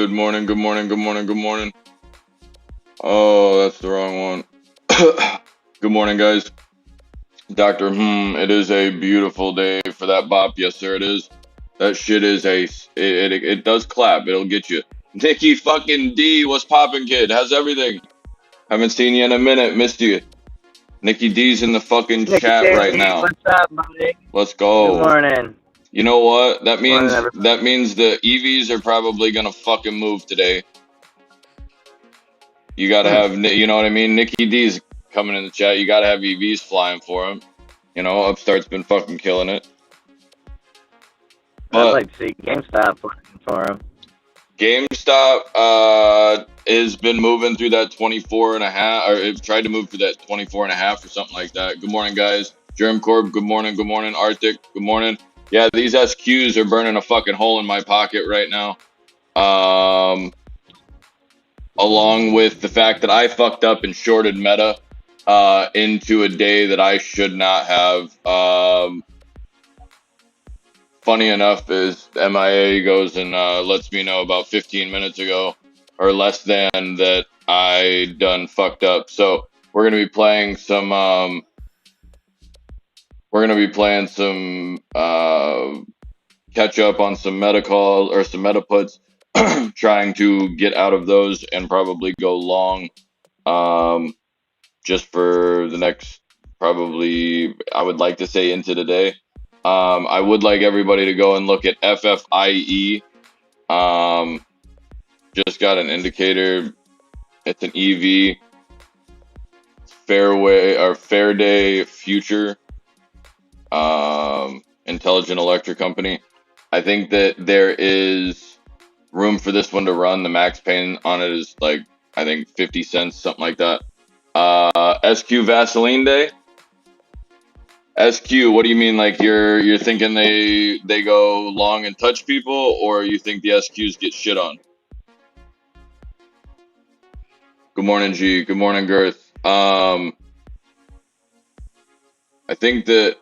Good morning, good morning, good morning, good morning. Oh, that's the wrong one. Good morning, guys. Doctor, it is a beautiful day for that bop. Yes, sir, it is. That shit is it does clap. It'll get you. Nikki fucking D, what's poppin', kid? How's everything? Haven't seen you in a minute. Missed you. Nikki D's in the fucking Nicky chat right D, now. what's up, buddy? Let's Good go. morning. You know what? That Morning, means everybody. the EVs are probably gonna fucking move today. You gotta have, you know what I mean? Nikki D's coming in the chat. You gotta have EVs flying for him. You know, Upstart's been fucking killing it. I'd But like to see GameStop looking for him. GameStop has been moving through that 24 and a half, or it tried to move through that 24 and a half or something like that. Good morning, guys. Germ Corp, good morning, good morning. Arctic, good morning. Yeah, these SQs are burning a fucking hole in my pocket right now. Along with the fact that I fucked up and shorted Meta into a day that I should not have. Funny enough is MIA goes and lets me know about 15 minutes ago or less than that I done fucked up. So we're gonna be playing some catch up on some meta calls or some meta puts, trying to get out of those and probably go long. Just for the next, probably, I would like to say into the day. I would like everybody to go and look at FFIE. Just got an indicator. It's an EV Fair Future intelligent electric company. I think that there is room for this one to run. The max pain on it is like, I think 50 cents, something like that. SQ Vaseline Day. SQ, what do you mean? Like you're thinking they go long and touch people, or you think the SQs get shit on? Good morning, G. Good morning, Girth. I think that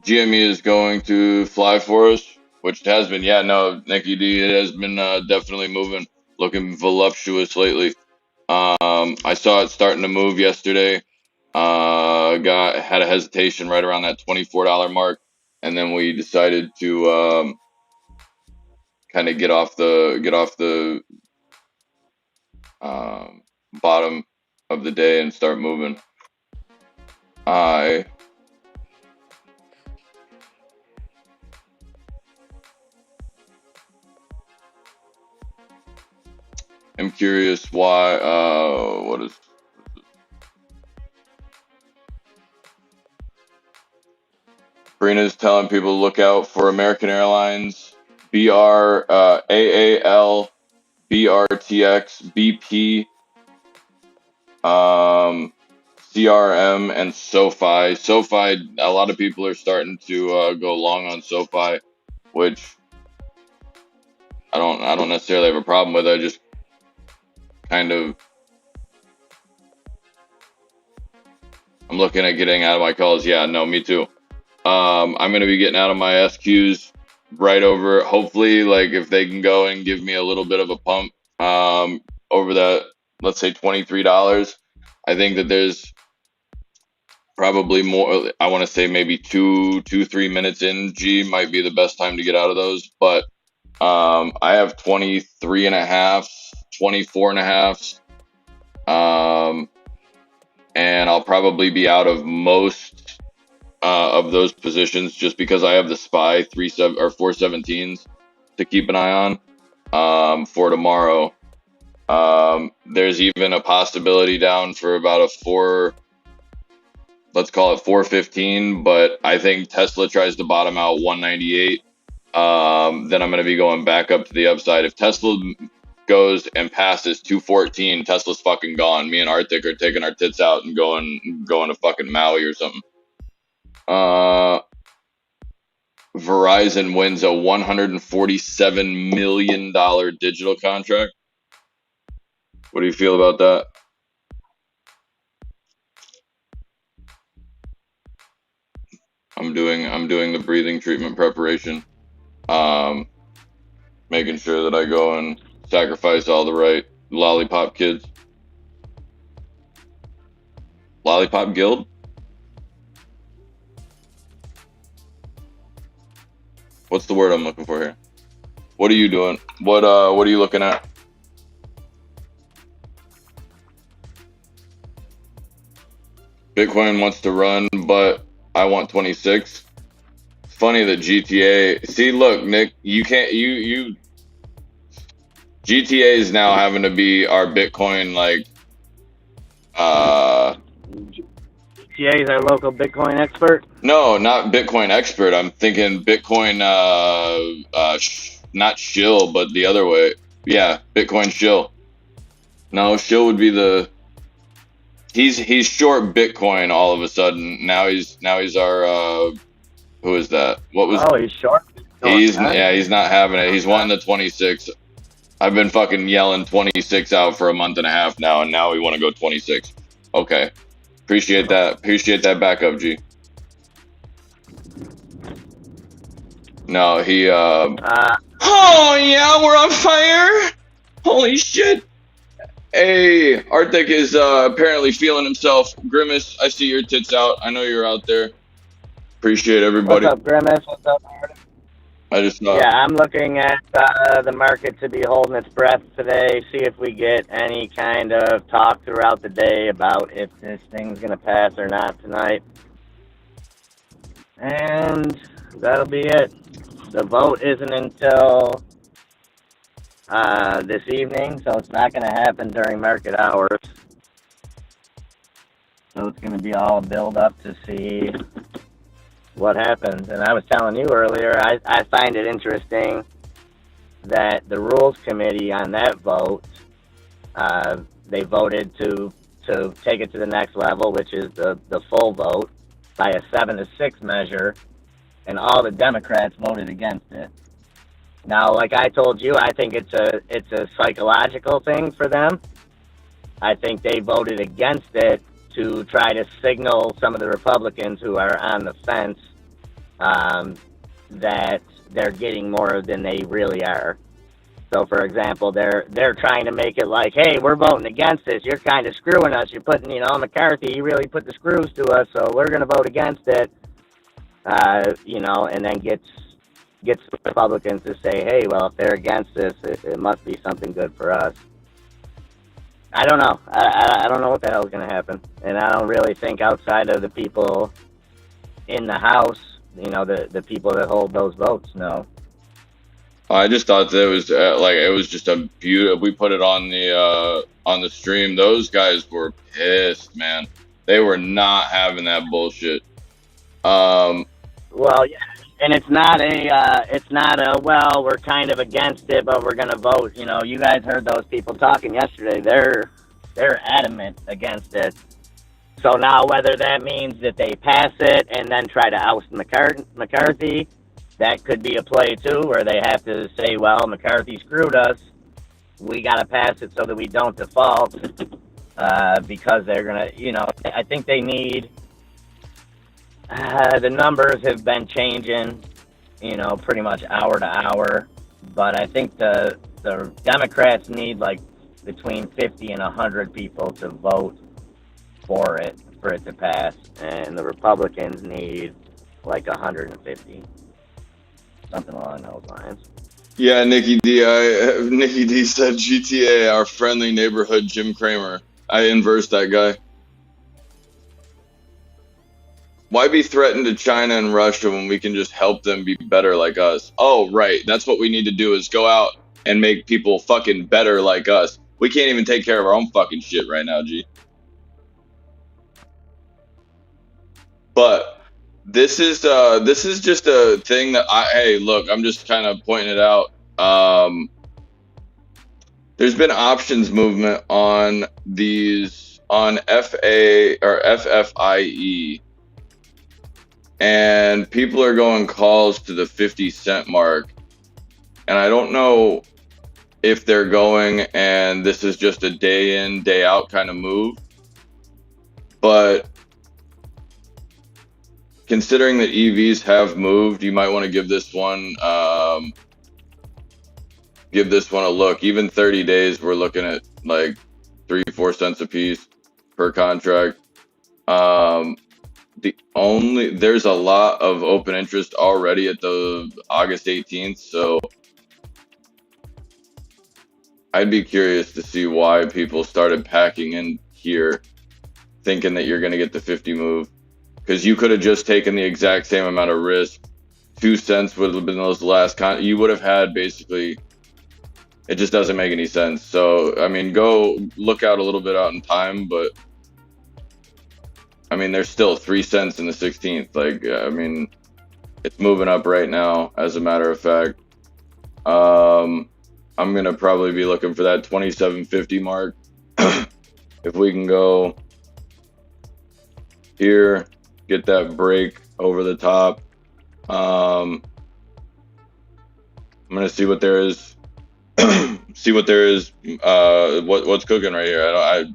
GME is going to fly for us, which it has been. Yeah, no, Nikki D, it has been definitely moving, looking voluptuous lately. I saw it starting to move yesterday. Had a hesitation right around that $24 mark, and then we decided to kind of get off the bottom of the day and start moving. I am curious why. What is? Brina's telling people to look out for American Airlines, AAL, BRTX, BP, CRM, and SoFi. SoFi, a lot of people are starting to go long on SoFi, which I don't necessarily have a problem with. I just kind of, I'm looking at getting out of my calls. Yeah, no, me too. I'm going to be getting out of my SQs right over, hopefully, like if they can go and give me a little bit of a pump over that, let's say $23. I think that there's probably more, I want to say maybe 3 minutes in G might be the best time to get out of those. But I have 23 and a half, 24 and a half. And I'll probably be out of most of those positions just because I have the SPY 417s to keep an eye on for tomorrow. There's even a possibility down for about a let's call it 415, but I think Tesla tries to bottom out 198. Then I'm going to be going back up to the upside. If Tesla goes and passes 214, Tesla's fucking gone. Me and Arctic are taking our tits out and going to fucking Maui or something. Verizon wins a $147 million digital contract. What do you feel about that? I'm doing the breathing treatment preparation. Making sure that I go and sacrifice all the right lollipop kids. Lollipop guild? What's the word I'm looking for here? What are you doing? What are you looking at? Bitcoin wants to run, but I want 26. It's funny that GTA. See, look, Nick, you can't. You. GTA is now having to be our Bitcoin like. GTA is our local Bitcoin expert. No, not Bitcoin expert. I'm thinking Bitcoin. Not shill, but the other way. Yeah, Bitcoin shill. No, shill would be the. He's short Bitcoin all of a sudden. Now he's our who is that? What was Oh, he's short. he's not having it. He's wanting the 26. I've been fucking yelling 26 out for a month and a half now, and now we want to go 26. Okay. Appreciate that. Appreciate that backup, G. No, he oh yeah, we're on fire. Holy shit. Hey, Arctic is apparently feeling himself. Grimace, I see your tits out. I know you're out there. Appreciate everybody. What's up, Grimace? What's up, Art? I just Yeah, I'm looking at the market to be holding its breath today. See if we get any kind of talk throughout the day about if this thing's gonna pass or not tonight. And that'll be it. The vote isn't until this evening, so it's not going to happen during market hours. So it's going to be all a build up to see what happens. And I was telling you earlier, I find it interesting that the rules committee on that vote, they voted to take it to the next level, which is the full vote by a 7-6 measure, and all the Democrats voted against it. Now, like I told you, I think it's a psychological thing for them. I think they voted against it to try to signal some of the Republicans who are on the fence that they're getting more than they really are. So, for example, they're trying to make it like, hey, we're voting against this. You're kind of screwing us. You're putting, McCarthy, he really put the screws to us, so we're going to vote against it. And then gets the Republicans to say, hey, well, if they're against this, it must be something good for us. I don't know. I don't know what the hell is going to happen. And I don't really think outside of the people in the House, the people that hold those votes, no. I just thought that it was just a beautiful. We put it on the stream. Those guys were pissed, man. They were not having that bullshit. Well, yeah, and it's not well, we're kind of against it, but we're gonna vote. You guys heard those people talking yesterday. They're adamant against it. So now, whether that means that they pass it and then try to oust McCarthy, that could be a play too, where they have to say, well, McCarthy screwed us. We got to pass it so that we don't default, because they're going to, I think they need, the numbers have been changing, pretty much hour to hour. But I think the Democrats need like between 50 and 100 people to vote for it to pass. And the Republicans need like 150. Something along those lines. Yeah, Nikki D said GTA, our friendly neighborhood Jim Cramer. I inversed that guy. Why be threatened to China and Russia when we can just help them be better like us? Oh, right. That's what we need to do, is go out and make people fucking better like us. We can't even take care of our own fucking shit right now, G. But this is just a thing that hey, look, I'm just kind of pointing it out. There's been options movement on FA or FFIE, and people are going calls to the 50 cent mark, and I don't know if they're going and this is just a day in, day out kind of move, but considering that EVs have moved, you might want to give this one give this one a look. Even 30 days, we're looking at like 3-4 cents a piece per contract. There's a lot of open interest already at the August 18th, so I'd be curious to see why people started packing in here thinking that you're going to get the 50 move, because you could have just taken the exact same amount of risk. 2 cents would have been those you would have had basically. It just doesn't make any sense. So, I mean, go look out a little bit out in time, but I mean, there's still 3 cents in the 16th. Like, I mean, it's moving up right now, as a matter of fact. I'm going to probably be looking for that 27.50 mark. If we can go here, get that break over the top. I'm going to see what there is. See what there is. What's cooking right here. I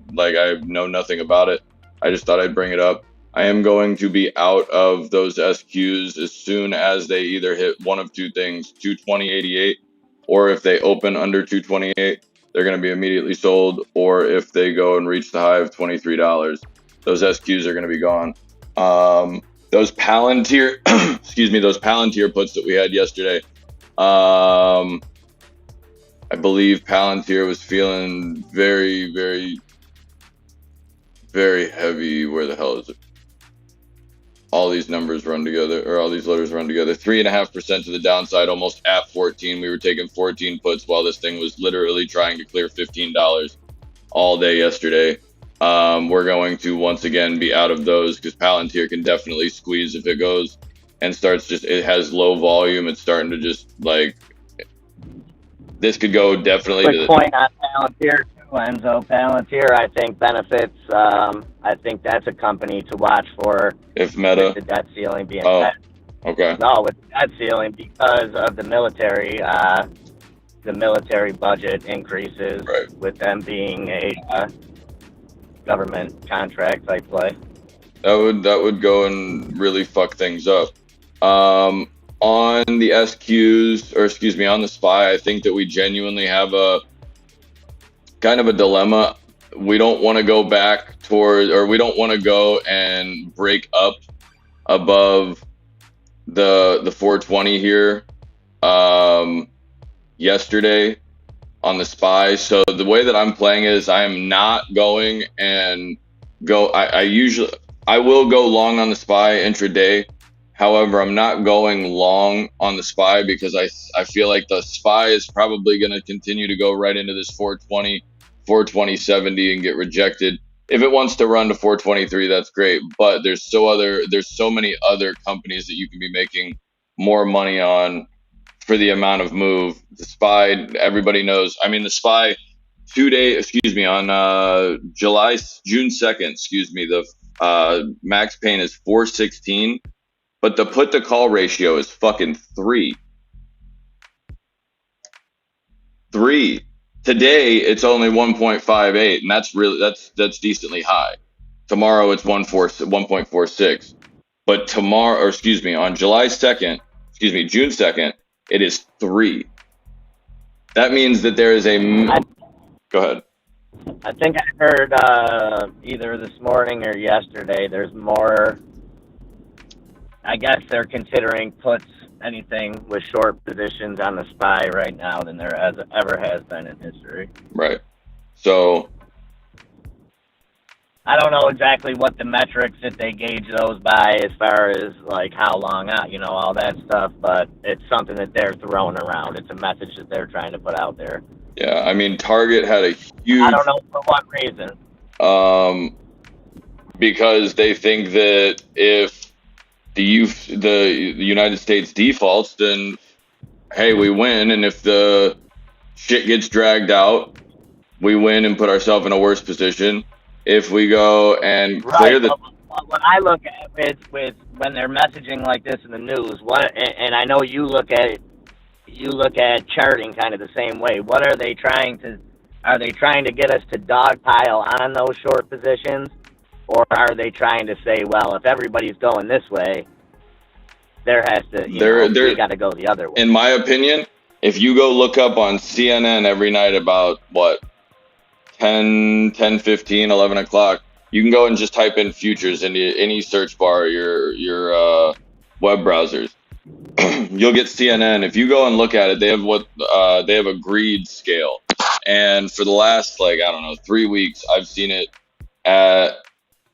know nothing about it. I just thought I'd bring it up. I am going to be out of those SQs as soon as they either hit one of two things, 220.88, or if they open under 228, they're going to be immediately sold, or if they go and reach the high of $23, those SQs are going to be gone. Those Palantir, those Palantir puts that we had yesterday, I believe Palantir was feeling very, very, very heavy. Where the hell is it? All these numbers run together, or all these letters run together. 3.5% to the downside, almost at 14. We were taking 14 puts while this thing was literally trying to clear $15 all day yesterday. We're going to once again be out of those because Palantir can definitely squeeze if it goes and starts it has low volume. It's starting to just like, this could go definitely Quick to the point on Palantir too, Enzo. Palantir, I think, benefits. I think that's a company to watch for if Meta. with the debt ceiling being Oh, set. okay. No, with the debt ceiling because of the military budget increases, Right. with them being a government contract type play. That would go and really fuck things up. On the SQs, or excuse me, on the SPY, I think that we genuinely have a kind of a dilemma. We don't want to go back toward, or we don't want to go and break up above the 420 here yesterday on the SPY. So the way that I'm playing is I am not going and go. I will go long on the SPY intraday. However, I'm not going long on the SPY because I feel like the SPY is probably going to continue to go right into this 420, 420.70 and get rejected. If it wants to run to 423, that's great. But there's so many other companies that you can be making more money on for the amount of move. The SPY, everybody knows. I mean, the SPY on June 2nd, the max pain is 416. But the put to call ratio is fucking 3. Today it's only 1.58, and that's decently high. Tomorrow it's 1.46. But on June 2nd, it is 3. That means that there is go ahead. I think I heard either this morning or yesterday there's more. I guess they're considering puts anything with short positions on the SPY right now than there ever has been in history. Right. So I don't know exactly what the metrics that they gauge those by as far as like how long out, all that stuff, but it's something that they're throwing around. It's a message that they're trying to put out there. Yeah, I mean, Target had a huge... I don't know for what reason. Because they think that if the United States defaults, then hey, we win, and if the shit gets dragged out, we win and put ourselves in a worse position. If we go and clear the... What I look at with when they're messaging like this in the news, and I know you look at charting kind of the same way. What are they trying to? Are they trying to get us to dogpile on those short positions, or are they trying to say, well, if everybody's going this way, there has to, we got to go the other way? In my opinion, If you go look up on CNN every night about what 10:15, 11 o'clock, you can go and just type in futures into any search bar, your web browsers. You'll get CNN. If you go and look at it, they have a greed scale, and for the last, like, I don't know, 3 weeks, I've seen it at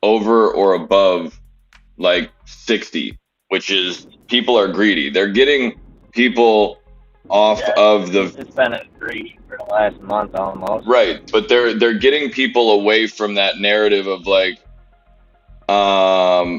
over or above like 60, which is people are greedy. They're getting people off of the. It's been a greedy for the last month almost. Right, but they're getting people away from that narrative of like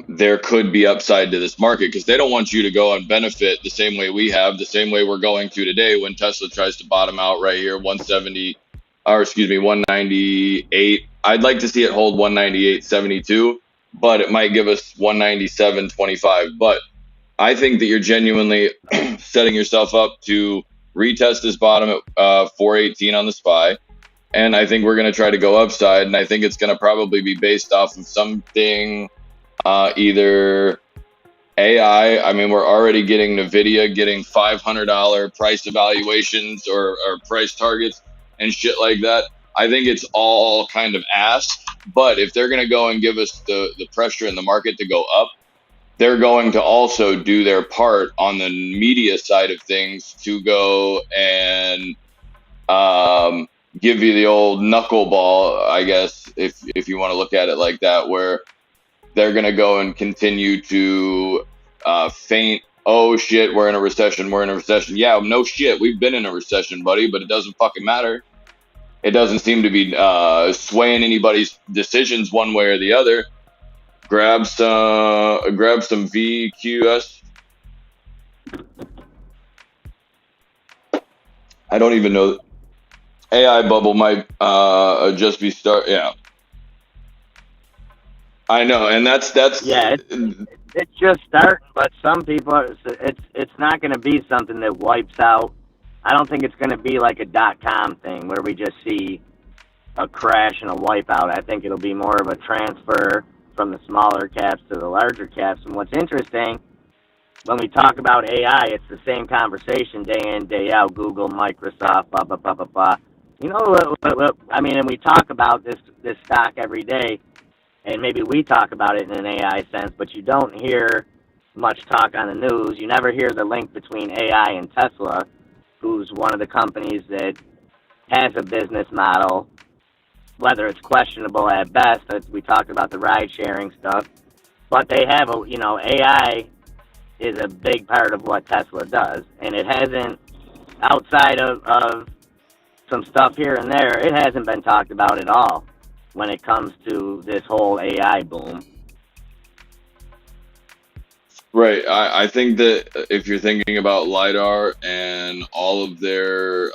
there could be upside to this market, because they don't want you to go and benefit the same way we have, the same way we're going to today when Tesla tries to bottom out right here 170, or excuse me, 198. I'd like to see it hold 198.72, but it might give us 197.25. But I think that you're genuinely setting yourself up to retest this bottom at 418 on the SPY. And I think we're going to try to go upside, and I think it's going to probably be based off of something, either AI. I mean, we're already getting NVIDIA getting $500 price evaluations or price targets and shit like that. I think it's all kind of ass. But if they're going to go and give us the pressure in the market to go up, they're going to also do their part on the media side of things to go and give you the old knuckleball, I guess, if you want to look at it like that, where they're going to go and continue to feint, oh shit, we're in a recession, we're in a recession. Yeah, no shit, we've been in a recession, buddy, but it doesn't fucking matter. It doesn't seem to be swaying anybody's decisions one way or the other. Grab some VQS. I don't even know. AI bubble might just be start. Yeah, I know, and that's Yeah, it's just start, but some people it's not going to be something that wipes out. I don't think it's going to be like a .com thing where we just see a crash and a wipeout. I think it'll be more of a transfer from the smaller caps to the larger caps. And what's interesting, when we talk about AI, it's the same conversation day in, day out. Google, Microsoft, blah blah blah blah blah. You know, I mean, and we talk about this stock every day, and maybe we talk about it in an AI sense, but you don't hear much talk on the news. You never hear the link between AI and Tesla, who's one of the companies that has a business model, whether it's questionable at best. We talked about the ride-sharing stuff, but they have AI is a big part of what Tesla does, and it hasn't, outside of some stuff here and there, it hasn't been talked about at all when it comes to this whole AI boom. right. I think that if you're thinking about LiDAR and all of their,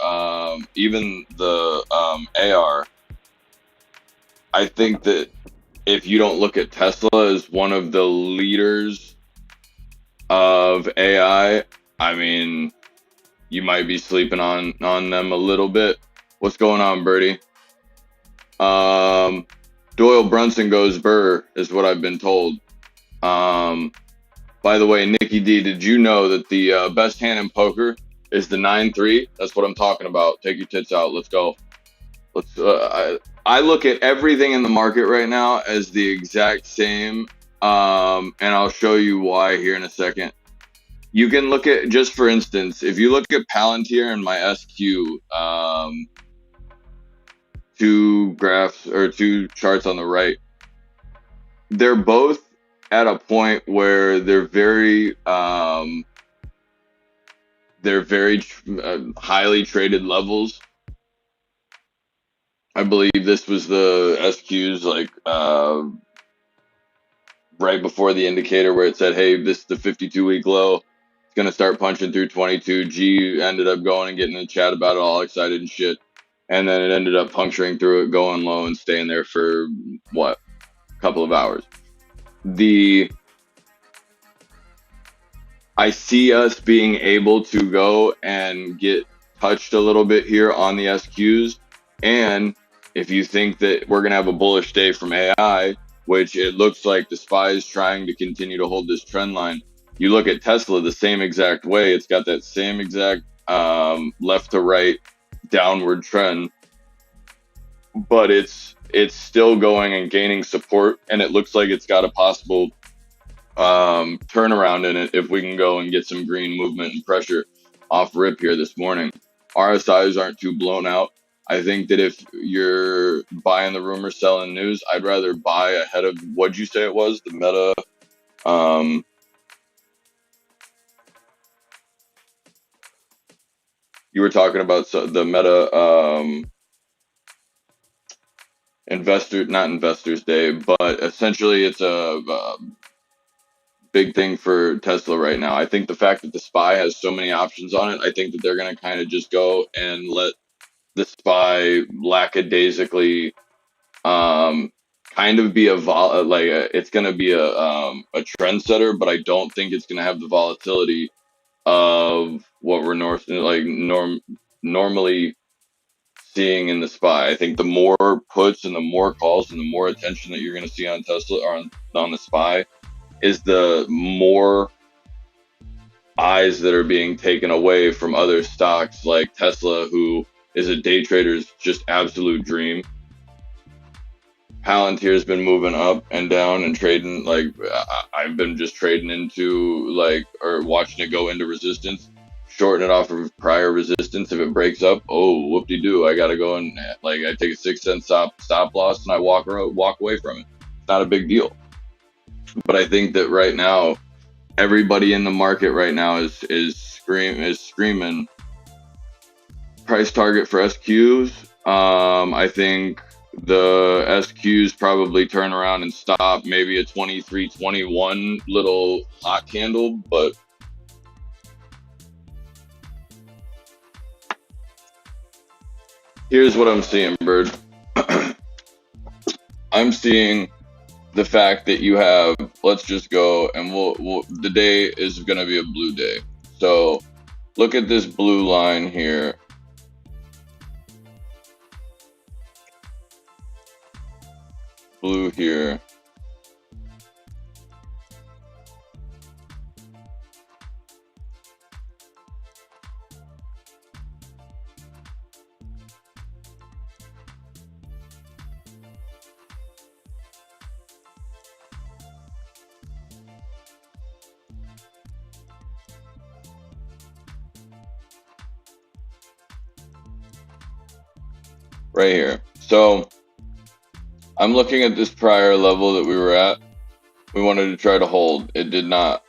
even the AR, I think that if you don't look at Tesla as one of the leaders of AI, I mean, you might be sleeping on them a little bit. What's going on, Birdie? Doyle Brunson goes burr, is what I've been told. By the way, Nikki D, did you know that the best hand in poker is the 9-3? That's what I'm talking about. Take your tits out. Let's go. I look at everything in the market right now as the exact same, and I'll show you why here in a second. You can look at, just for instance, if you look at Palantir and my SQ, two graphs or two charts on the right, they're both at a point where they're very highly traded levels. I believe this was the SQs, like right before the indicator where it said, hey, this is the 52-week low. It's going to start punching through 22. G ended up going and getting in the chat about it, all excited and shit. And then it ended up puncturing through it, going low and staying there for, what, a couple of hours. I see us being able to go and get touched a little bit here on the SQs. And if you think that we're going to have a bullish day from AI, which it looks like the SPY is trying to continue to hold this trend line, you look at Tesla the same exact way. It's got that same exact left to right downward trend, but it's still going and gaining support, and it looks like it's got a possible turnaround in it if we can go and get some green movement and pressure off rip here this morning. RSIs aren't too blown out. I think that if you're buying the rumor, selling news, I'd rather buy ahead of, what'd you say it was, the Meta you were talking about the Meta not investors day, but essentially it's a big thing for Tesla right now. I think the fact that the SPY has so many options on it, I think that they're going to kind of just go and let the SPY lackadaisically kind of be it's going to be a trendsetter, but I don't think it's going to have the volatility of what we're normally seeing in the SPY. I think the more puts and the more calls and the more attention that you're going to see on Tesla or on the SPY is the more eyes that are being taken away from other stocks like Tesla, who is a day trader's just absolute dream. Palantir's been moving up and down and trading. Like, I've been just trading into or watching it go into resistance, shorten it off of prior resistance. If it breaks up, oh, whoop-de-doo, I gotta go and I take a 6-cent stop loss and I walk away from it. It's not a big deal. But I think that right now, everybody in the market right now is screaming price target for SQs. I think the SQs probably turn around and stop maybe a 23-21 little hot candle, but here's what I'm seeing, Bird. I'm seeing the fact that you have, let's just go and we'll the day is going to be a blue day. So look at this blue line here. Blue here. Right here. So I'm looking at this prior level that we were at. We wanted to try to hold. It did not.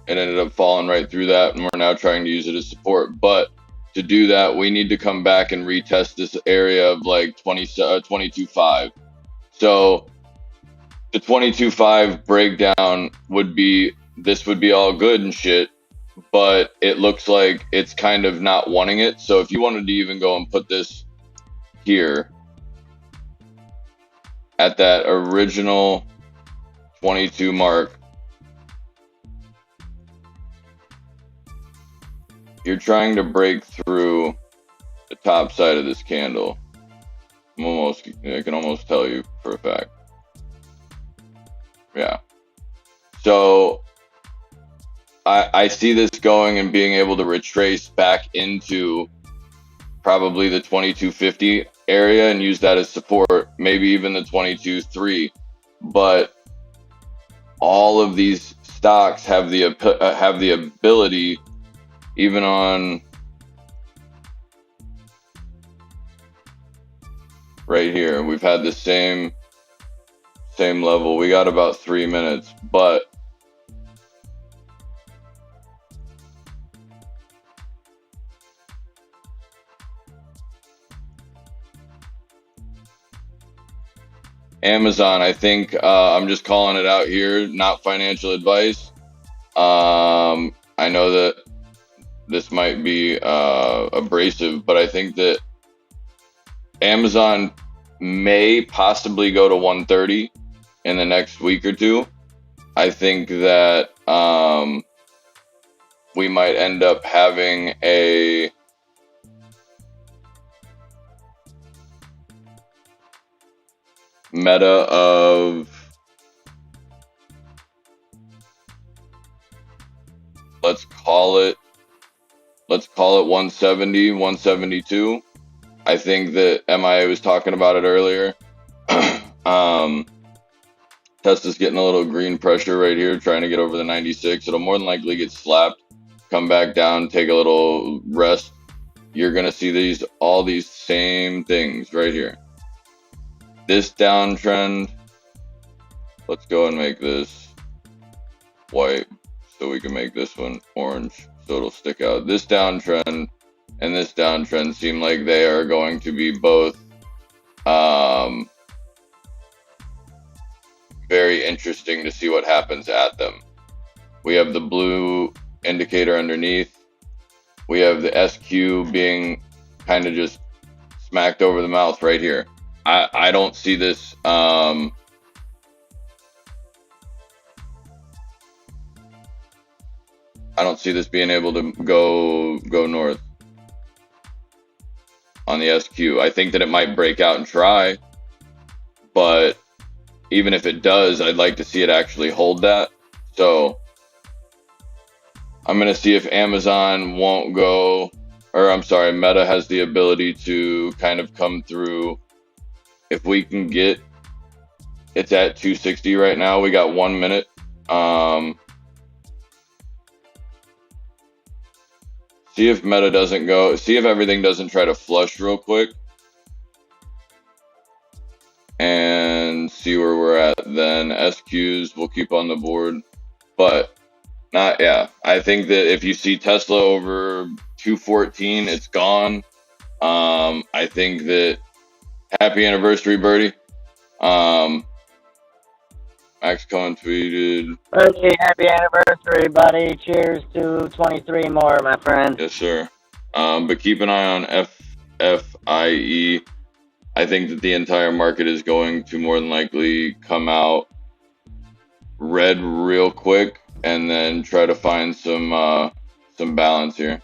It ended up falling right through that, and we're now trying to use it as support. But to do that, we need to come back and retest this area of like 22.5. So the 22.5 breakdown would be all good and shit, but it looks like it's kind of not wanting it. So if you wanted to even go and put this here at that original 22 mark, you're trying to break through the top side of this candle. I can almost tell you for a fact. Yeah. So I see this going and being able to retrace back into probably the 22.50 area and use that as support, maybe even the 22.3. But all of these stocks have the ability, even on right here, we've had the same level. We got about 3 minutes, but Amazon, I think I'm just calling it out here, not financial advice. I know that this might be abrasive, but I think that Amazon may possibly go to 130 in the next week or two. I think that we might end up having a meta of, let's call it let's call it 170, 172. I think that MIA was talking about it earlier. Tesla's getting a little green pressure right here, trying to get over the 96. It'll more than likely get slapped, come back down, take a little rest. You're going to see all these same things right here. This downtrend, let's go and make this white so we can make this one orange so it'll stick out. This downtrend and this downtrend seem like they are going to be both very interesting to see what happens at them. We have the blue indicator underneath. We have the SQ being kind of just smacked over the mouth right here. I don't see this I don't see this being able to go north on the SQ. I think that it might break out and try, but even if it does, I'd like to see it actually hold that. So I'm going to see if Amazon won't go, or I'm sorry, Meta has the ability to kind of come through. If we can get, it's at 260 right now. We got 1 minute. See if Meta doesn't go, see if everything doesn't try to flush real quick. And see where we're at then. SQs will keep on the board, but not, yeah. I think that if you see Tesla over 214, it's gone. I think that happy anniversary, Birdie. Max Cohen tweeted. Birdie, happy anniversary, buddy. Cheers to 23 more, my friend. Yes, sir. But keep an eye on FFIE. I think that the entire market is going to more than likely come out red real quick and then try to find some balance here.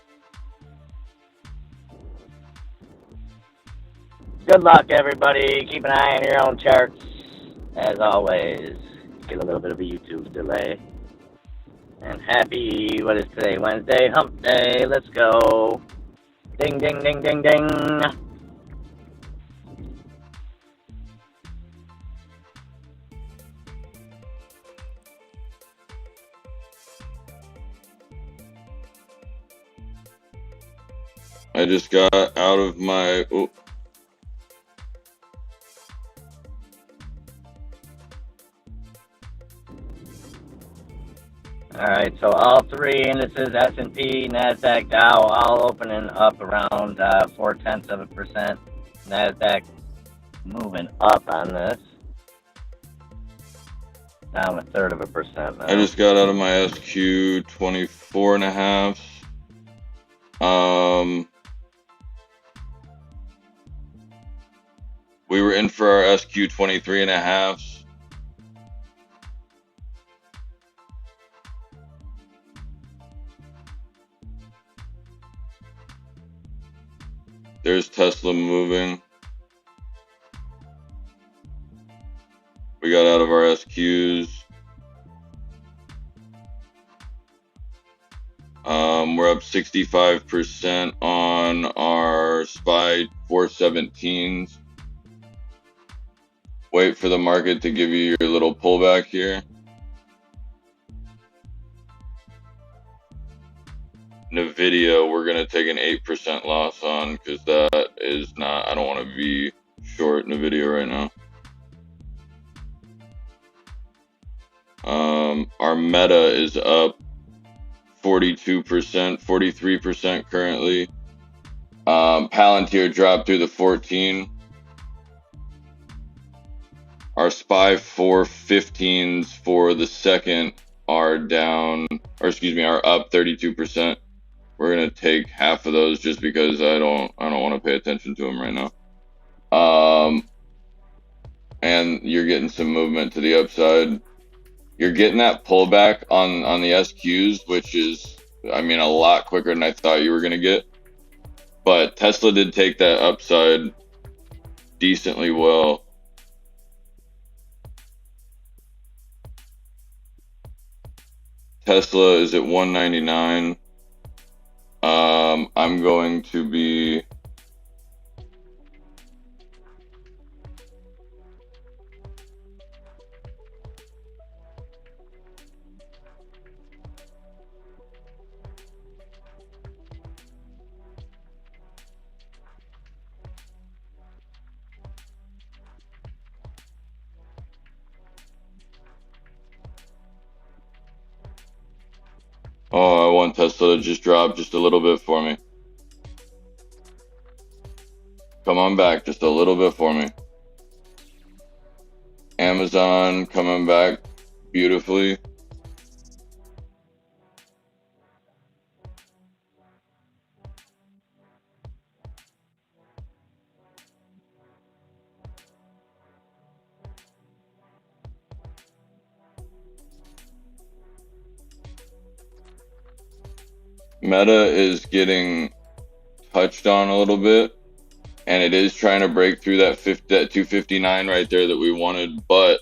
Good luck, everybody. Keep an eye on your own charts. As always, get a little bit of a YouTube delay. And happy, what is today? Wednesday, hump day. Let's go. Ding, ding, ding, ding, ding. I just got out of my... Oh. All right, so all three indices, S&P, NASDAQ, Dow, all opening up around 0.4%. NASDAQ moving up on this. Down 1/3% now. I just got out of my SQ 24.5. We were in for our SQ 23.5. There's Tesla moving. We got out of our SQs. We're up 65% on our SPY 417s. Wait for the market to give you your little pullback here. NVIDIA, we're going to take an 8% loss on because that is not, I don't want to be short NVIDIA right now. Our Meta is up 42%, 43% currently. Palantir dropped through the 14. Our SPY 415s for the second are down, or excuse me, are up 32%. We're gonna take half of those just because I don't want to pay attention to them right now. And you're getting some movement to the upside. You're getting that pullback on the SQs, which is, I mean, a lot quicker than I thought you were gonna get. But Tesla did take that upside decently well. Tesla is at 199. I'm going to be Oh, I want Tesla to just drop just a little bit for me. Come on back just a little bit for me. Amazon coming back beautifully. Meta is getting touched on a little bit, and it is trying to break through that 259 right there that we wanted, but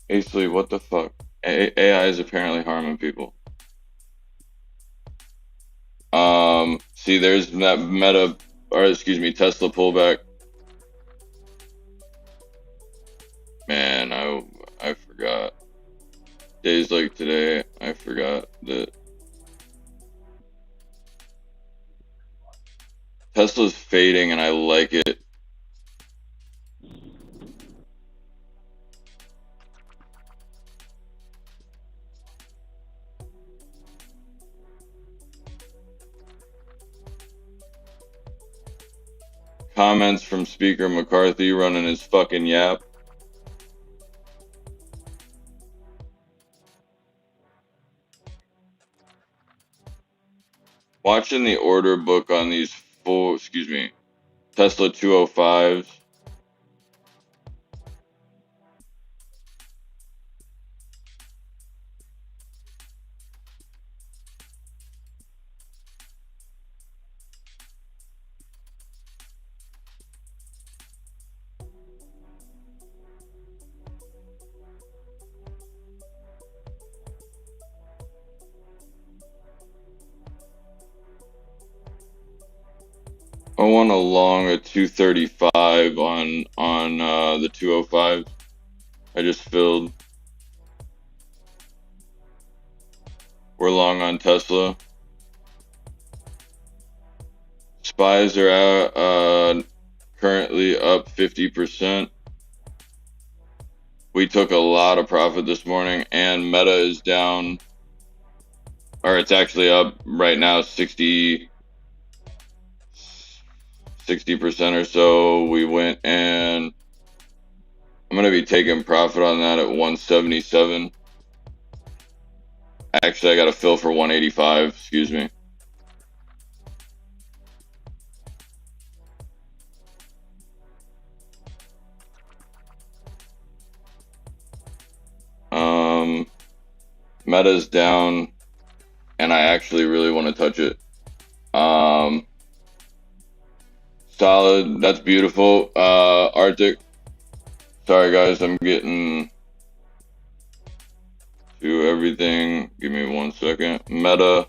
basically, what the fuck? AI is apparently harming people. See, there's that Meta, or excuse me, Tesla pullback. Man, I forgot. Days like today, I forgot that Tesla's fading, and I like it. Comments from Speaker McCarthy running his fucking yap. Watching the order book on these Tesla 205s. I want a long a 235 on the 205. I just filled. We're long on Tesla. Spies are out, currently up 50%. We took a lot of profit this morning, and Meta is down, or it's actually up right now 60% or so. We went, and I'm going to be taking profit on that at 177. Actually, I got to fill for 185, excuse me. Meta's down, and I actually really want to touch it. Solid, that's beautiful. Arctic. Sorry guys, I'm getting to everything. Give me 1 second. Meta,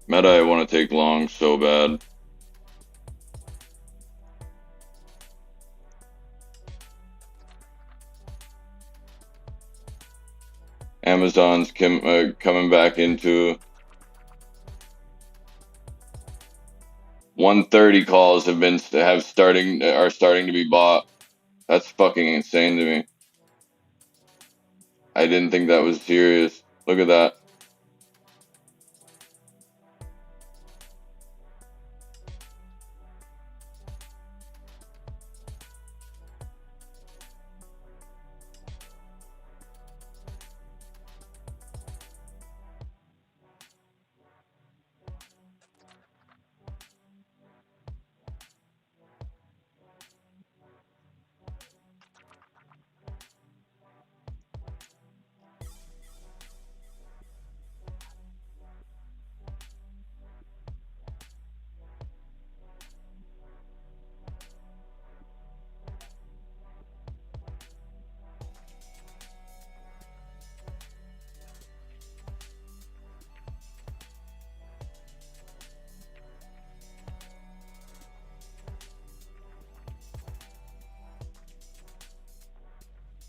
I want to take long so bad. Amazon's coming back into 130 calls are starting to be bought. That's fucking insane to me. I didn't think that was serious. Look at that.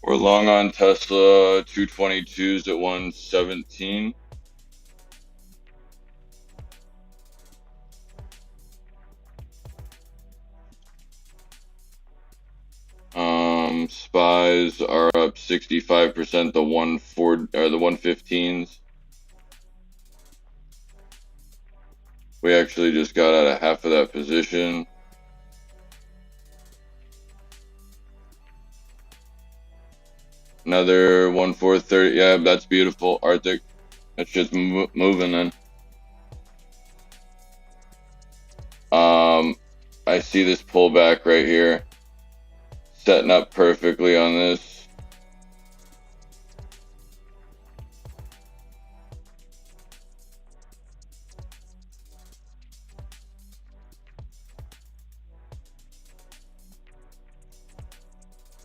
We're long on Tesla 222s at 117. Spies are up 65%, the 140 or the 115s. We actually just got out of half of that position. Another 1430. Yeah, that's beautiful. Arctic. That's just moving then. I see this pullback right here. Setting up perfectly on this.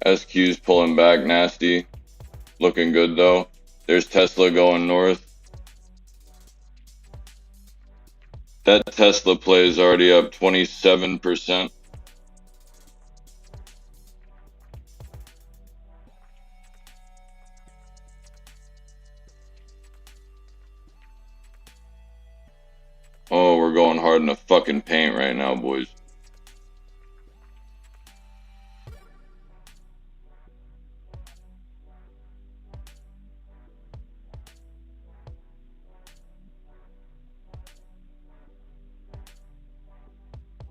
SQ's pulling back nasty. Looking good though. There's Tesla going north. That Tesla play is already up 27%. Oh, we're going hard in the fucking paint right now, boys.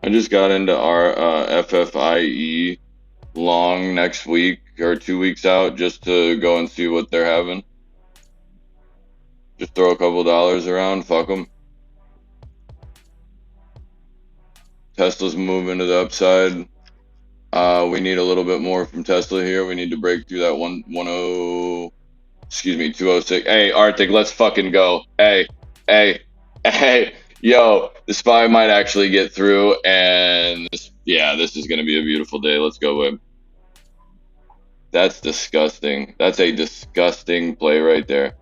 I just got into our FFIE long next week or 2 weeks out just to go and see what they're having. Just throw a couple dollars around, fuck them. Tesla's moving to the upside. We need a little bit more from Tesla here. We need to break through that 206. Hey, Arctic, let's fucking go. Hey, yo, the SPY might actually get through, and this is gonna be a beautiful day. Let's go, babe. That's disgusting. That's a disgusting play right there.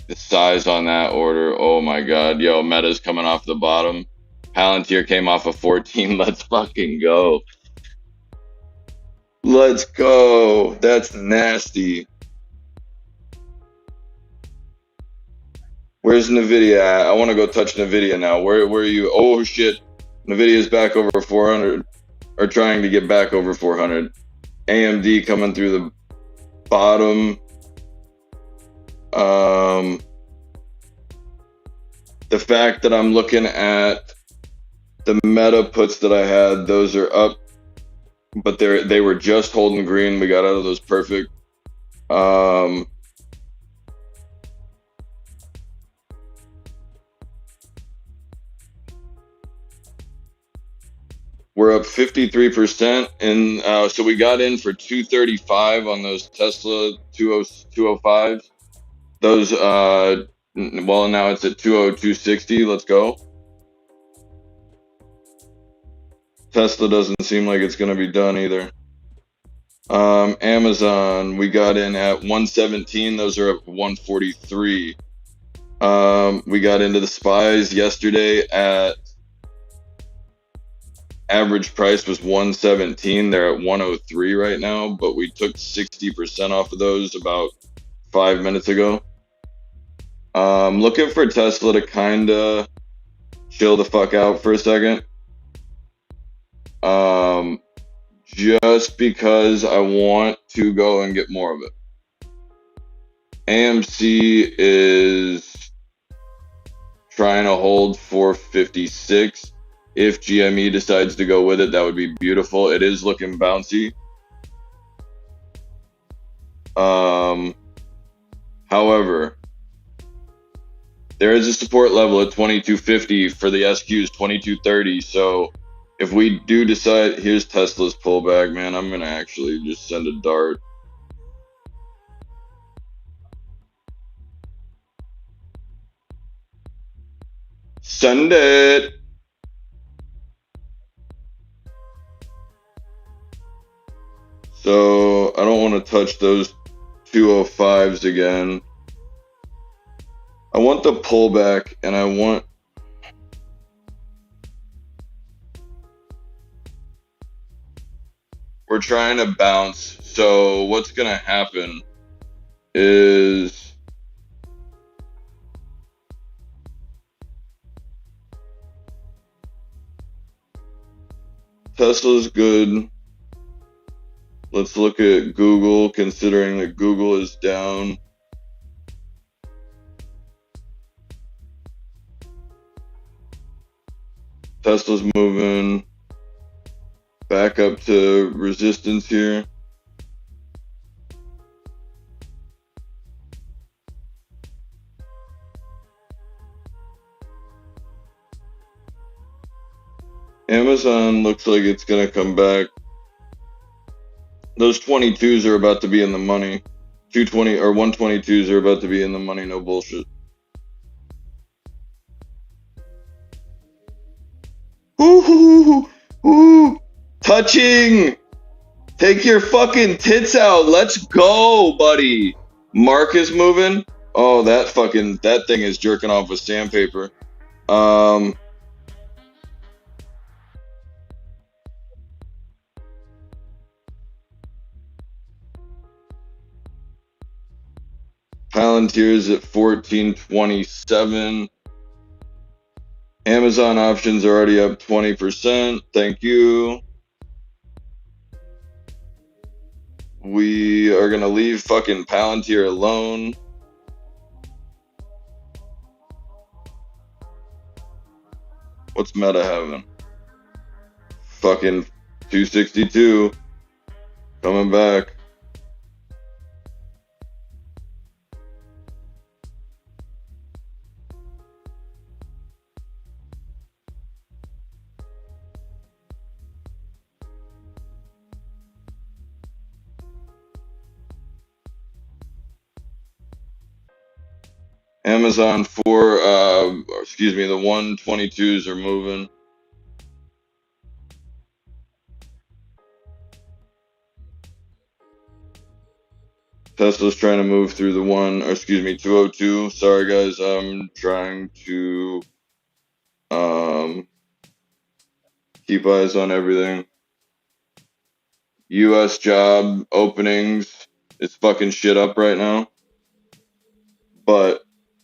The size on that order, oh my god. Yo, Meta's coming off the bottom. Palantir came off of 14. Let's fucking go. Let's go. That's nasty. Where's Nvidia at? I want to go touch Nvidia now. Where are you? Oh shit. Nvidia's back over 400, or trying to get back over 400. AMD coming through the bottom. The fact that I'm looking at the Meta puts that I had, those are up, but they were just holding green. We got out of those perfect. We're up 53%, and so we got in for 235 on those Tesla 205s. Those, well, now it's at 20260. Let's go. Tesla doesn't seem like it's going to be done either. Amazon, we got in at 117. Those are up 143. We got into the SPYs yesterday at average price was 117. They're at 103 right now, but we took 60% off of those about 5 minutes ago. Looking for Tesla to kind of chill the fuck out for a second. Just because I want to go and get more of it. AMC is trying to hold 456. If GME decides to go with it, that would be beautiful. It is looking bouncy. However, there is a support level at 2250 for the SQs, 2230. So if we do decide, here's Tesla's pullback, man. I'm going to actually just send a dart. Send it. So I don't want to touch those 205s again. I want the pullback, and I want we're trying to bounce. So what's gonna happen is Tesla's good. Let's look at Google, considering that Google is down. Tesla's moving back up to resistance here. Amazon looks like it's going to come back. Those 22s are about to be in the money. 220 or 122s are about to be in the money, no bullshit. Ooh, ooh, touching. Take your fucking tits out. Let's go, buddy. Mark is moving. Oh, that thing is jerking off with sandpaper. Palantir's at 1427. Amazon options are already up 20%. Thank you. We are going to leave fucking Palantir alone. What's Meta having? Fucking 262. Coming back. Amazon the 122s are moving. Tesla's trying to move through the 202. Sorry guys, I'm trying to keep eyes on everything. US job openings, it's fucking shit up right now. But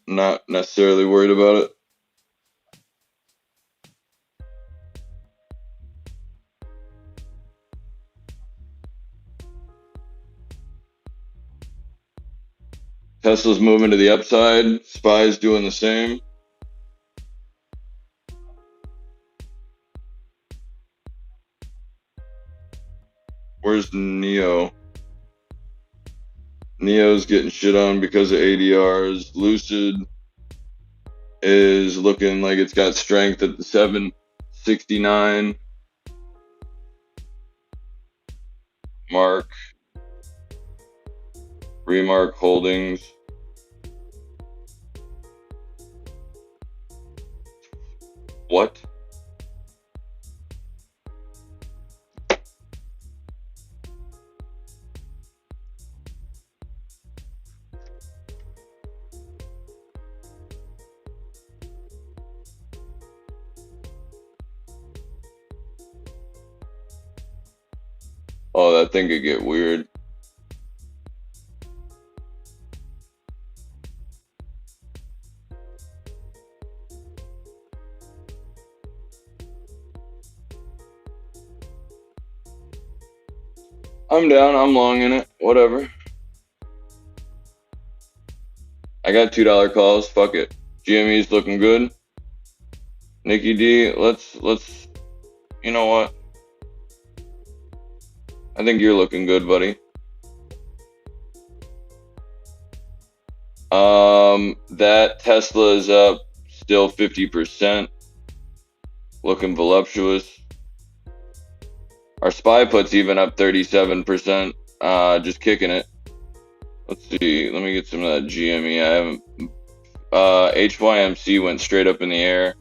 not necessarily worried about it. Tesla's moving to the upside. SPY's doing the same. Where's Neo? Neo's getting shit on because of ADRs. Lucid is looking like it's got strength at the 769 mark. Remark Holdings. What? Oh, that thing could get weird. I'm down, I'm long in it, whatever. I got $2 calls, fuck it. GME's looking good. Nikki D, let's, you know what? I think you're looking good, buddy. That Tesla is up still 50%. Looking voluptuous. Our SPY put's even up 37%. Just kicking it. Let's see. Let me get some of that GME. I haven't. HYMC went straight up in the air.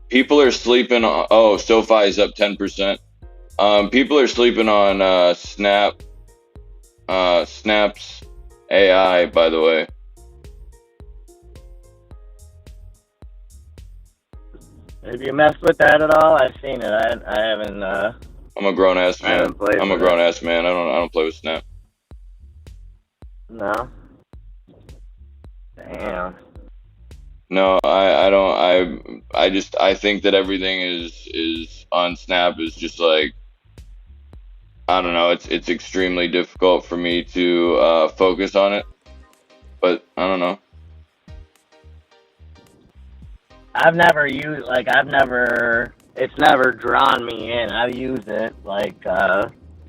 People are sleeping on. Oh, SoFi is up 10%. People are sleeping on Snap's AI, by the way. Have you messed with that at all? I've seen it. I haven't. I'm a grown ass I man. haven't played I'm a with grown it. ass man. I don't play with Snap. No. Damn. No, I don't. I think that everything is on Snap is just like, I don't know. It's extremely difficult for me to focus on it. But I don't know. I've never used it's never drawn me in. I've used it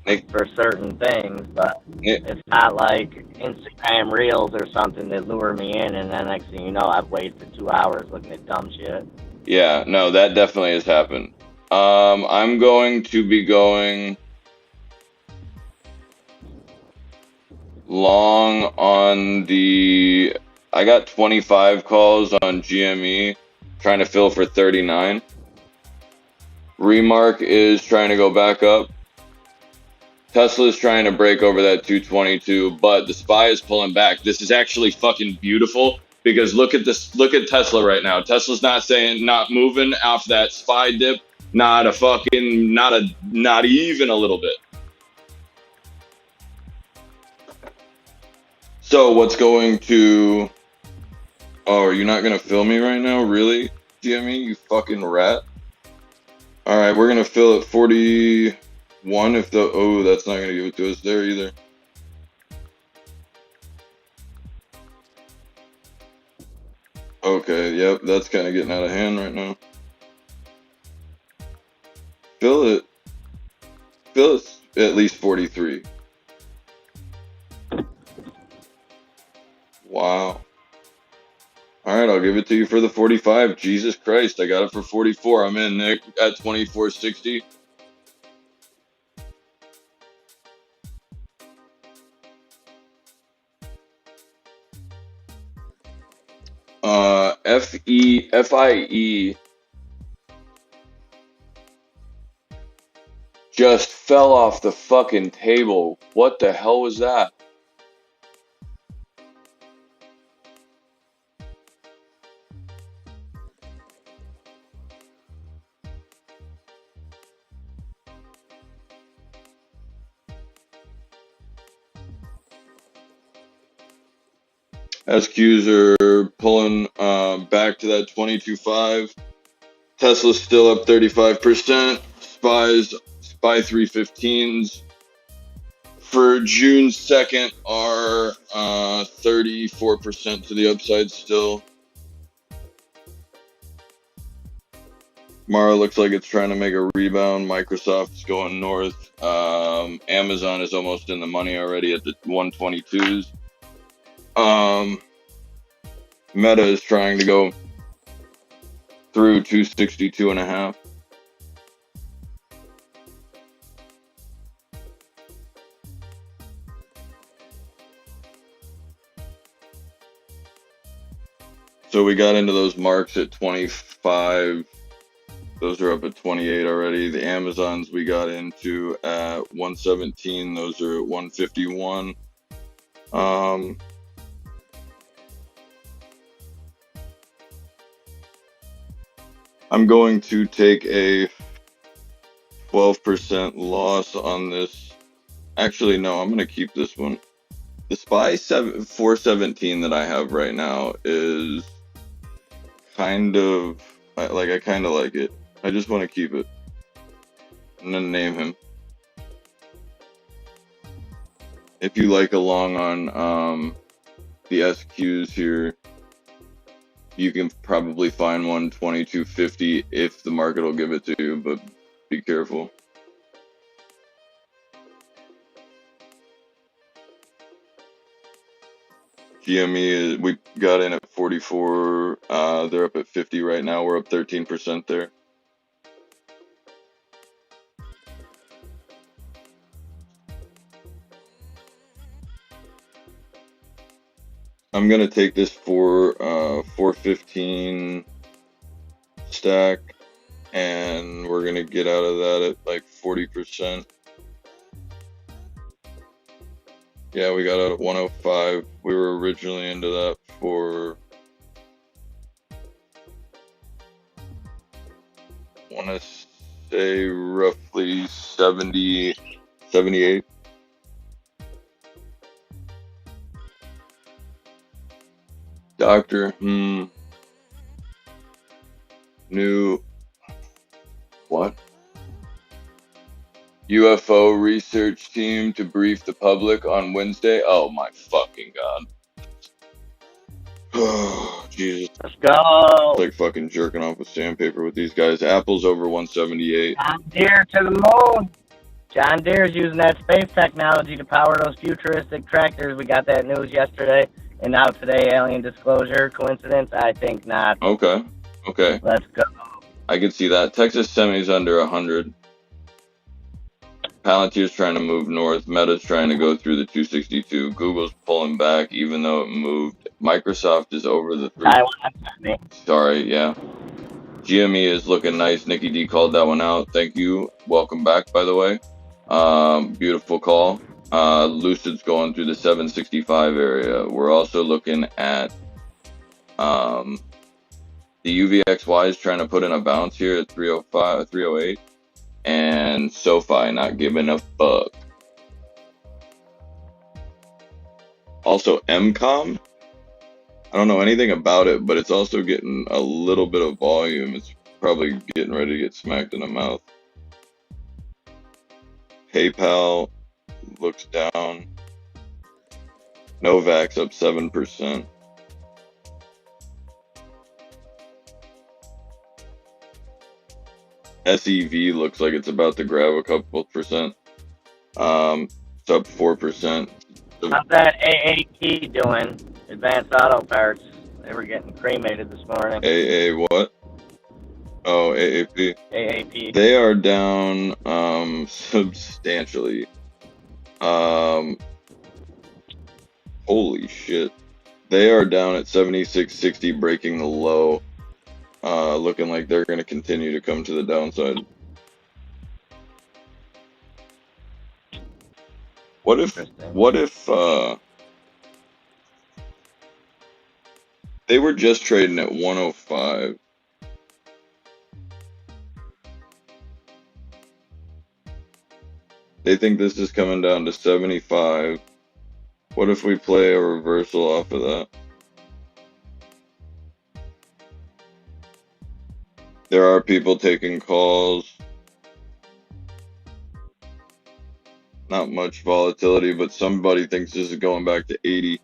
Nick, for certain things, but Nick, it's not like Instagram Reels or something that lure me in, and then next thing you know, I've wasted 2 hours looking at dumb shit. yeah, no, that definitely has happened. I'm going to be going long on the. I got 25 calls on GME, trying to fill for 39. Remark is trying to go back up. Tesla is trying to break over that 222, but the SPY is pulling back. This is actually fucking beautiful because look at this. Look at Tesla right now. Tesla's not moving off that SPY dip. Not even a little bit. So what's going to? Oh, are you not gonna fill me right now? Really, GME, you fucking rat. All right, we're gonna fill at 41. If the that's not gonna give it to us there either. Okay, yep, that's kind of getting out of hand right now. Fill it at least 43. Wow. All right, I'll give it to you for the 45. Jesus Christ, I got it for 44. I'm in, Nick, at 24.60. FIE just fell off the fucking table. What the hell was that? SQs are pulling back to that 22.5. Tesla's still up 35%. SPY 315s for June 2nd are 34% to the upside still. Mara looks like it's trying to make a rebound. Microsoft's going north. Amazon is almost in the money already at the 122s. Meta is trying to go through 262.5. So we got into those marks at 25. Those are up at 28 already. The Amazons we got into at 117. Those are at 151. I'm going to take a 12% loss on this. Actually, no, I'm going to keep this one. The SPY 417 that I have right now is kind of I kind of like it. I just want to keep it. I'm gonna name him. If you like along on the SQs here, you can probably find one 22.50 if the market will give it to you, but be careful. GME we got in at 44. They're up at 50 right now. We're up 13% there. I'm gonna take this for 415 stack, and we're gonna get out of that at like 40%. Yeah, we got out at 105. We were originally into that for want to say roughly 70, 78. Doctor, new, what? UFO research team to brief the public on Wednesday. Oh my fucking god. Oh, Jesus. Let's go. It's like fucking jerking off with sandpaper with these guys. Apple's over 178. John Deere to the moon. John Deere's using that space technology to power those futuristic tractors. We got that news yesterday, and now today, alien disclosure. Coincidence? I think not. Okay. Let's go. I can see that. Texas Semi's under 100. Palantir's trying to move north. Meta's trying to go through the 262. Google's pulling back even though it moved. Microsoft is over the 3. Taiwan. Sorry, yeah. GME is looking nice. Nikki D called that one out. Thank you. Welcome back, by the way. Beautiful call. Lucid's going through the 765 area. We're also looking at the UVXY is trying to put in a bounce here at 305, 308. And SoFi not giving a fuck. Also, MCOM. I don't know anything about it, but it's also getting a little bit of volume. It's probably getting ready to get smacked in the mouth. PayPal looks down. Novak's up 7%. SEV looks like it's about to grab a couple percent. It's up 4%. How's that AAP doing? Advanced Auto Parts. They were getting cremated this morning. AA what? Oh, AAP. AAP. They are down substantially. Holy shit. They are down at 76.60, breaking the low. Looking like they're going to continue to come to the downside. What if they were just trading at 105? They think this is coming down to 75. What if we play a reversal off of that? There are people taking calls. Not much volatility, but somebody thinks this is going back to 80.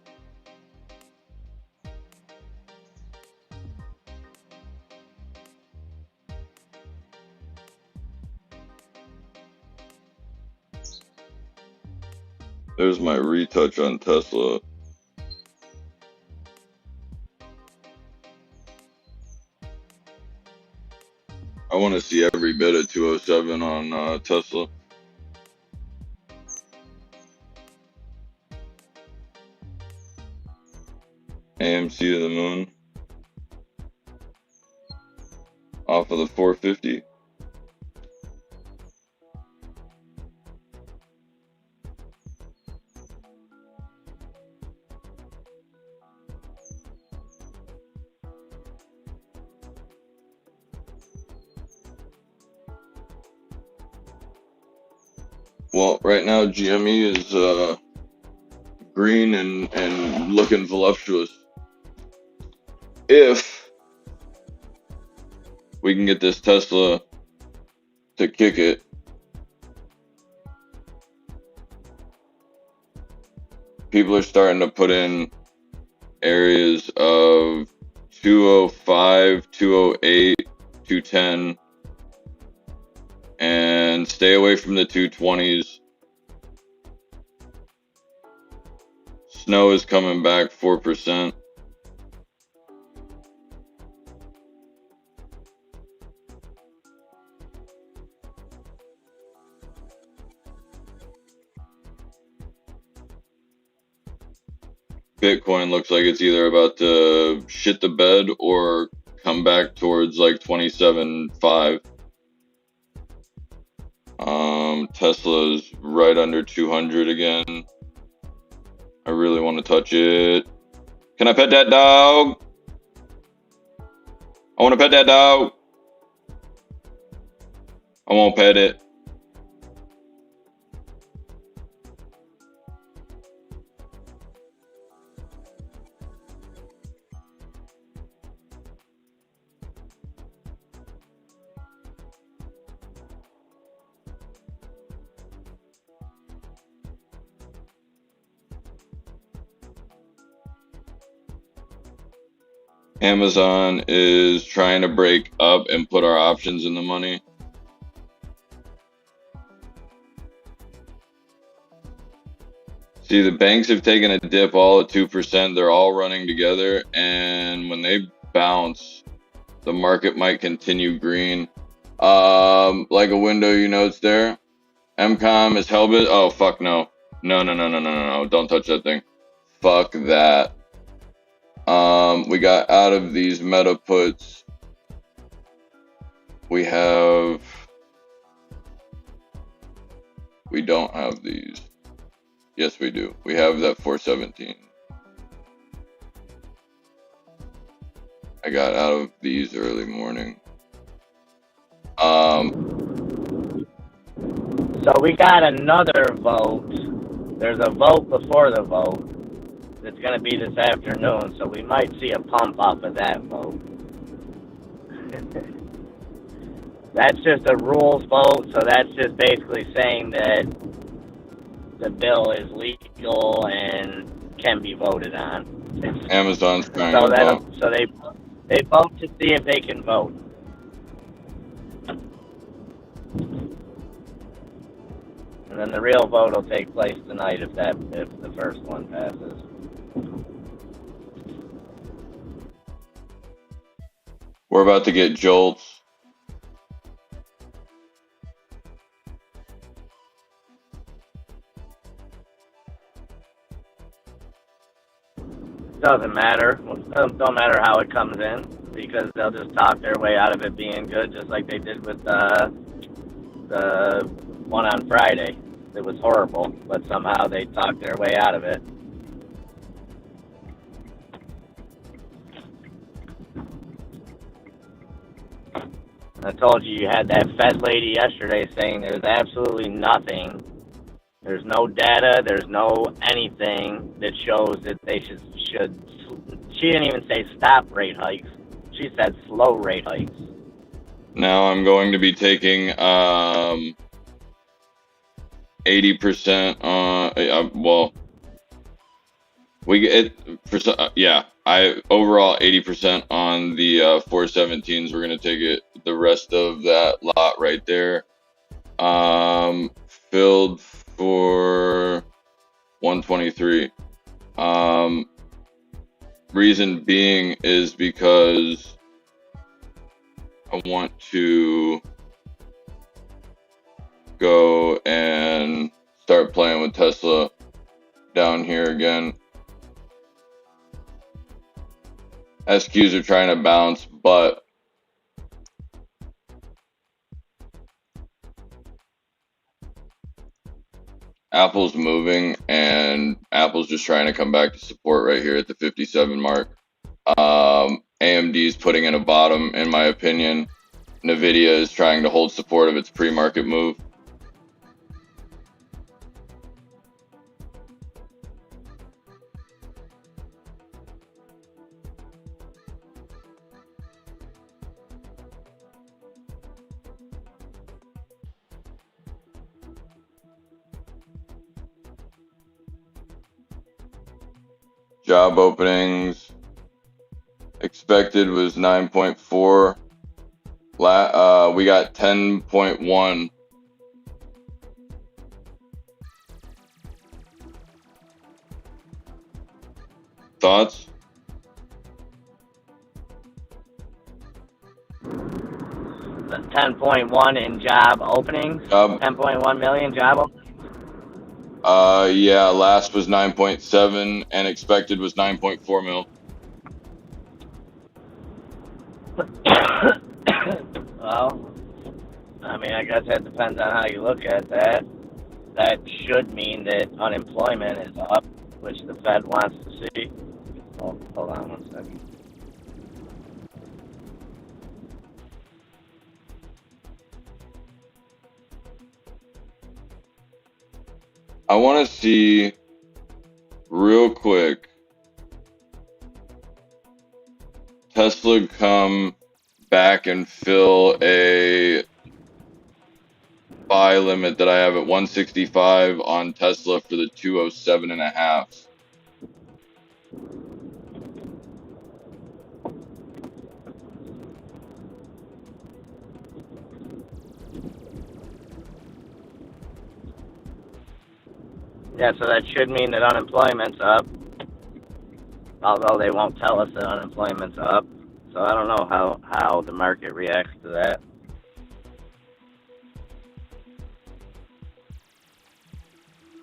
There's my retouch on Tesla. I want to see every bit of 207 on Tesla. AMC to the moon. Off of the 450. Well, right now GME is green and looking voluptuous. If we can get this Tesla to kick it, people are starting to put in areas of 205, 208, 210, and stay away from the 220s. Snow is coming back 4%. Bitcoin looks like it's either about to shit the bed or come back towards like 27.5. Tesla's right under 200 again. I really want to touch it. Can I pet that dog? I want to pet that dog. I won't pet it. Amazon is trying to break up and put our options in the money. See, the banks have taken a dip all at 2%. They're all running together. And when they bounce, the market might continue green. Like a window, you know, it's there. MCOM is Hellbit. Oh, fuck no. No. Don't touch that thing. Fuck that. We got out of these meta puts. We don't have these. Yes, we do. We have that 417. I got out of these early morning. So we got another vote. There's a vote before the vote. It's going to be this afternoon, so we might see a pump off of that vote. That's just a rules vote, so that's just basically saying that the bill is legal and can be voted on. Amazon's trying to vote. So they vote to see if they can vote. And then the real vote will take place tonight if the first one passes. We're about to get jolts. Doesn't matter. Don't matter how it comes in, because they'll just talk their way out of it being good, just like they did with the one on Friday. It was horrible, but somehow they talked their way out of it. I told you had that Fed lady yesterday saying there's absolutely nothing. There's no data. There's no anything that shows that they should. She didn't even say stop rate hikes. She said slow rate hikes. Now I'm going to be taking 80% well, we get for overall 80% on the 417s. We're gonna take it the rest of that lot right there. Filled for 123. Reason being is because I want to go and start playing with Tesla down here again. SQs are trying to bounce, but Apple's moving, and Apple's just trying to come back to support right here at the 57 mark. AMD's putting in a bottom, in my opinion. Nvidia is trying to hold support of its pre-market move. Job openings expected was 9.4. We got 10.1. Thoughts? The 10.1 in job openings. 10.1 million job openings. Yeah, last was 9.7 and expected was 9.4 mil. Well, I mean, I guess that depends on how you look at that. That should mean that unemployment is up, which the Fed wants to see. Oh, hold on 1 second. I want to see real quick Tesla come back and fill a buy limit that I have at 165 on Tesla for the 207.5. Yeah, so that should mean that unemployment's up, although they won't tell us that unemployment's up. So I don't know how the market reacts to that.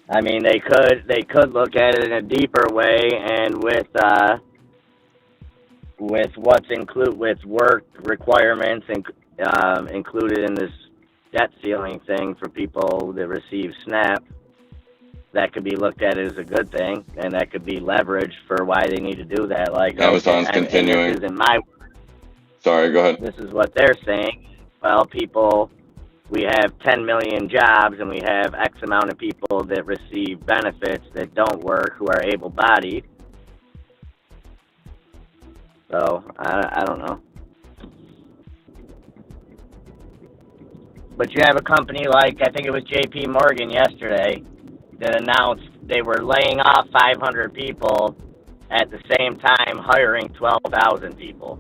I mean, they could look at it in a deeper way, and with with work requirements included in this debt ceiling thing for people that receive SNAP, that could be looked at as a good thing, and that could be leveraged for why they need to do that. Like, Amazon's okay, continuing. and this isn't my word. Sorry, go ahead. This is what they're saying. Well, we have 10 million jobs, and we have X amount of people that receive benefits that don't work, who are able-bodied. So, I don't know. But you have a company like, I think it was JP Morgan yesterday, that announced they were laying off 500 people at the same time hiring 12,000 people.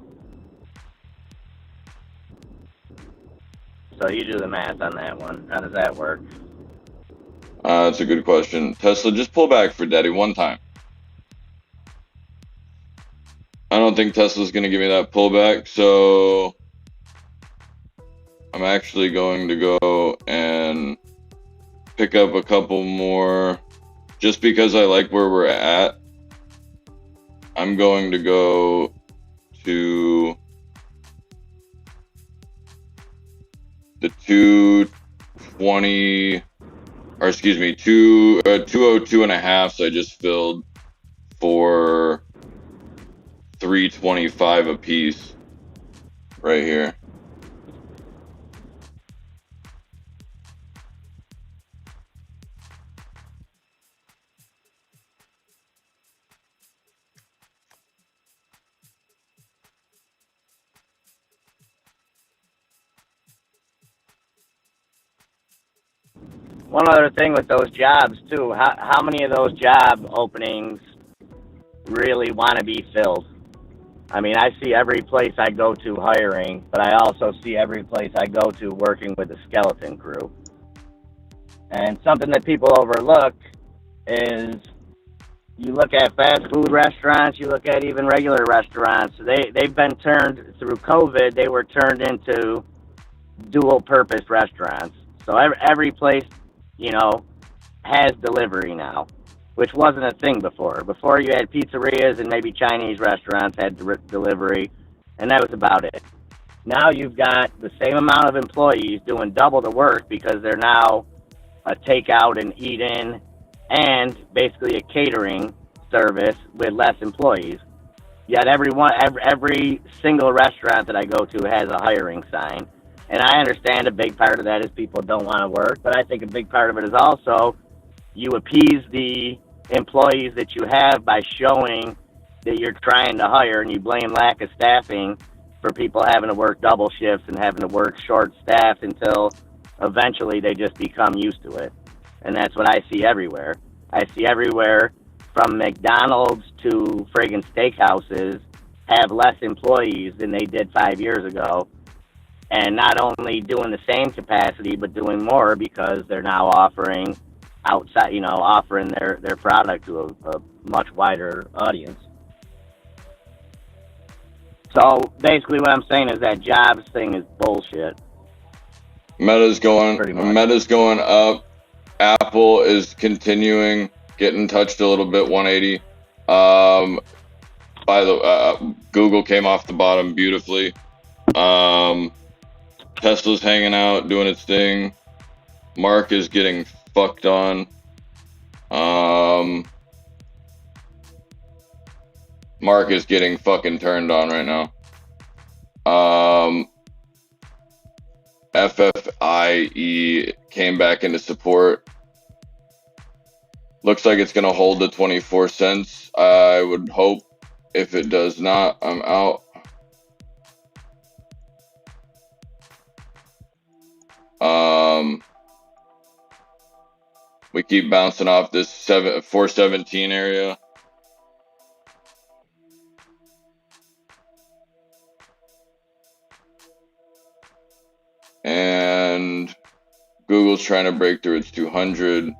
So you do the math on that one. How does that work? That's a good question. Tesla, just pull back for Daddy one time. I don't think Tesla's going to give me that pullback, so I'm actually going to go and pick up a couple more just because I like where we're at. I'm going to go to the 220, or excuse me, 202.5. So I just filled for 325 a piece right here. One other thing with those jobs, too, how many of those job openings really want to be filled? I mean, I see every place I go to hiring, but I also see every place I go to working with a skeleton crew. And something that people overlook is you look at fast food restaurants, you look at even regular restaurants, they've been turned, through COVID, they were turned into dual-purpose restaurants. So every place, you know, has delivery now, which wasn't a thing before. Before, you had pizzerias and maybe Chinese restaurants had delivery, and that was about it. Now you've got the same amount of employees doing double the work because they're now a takeout and eat-in and basically a catering service with less employees. Yet every single restaurant that I go to has a hiring sign. And I understand a big part of that is people don't want to work, but I think a big part of it is also you appease the employees that you have by showing that you're trying to hire, and you blame lack of staffing for people having to work double shifts and having to work short staffed until eventually they just become used to it. And that's what I see everywhere. I see everywhere from McDonald's to friggin' steakhouses have less employees than they did 5 years ago. And not only doing the same capacity, but doing more because they're now offering outside, you know, offering their product to a much wider audience. So basically what I'm saying is that jobs thing is bullshit. Meta's going up. Apple is continuing, getting touched a little bit, 180. Google came off the bottom beautifully. Tesla's hanging out, doing its thing. Mark is getting fucked on. Mark is getting fucking turned on right now. FFIE came back into support. Looks like it's gonna hold to 24 cents. I would hope. If it does not, I'm out. We keep bouncing off this 417 area. And Google's trying to break through its 200.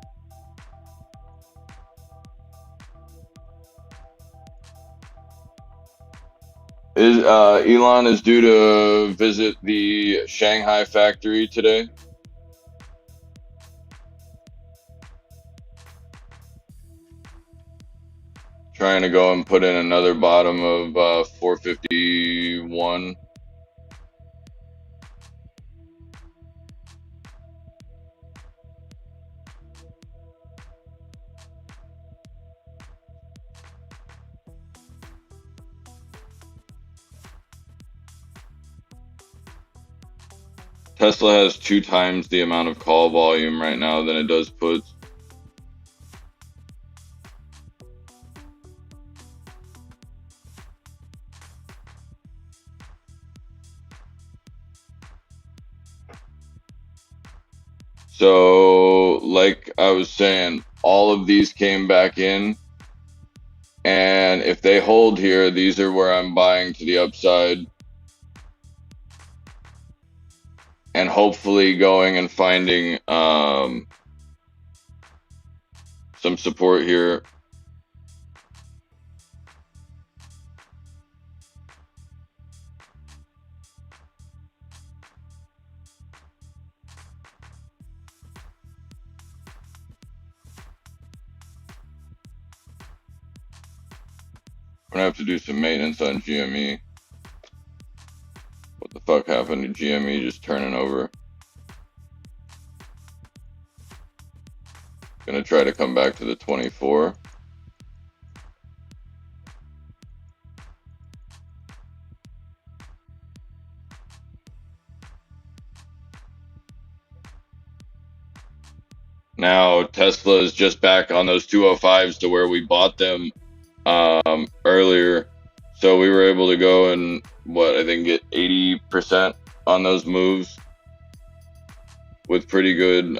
Elon is due to visit the Shanghai factory today. Trying to go and put in another bottom of 451. Tesla has 2 times the amount of call volume right now than it does puts. So, like I was saying, all of these came back in. And if they hold here, these are where I'm buying to the upside. And hopefully going and finding some support here. I'm gonna have to do some maintenance on GME. What the fuck happened to GME just turning over? Gonna try to come back to the 24. Now Tesla is just back on those 205s to where we bought them earlier. So we were able to go and I think get 80% on those moves with pretty good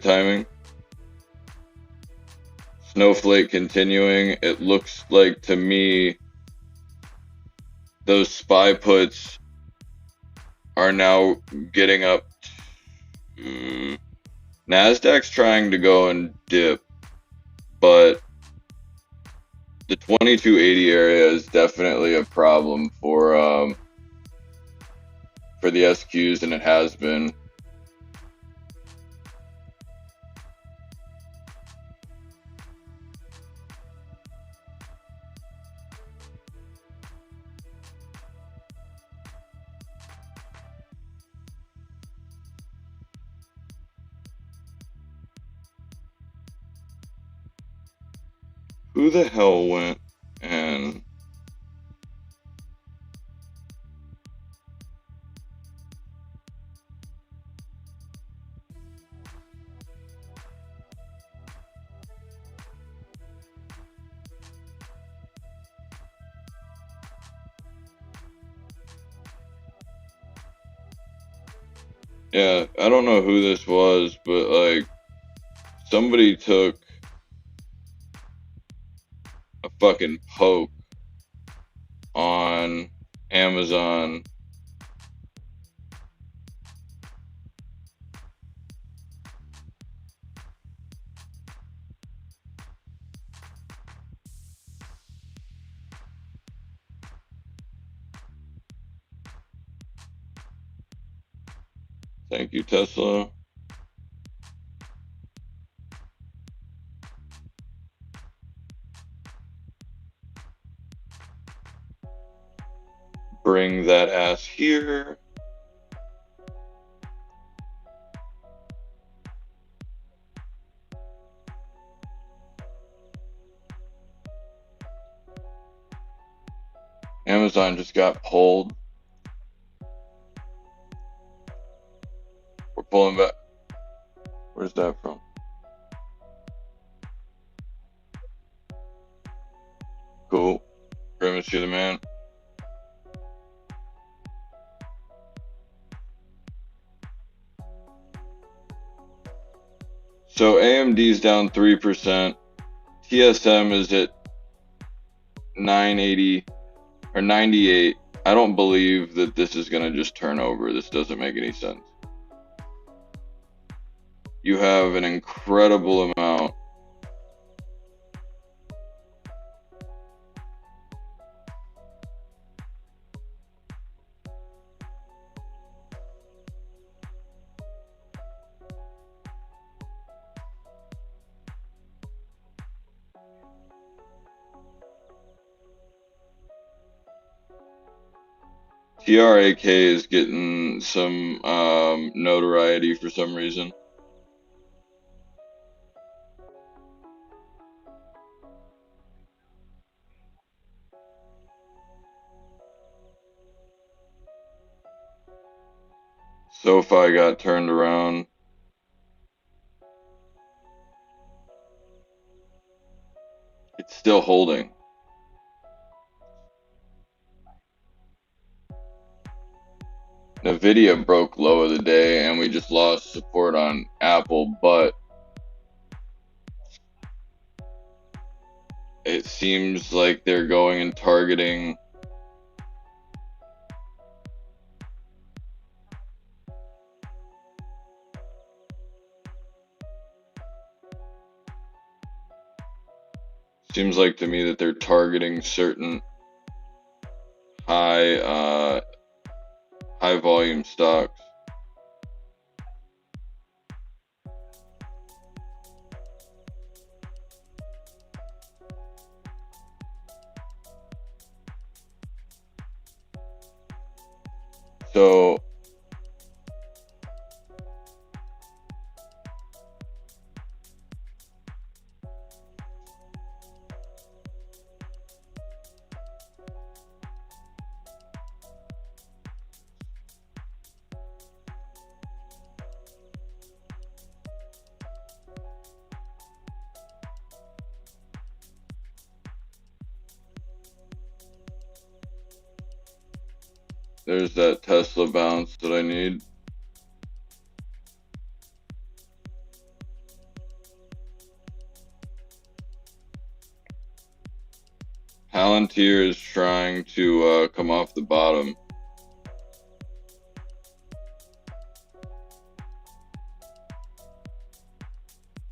timing. Snowflake continuing. It looks like to me those SPY puts are now getting up. Nasdaq's trying to go and dip, but the 2280 area is definitely a problem for the SQs, and it has been. Who the hell went and yeah, I don't know who this was, but like somebody took a fucking poke on Amazon. Thank you, Tesla. Bring that ass here. Amazon just got pulled. We're pulling back. Where's that from? Cool. Very much to the man. So AMD's down 3%. TSM is at 980 or 98. I don't believe that this is going to just turn over. This doesn't make any sense. You have an incredible amount. TRAK is getting some notoriety for some reason. SoFi got turned around. It's still holding. Nvidia broke low of the day and we just lost support on Apple, but it seems like they're going and targeting seems like to me that they're targeting certain high volume stocks. So there's that Tesla bounce that I need. Palantir is trying to come off the bottom.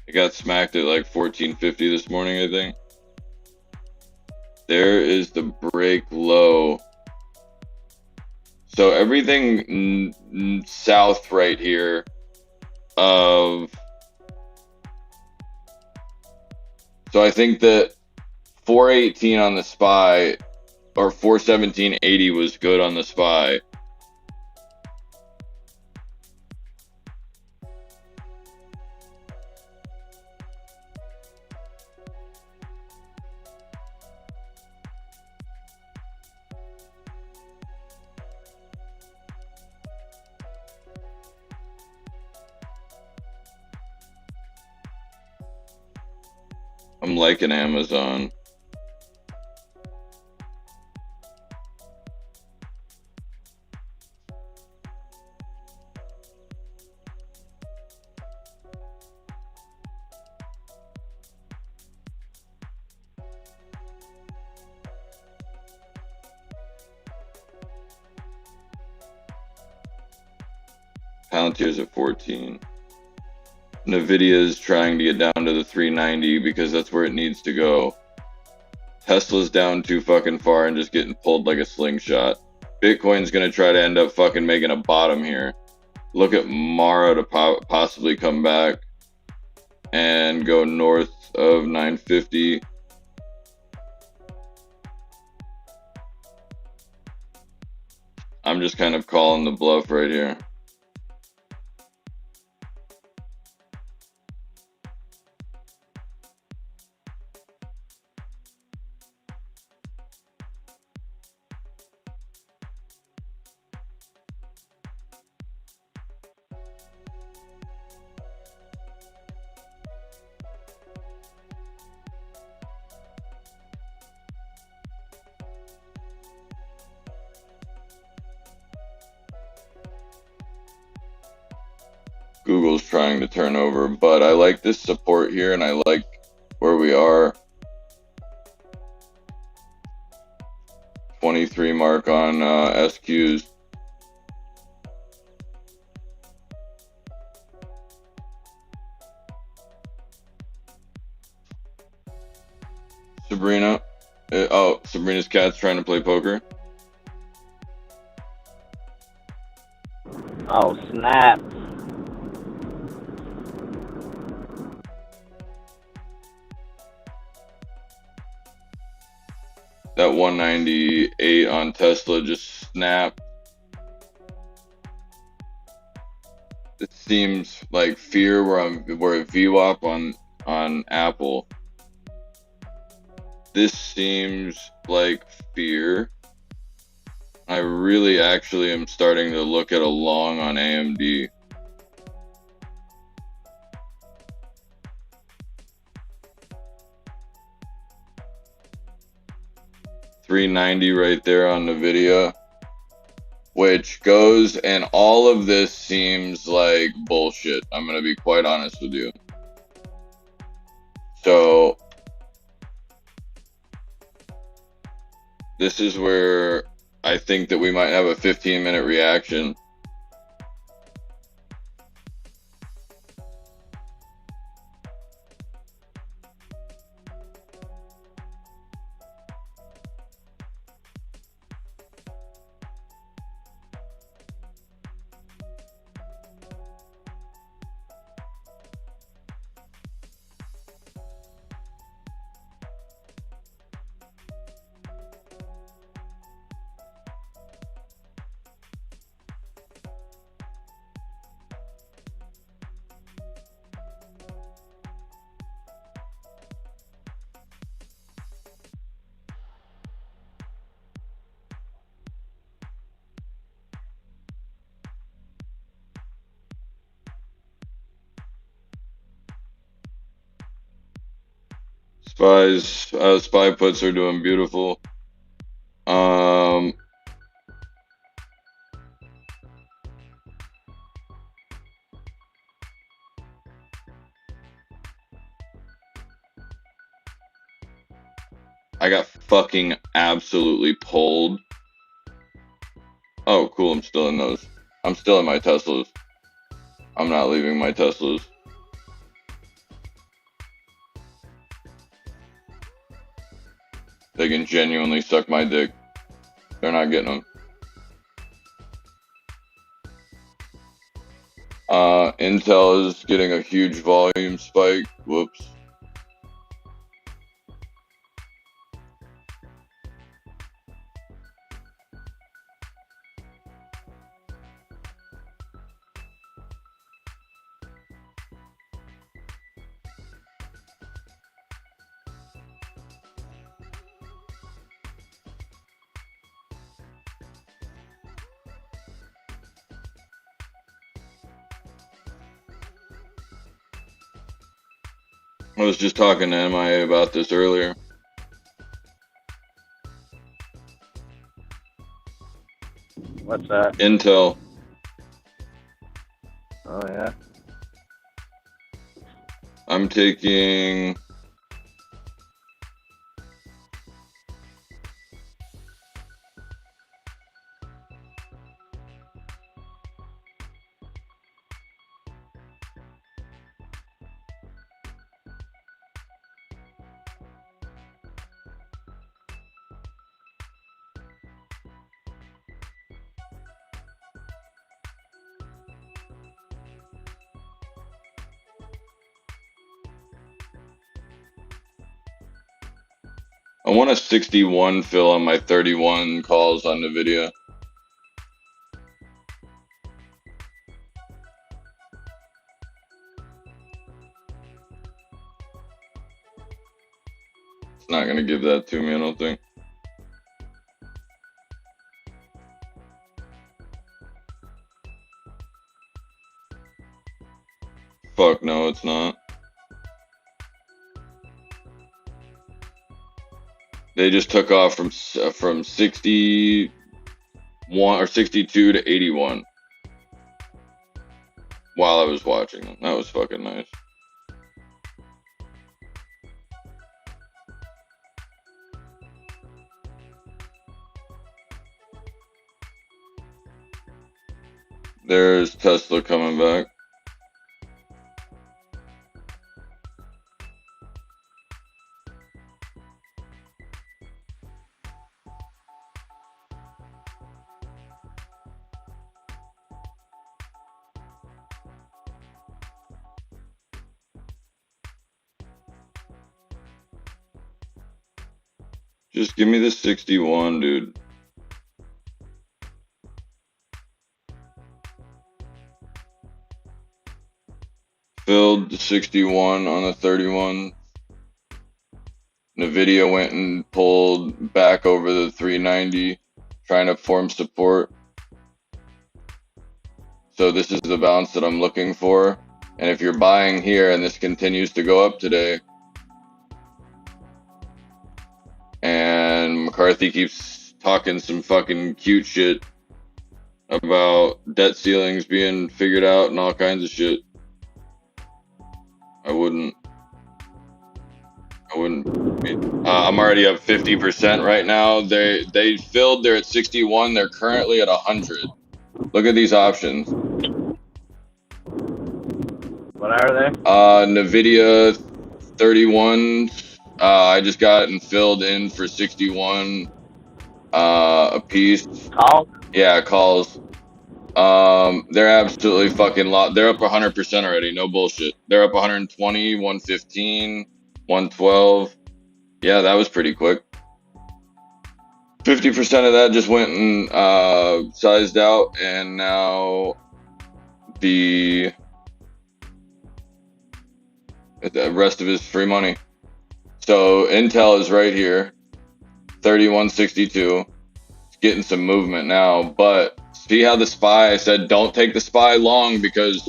It got smacked at like 1450 this morning, I think. There is the break low. So everything south right here of, so I think that 418 on the SPY or 417.80 was good on the SPY. I'm liking Amazon. Palantir's at 14. Nvidia is trying to get down to the 390 because that's where it needs to go. Tesla's down too fucking far and just getting pulled like a slingshot. Bitcoin's gonna try to end up fucking making a bottom here. Look at Mara to possibly come back and go north of 950. I'm just kind of calling the bluff right here. Google's trying to turn over, but I like this support here, and I like where we are. 23 mark on SQs. Sabrina. Oh, Sabrina's cat's trying to play poker. Oh, snap. That 198 on Tesla just snapped. It seems like fear we're at VWAP on Apple. This seems like fear. I really actually am starting to look at a long on AMD. $390 right there on NVIDIA, which goes, and all of this seems like bullshit. I'm going to be quite honest with you. So this is where I think that we might have a 15-minute reaction. Spy puts are doing beautiful. I got fucking absolutely pulled. Oh, cool. I'm still in those. I'm still in my Teslas. I'm not leaving my Teslas. They can genuinely suck my dick. They're not getting them. Intel is getting a huge volume spike. Whoops. I was just talking to MIA about this earlier. What's that? Intel. Oh, yeah. I'm taking... I want a 61 fill on my 31 calls on NVIDIA. It's not going to give that to me, I don't think. Fuck no, it's not. They just took off from 61 or 62 to 81. while I was watching them. That was fucking nice. There's Tesla coming back. Just give me the 61, dude. Filled the 61 on the 31. NVIDIA went and pulled back over the 390, trying to form support. So this is the bounce that I'm looking for. And if you're buying here and this continues to go up today, and McCarthy keeps talking some fucking cute shit about debt ceilings being figured out and all kinds of shit, I wouldn't. I'm already up 50% right now. They filled. They're at 61. They're currently at 100. Look at these options. What are they? NVIDIA 31. I just got and filled in for 61 a piece. Call? Yeah, calls. They're absolutely fucking they're up 100% already. No bullshit. They're up 120, 115, 112. Yeah, that was pretty quick. 50% of that just went and sized out, and now the rest of it is free money. So Intel is right here, 3162. It's getting some movement now, but see how the SPY, I said don't take the SPY long because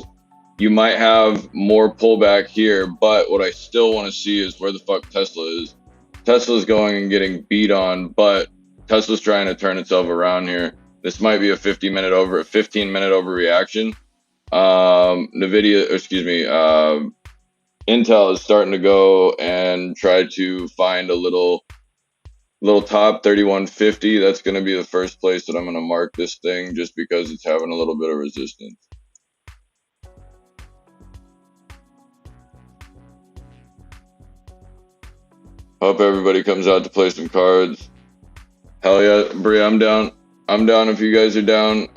you might have more pullback here, but what I still want to see is where the fuck Tesla is. Tesla's going and getting beat on, but Tesla's trying to turn itself around here. This might be a 15-minute overreaction. Intel is starting to go and try to find a little top 3150. That's going to be the first place that I'm going to mark this thing just because it's having a little bit of resistance. Hope everybody comes out to play some cards. Hell yeah, Bree, I'm down. I'm down if you guys are down.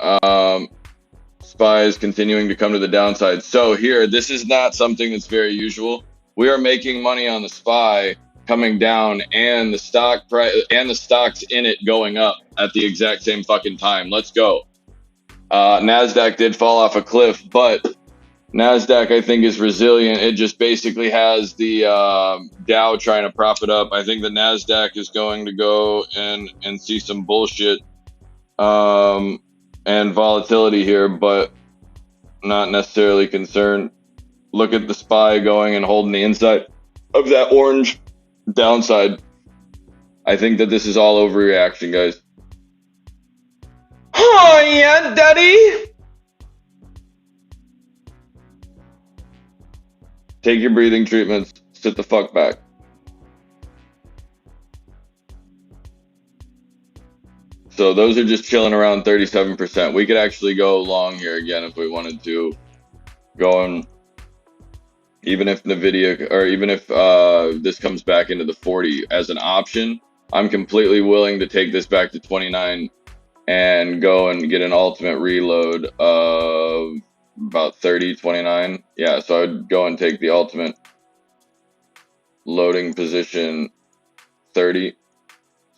SPY is continuing to come to the downside. So here, this is not something that's very usual. We are making money on the SPY coming down and the stock price and the stocks in it going up at the exact same fucking time. Let's go. NASDAQ did fall off a cliff, but NASDAQ, I think, is resilient. It just basically has the Dow trying to prop it up. I think the NASDAQ is going to go and see some bullshit and volatility here, but not necessarily concerned. Look at the SPY going and holding the inside of that orange downside. I think that this is all overreaction, guys. Oh, yeah, daddy. Take your breathing treatments. Sit the fuck back. So those are just chilling around 37%. We could actually go long here again if we wanted to. Going, even if NVIDIA, or even if this comes back into the 40 as an option, I'm completely willing to take this back to 29 and go and get an ultimate reload of about 30, 29. Yeah, so I'd go and take the ultimate loading position 30.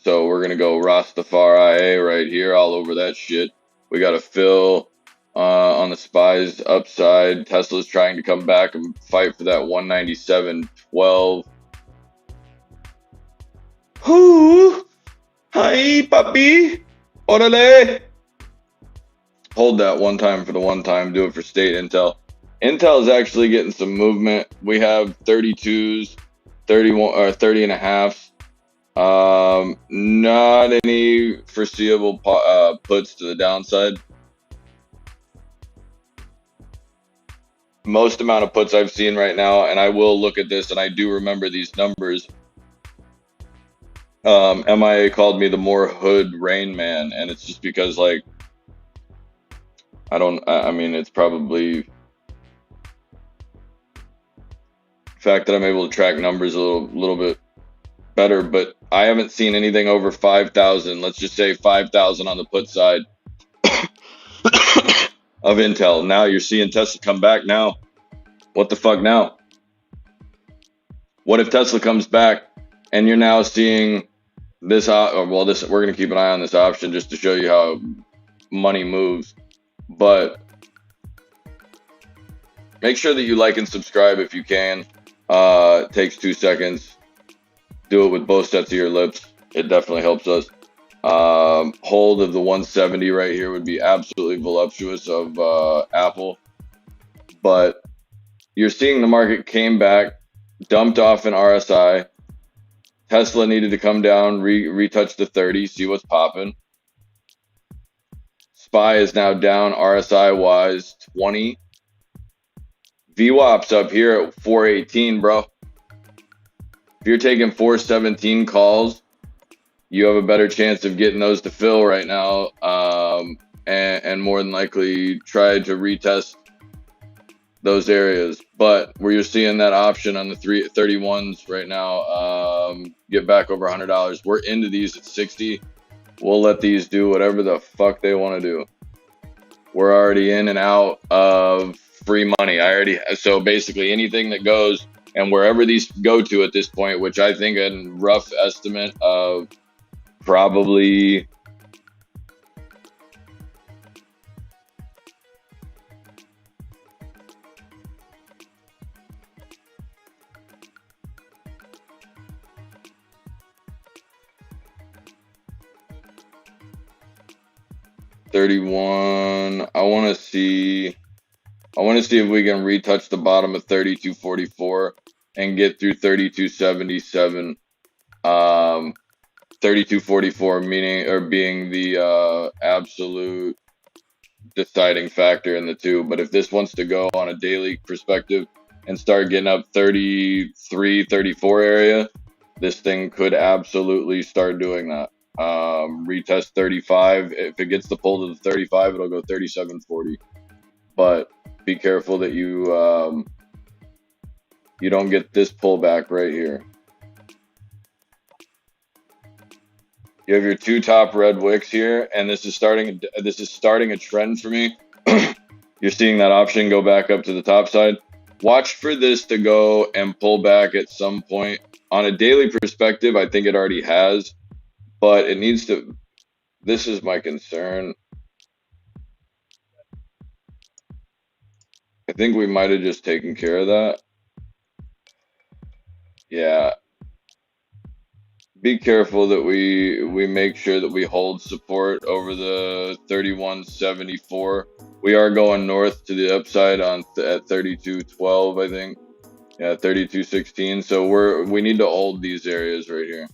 So we're going to go Rastafari right here, all over that shit. We got to fill on the SPY's upside. Tesla's trying to come back and fight for that 197.12. Ooh, hi, papi. Orale. Hold that one time for the one time. Do it for state Intel. Intel is actually getting some movement. We have 32s, 31 or 30 and a half. Not any foreseeable puts to the downside. most amount of puts I've seen right now, and I will look at this, and I do remember these numbers. MIA called me the more hood Rain Man, and it's just because, like, I mean, it's probably the fact that I'm able to track numbers a little bit better, but I haven't seen anything over 5,000. Let's just say 5,000 on the put side of Intel. Now you're seeing Tesla come back now. What the fuck now? What if Tesla comes back and you're now seeing this, well, this, we're going to keep an eye on this option just to show you how money moves. But make sure that you like and subscribe if you can. It takes 2 seconds. Do it with both sets of your lips. It definitely helps us. Hold of the 170 right here would be absolutely voluptuous of Apple. But you're seeing the market came back, dumped off an RSI. Tesla needed to come down, retouch the 30, see what's popping. SPY is now down RSI wise 20. VWAP's up here at 418, bro. If you're taking 417 calls, you have a better chance of getting those to fill right now, and more than likely try to retest those areas. But where you're seeing that option on the 31s right now, get back over $100. We're into these at 60. We'll let these do whatever the fuck they want to do. We're already in and out of free money. So basically anything that goes, and wherever these go to at this point, which I think a rough estimate of probably $31. I want to see if we can retouch the bottom of 32.44 and get through 32.77. 32.44 being the absolute deciding factor in the two. But if this wants to go on a daily perspective and start getting up 33, 34 area, this thing could absolutely start doing that. Retest 35. If it gets the pull to the 35, it'll go 37.40. But be careful that you don't get this pullback right here. You have your two top red wicks here, and this is starting a trend for me. You're seeing that option go back up to the top side. Watch for this to go and pull back at some point. On a daily perspective, I think it already has, but it needs to. This is my concern. I think we might have just taken care of that. Yeah. Be careful that we make sure that we hold support over the 31.74. We are going north to the upside at 32.12, I think. Yeah, 32.16. So we need to hold these areas right here.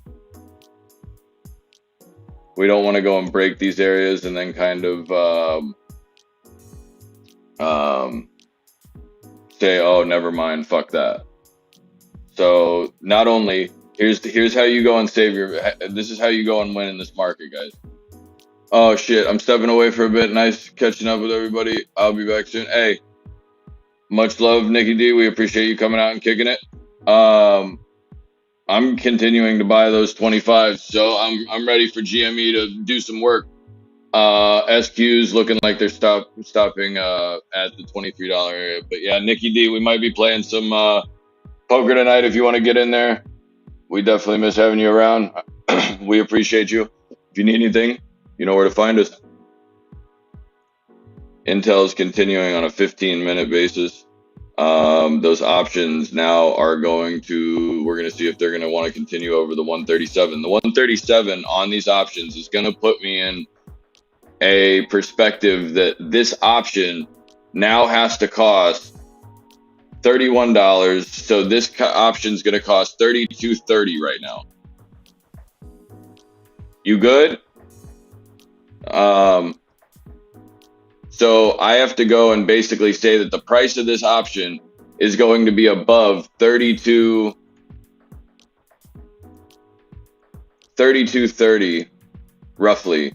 We don't want to go and break these areas and then kind of say, oh, never mind, fuck that. So not only here's how you go and this is how you go and win in this market, guys. Oh shit, I'm stepping away for a bit. Nice catching up with everybody. I'll be back soon. Hey, much love, Nikki D. We appreciate you coming out and kicking it. I'm continuing to buy those 25s, so I'm ready for GME to do some work. SQs looking like they're stopping at the $23 area. But yeah, Nikki D, we might be playing some poker tonight if you want to get in there. We definitely miss having you around. We appreciate you. If you need anything, you know where to find us. Intel is continuing on a 15-minute basis. Those options now are we're going to see if they're going to want to continue over the 137. The 137 on these options is going to put me in a perspective that this option now has to cost $31. So this option is going to cost $32.30 right now. You good? So I have to go and basically say that the price of this option is going to be above 32.30 roughly,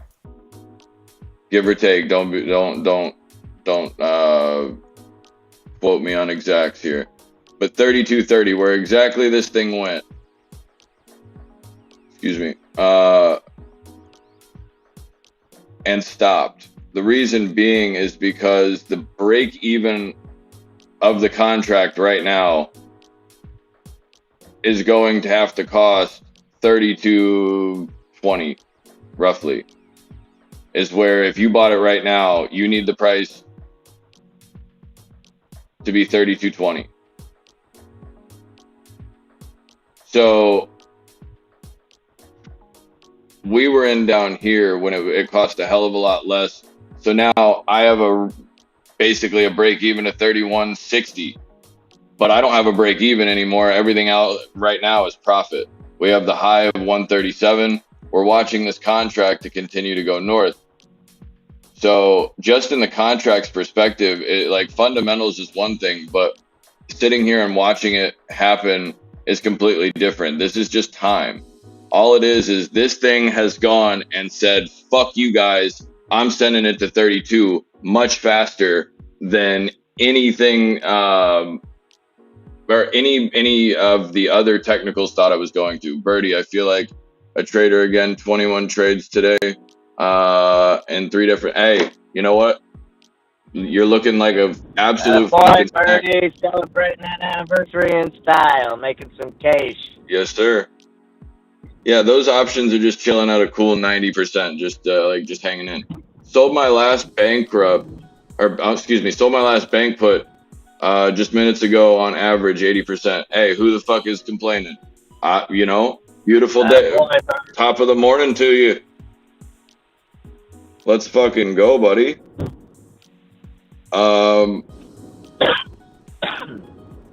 give or take. Don't quote me on exacts here, but 32.30, where exactly this thing went. Excuse me. And stopped. The reason being is because the break even of the contract right now is going to have to cost 32.20 roughly, is where if you bought it right now, you need the price to be 32.20. So we were in down here when it cost a hell of a lot less. So now I have basically a break even of 31.60, but I don't have a break even anymore. Everything out right now is profit. We have the high of 137. We're watching this contract to continue to go north. So just in the contract's perspective, like fundamentals is one thing, but sitting here and watching it happen is completely different. This is just time. All it is this thing has gone and said, fuck you guys, I'm sending it to 32 much faster than anything or any of the other technicals thought I was going to. Birdie, I feel like a trader again, 21 trades today in 3 different. Hey, you know what? You're looking like a absolute boy, Birdie, celebrating that anniversary in style, making some cash. Yes, sir. Yeah, those options are just chilling at a cool 90%, just hanging in. Sold my last sold my last bank put just minutes ago on average 80%. Hey, who the fuck is complaining? Beautiful day, top of the morning to you. Let's fucking go, buddy.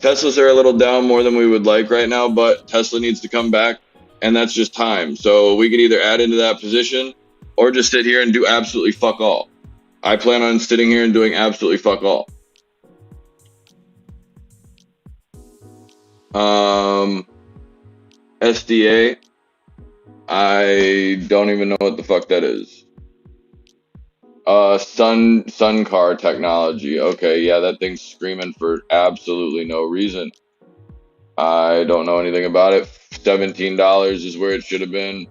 Teslas are a little down more than we would like right now, but Tesla needs to come back, and that's just time. So we could either add into that position or just sit here and do absolutely fuck all. I plan on sitting here and doing absolutely fuck all. SDA, I don't even know what the fuck that is. Sun car technology. Okay, yeah, that thing's screaming for absolutely no reason. I don't know anything about it. $17 is where it should have been.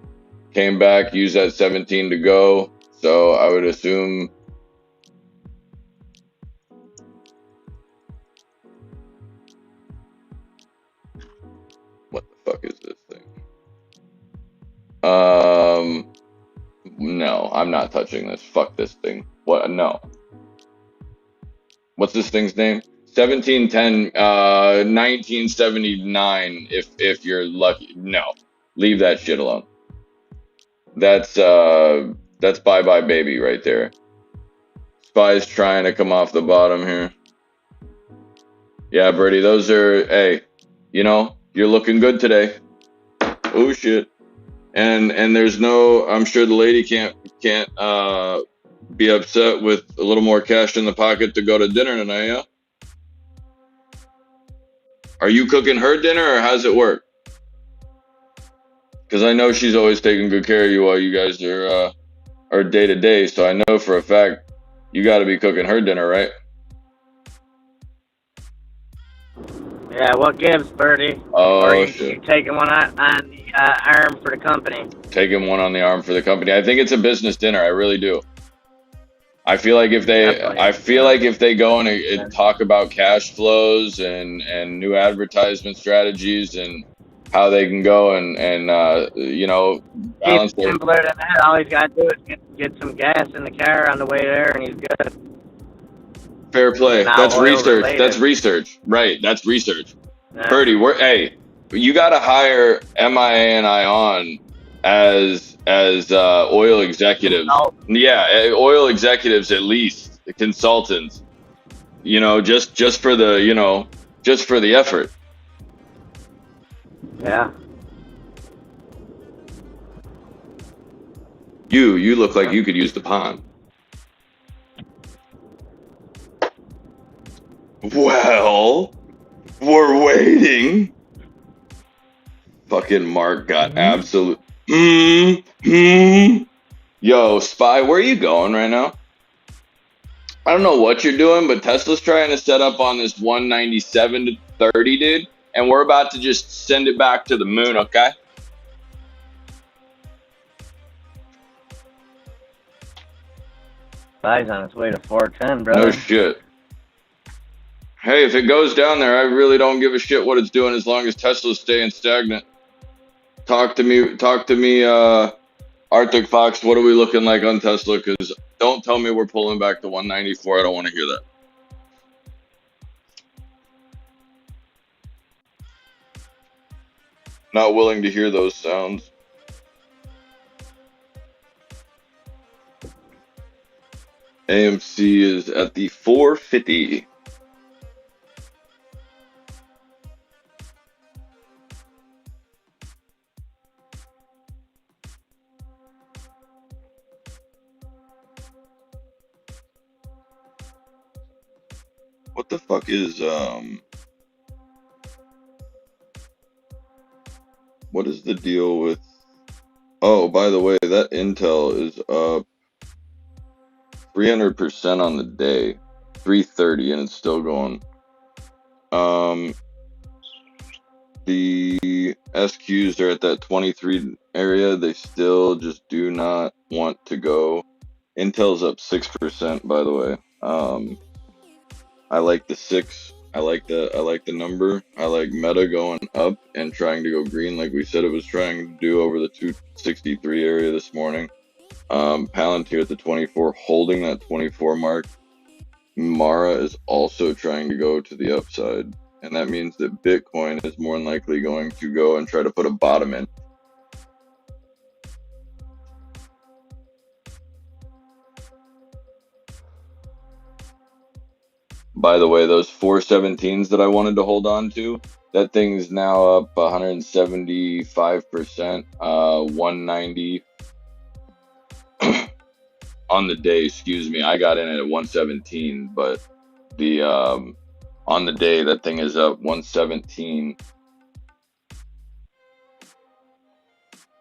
Came back, used that 17 to go. So I would assume what the fuck is this thing? No, I'm not touching this. Fuck this thing. What? No. What's this thing's name? 1710, 1979. If you're lucky. No, leave that shit alone. That's bye bye baby right there. Spy's trying to come off the bottom here. Yeah, Birdie, those are. Hey, you're looking good today. Oh shit. And there's no. I'm sure the lady can't be upset with a little more cash in the pocket to go to dinner tonight, yeah? Are you cooking her dinner, or how's it work? Because I know she's always taking good care of you while you guys are day to day, so I know for a fact you got to be cooking her dinner, right? Yeah, what gives, Birdie? Oh, or shit. You taking one on the arm for the company? Taking one on the arm for the company. I think it's a business dinner. I really do. I feel like if they go and talk about cash flows and new advertisement strategies and how they can go and balance their. Simpler than that. All he's got to do is get some gas in the car on the way there, and he's good. Fair play. That's research. Related. That's research. Right. That's research. Yeah. Birdie, you got to hire MIA and ION as oil executives. Yeah, oil executives at least, the consultants. Just for the effort. Yeah. You look like you could use the pond. Well, we're waiting. Fucking Mark got absolute. Yo, Spy, where are you going right now? I don't know what you're doing, but Tesla's trying to set up on this 197 to 30, dude. And we're about to just send it back to the moon, okay? Spy's on its way to 410, brother. No shit. Hey, if it goes down there, I really don't give a shit what it's doing as long as Tesla's staying stagnant. Talk to me, Arctic Fox, what are we looking like on Tesla? Because don't tell me we're pulling back to 194. I don't want to hear that. Not willing to hear those sounds. AMC is at the 450. What the fuck is what is the deal with? Oh, by the way, that Intel is up 300% on the day, 330, and it's still going. The SQs are at that 23 area. They still just do not want to go. Intel's up 6%, by the way. I like the 6. I like the number. I like Meta going up and trying to go green like we said it was trying to do over the 263 area this morning. Palantir at the 24, holding that 24 mark. Mara is also trying to go to the upside, and that means that Bitcoin is more than likely going to go and try to put a bottom in. By the way, those 417s that I wanted to hold on to, that thing's now up 175%, 190 on the day, excuse me. I got in at 117, but the on the day that thing is up 117.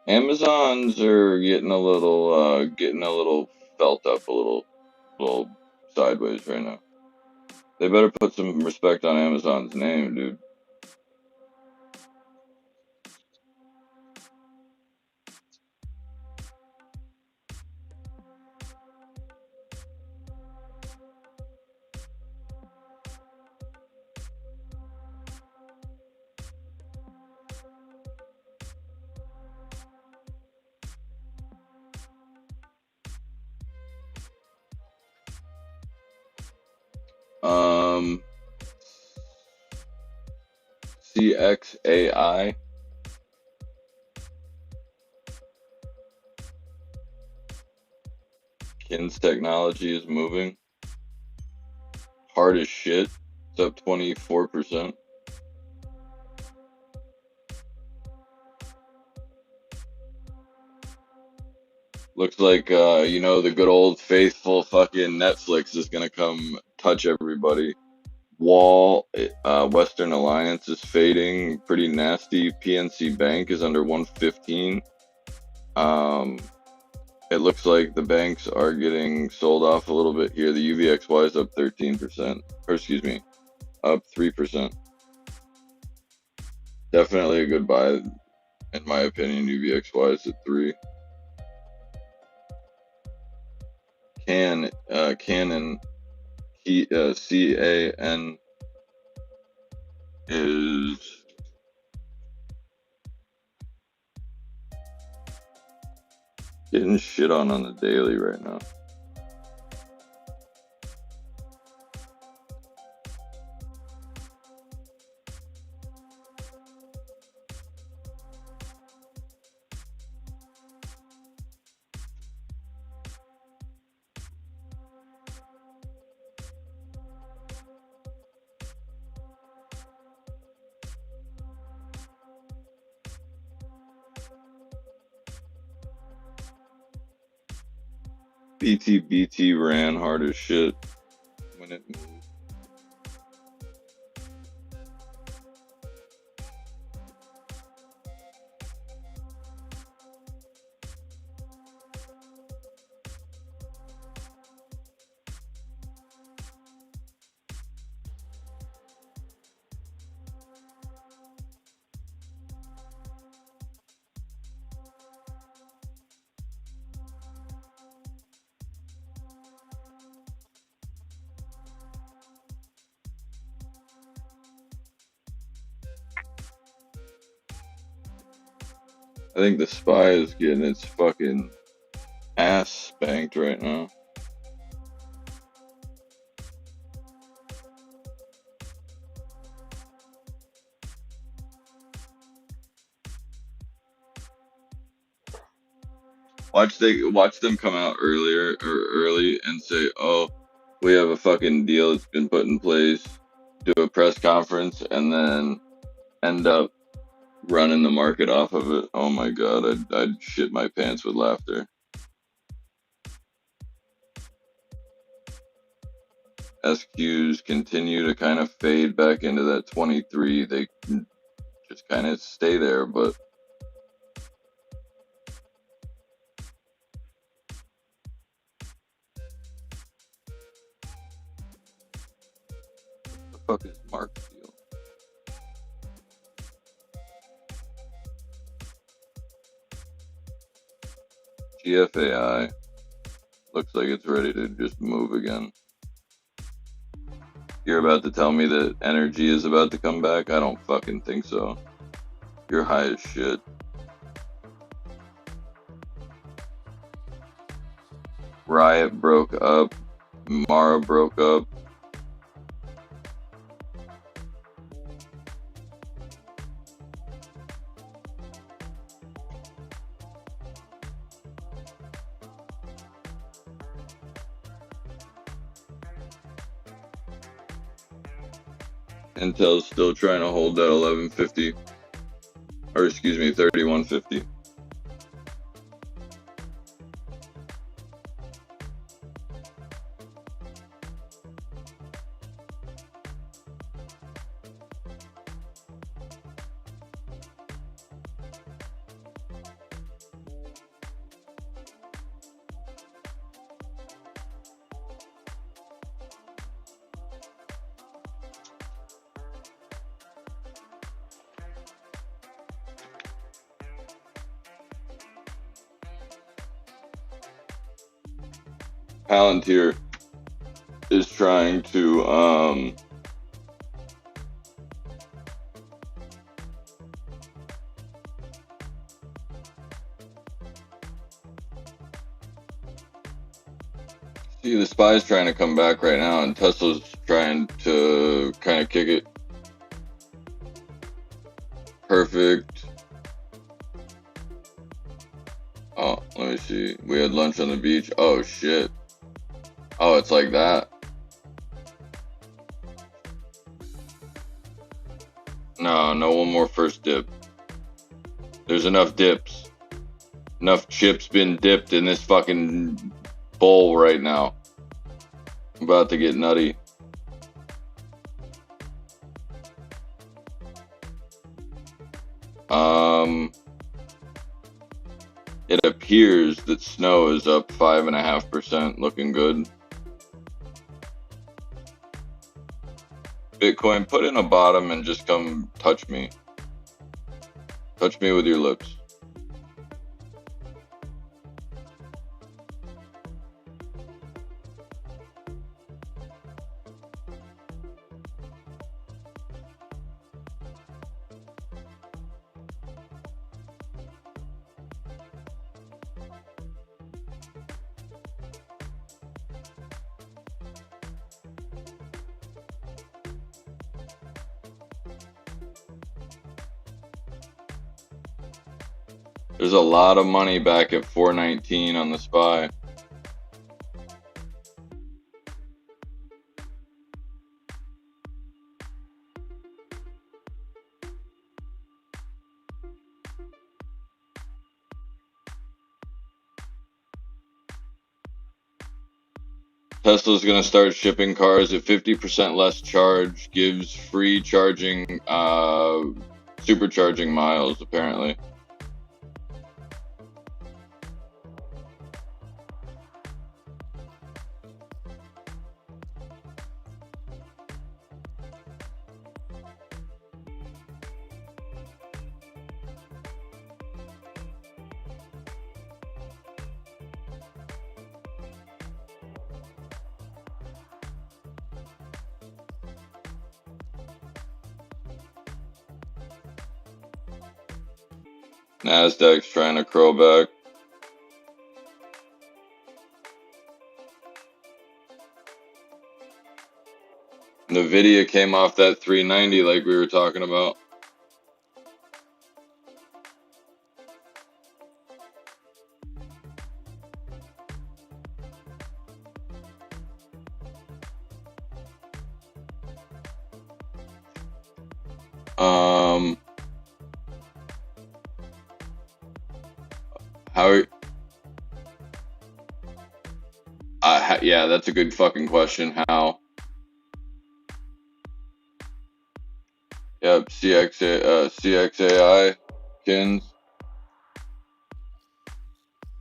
Amazons are getting a little felt up, a little sideways right now. They better put some respect on Amazon's name, dude. CXAI. Kin's technology is moving. Hard as shit. It's up 24%. Looks like, the good old faithful fucking Netflix is gonna come touch everybody. Western Alliance is fading pretty nasty. PNC Bank is under 115. It looks like the banks are getting sold off a little bit here. The UVXY is up 13%, or excuse me, up 3%. Definitely a good buy, in my opinion. UVXY is at 3. Canon, CAN is getting shit on the daily right now. BTBT ran hard as shit when it moved. I think the SPY is getting its fucking ass spanked right now. Watch them come out early and say, "Oh, we have a fucking deal that's been put in place." Do a press conference and then end up running the market off of it. Oh my god, I'd shit my pants with laughter. SQs continue to kind of fade back into that 23. They just kind of stay there, but what the fuck is Mark's deal? GFAI looks like it's ready to just move again. You're about to tell me that energy is about to come back? I don't fucking think so. You're high as shit. Riot broke up. Mara broke up. Intel's still trying to hold that 1150, or excuse me, 3150. Palantir is trying to see, the SPY's trying to come back right now, and Tesla's trying to kind of kick it. Perfect. Oh, let me see. We had lunch on the beach. Oh shit. Oh, it's like that. No one more first dip. There's enough dips. Enough chips been dipped in this fucking bowl right now. I'm about to get nutty. It appears that snow is up 5.5%, looking good. Bitcoin, put in a bottom and just come touch me. Touch me with your lips. There's a lot of money back at 419 on the SPY. Tesla's going to start shipping cars at 50% less charge, gives free charging, supercharging miles, apparently. Nasdaq's trying to crow back. Nvidia came off that 390 like we were talking about. Yeah, that's a good fucking question. How? Yep, CXAI, Kins,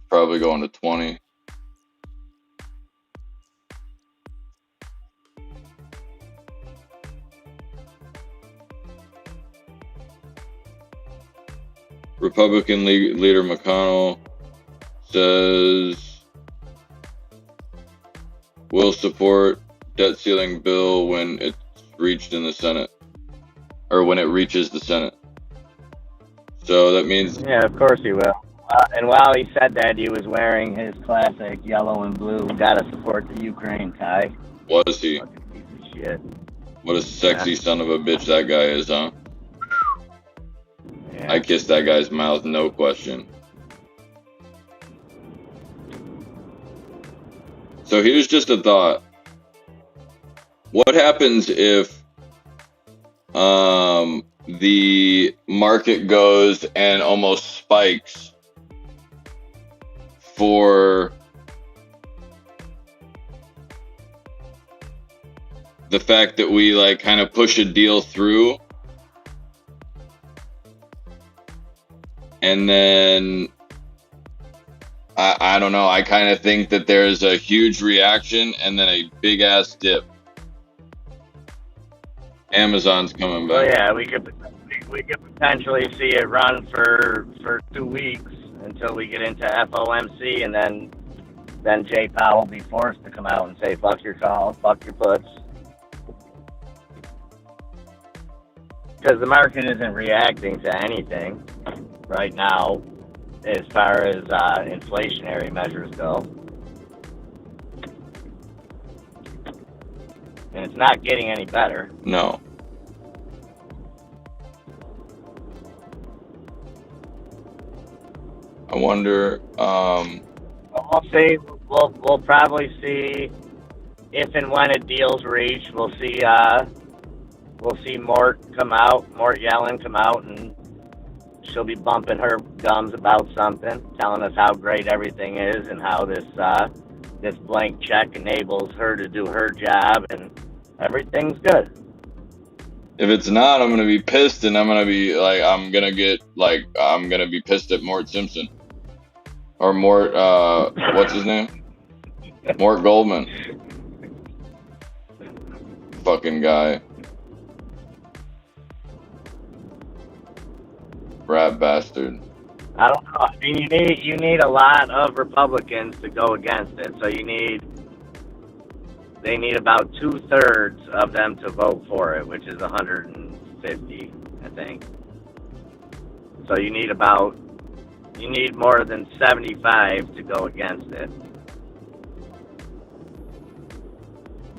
probably going to 20. Republican leader McConnell says will support debt ceiling bill when it's reached in the Senate, or when it reaches the Senate. So that means... Yeah, of course he will. And while he said that, he was wearing his classic yellow and blue "Gotta support the Ukraine" tie. Was he? Fucking piece of shit. What a sexy son of a bitch that guy is, huh? Yeah. I kissed that guy's mouth, no question. So here's just a thought. What happens if the market goes and almost spikes for the fact that we like kind of push a deal through, and then I don't know, I kind of think that there's a huge reaction and then a big ass dip. Amazon's coming back. Well, yeah, we could potentially see it run for 2 weeks until we get into FOMC, and then Jay Powell will be forced to come out and say, fuck your call, fuck your puts. Because the market isn't reacting to anything right now as far as inflationary measures go. And it's not getting any better. No. I wonder. We'll see. We'll probably see if and when a deal's reached. We'll see Mort Yellen come out, and she'll be bumping her gums about something, telling us how great everything is and how this blank check enables her to do her job and everything's good. If it's not, I'm gonna be pissed, and I'm gonna be pissed at Mort Simpson. Or Mort, what's his name? Mort Goldman. Fucking guy. Rat bastard. I don't know. I mean, you need a lot of Republicans to go against it. So they need about 2/3 of them to vote for it, which is 150, I think. So you need more than 75 to go against it.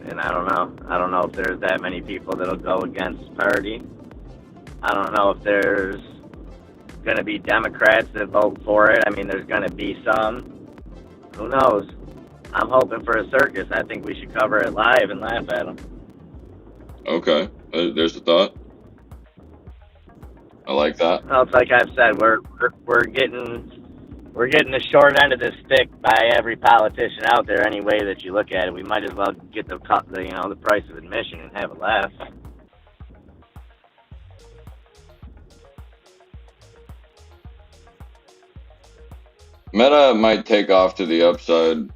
And I don't know if there's that many people that'll go against the party. I don't know if there's going to be Democrats that vote for it. I mean, there's going to be some. Who knows? I'm hoping for a circus. I think we should cover it live and laugh at them. Okay, there's a thought. I like that. Well, it's like I've said, we're getting the short end of the stick by every politician out there. Any way that you look at it, we might as well get the price of admission and have a laugh. Meta might take off to the upside.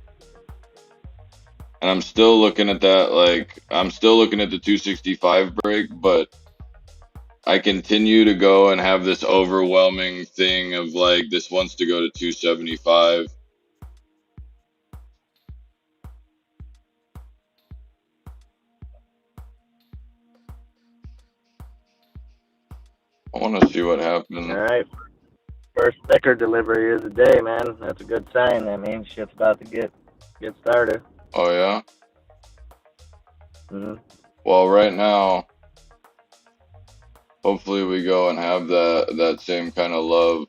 And I'm still looking at that, I'm still looking at the 265 break, but I continue to go and have this overwhelming thing of this wants to go to 275. I want to see what happens. All right. first sticker delivery of the day, man. That's a good sign. That means shit's about to get started. Oh yeah. Mm-hmm. Well, right now, hopefully we go and have that same kind of love.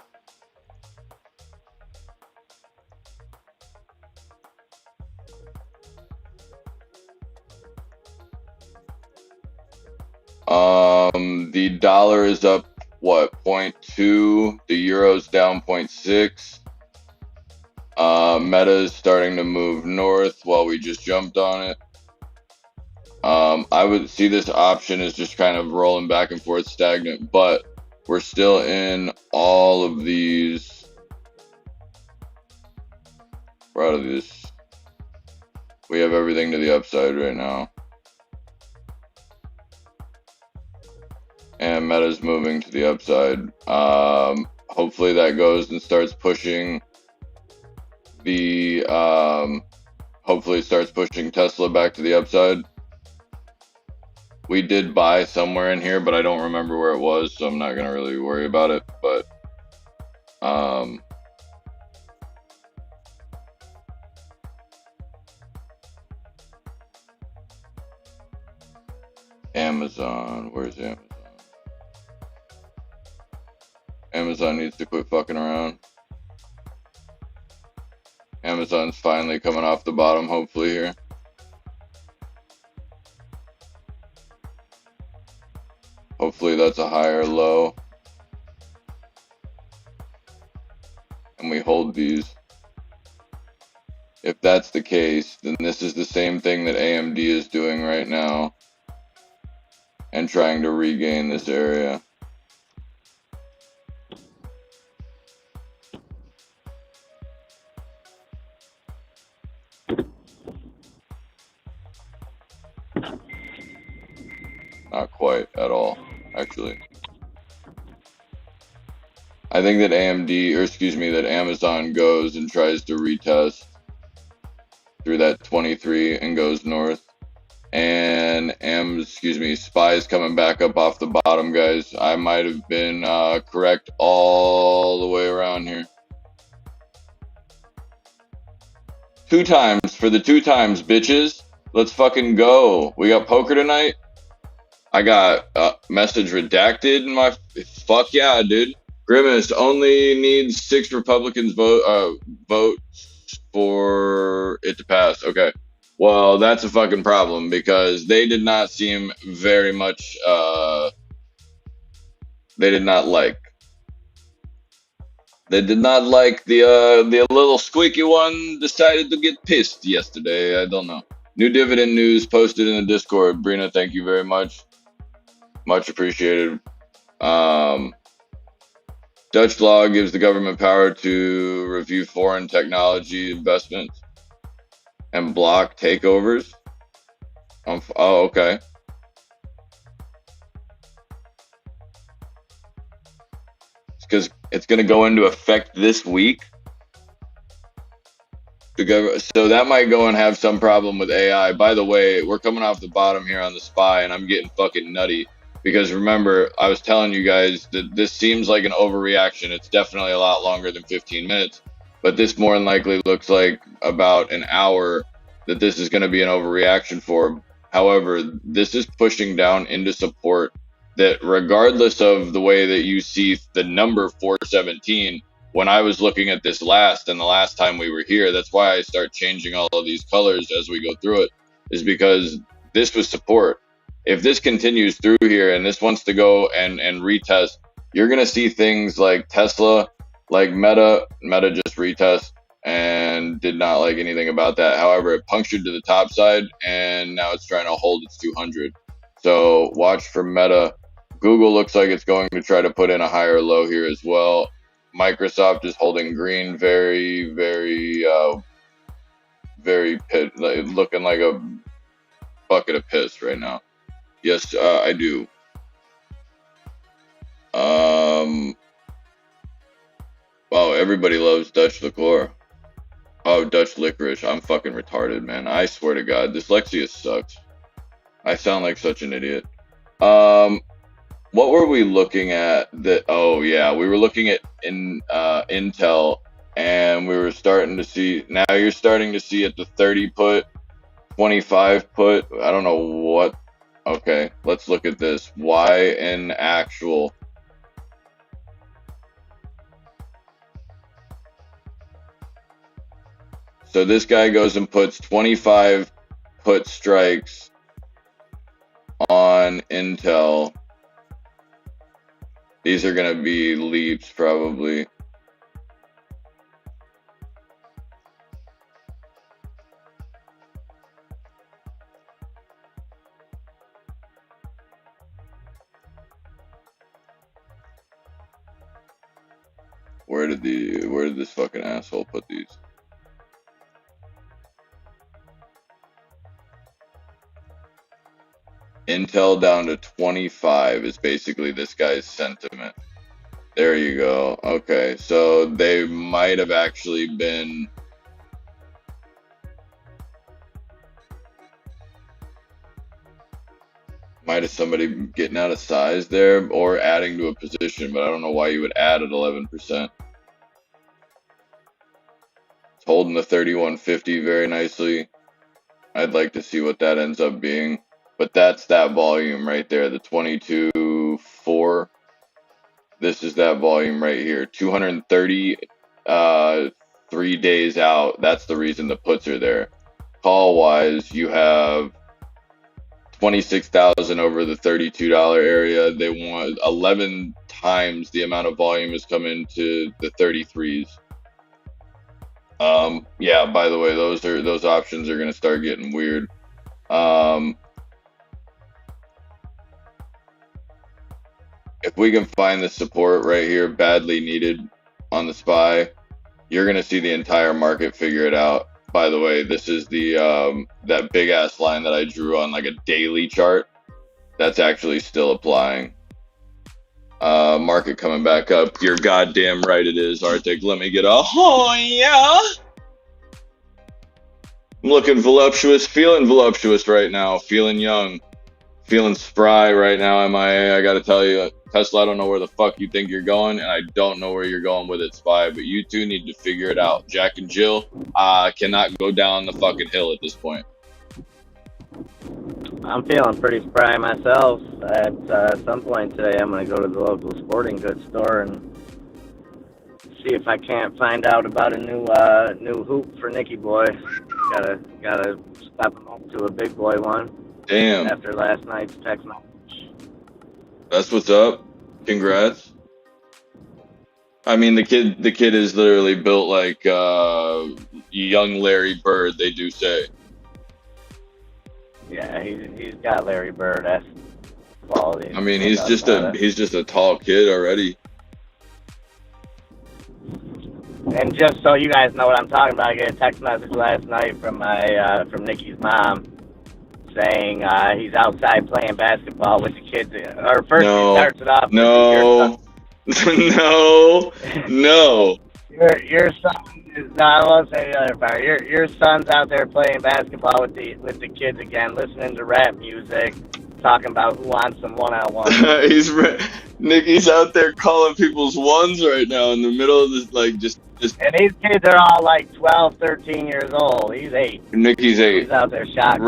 The dollar is up what, 0.2, the euro's down 0.6. Meta is starting to move north while we just jumped on it. I would see this option as just kind of rolling back and forth stagnant, but we're still in all of these. We're out of this. We have everything to the upside right now. And Meta's moving to the upside. Hopefully that goes and starts pushing the, hopefully it starts pushing Tesla back to the upside. We did buy somewhere in here, but I don't remember where it was, so I'm not going to really worry about it. But, Amazon, where's Amazon? Amazon needs to quit fucking around. Amazon's finally coming off the bottom, hopefully, here. Hopefully that's a higher low. And we hold these. If that's the case, then this is the same thing that AMD is doing right now and trying to regain this area. Not quite at all, actually. I think that that Amazon goes and tries to retest through that 23 and goes north. And SPY's coming back up off the bottom, guys. I might have been correct all the way around here. 2 times for the 2 times, bitches. Let's fucking go. We got poker tonight. I got message redacted in my fuck yeah, dude. Grimace only needs 6 Republicans vote for it to pass. Okay. Well, that's a fucking problem because they did not seem very much they did not like the little squeaky one decided to get pissed yesterday. I don't know. New dividend news posted in the Discord. Brina, thank you very much. Much appreciated. Dutch law gives the government power to review foreign technology investments and block takeovers. Oh, okay. It's because it's going to go into effect this week. So that might go and have some problem with AI. By the way, we're coming off the bottom here on the SPY, and I'm getting fucking nutty. Because remember, I was telling you guys that this seems like an overreaction. It's definitely a lot longer than 15 minutes. But this more than likely looks like about an hour that this is going to be an overreaction for. However, this is pushing down into support that regardless of the way that you see the number 417, when I was looking at this last and the last time we were here, that's why I start changing all of these colors as we go through it, is because this was support. If this continues through here and this wants to go and retest, you're going to see things like Tesla, like Meta just retest and did not like anything about that. However, it punctured to the top side and now it's trying to hold its 200. So watch for Meta. Google looks like it's going to try to put in a higher low here as well. Microsoft is holding green, very, very, looking like a bucket of piss right now. Yes, I do. Oh, everybody loves Dutch liqueur. Oh, Dutch licorice. I'm fucking retarded, man. I swear to God, dyslexia sucks. I sound like such an idiot. what were we looking at? Oh yeah, we were looking at Intel, and we were starting to see. Now you're starting to see at the 30 put, 25 put. I don't know what. Okay, let's look at this. Why in actual? So this guy goes and puts 25 put strikes on Intel. These are going to be leaps probably. Where did this fucking asshole put these? Intel down to 25 is basically this guy's sentiment. There you go. Okay, so they might have actually been. Might have somebody getting out of size there or adding to a position, but I don't know why you would add at 11%. It's holding the 3150 very nicely. I'd like to see what that ends up being. But that's that volume right there, the 22.4. This is that volume right here. 230, 3 days out. That's the reason the puts are there. Call wise, you have 26,000 over the $32 area. They want 11 times the amount of volume has come into the 33s. Yeah, by the way, those options are going to start getting weird. If we can find the support right here, badly needed on the SPY, you're going to see the entire market figure it out. By the way, this is the that big ass line that I drew on like a daily chart. That's actually still applying. Market coming back up. You're goddamn right it is, Arctic. Let me get a oh yeah. I'm looking voluptuous, feeling voluptuous right now, feeling young, feeling spry right now, MIA. I gotta tell you, Tesla, I don't know where the fuck you think you're going, and I don't know where you're going with it, SPY, but you two need to figure it out. Jack and Jill cannot go down the fucking hill at this point. I'm feeling pretty spry myself. At some point today, I'm going to go to the local sporting goods store and see if I can't find out about a new hoop for Nicky Boy. Gotta stop him up to a big boy one. Damn. After last night's text message. That's what's up. Congrats. I mean, the kid is literally built like young Larry Bird. They do say. Yeah, he's got Larry Bird-esque quality. I mean, he's just a tall kid already. And just so you guys know what I'm talking about, I get a text message last night from from Nikki's mom saying he's outside playing basketball with the kids. Or first he starts it off. No. Your son is. No, I won't say the other part. Your son's out there playing basketball with the kids again, listening to rap music, talking about who wants some one-on-one. Nicky's out there calling people's ones right now in the middle of this, like just. And these kids are all like 12, 13 years old. He's 8. Nicky's 8. He's out there shot.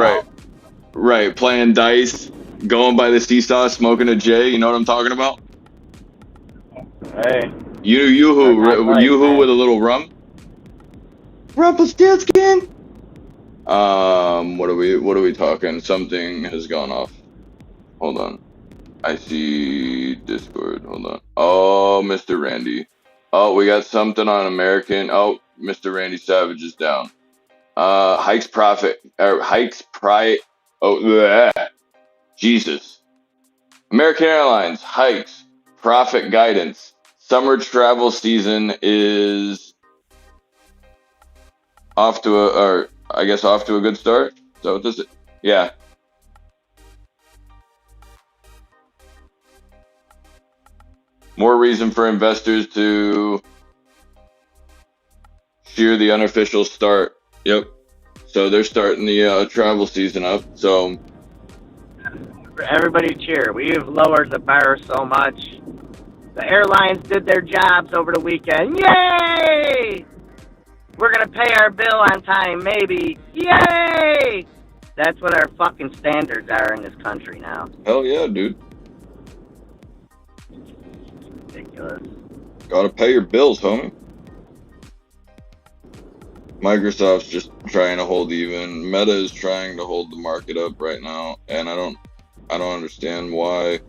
Right, playing dice, going by the seesaw, smoking a J. You know what I'm talking about? Hey. You with a little rum? Rumpelstiltskin. What are we talking? Something has gone off. Hold on. I see Discord. Hold on. Oh, Mr. Randy. Oh, we got something on American. Oh, Mr. Randy Savage is down. Hikes price. Oh, bleh. Jesus. American Airlines hikes profit guidance. Summer travel season is off to a good start. So this, yeah. More reason for investors to cheer the unofficial start. Yep. So they're starting the travel season up. So Everybody cheer. We've lowered the bar so much. The airlines did their jobs over the weekend. Yay! We're going to pay our bill on time, maybe. Yay! That's what our fucking standards are in this country now. Hell yeah, dude. Ridiculous. Gotta pay your bills, homie. Microsoft's just trying to hold even. Meta is trying to hold the market up right now, and I don't understand why.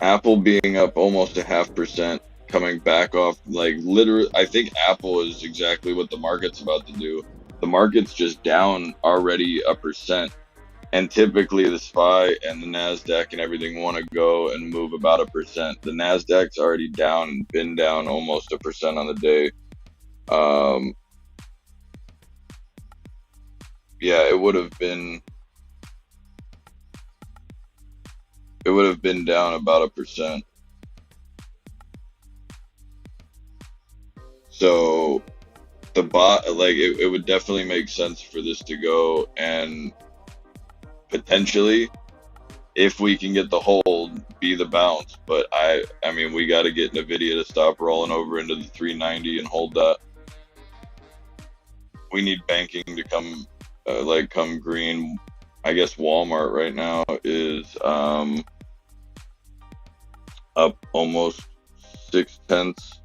Apple being up almost 0.5%, coming back off, like, literally, I think Apple is exactly what the market's about to do. The market's just down already 1%, and typically the SPY and the NASDAQ and everything want to go and move about 1%. The NASDAQ's already down and been down almost 1% on the day. Yeah, it would have been down about 1%. So the bot, like, it would definitely make sense for this to go, and potentially, if we can get the hold, be the bounce. But I mean, we got to get Nvidia to stop rolling over into the 390 and hold that. We need banking to come come green. I guess Walmart right now is up almost 0.6.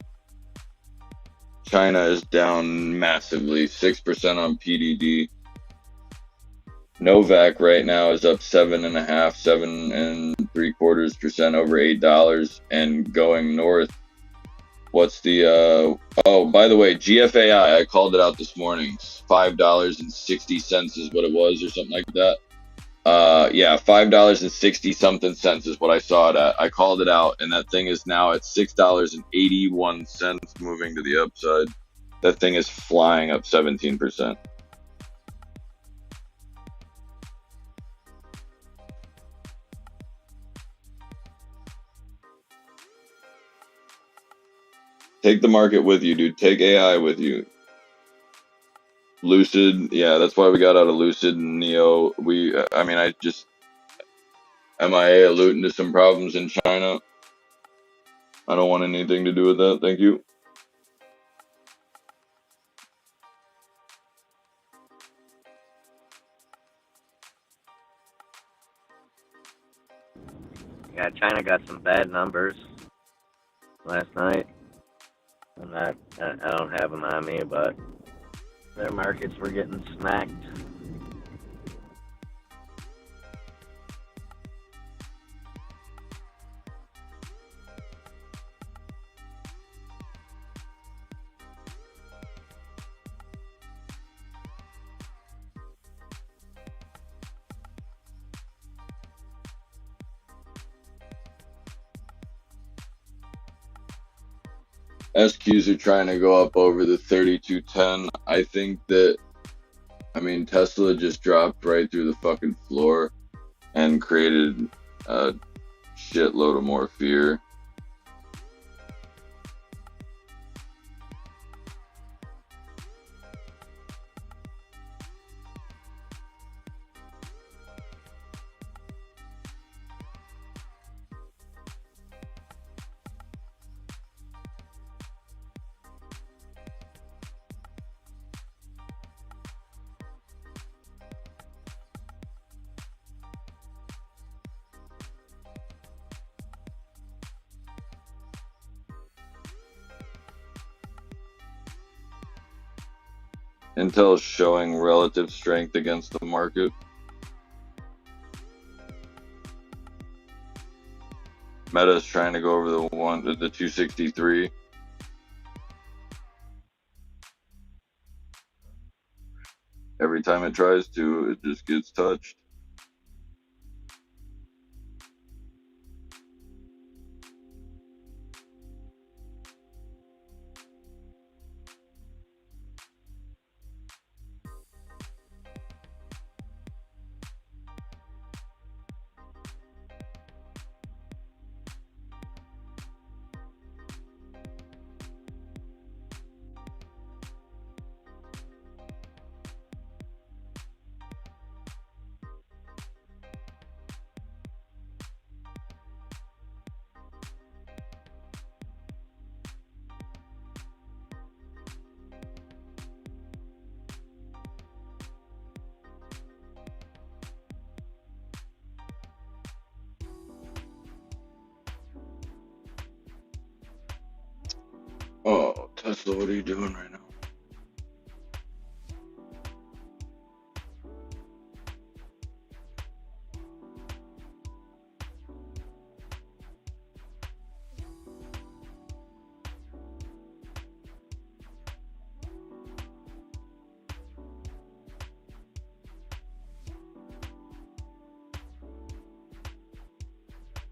China is down massively, 6% on PDD. Novak right now is up 7.75% over $8 and going north. What's the oh, by the way, GFAI, I called it out this morning. $5.60 is what it was, or something like that. Yeah, $5.60 something cents is what I saw it at. I called it out, and that thing is now at $6.81, moving to the upside. That thing is flying up 17%. Take the market with you, dude. Take AI with you. Lucid, yeah, that's why we got out of Lucid and Neo. I just MIA alluding to some problems in China. I don't want anything to do with that. Thank you. Yeah, China got some bad numbers last night. I don't have them on me, but their markets were getting smacked. SQs are trying to go up over the 3210. I think that, Tesla just dropped right through the fucking floor and created a shitload of more fear. Intel is showing relative strength against the market. Meta is trying to go over the 263. Every time it tries to, it just gets touched. Tesla, what are you doing right now?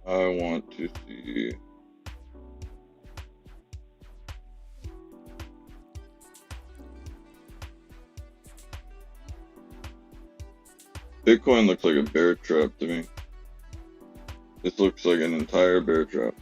I want to see. Bitcoin looks like a bear trap to me. This looks like an entire bear trap.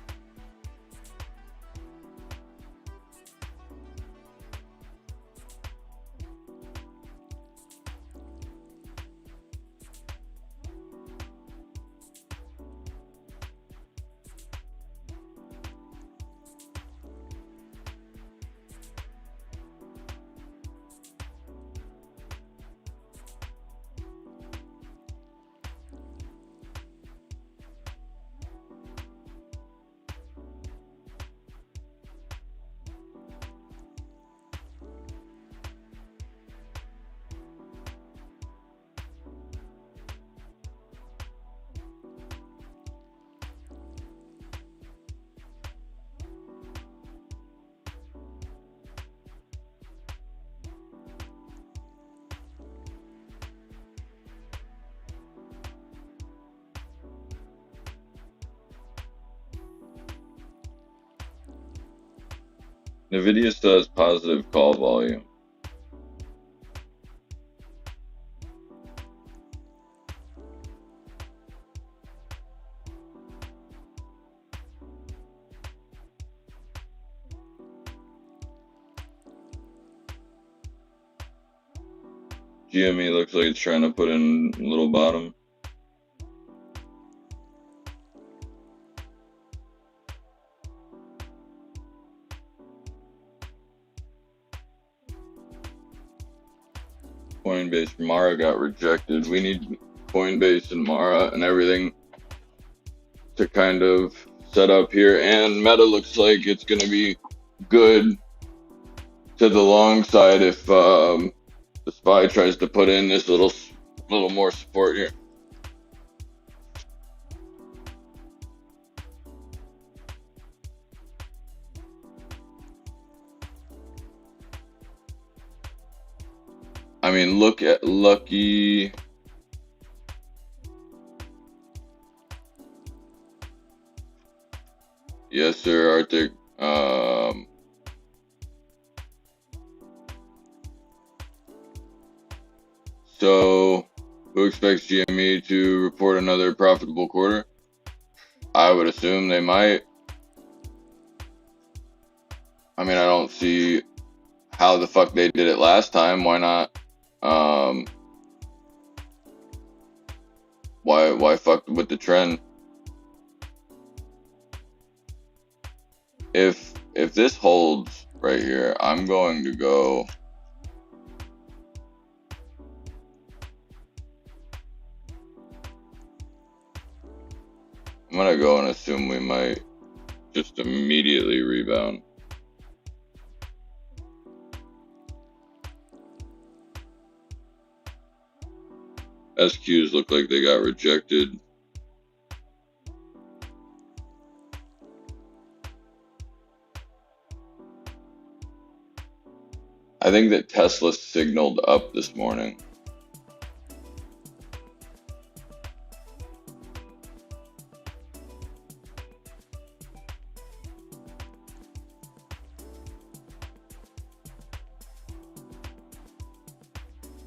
Nvidia still has positive call volume. GME looks like it's trying to put in a little bottom. Coinbase, Mara got rejected. We need Coinbase and Mara and everything to kind of set up here. And Meta looks like it's going to be good to the long side if the SPY tries to put in this little more support here. I mean, look at Lucky. Yes, sir, Arctic. So, who expects GME to report another profitable quarter? I would assume they might. I mean, I don't see how the fuck they did it last time. Why not? Why fuck with the trend? If this holds right here, I'm going to go. I'm gonna go and assume we might just immediately rebound. SQs look like they got rejected. I think that Tesla signaled up this morning.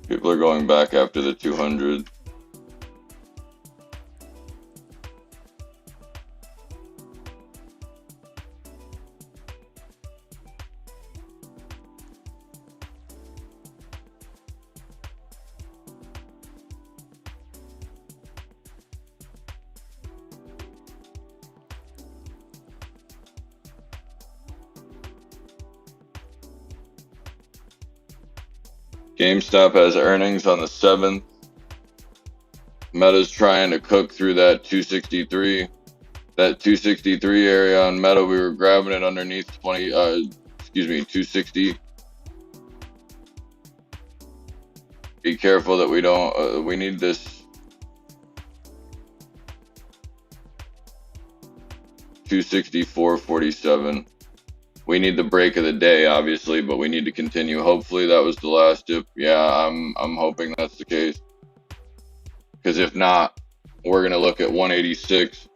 People are going back after the 200. GameStop has earnings on the 7th. Meta's trying to cook through that 263. That 263 area on Meta, we were grabbing it underneath excuse me, 260. Be careful that we don't, we need this 264.47. We need the break of the day, obviously, but we need to continue. Hopefully that was the last dip. Yeah, I'm hoping that's the case. Because if not, we're gonna look at 186.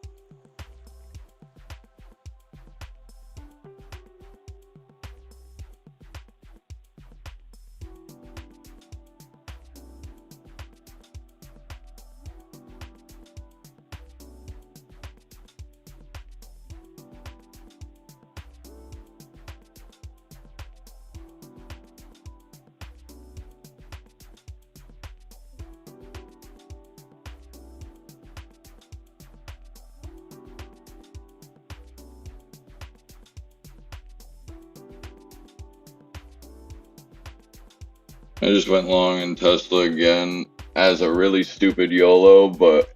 I just went long in Tesla again as a really stupid YOLO, but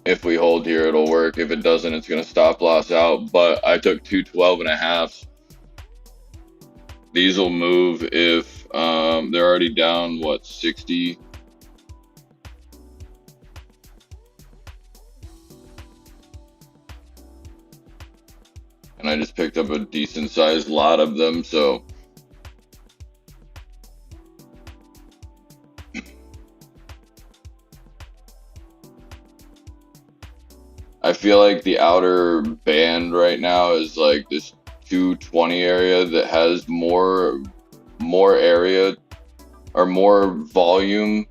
if we hold here, it'll work. If it doesn't, it's gonna stop loss out. But I took 212.5. These will move if they're already down, what, 60? And I just picked up a decent sized lot of them, so I feel like the outer band right now is like this 220 area that has more area or more volume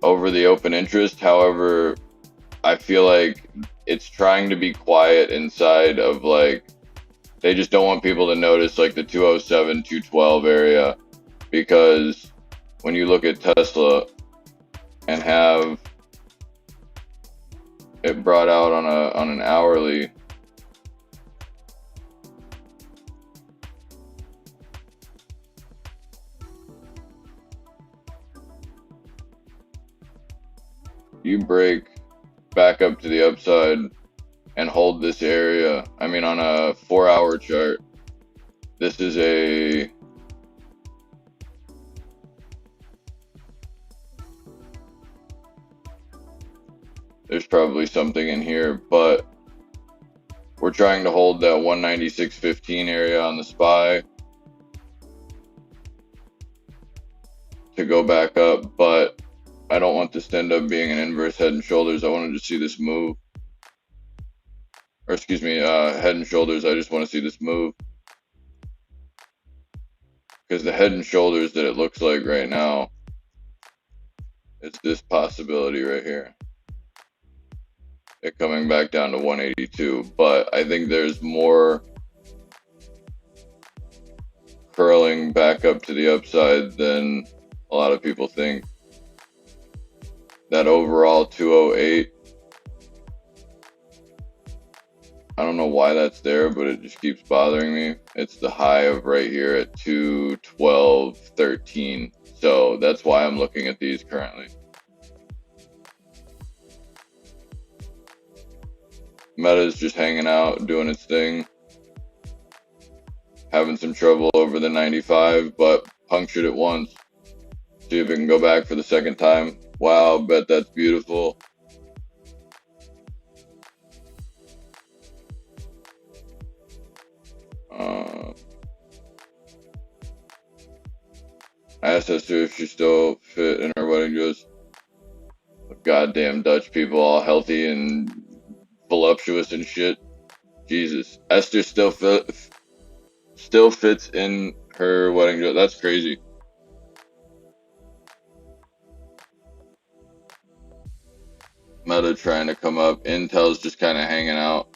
over the open interest. However, I feel like it's trying to be quiet inside of, like, they just don't want people to notice like the 207, 212 area, because when you look at Tesla and have it brought out on an hourly, you break back up to the upside and hold this area. I mean, on a 4-hour chart, this is a there's probably something in here, but we're trying to hold that 196.15 area on the SPY to go back up, but I don't want this to end up being an inverse head and shoulders. I wanted to see this move. Or excuse me, head and shoulders. I just want to see this move. Because the head and shoulders that it looks like right now is this possibility right here. It coming back down to 182. But I think there's more curling back up to the upside than a lot of people think. That overall 208, I don't know why that's there, but it just keeps bothering me. It's the high of right here at 212.13. So that's why I'm looking at these currently. Meta's just hanging out, doing its thing. Having some trouble over the 95, but punctured it once. See if it can go back for the second time. Wow, bet that's beautiful. I asked Esther if she still fit in her wedding dress. Goddamn Dutch people, all healthy and voluptuous and shit. Jesus, Esther still fits in her wedding dress. That's crazy. Meta trying to come up. Intel's just kind of hanging out.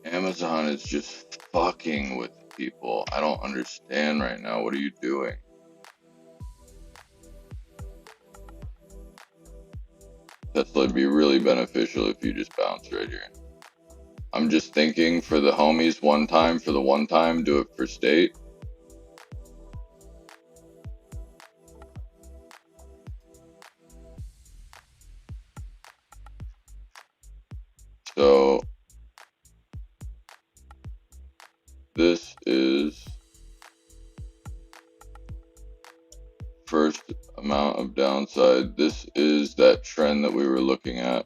Amazon is just fucking with people. I don't understand right now. What are you doing? Tesla would be really beneficial if you just bounce right here. I'm just thinking for the homies one time, do it for state. upside. This is that trend that we were looking at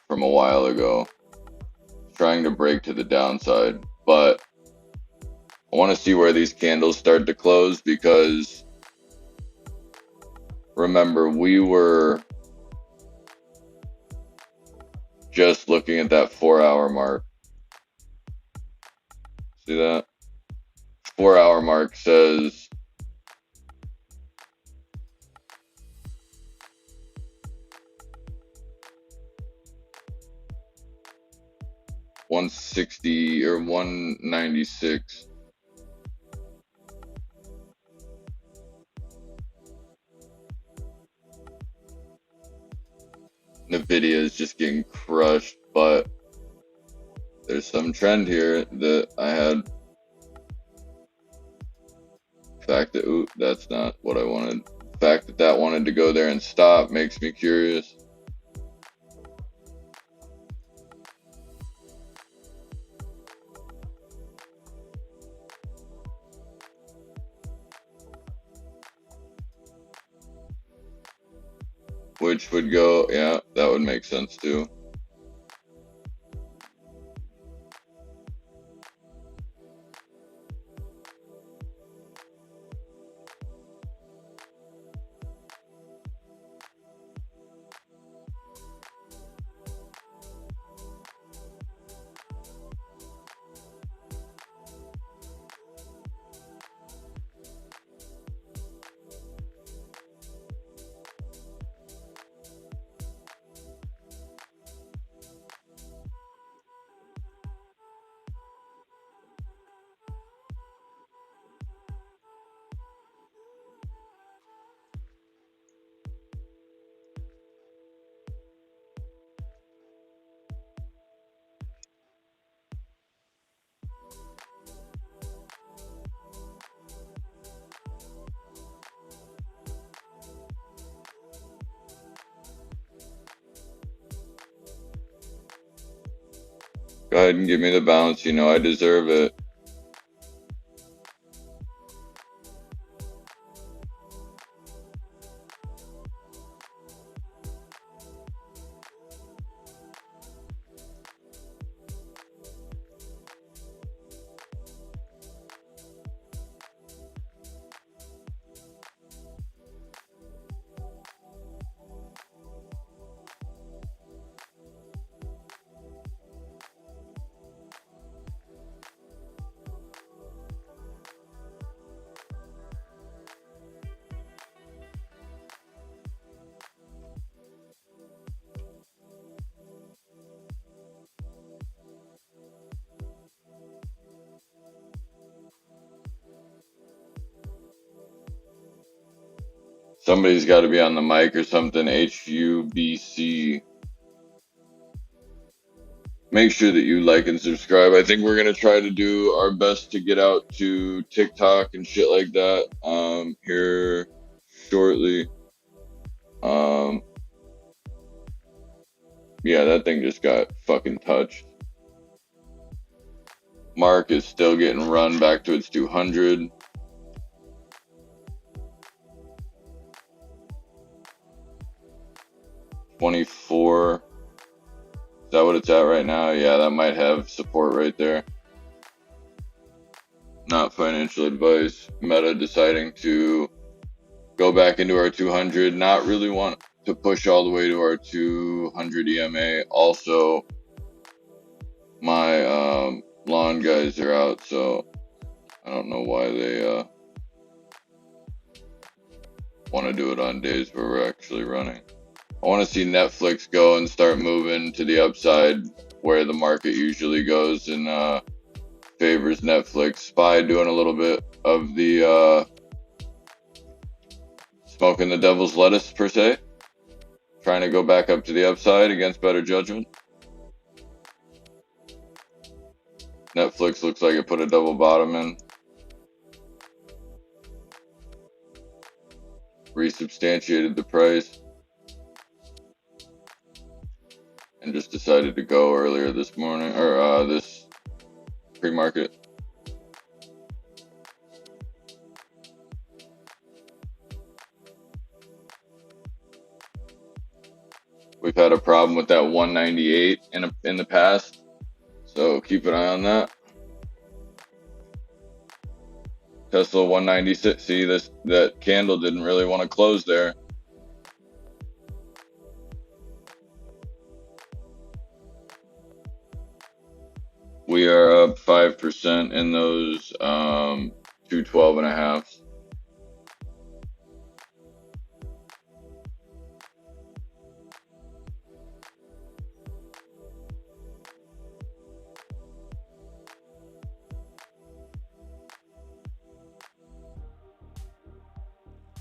from a while ago, trying to break to the downside, but I want to see where these candles start to close, because remember, we were just looking at that 4-hour mark. See that? 4-hour mark says $160 or $196. Nvidia is just getting crushed, but there's some trend here that I had. The fact that, ooh, that's not what I wanted. The fact that that wanted to go there and stop makes me curious. Which would go, yeah, that would make sense too. Go ahead and give me the bounce. You know I deserve it. Somebody's got to be on the mic or something. HUBC. Make sure that you like and subscribe. I think we're going to try to do our best to get out to TikTok and shit like that here shortly. Yeah, that thing just got fucking touched. Mark is still getting run back to its 200. $24. Is that what it's at right now? Yeah, that might have support right there. Not financial advice. Meta deciding to go back into our 200. Not really want to push all the way to our 200 EMA. Also, my lawn guys are out, so I don't know why they want to do it on days where we're actually running. I want to see Netflix go and start moving to the upside where the market usually goes and favors Netflix. SPY doing a little bit of the smoking the devil's lettuce per se. Trying to go back up to the upside against better judgment. Netflix looks like it put a double bottom in. Resubstantiated the price. And just decided to go earlier this morning, or this pre-market. We've had a problem with that 198 in the past, so keep an eye on that. Tesla 196. See, that candle didn't really want to close there. We are up 5% in those 212.5s.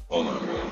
Hold on, man.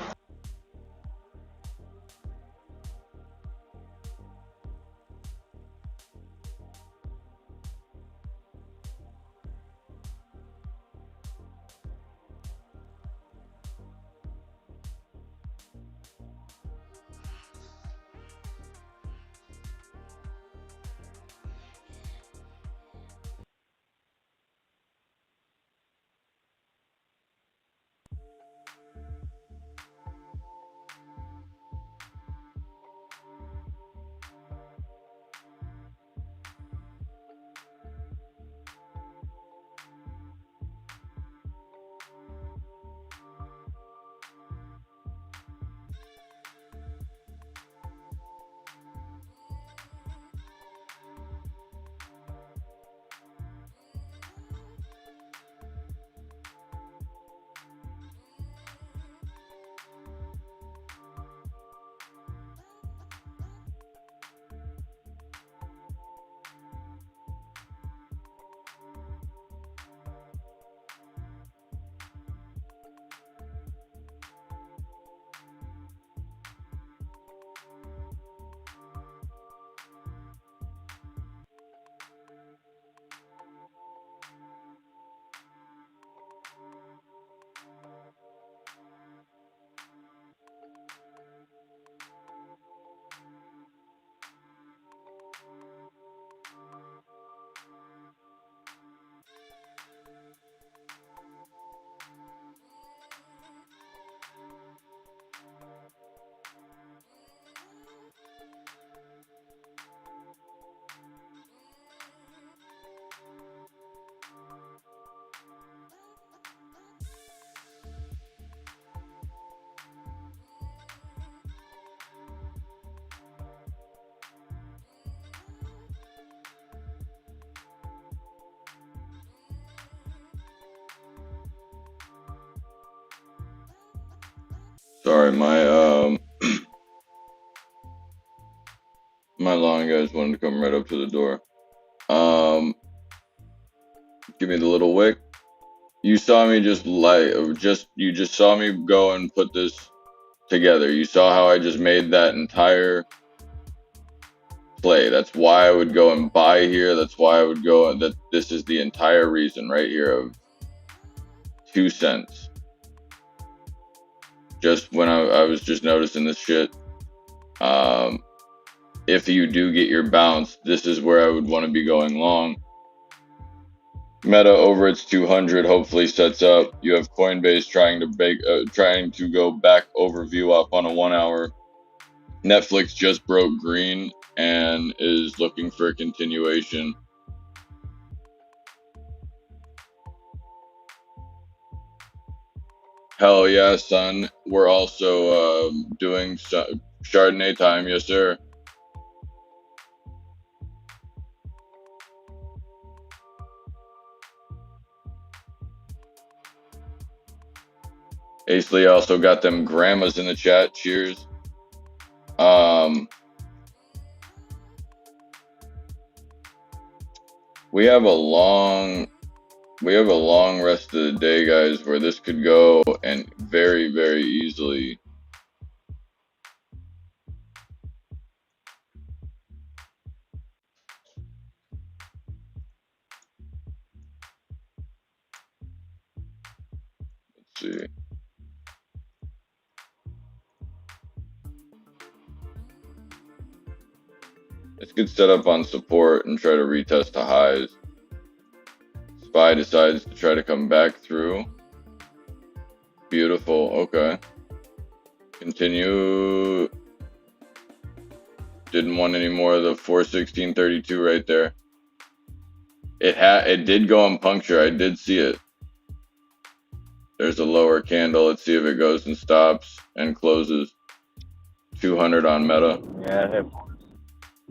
Sorry, my lawn guys wanted to come right up to the door. Give me the little wick. You saw me you just saw me go and put this together. You saw how I just made that entire play. That's why I would go and buy here. That's why I would go, that this is the entire reason right here of 2 cents. Just when I was just noticing this shit. If you do get your bounce, this is where I would want to be going long. Meta over its 200 hopefully sets up. You have Coinbase trying to go back over VWAP on a 1 hour. Netflix just broke green and is looking for a continuation. Hell yeah, son. We're also doing Chardonnay time, yes sir. Aisley also got them grandmas in the chat. Cheers. We have a long rest of the day, guys, where this could go and very, very easily. Let's see. This could set up on support and try to retest the highs. SPY decides to try to come back through. Beautiful. Okay. Continue. Didn't want any more of the 416.32 right there. It did go on puncture. I did see it. There's a lower candle. Let's see if it goes and stops and closes. 200 on Meta. Yeah, it hit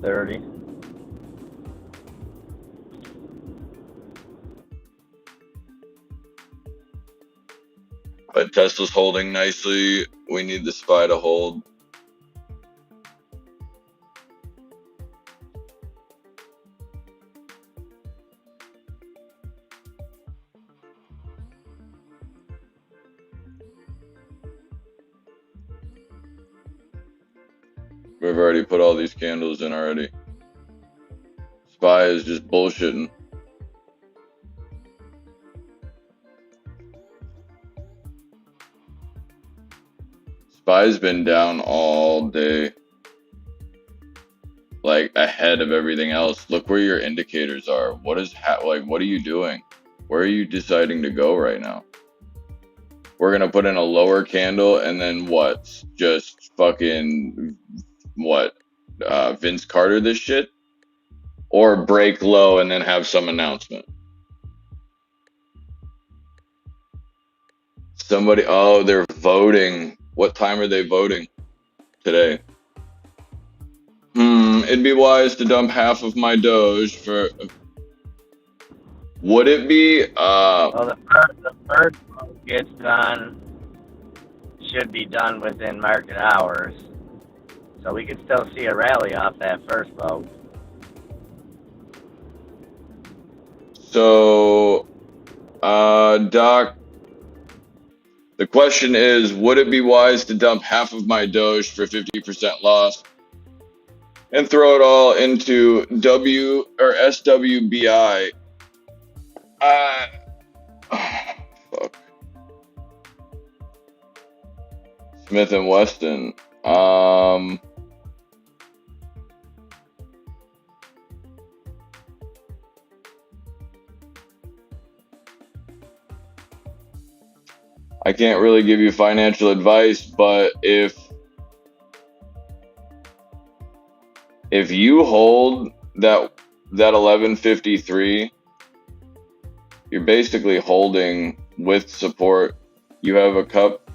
30. But Tesla's holding nicely. We need the SPY to hold. We've already put all these candles in already. SPY is just bullshitting. SPY's been down all day. Like ahead of everything else. Look where your indicators are. What is what are you doing? Where are you deciding to go right now? We're gonna put in a lower candle and then what? Just fucking what? Vince Carter this shit? Or break low and then have some announcement. Somebody, oh, they're voting. What time are they voting today? It'd be wise to dump half of my Doge for. Would it be? Well, the first vote gets done, should be done within market hours. So we could still see a rally off that first vote. So, Doc, the question is, would it be wise to dump half of my Doge for 50% loss and throw it all into W or SWBI? Fuck. Smith and Weston. I can't really give you financial advice, but if you hold that 1153, you're basically holding with support. You have a cup.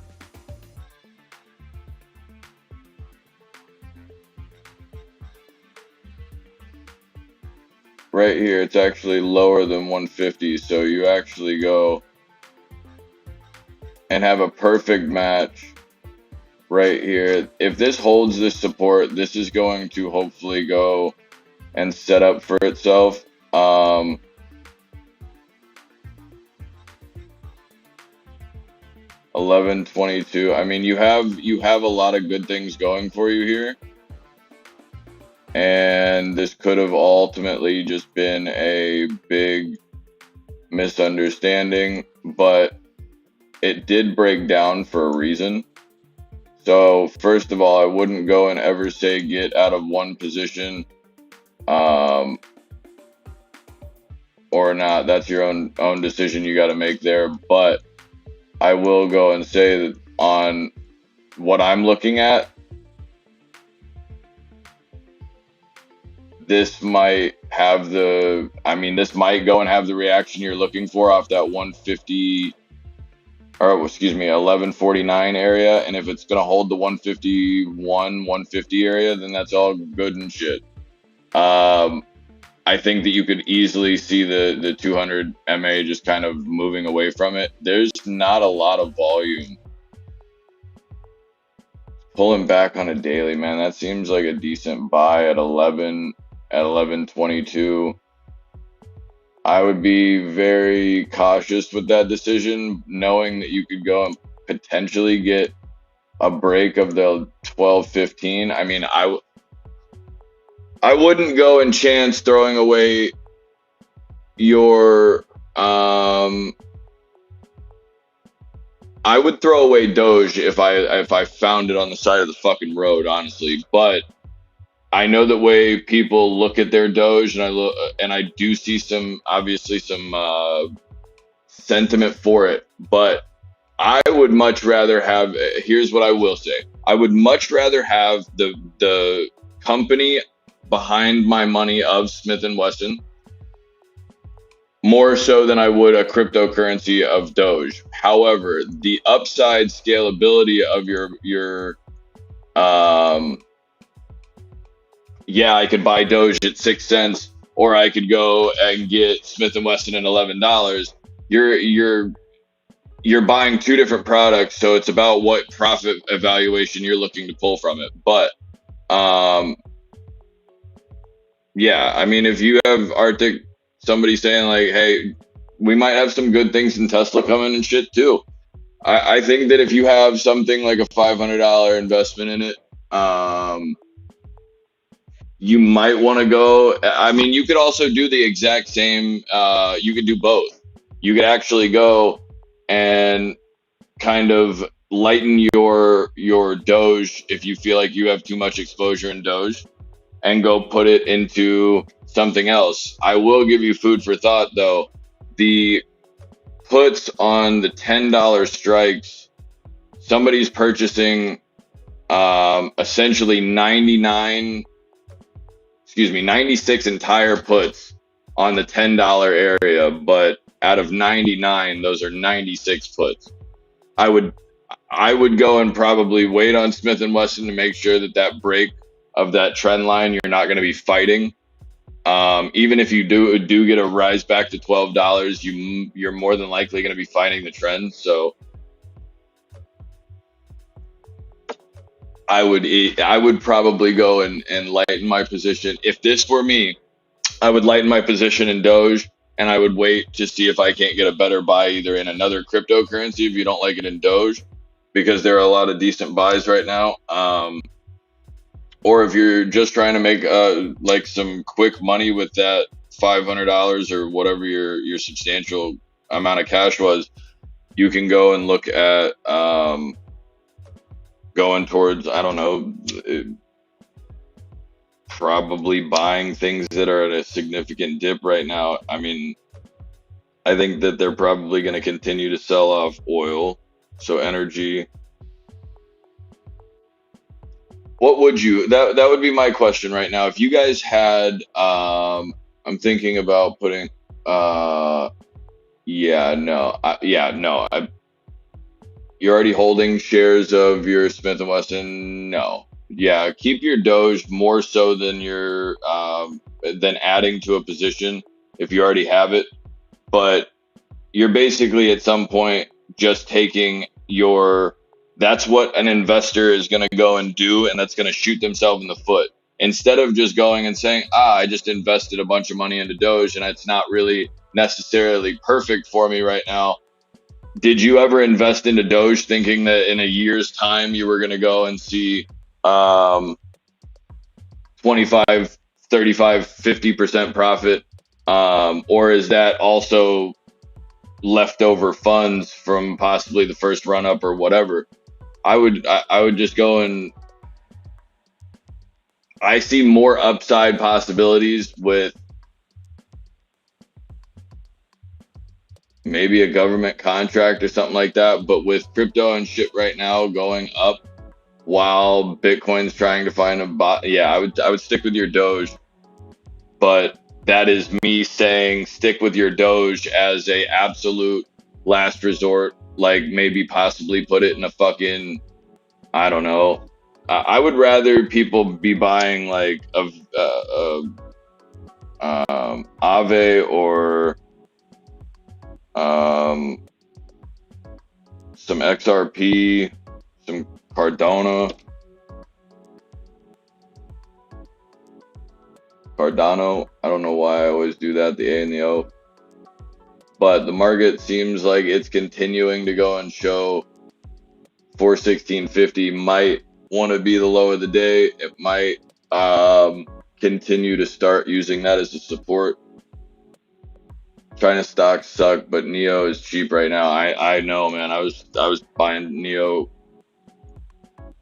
Right here, it's actually lower than 150, so you actually go and have a perfect match right here. If this holds this support, this is going to hopefully go and set up for itself. 1122. I mean, you have a lot of good things going for you here. And this could have ultimately just been a big misunderstanding, but it did break down for a reason. So first of all, I wouldn't go and ever say get out of one position or not. That's your own decision you got to make there. But I will go and say that on what I'm looking at, this might have this might go and have the reaction you're looking for off that 150, or excuse me, 1149 area. And if it's going to hold the 151, 150 area, then that's all good and shit. I think that you could easily see the 200 MA just kind of moving away from it. There's not a lot of volume. Pulling back on a daily, man, that seems like a decent buy at 1122. I would be very cautious with that decision, knowing that you could go and potentially get a break of the 1215. I mean, I wouldn't go and chance throwing away your I would throw away Doge if I found it on the side of the fucking road, honestly. But I know the way people look at their Doge, and I do see some sentiment for it. But I would much rather have. Here's what I will say: I would much rather have the company behind my money of Smith and Wesson, more so than I would a cryptocurrency of Doge. However, the upside scalability of your yeah, I could buy Doge at 6 cents, or I could go and get Smith and Wesson at $11. You're buying two different products, so it's about what profit evaluation you're looking to pull from it. But yeah, I mean, if you have Arctic, somebody saying like, hey, we might have some good things in Tesla coming and shit too. I think that if you have something like a $500 investment in it, you might want to go. I mean, you could also do the exact same. You could do both. You could actually go and kind of lighten your Doge if you feel like you have too much exposure in Doge, and go put it into something else. I will give you food for thought though. The puts on the $10 strikes, somebody's purchasing essentially 96 entire puts on the $10 area, but out of 99, those are 96 puts. I would go and probably wait on Smith and Wesson to make sure that break of that trend line you're not going to be fighting. Even if you do get a rise back to $12, you're more than likely going to be fighting the trend. So I would probably go and lighten my position. If this were me, I would lighten my position in Doge, and I would wait to see if I can't get a better buy either in another cryptocurrency if you don't like it in Doge, because there are a lot of decent buys right now. Or if you're just trying to make like some quick money with that $500 or whatever your substantial amount of cash was, you can go and look at going towards, I don't know, probably buying things that are at a significant dip right now. I mean, I think that they're probably going to continue to sell off oil, so energy. What would you, that would be my question right now. If you guys had, I'm thinking about putting, you're already holding shares of your Smith and Wesson. No. Yeah, keep your Doge more so than than adding to a position if you already have it. But you're basically at some point just taking that's what an investor is going to go and do, and that's going to shoot themselves in the foot. Instead of just going and saying, I just invested a bunch of money into Doge and it's not really necessarily perfect for me right now. Did you ever invest into Doge thinking that in a year's time you were going to go and see 25, 35, 50% profit? Or is that also leftover funds from possibly the first run up or whatever? I would just go and I see more upside possibilities with maybe a government contract or something like that. But with crypto and shit right now going up while Bitcoin's trying to find a bot, yeah, I would stick with your Doge. But that is me saying stick with your Doge as a absolute last resort. Like maybe possibly put it in a fucking, I don't know. I would rather people be buying like Aave or some XRP, some Cardano. I don't know why I always do that, the A and the O. But the market seems like it's continuing to go and show 416.50 might want to be the low of the day. It might continue to start using that as a support. China stocks suck, but Neo is cheap right now. I know, man. I was buying Neo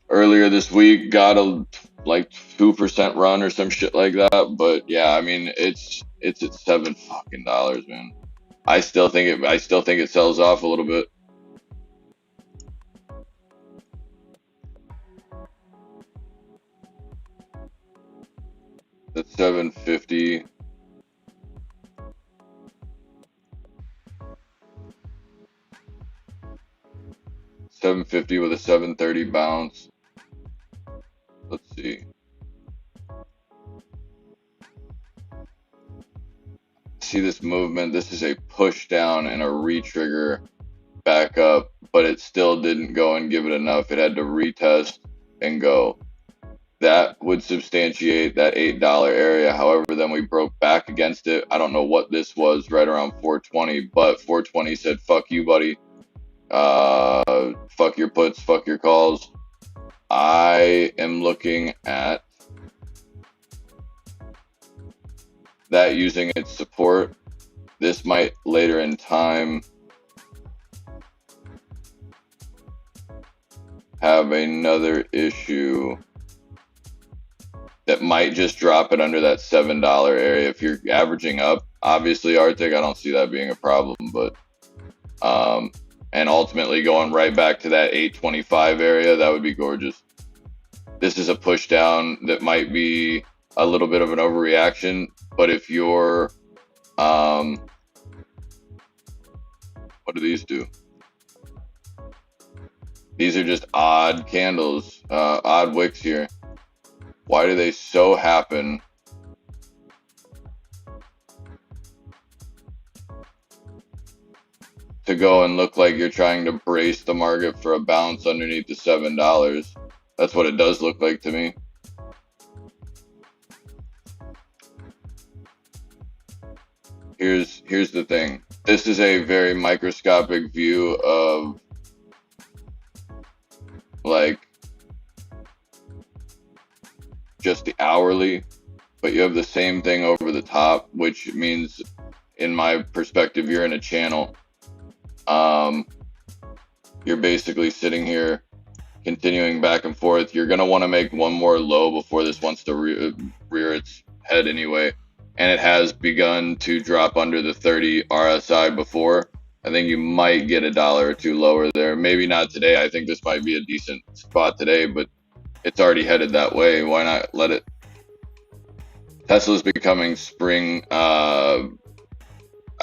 earlier this week, got a like 2% run or some shit like that. But yeah, I mean it's at $7 fucking, man. I still think it sells off a little bit. the 750. $750 with a 730 bounce. Let's see. See this movement? This is a push down and a retrigger back up, but it still didn't go and give it enough. It had to retest and go. That would substantiate that $8 area. However, then we broke back against it. I don't know what this was right around 420, but 420 said, fuck you, buddy. Fuck your puts, fuck your calls. I am looking at that using its support. This might later in time have another issue that might just drop it under that $7 area. If you're averaging up, obviously Arctic, I don't see that being a problem, but and ultimately going right back to that 825 area, that would be gorgeous. This is a push down that might be a little bit of an overreaction, but if you're what do these do? These are just odd candles, odd wicks here. Why do they so happen to go and look like you're trying to brace the market for a bounce underneath the $7? That's what it does look like to me. Here's the thing. This is a very microscopic view of like just the hourly, but you have the same thing over the top, which means in my perspective, you're in a channel. You're basically sitting here continuing back and forth. You're going to want to make one more low before this wants to rear its head anyway. And it has begun to drop under the 30 RSI before. I think you might get $1 or $2 lower there. Maybe not today. I think this might be a decent spot today, but it's already headed that way. Why not let it? Tesla's becoming spring, I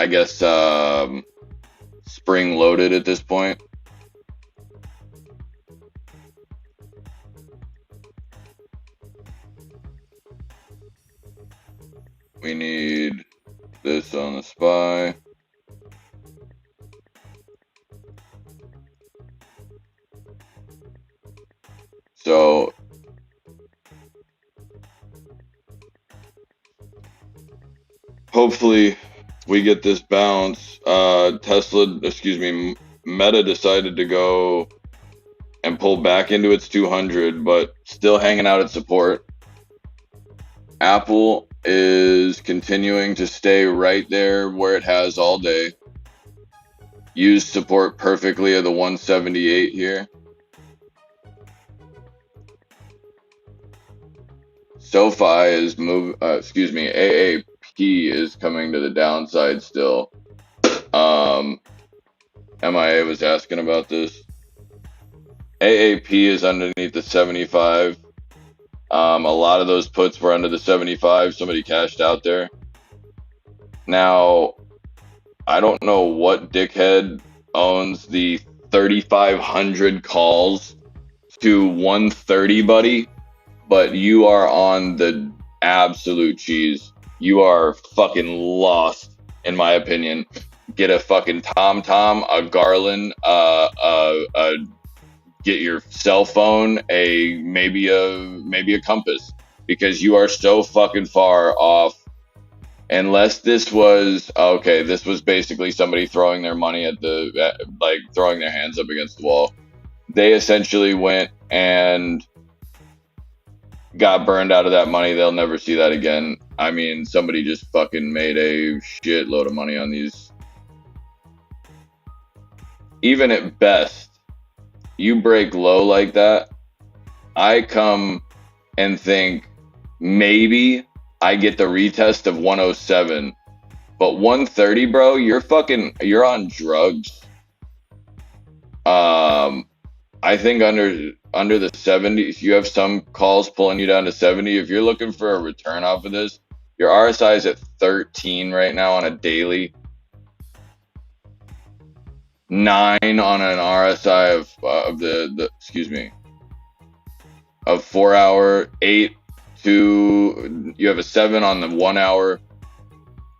guess, spring loaded at this point. We need this on the SPY. So hopefully we get this bounce. Meta decided to go and pull back into its 200, but still hanging out at support. Apple is continuing to stay right there where it has all day. Use support perfectly at the 178 here. SoFi is AAP is coming to the downside still. MIA was asking about this. AAP is underneath the 75. A lot of those puts were under the 75. Somebody cashed out there. Now, I don't know what dickhead owns the 3,500 calls to 130, buddy, but you are on the absolute cheese. You are fucking lost, in my opinion. Get a fucking TomTom, a Garland, get your cell phone, maybe a compass, because you are so fucking far off. Unless this was this was basically somebody throwing their money at throwing their hands up against the wall. They essentially went and got burned out of that money. They'll never see that again. I mean, somebody just fucking made a shitload of money on these. Even at best, you break low like that, I come and think maybe I get the retest of 107, but 130, bro, you're on drugs. I I think under the 70s, you have some calls pulling you down to 70. If you're looking for a return off of this, your RSI is at 13 right now on a daily, 9 on an RSI of the excuse me, of 4 hour, 8 to you have a 7 on the 1 hour,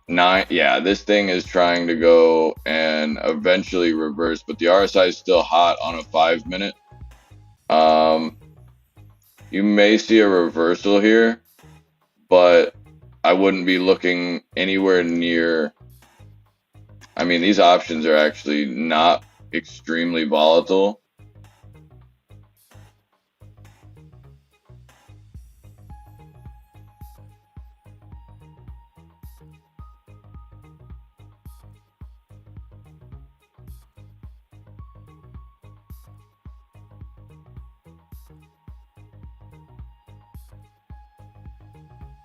9. Yeah, this thing is trying to go and eventually reverse, but the RSI is still hot on a 5 minute. You may see a reversal here, but I wouldn't be looking anywhere near. I mean, these options are actually not extremely volatile.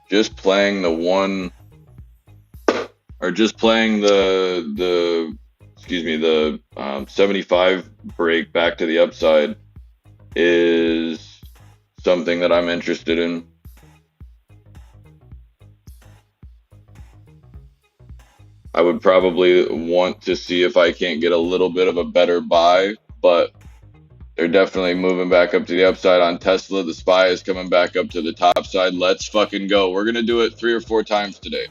Just playing the one, or just playing the excuse me, the 75 break back to the upside is something that I'm interested in. I would probably want to see if I can't get a little bit of a better buy, but they're definitely moving back up to the upside on Tesla. The SPY is coming back up to the top side. Let's fucking go. We're going to do it 3 or 4 times today.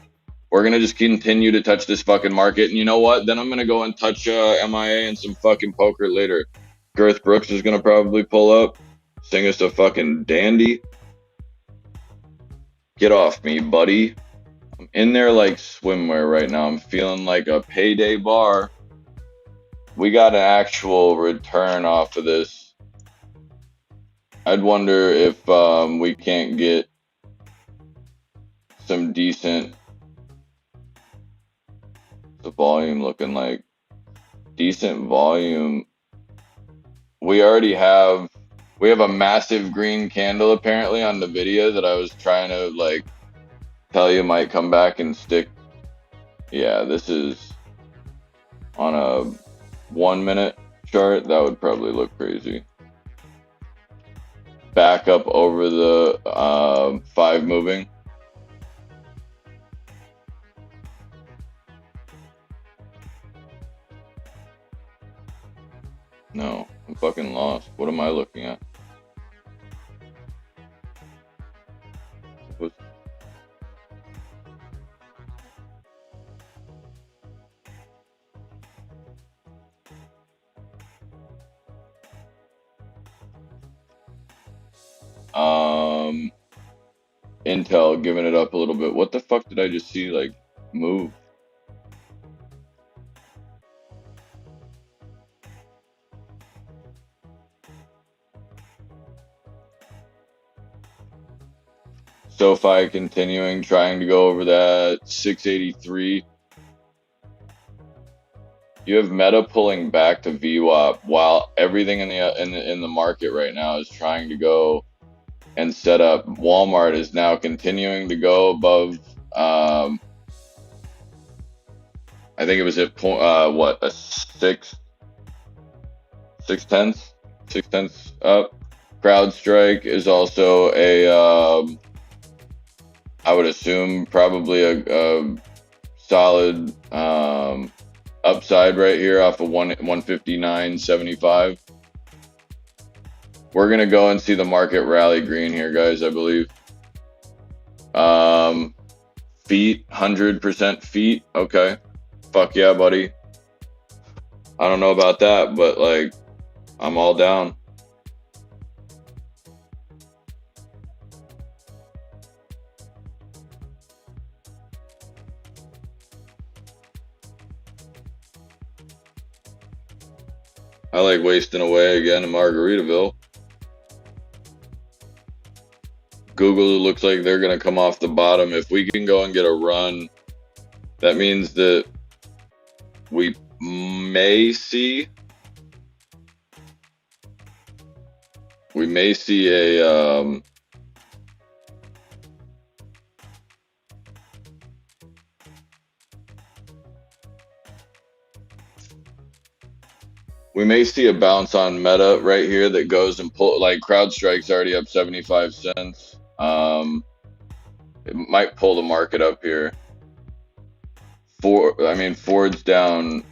We're going to just continue to touch this fucking market. And you know what? Then I'm going to go and touch MIA and some fucking poker later. Girth Brooks is going to probably pull up, sing us a fucking dandy. Get off me, buddy. I'm in there like swimwear right now. I'm feeling like a payday bar. We got an actual return off of this. I'd wonder if we can't get some decent. The volume looking like decent volume. We have a massive green candle apparently on the video that I was trying to like tell you might come back and stick. Yeah, this is on a 1 minute chart. That would probably look crazy. Back up over the 5 moving. No, I'm fucking lost. What am I looking at? Intel giving it up a little bit. What the fuck did I just see like move? SoFi continuing, trying to go over that 683. You have Meta pulling back to VWAP while everything in the market right now is trying to go and set up. Walmart is now continuing to go above. I think it was at what, a 6/10 up. CrowdStrike is also a I would assume probably a solid upside right here off of 159.75. We're gonna go and see the market rally green here, guys. I believe. Feet, 100% feet. Okay, fuck yeah, buddy. I don't know about that, but like, I'm all down. I like wasting away again in Margaritaville. Google looks like they're going to come off the bottom. If we can go and get a run, that means that we may see a We may see a bounce on Meta right here that goes and pull, like CrowdStrike's already up 75 cents. It might pull the market up here. Ford's down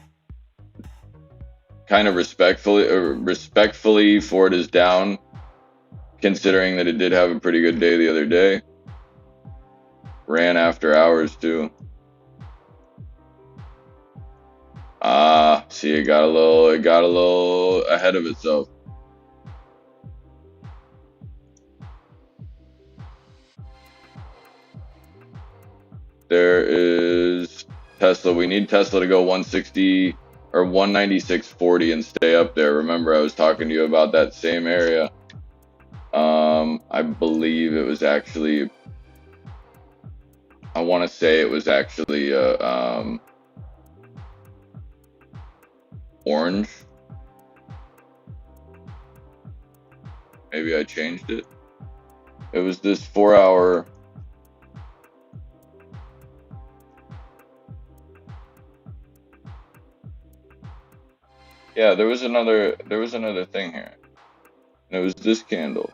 kind of respectfully. Ford is down, considering that it did have a pretty good day the other day. Ran after hours too. See, it got a little ahead of itself. There is Tesla. We need Tesla to go 160 or 196.40 and stay up there. Remember, I was talking to you about that same area. I believe it was actually, I want to say it was actually orange. Maybe I changed it. It was this 4-hour. Yeah, there was another thing here. And it was this candle.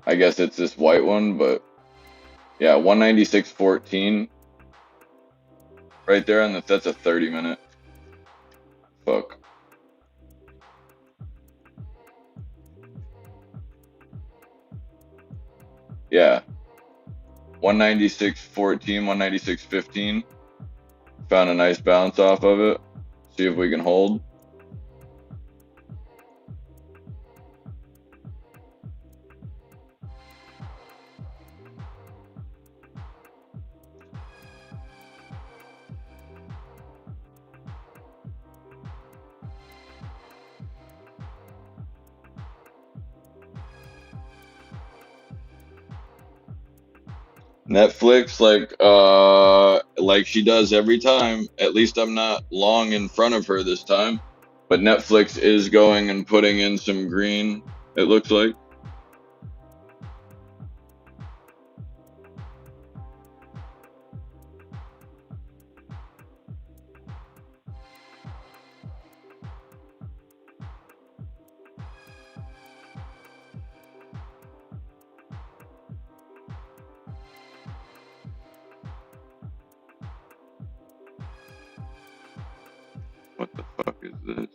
I guess it's this white one, but yeah, 196.14. Right there, and that's a 30-minute. Fuck. Yeah. 196.14, 196.15. Found a nice bounce off of it. See if we can hold. Netflix, like she does every time. At least I'm not long in front of her this time. But Netflix is going and putting in some green, it looks like. What the fuck is this?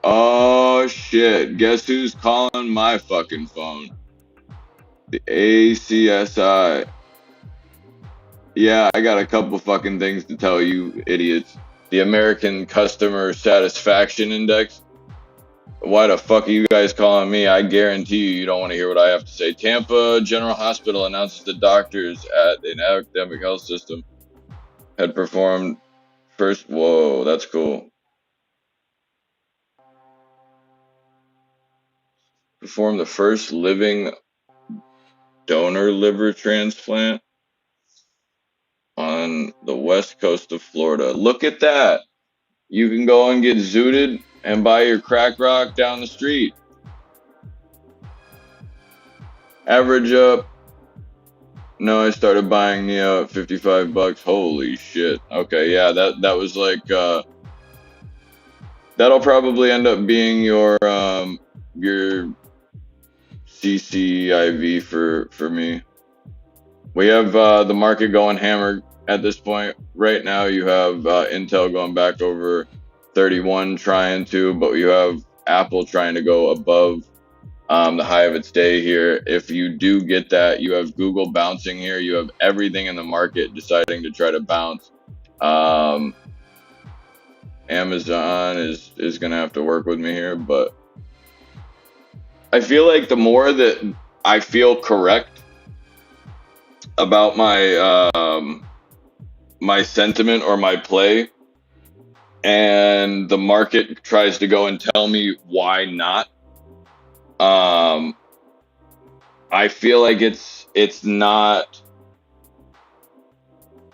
Oh shit, guess who's calling my fucking phone? The ACSI. Yeah, I got a couple fucking things to tell you, idiots. The American Customer Satisfaction Index. Why the fuck are you guys calling me? I guarantee you don't want to hear what I have to say. Tampa General Hospital announces the doctors at an academic health system had performed first. Whoa, that's cool. Performed the first living donor liver transplant on the west coast of Florida. Look at that. You can go and get zooted and buy your crack rock down the street. Average up. No, I started buying Neo at $55. Holy shit. Okay, yeah, that was like that'll probably end up being your CCIV for me. We have the market going hammered at this point. Right now you have Intel going back over 31 trying to, but you have Apple trying to go above the high of its day here. If you do get that, you have Google bouncing here. You have everything in the market deciding to try to bounce. Amazon is going to have to work with me here, but I feel like the more that I feel correct about my my sentiment or my play, and the market tries to go and tell me why not, I feel like it's not.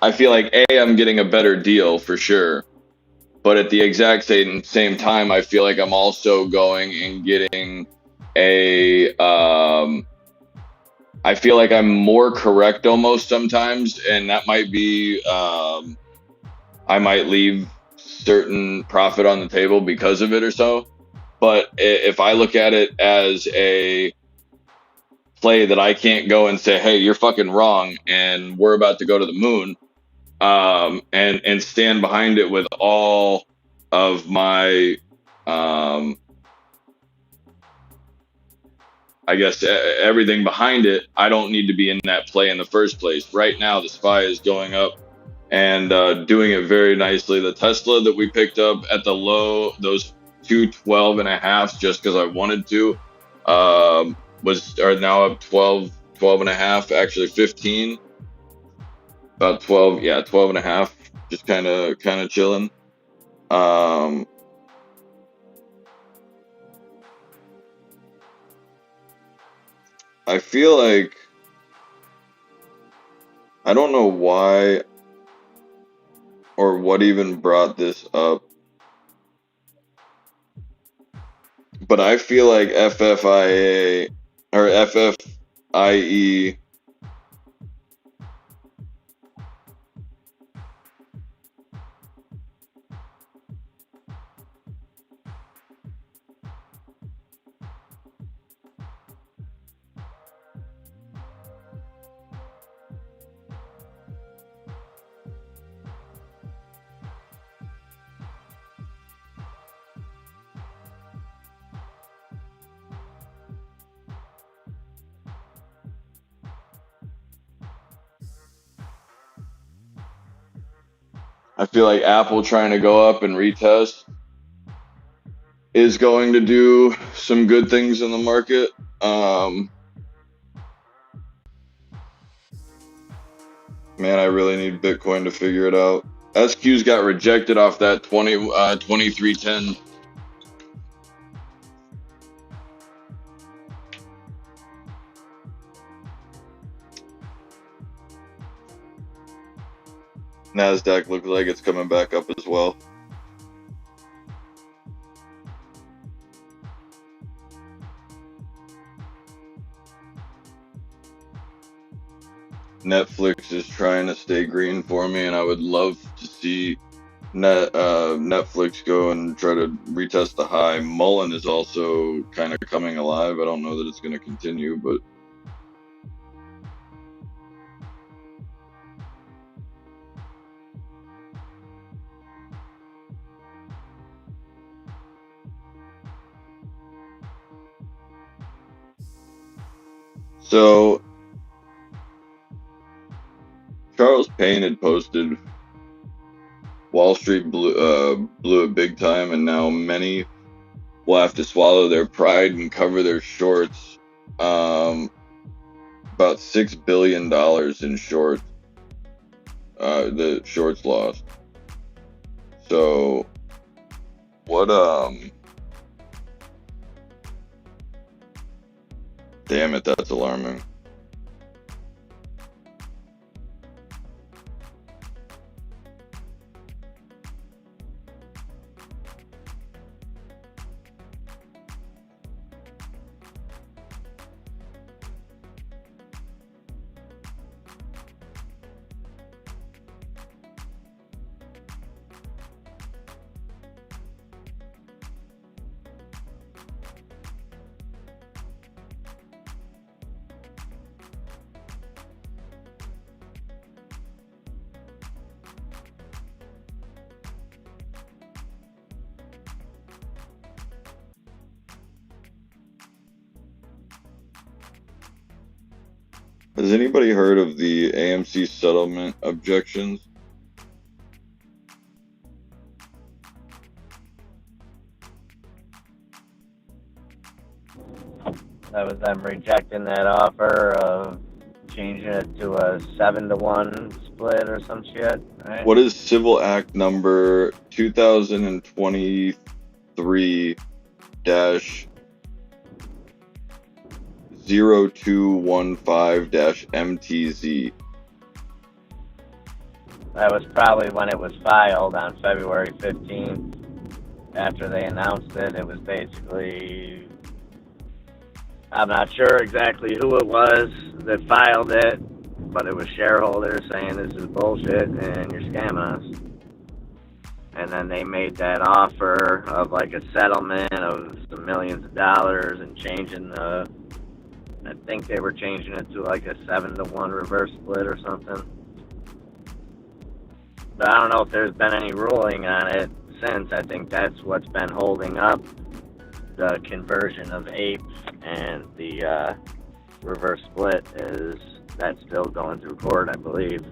I feel like I'm getting a better deal for sure, But at the exact same time, I feel like I'm also going and getting a I feel like I'm more correct almost sometimes, and that might be I might leave certain profit on the table because of it or so. But if I look at it as a play that I can't go and say, "Hey, you're fucking wrong," and we're about to go to the moon, and stand behind it with all of my, I guess, everything behind it. I don't need to be in that play in the first place. Right now, the SPY is going up and doing it very nicely. The Tesla that we picked up at the low, those 212.5, just because I wanted to, are now up 12.5, actually 15, about 12, yeah, 12.5, just kind of chilling. I feel like I don't know why or what even brought this up, but I feel like FFIA or FFIE I feel like Apple trying to go up and retest is going to do some good things in the market. Man, I really need Bitcoin to figure it out. SQ's got rejected off that 2310. NASDAQ looks like it's coming back up as well. Netflix is trying to stay green for me, and I would love to see Netflix go and try to retest the high. Mullen is also kind of coming alive. I don't know that it's going to continue, but so Charles Payne had posted Wall Street blew it big time, and now many will have to swallow their pride and cover their shorts. About $6 billion in shorts. The shorts lost. So what? Damn it, that's alarming. Has anybody heard of the AMC settlement objections? That was them rejecting that offer of changing it to a 7-to-1 split or some shit, right? What is Civil Act number 2023 0215 MTZ? That was probably when it was filed on February 15th. After they announced it, it was basically, I'm not sure exactly who it was that filed it, but it was shareholders saying this is bullshit and you're scamming us. And then they made that offer of like a settlement of some millions of dollars and changing the, I think they were changing it to like a 7-to-1 reverse split or something. But I don't know if there's been any ruling on it since. I think that's what's been holding up the conversion of APE, and the reverse split is that's still going through court, I believe.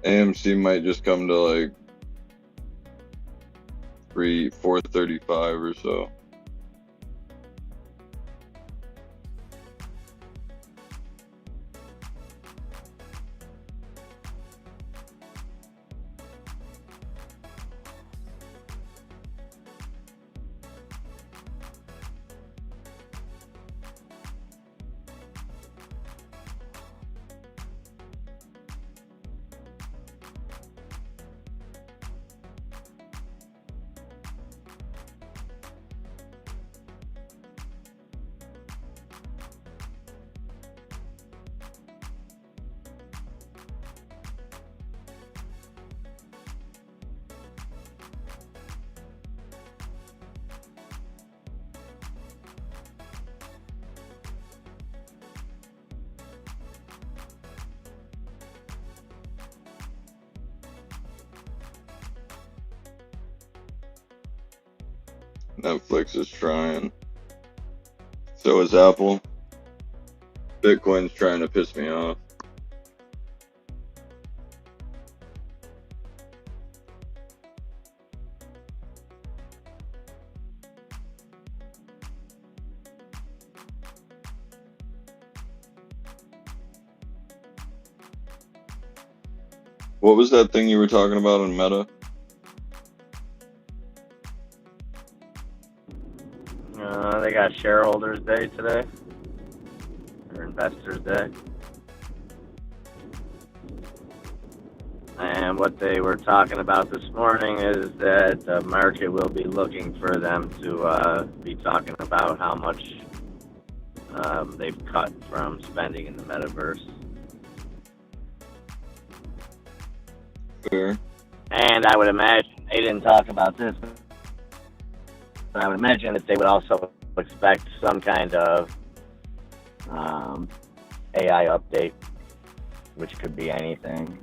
AMC might just come to like 435 or so. Netflix is trying. So is Apple. Bitcoin's trying to piss me off. What was that thing you were talking about in Meta? They got Shareholders Day today, or Investors Day. And what they were talking about this morning is that the market will be looking for them to be talking about how much they've cut from spending in the metaverse. Fair. And I would imagine they didn't talk about this, but I would imagine that they would also expect some kind of AI update, which could be anything.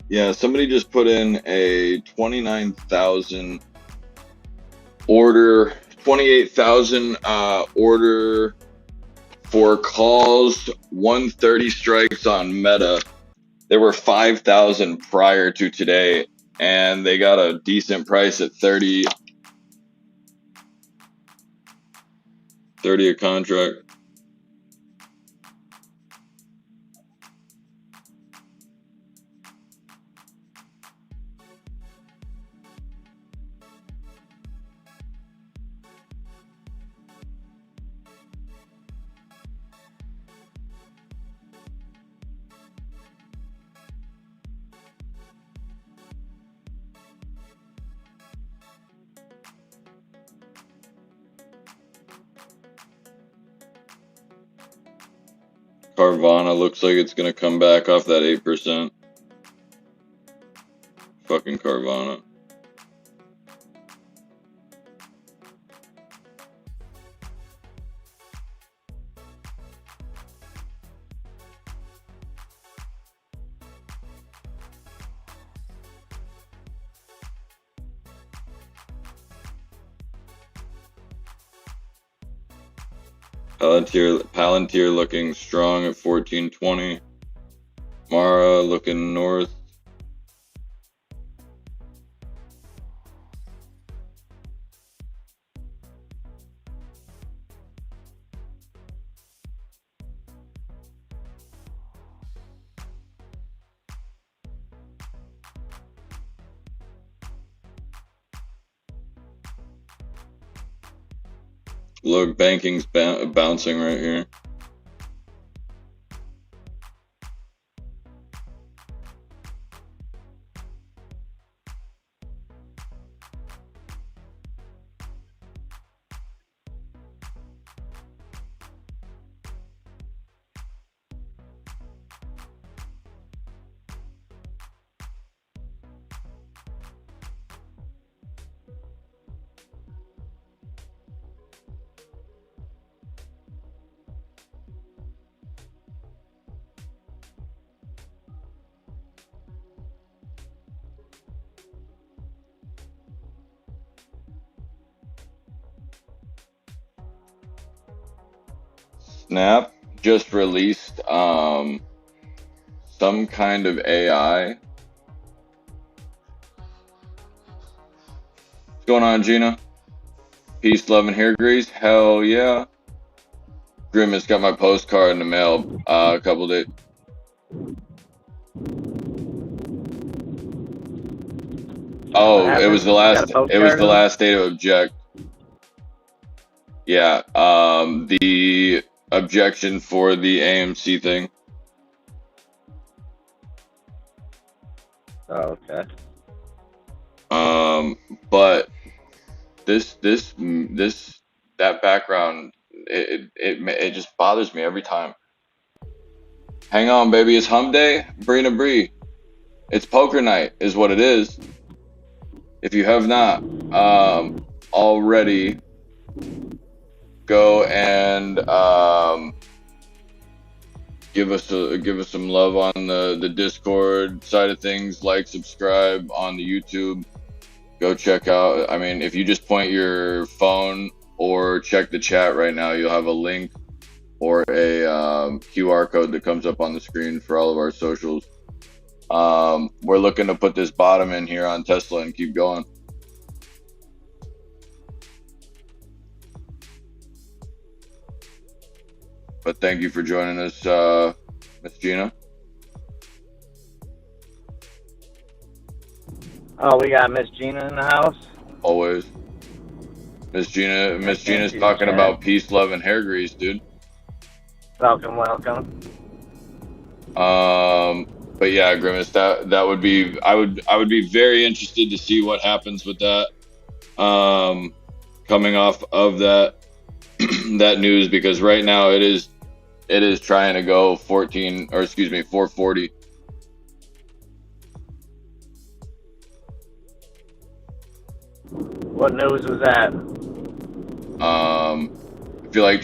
Yeah, somebody just put in a 29,000 order, 28,000 order for calls, 130 strikes on Meta. There were 5,000 prior to today, and they got a decent price at 30 a contract. Carvana looks like it's gonna come back off that 8%. Fucking Carvana. Palantir looking strong at 1420. Mara looking north. Look, banking's bouncing right here. Snap just released some kind of AI. What's going on, Gina? Peace, love, and hair grease. Hell yeah. Grimace got my postcard in the mail a couple days. Oh, it was the last. It was the last day to object. Yeah. The objection for the AMC thing. Oh, okay. But that background, it just bothers me every time. Hang on, baby. It's hump day. Brina Bree. It's poker night, is what it is. If you have not already, go and give us some love on the Discord side of things. Like, subscribe on the YouTube. Go check out. I mean, if you just point your phone or check the chat right now, you'll have a link or a QR code that comes up on the screen for all of our socials. We're looking to put this bottom in here on Tesla and keep going. But thank you for joining us, Miss Gina. Oh, we got Miss Gina in the house. Always. Miss Gina's talking about peace, love, and hair grease, dude. Welcome, welcome. But yeah, Grimace, that would be, I would be very interested to see what happens with that. Coming off of that that news, because right now it is trying to go 440. What news was that? I feel like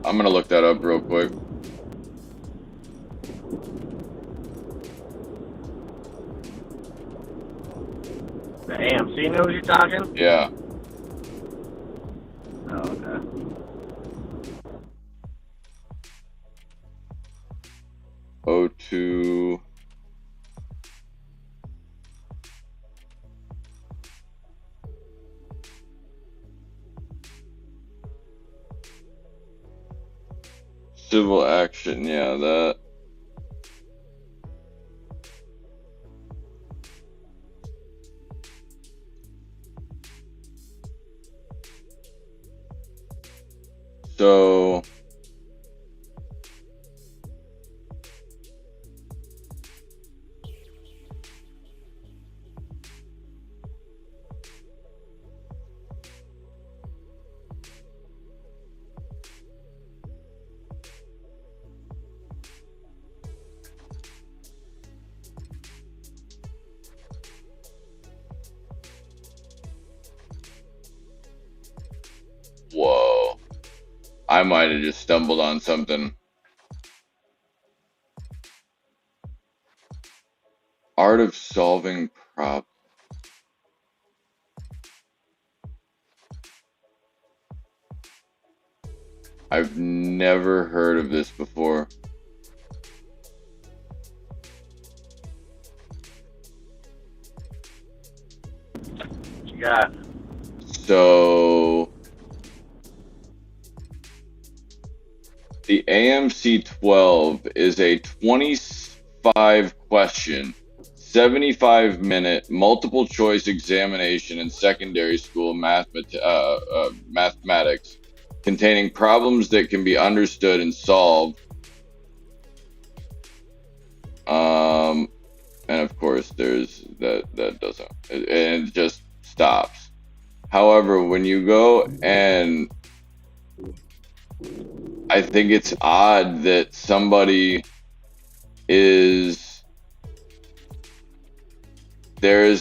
I'm gonna look that up real quick. The AMC news you're talking? Yeah. Oh, okay. O2. Civil action, yeah, that. So I might have just stumbled on something. Art of solving problems. I've never heard of this before. What you got? So the AMC 12 is a 25 question, 75-minute multiple choice examination in secondary school mathematics containing problems that can be understood and solved. And of course, there's that doesn't, and it just stops. However, when you go and I think it's odd that somebody there's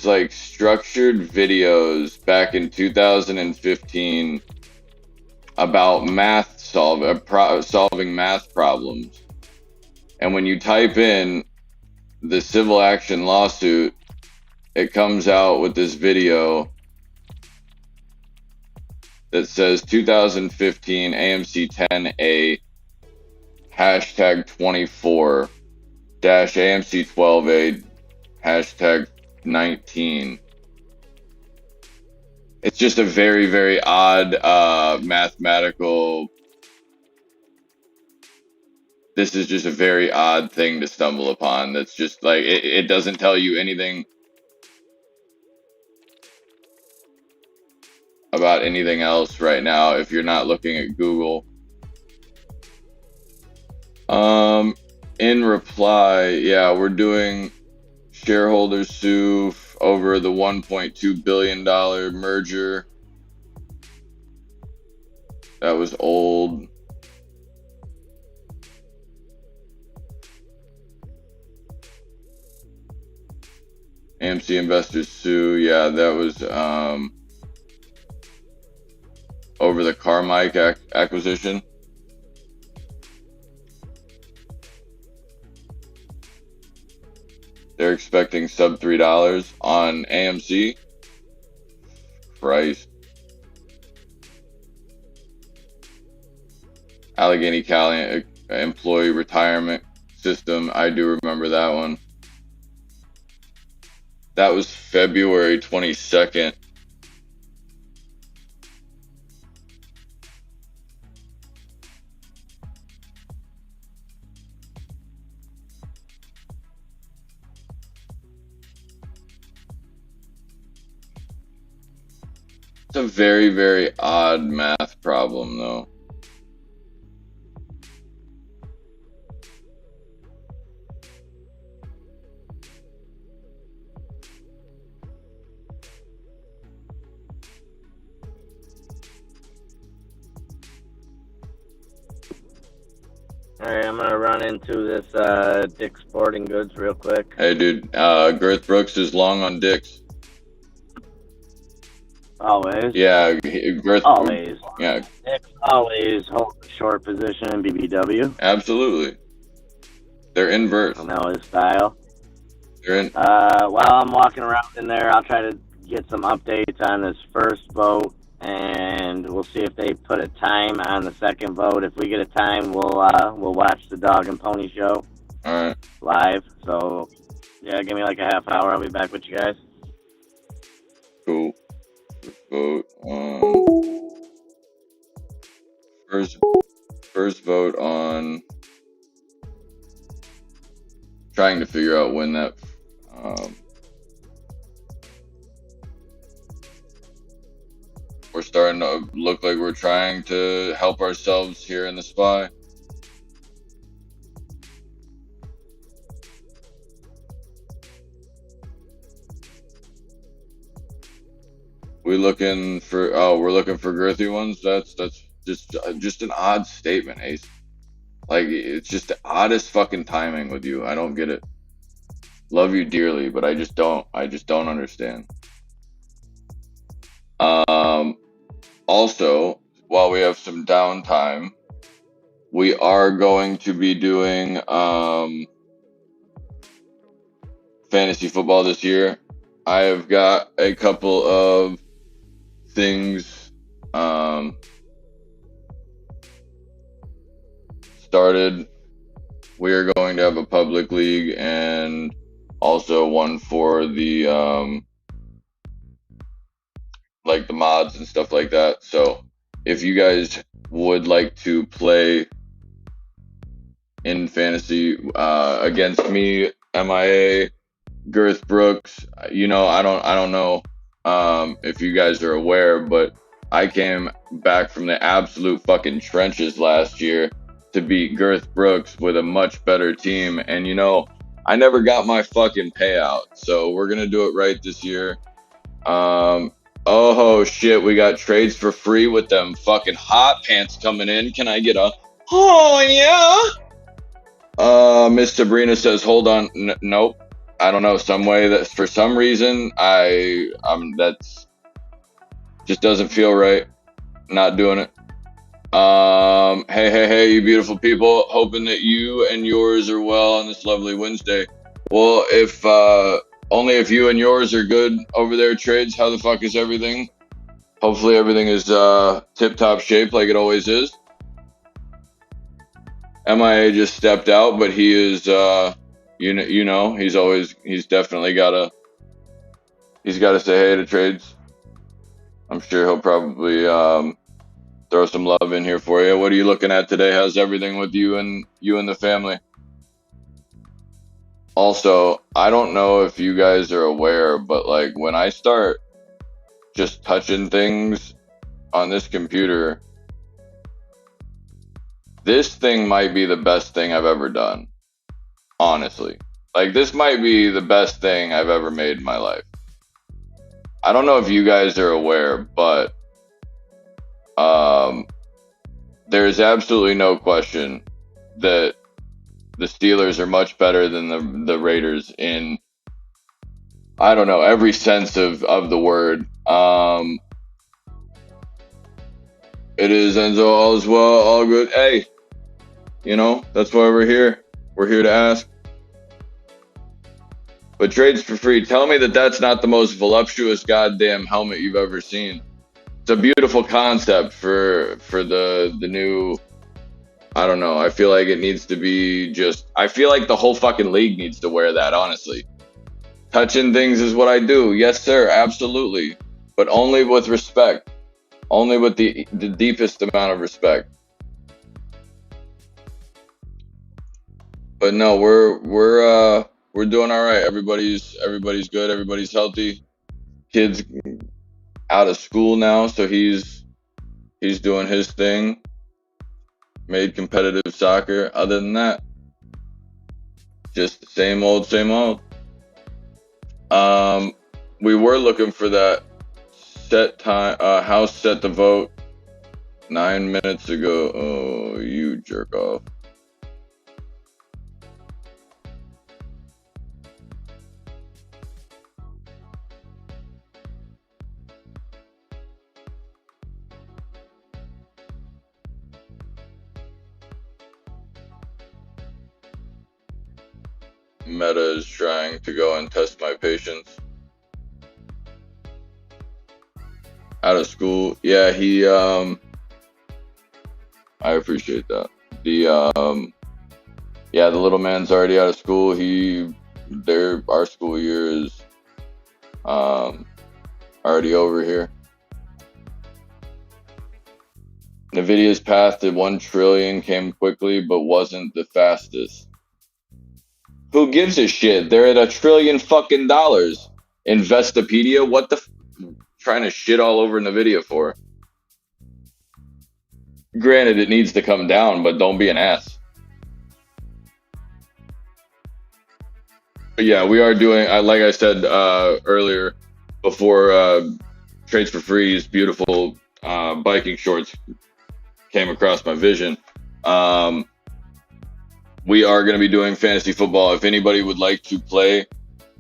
like structured videos back in 2015 about solving math problems. And when you type in the civil action lawsuit, it comes out with this video that says 2015 AMC 10A hashtag 24 dash AMC 12A hashtag 19. It's just a very, very odd mathematical. This is just a very odd thing to stumble upon. That's just like, it doesn't tell you anything about anything else right now if you're not looking at Google. In reply, yeah, we're doing shareholders sue over the $1.2 billion merger. That was old. AMC investors sue. Yeah, that was over the Carmike acquisition. They're expecting sub $3 on AMC. Christ. Allegheny County employee retirement system. I do remember that one. That was February 22nd. It's a very, very odd math problem, though. Alright, I'm gonna run into this Dick's Sporting Goods real quick. Hey, dude, Girth Brooks is long on dicks. Always. Yeah, Girth. Always. Yeah. Dick's always hold a short position in BBW. Absolutely. They're inverse. I know his style. They're in. While I'm walking around in there, I'll try to get some updates on this first vote, and we'll see if they put a time on the second vote. If we get a time, we'll watch the Dog and Pony Show. All right. Live. So, yeah, give me like a half hour. I'll be back with you guys. Cool. Vote on first vote on trying to figure out when that we're starting to look like we're trying to help ourselves here in the SPY. We're looking for girthy ones. That's just an odd statement, Ace. Like, it's just the oddest fucking timing with you. I don't get it. Love you dearly, but I just don't understand. Also, while we have some downtime, we are going to be doing fantasy football this year. I have got a couple of things started. We are going to have a public league and also one for the like the mods and stuff like that. So if you guys would like to play in fantasy against me, MIA, Girth Brooks, you know, I don't know if you guys are aware, but I came back from the absolute fucking trenches last year to beat Girth Brooks with a much better team. And you know, I never got my fucking payout. So we're gonna do it right this year. Oh shit, we got trades for free with them fucking hot pants coming in. Can I get a oh yeah? Miss Sabrina says, hold on. Nope. I don't know, some way that for some reason that's just doesn't feel right. Not doing it. Hey, you beautiful people. Hoping that you and yours are well on this lovely Wednesday. Well, if only if you and yours are good over there, trades, how the fuck is everything? Hopefully everything is tip-top shape like it always is. MIA just stepped out, but he is you know, he's definitely gotta say hey to trades. I'm sure he'll probably throw some love in here for you. What are you looking at today? How's everything with you and the family? Also, I don't know if you guys are aware, but like when I start just touching things on this computer, this thing might be the best thing I've ever done. Honestly. Like this might be the best thing I've ever made in my life. I don't know if you guys are aware, but there's absolutely no question that the Steelers are much better than the Raiders in, I don't know, every sense of the word. It is Enzo, all is well, all good. Hey, you know, that's why we're here. We're here to ask. But trades for free. Tell me that that's not the most voluptuous goddamn helmet you've ever seen. It's a beautiful concept for the new. I don't know. I feel like it needs to be just. I feel like the whole fucking league needs to wear that. Honestly, touching things is what I do. Yes, sir. Absolutely, but only with respect. Only with the deepest amount of respect. But no, we're doing all right. Everybody's good. Everybody's healthy. Kid's out of school now, so he's doing his thing. Made competitive soccer. Other than that, just the same old, same old. We were looking for that set time. House set to vote 9 minutes ago. Oh, you jerk off. Meta is trying to go and test my patience. Out of school. Yeah, he I appreciate that. The yeah, the little man's already out of school. Our school year is already over here. Nvidia's path to 1 trillion came quickly but wasn't the fastest. Who gives a shit? They're at $1 trillion fucking dollars. Investopedia, what the trying to shit all over Nvidia for? Granted, it needs to come down, but don't be an ass. But yeah, we are doing, like I said earlier, before Trades for Free's beautiful biking shorts came across my vision. We are going to be doing fantasy football. If anybody would like to play,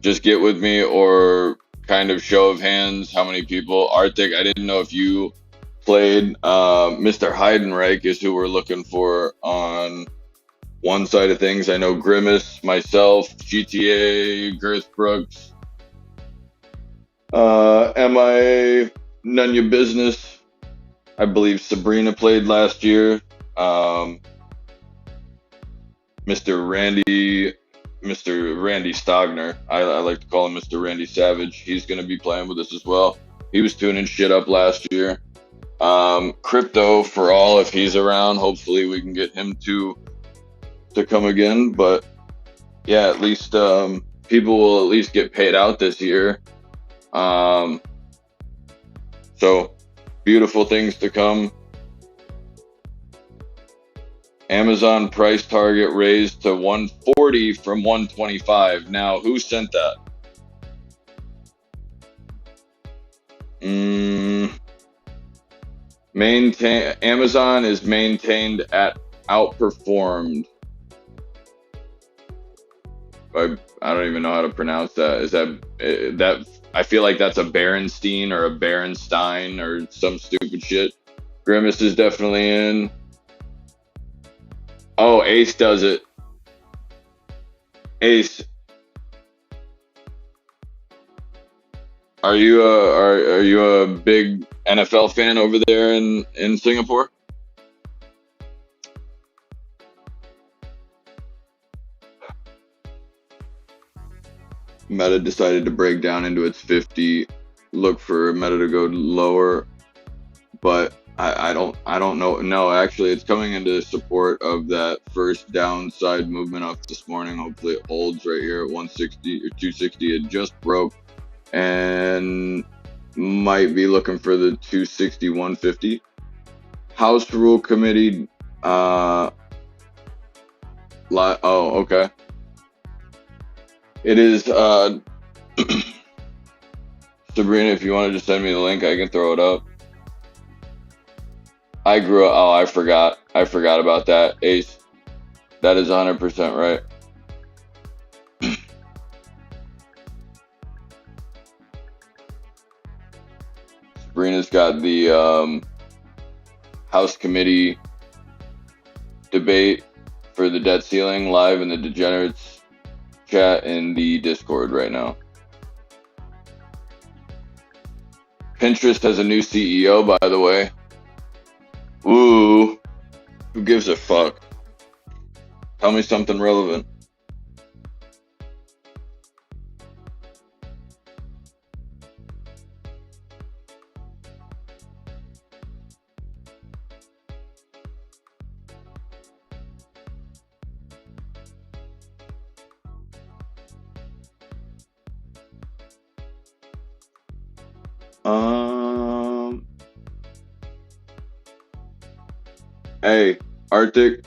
just get with me, or kind of show of hands, how many people. Arctic, I didn't know if you played. Mr. Heidenreich is who we're looking for on one side of things. I know Grimace, myself, GTA, Girth Brooks, MIA, None Your Business. I believe Sabrina played last year. Mr. Randy Stogner. I like to call him Mr. Randy Savage. He's going to be playing with us as well. He was tuning shit up last year. Crypto for all, if he's around, hopefully we can get him to come again. But yeah, at least people will at least get paid out this year. So beautiful things to come. Amazon price target raised to 140 from 125. Now, who sent that? Amazon is maintained at outperformed. I don't even know how to pronounce that. Is that I feel like that's a Berenstein or a Berenstein or some stupid shit. Grimace is definitely in. Oh, Ace does it. Ace, are you a big NFL fan over there in Singapore? Meta decided to break down into its 50. Look for Meta to go lower, but I don't know. No, actually, it's coming into support of that first downside movement up this morning. Hopefully, it holds right here at 160 or 260. It just broke and might be looking for the 260, 150. House Rule Committee. Oh, okay. It is. Sabrina, if you want to just send me the link, I can throw it up. I grew up. Oh, I forgot about that. Ace, that is 100% right. Sabrina's got the House Committee debate for the debt ceiling live in the Degenerates chat in the Discord right now. Pinterest has a new CEO, by the way. Ooh, who gives a fuck? Tell me something relevant. Hey, Arctic.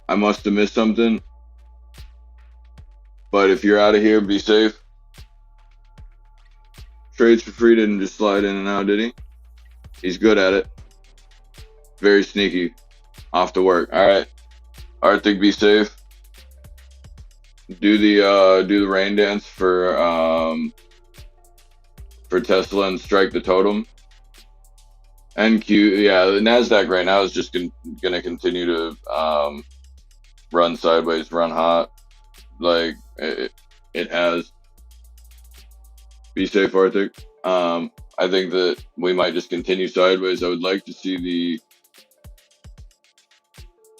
I must have missed something. But if you're out of here, be safe. Trades for free didn't just slide in and out, did he? He's good at it. Very sneaky. Off to work. All right. Arctic, be safe. Do the rain dance for Tesla and strike the totem. NQ, yeah, the Nasdaq right now is just gonna continue to run sideways, run hot, like it has. Be safe, Arctic. I think that we might just continue sideways. I would like to see the.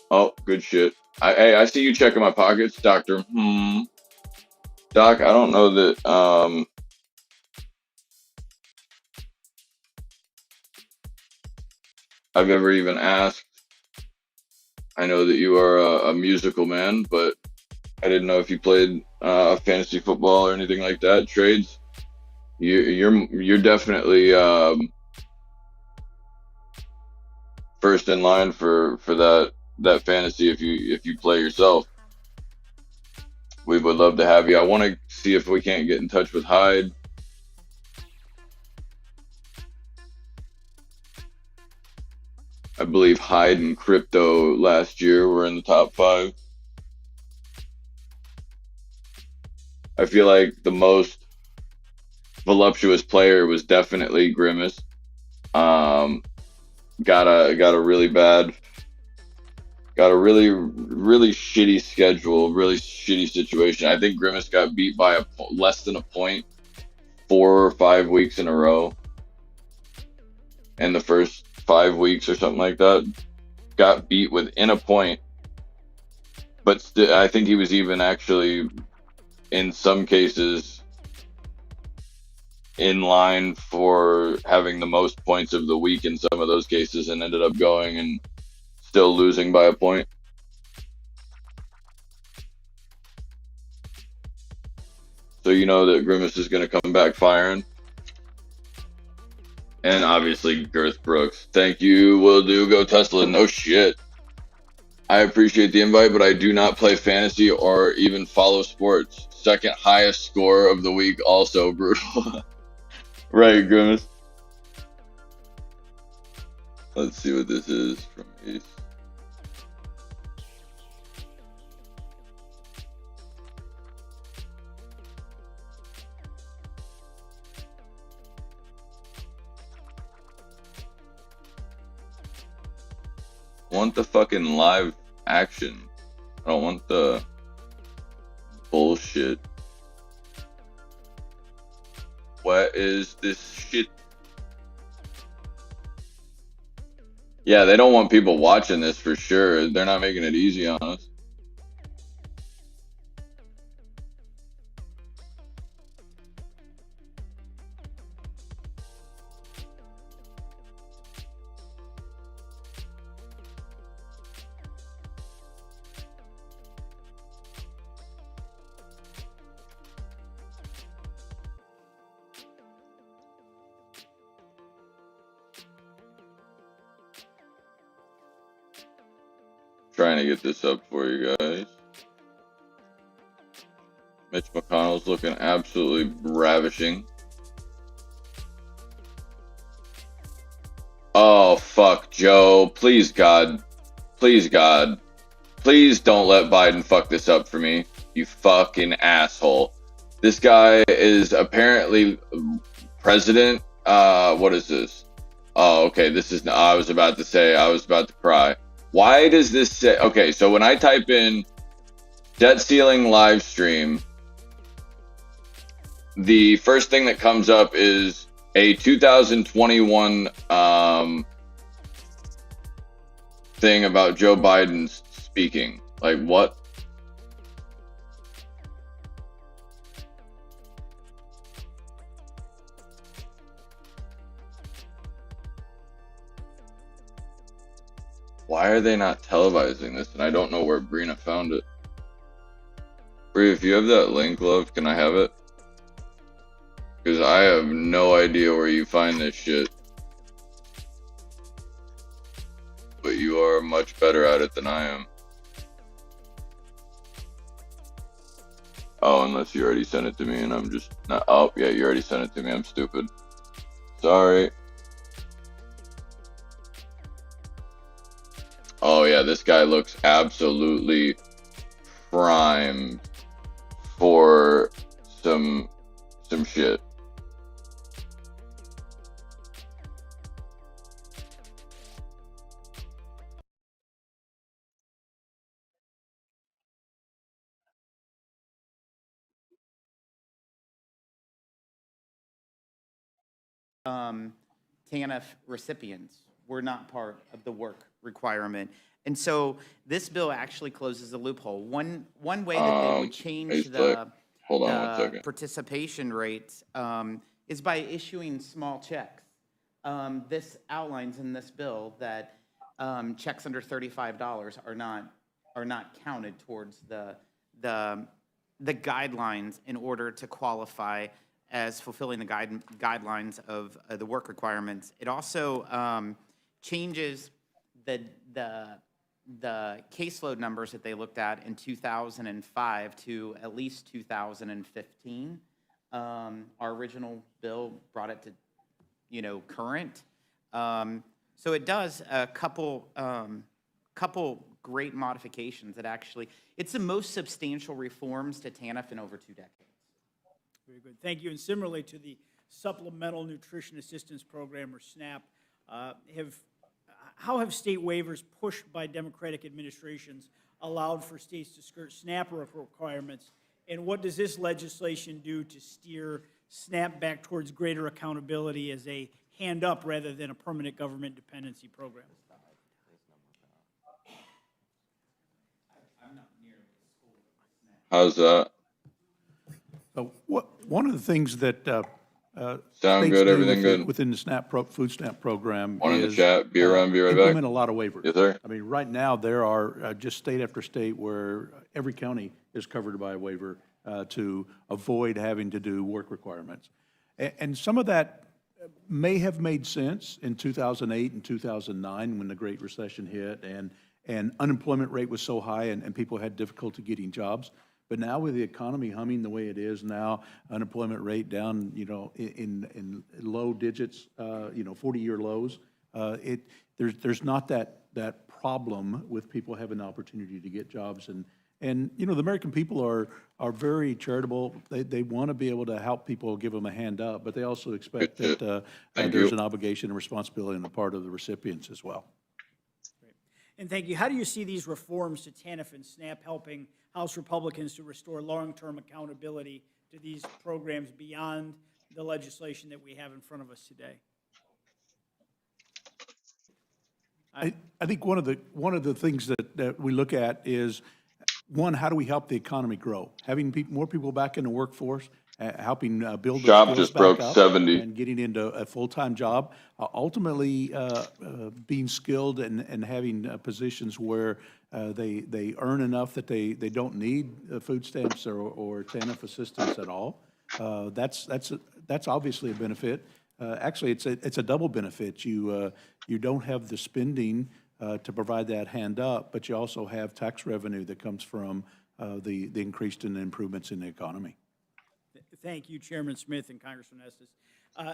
Oh, good shit. I see you checking my pockets, Doctor. Doc, I don't know that I've ever even asked. I know that you are a musical man, but I didn't know if you played fantasy football or anything like that. Trades, you're definitely first in line for that fantasy if you play yourself. We would love to have you. I want to see if we can't get in touch with Hyde. I believe Hyde and Crypto last year were in the top 5. I feel like the most voluptuous player was definitely Grimace. Um, got a really bad, got a really shitty schedule, really shitty situation. I think Grimace got beat by less than a point 4 or 5 weeks in a row in the first 5 weeks or something like that. Got beat within a point, but I think he was even actually in some cases in line for having the most points of the week in some of those cases, and ended up going and still losing by a point. So you know that Grimace is going to come back firing. And obviously Girth Brooks. Thank you, will do. Go Tesla. No shit. I appreciate the invite, but I do not play fantasy or even follow sports. Second highest score of the week, also brutal. Right, Grimace. Let's see what this is from Ace. I want the fucking live action. I don't want the bullshit. What is this shit? Yeah, they don't want people watching this for sure. They're not making it easy on us. Trying to get this up for you guys. Mitch McConnell's looking absolutely ravishing. Oh, fuck, Joe. Please, God. Please, God. Please don't let Biden fuck this up for me. You fucking asshole. This guy is apparently president. What is this? Oh, okay. This is, I was about to say, I was about to cry. Why does this say, okay, so when I type in debt ceiling live stream, the first thing that comes up is a 2021 thing about Joe Biden's speaking. Like, what? Why are they not televising this? And I don't know where Brina found it. Bree, if you have that link, love, can I have it? Because I have no idea where you find this shit. But you are much better at it than I am. Oh, unless you already sent it to me and I'm just not. Oh, yeah, you already sent it to me. I'm stupid. Sorry. Oh, yeah, this guy looks absolutely primed for some shit. TANF recipients were not part of the work requirement. And so this bill actually closes a loophole. One way that they would change the participation rates is by issuing small checks. This outlines in this bill that checks under $35 are not counted towards the guidelines in order to qualify as fulfilling the guidelines of the work requirements. It also changes the caseload numbers that they looked at in 2005 to at least 2015. Our original bill brought it to, current. So it does a couple great modifications that actually, it's the most substantial reforms to TANF in over 2 decades. Very good. Thank you. And similarly to the Supplemental Nutrition Assistance Program, or SNAP, how have state waivers pushed by Democratic administrations allowed for states to skirt SNAP requirements? And what does this legislation do to steer SNAP back towards greater accountability as a hand up rather than a permanent government dependency program? How's that? So one of the things that Sound states good? do Everything good? within the food stamp program One in the is chat. Be around. Be right back. implement a lot of waivers. Yes, sir. I mean, right now, there are just state after state where every county is covered by a waiver to avoid having to do work requirements. And some of that may have made sense in 2008 and 2009 when the Great Recession hit and unemployment rate was so high and people had difficulty getting jobs. But now with the economy humming the way it is now, unemployment rate down, in low digits, 40-year lows, there's not that problem with people having the opportunity to get jobs. And the American people are very charitable. They want to be able to help people, give them a hand up, but they also expect that there's an obligation and responsibility on the part of the recipients as well. Great. And thank you. How do you see these reforms to TANF and SNAP helping House Republicans to restore long-term accountability to these programs beyond the legislation that we have in front of us today? I think one of the things that we look at is, one, how do we help the economy grow? Having more people back in the workforce, helping build their Shop skills just back broke up 70. and getting into a full-time job. Ultimately, being skilled and having positions where they earn enough that they don't need food stamps or TANF assistance at all. That's obviously a benefit. Actually, it's a double benefit. You don't have the spending to provide that hand up, but you also have tax revenue that comes from the increased and improvements in the economy. Thank you, Chairman Smith and Congressman Estes.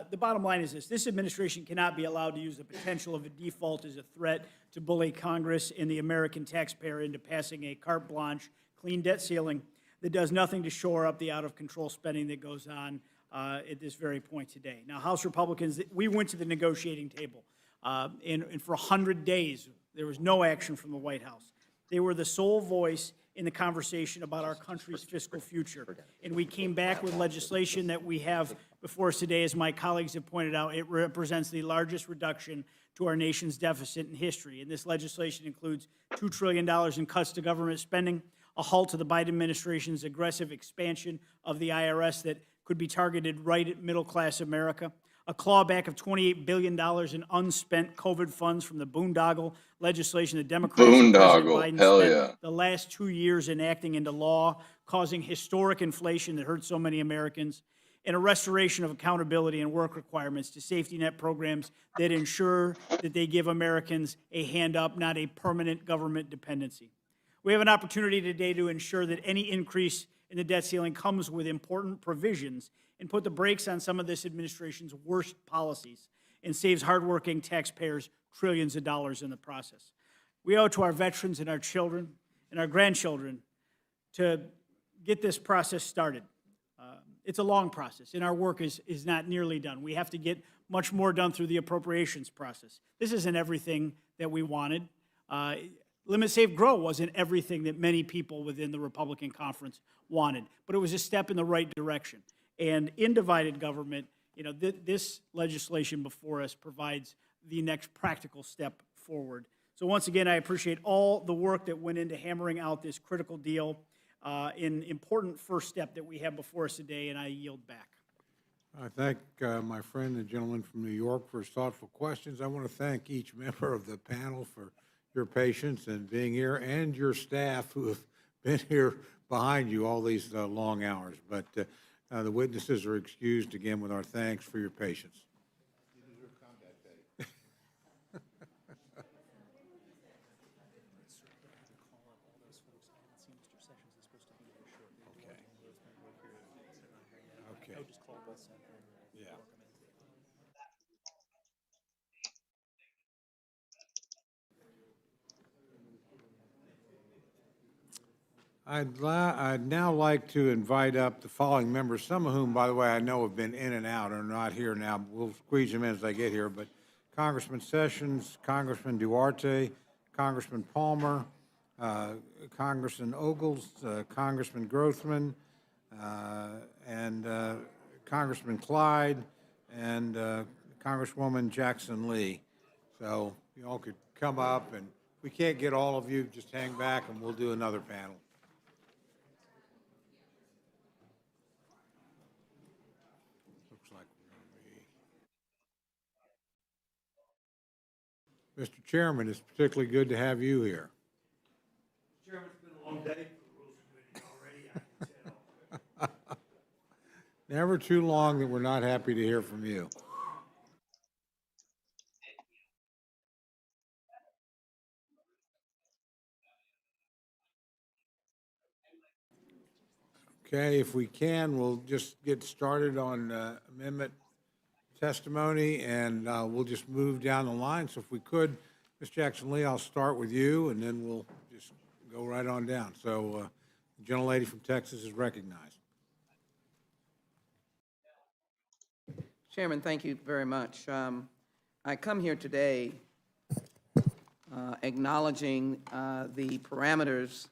The bottom line is this: this administration cannot be allowed to use the potential of a default as a threat to bully Congress and the American taxpayer into passing a carte blanche clean debt ceiling that does nothing to shore up the out-of-control spending that goes on at this very point today. Now, House Republicans, we went to the negotiating table, and for 100 days, there was no action from the White House. They were the sole voice in the conversation about our country's fiscal future. And we came back with legislation that we have before us today. As my colleagues have pointed out, it represents the largest reduction to our nation's deficit in history. And this legislation includes $2 trillion in cuts to government spending, a halt to the Biden administration's aggressive expansion of the IRS that could be targeted right at middle-class America, a clawback of $28 billion in unspent COVID funds from the boondoggle legislation that Democrats and President Biden spent the last 2 years enacting into law, causing historic inflation that hurt so many Americans, and a restoration of accountability and work requirements to safety net programs that ensure that they give Americans a hand up, not a permanent government dependency. We have an opportunity today to ensure that any increase in the debt ceiling comes with important provisions and put the brakes on some of this administration's worst policies and saves hardworking taxpayers trillions of dollars in the process. We owe it to our veterans and our children and our grandchildren to get this process started. It's a long process, and our work is not nearly done. We have to get much more done through the appropriations process. This isn't everything that we wanted. Limit, Save, Grow wasn't everything that many people within the Republican conference wanted, but it was a step in the right direction. And in divided government, this legislation before us provides the next practical step forward. So once again, I appreciate all the work that went into hammering out this critical deal, an important first step that we have before us today, and I yield back. I thank my friend, the gentleman from New York, for his thoughtful questions. I want to thank each member of the panel for your patience and being here, and your staff who have been here behind you all these long hours. But the witnesses are excused again with our thanks for your patience. You deserve combat pay. Okay. Yeah. I'd now like to invite up the following members, some of whom, by the way, I know have been in and out, are not here now. We'll squeeze them in as they get here, but Congressman Sessions, Congressman Duarte, Congressman Palmer, Congressman Ogles, Congressman Grothman, and Congressman Clyde, and Congresswoman Jackson Lee. So you all could come up, and if we can't get all of you, just hang back and we'll do another panel. Looks like we're going to be. Mr. Chairman, it's particularly good to have you here. Chairman, it's been a long day for the Rules Committee already, I can tell. Never too long that we're not happy to hear from you. Okay, if we can, we'll just get started on amendment testimony, and we'll just move down the line. So if we could, Ms. Jackson Lee, I'll start with you, and then we'll just go right on down. So the gentlelady from Texas is recognized. Chairman, thank you very much. I come here today acknowledging the parameters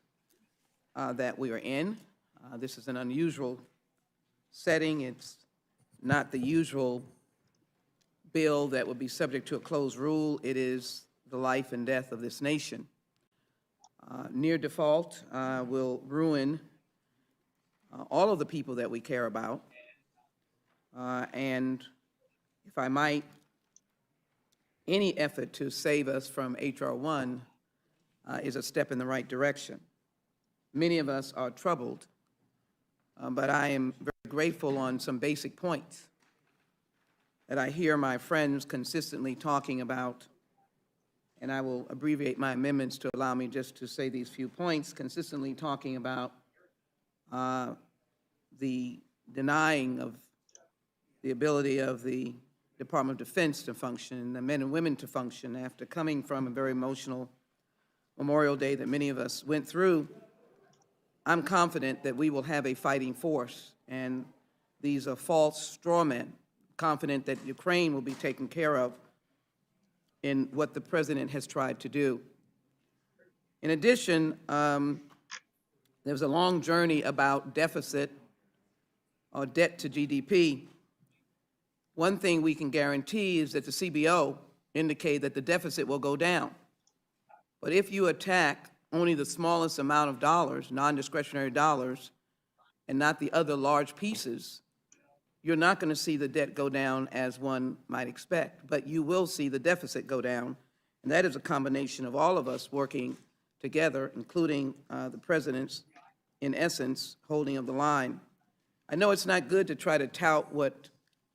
that we are in. This is an unusual setting. It's not the usual bill that would be subject to a closed rule. It is the life and death of this nation. Near default will ruin all of the people that we care about. And if I might, any effort to save us from H.R. 1 is a step in the right direction. Many of us are troubled, but I am very grateful on some basic points that I hear my friends consistently talking about, and I will abbreviate my amendments to allow me just to say these few points, consistently talking about the denying of the ability of the Department of Defense to function, the men and women to function after coming from a very emotional Memorial Day that many of us went through. I'm confident that we will have a fighting force, and these are false straw men, confident that Ukraine will be taken care of in what the President has tried to do. In addition, there was a long journey about deficit or debt to GDP. One thing we can guarantee is that the CBO indicate that the deficit will go down. But if you attack only the smallest amount of dollars, non-discretionary dollars, and not the other large pieces, you're not going to see the debt go down as one might expect, but you will see the deficit go down, and that is a combination of all of us working together, including the President's, in essence, holding of the line. I know it's not good to try to tout what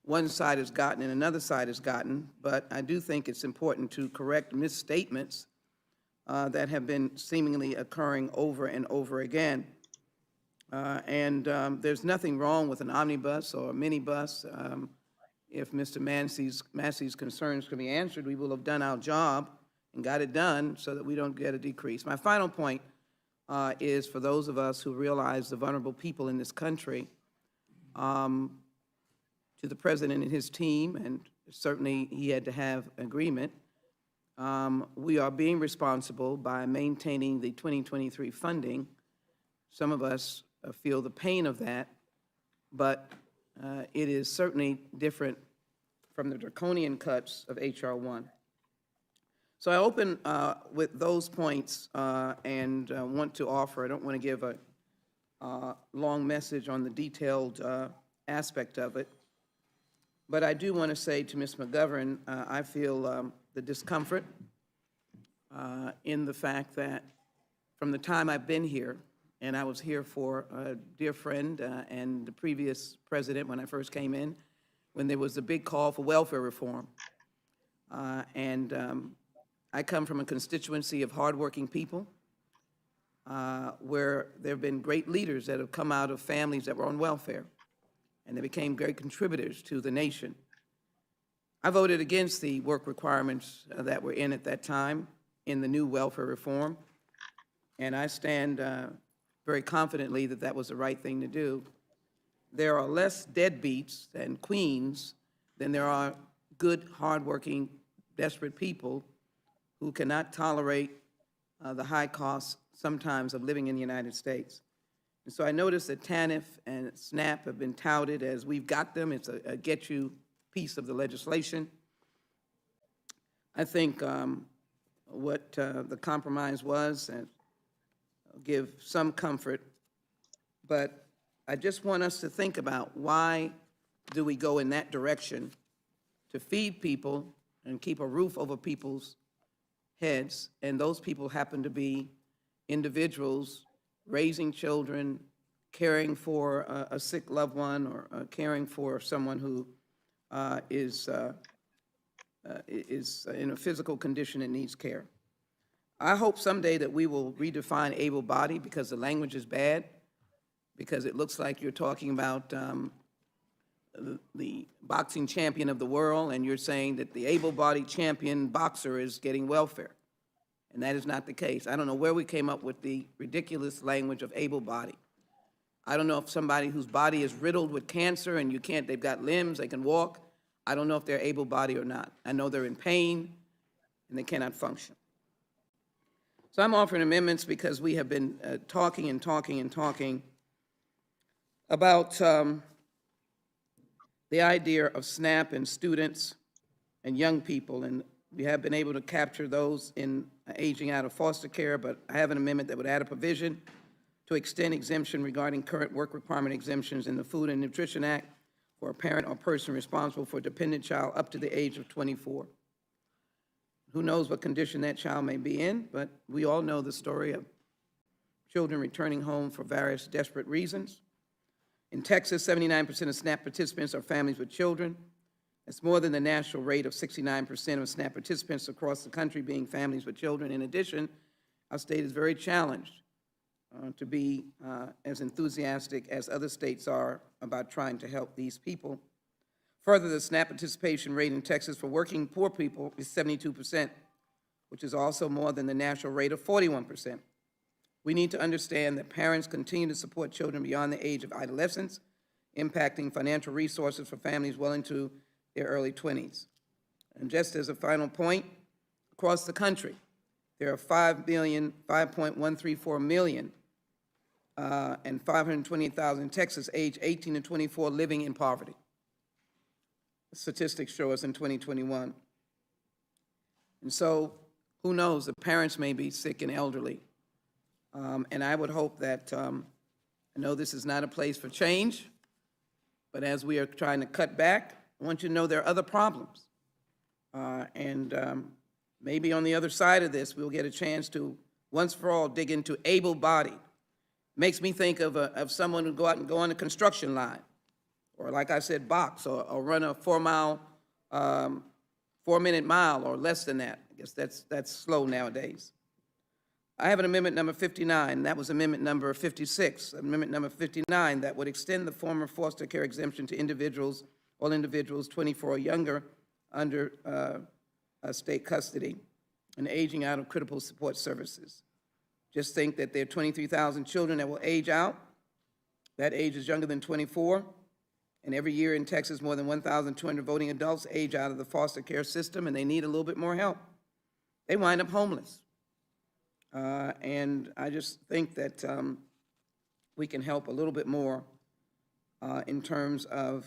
one side has gotten and another side has gotten, but I do think it's important to correct misstatements that have been seemingly occurring over and over again. There's nothing wrong with an omnibus or a minibus. If Mr. Massey's concerns can be answered, we will have done our job and got it done so that we don't get a decrease. My final point is for those of us who realize the vulnerable people in this country, to the President and his team, and certainly he had to have agreement, we are being responsible by maintaining the 2023 funding. Some of us feel the pain of that, but it is certainly different from the draconian cuts of H.R. 1. So I open with those points and want to offer, I don't want to give a long message on the detailed aspect of it, but I do want to say to Ms. McGovern, I feel the discomfort in the fact that from the time I've been here, and I was here for a dear friend and the previous president when I first came in, when there was a big call for welfare reform. I come from a constituency of hardworking people where there have been great leaders that have come out of families that were on welfare, and they became great contributors to the nation. I voted against the work requirements that were in at that time in the new welfare reform, and I stand very confidently that that was the right thing to do. There are less deadbeats and queens than there are good, hardworking, desperate people who cannot tolerate the high costs sometimes of living in the United States. And so I noticed that TANF and SNAP have been touted as we've got them. It's a get-you piece of the legislation. I think what the compromise was, and give some comfort, but I just want us to think about why do we go in that direction to feed people and keep a roof over people's heads, and those people happen to be individuals raising children, caring for a sick loved one, or caring for someone who is in a physical condition and needs care. I hope someday that we will redefine able-bodied, because the language is bad, because it looks like you're talking about the boxing champion of the world, and you're saying that the able-bodied champion boxer is getting welfare. And that is not the case. I don't know where we came up with the ridiculous language of able-bodied. I don't know if somebody whose body is riddled with cancer and they've got limbs, they can walk. I don't know if they're able-bodied or not. I know they're in pain and they cannot function. So I'm offering amendments because we have been talking about the idea of SNAP and students and young people, and we have been able to capture those in aging out of foster care, but I have an amendment that would add a provision to extend exemption regarding current work requirement exemptions in the Food and Nutrition Act for a parent or person responsible for a dependent child up to the age of 24. Who knows what condition that child may be in, but we all know the story of children returning home for various desperate reasons. In Texas, 79% of SNAP participants are families with children. That's more than the national rate of 69% of SNAP participants across the country being families with children. In addition, our state is very challenged to be as enthusiastic as other states are about trying to help these people. Further, the SNAP participation rate in Texas for working poor people is 72%, which is also more than the national rate of 41%. We need to understand that parents continue to support children beyond the age of adolescence, impacting financial resources for families well into their early 20s. And just as a final point, across the country, there are 5.134 million and 528,000 in Texas age 18 to 24 living in poverty. The statistics show us in 2021. And so, who knows, the parents may be sick and elderly. And I would hope that, I know this is not a place for change, but as we are trying to cut back, I want you to know there are other problems. Maybe on the other side of this, we'll get a chance to, once for all, dig into able-bodied. Makes me think of someone who go out and go on a construction line, or like I said, box, or run a 4-minute mile, or less than that. I guess that's slow nowadays. I have an amendment number 59. That was amendment number 56. Amendment number 59 that would extend the former foster care exemption to individuals, all individuals 24 or younger under state custody and aging out of critical support services. Just think that there are 23,000 children that will age out. That age is younger than 24. And every year in Texas, more than 1,200 voting adults age out of the foster care system, and they need a little bit more help. They wind up homeless. And I just think that we can help a little bit more in terms of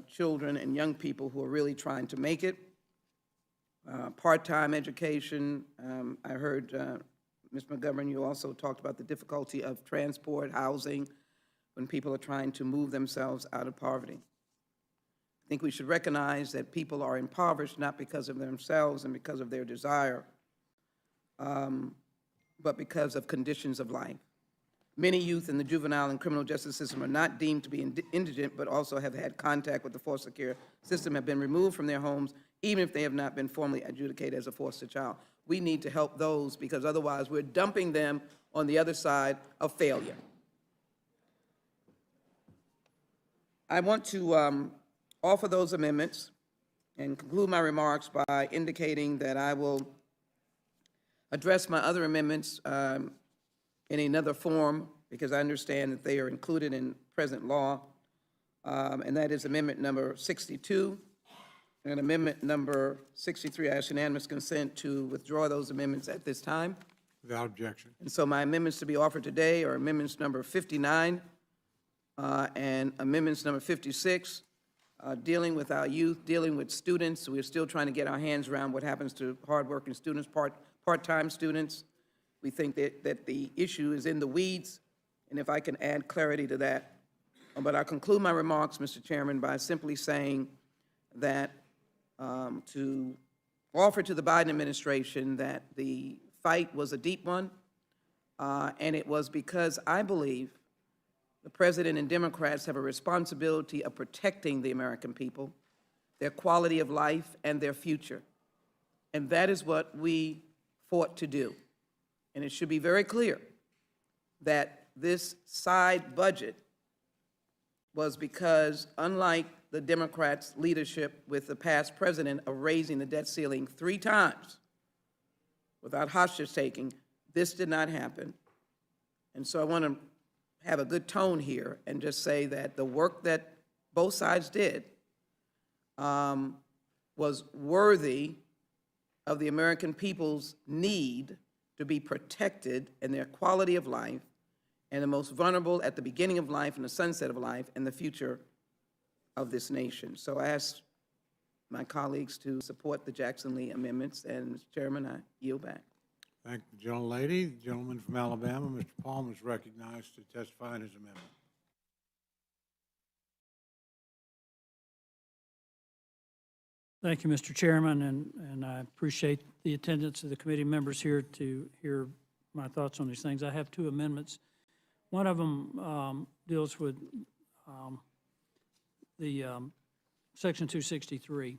children and young people who are really trying to make it. Part-time education. I heard Ms. McGovern, you also talked about the difficulty of transport, housing, when people are trying to move themselves out of poverty. I think we should recognize that people are impoverished not because of themselves and because of their desire, but because of conditions of life. Many youth in the juvenile and criminal justice system are not deemed to be indigent, but also have had contact with the foster care system, have been removed from their homes, even if they have not been formally adjudicated as a foster child. We need to help those, because otherwise we're dumping them on the other side of failure. I want to offer those amendments and conclude my remarks by indicating that I will address my other amendments in another form, because I understand that they are included in present law, and that is amendment number 62 and amendment number 63. I ask unanimous consent to withdraw those amendments at this time. Without objection. And so my amendments to be offered today are amendments number 59 and amendments number 56, dealing with our youth, dealing with students. We're still trying to get our hands around what happens to hardworking students, part-time students. We think that the issue is in the weeds, and if I can add clarity to that. But I'll conclude my remarks, Mr. Chairman, by simply saying that to offer to the Biden administration that the fight was a deep one, and it was because I believe the President and Democrats have a responsibility of protecting the American people, their quality of life, and their future. And that is what we fought to do. And it should be very clear that this side budget was because, unlike the Democrats' leadership with the past president of raising the debt ceiling 3 times without hostage taking, this did not happen. And so I want to have a good tone here and just say that the work that both sides did was worthy of the American people's need to be protected in their quality of life, and the most vulnerable at the beginning of life and the sunset of life and the future of this nation. So I ask my colleagues to support the Jackson Lee amendments, and Mr. Chairman, I yield back. Thank the gentlelady. The gentleman from Alabama, Mr. Palmer, is recognized to testify in his amendment. Thank you, Mr. Chairman, and I appreciate the attendance of the committee members here to hear my thoughts on these things. I have 2 amendments. One of them deals with the Section 263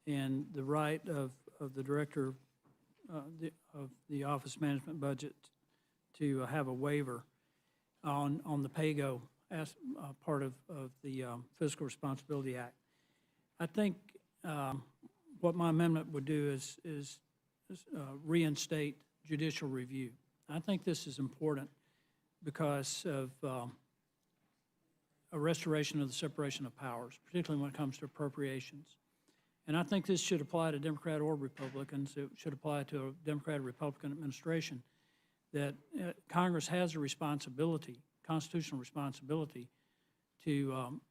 and the right of the director of the Office Management Budget to have a waiver on the PAYGO as part of the Fiscal Responsibility Act. I think what my amendment would do is reinstate judicial review. I think this is important because of a restoration of the separation of powers, particularly when it comes to appropriations. And I think this should apply to Democrat or Republicans. It should apply to a Democrat or Republican administration, that Congress has a responsibility, constitutional responsibility, to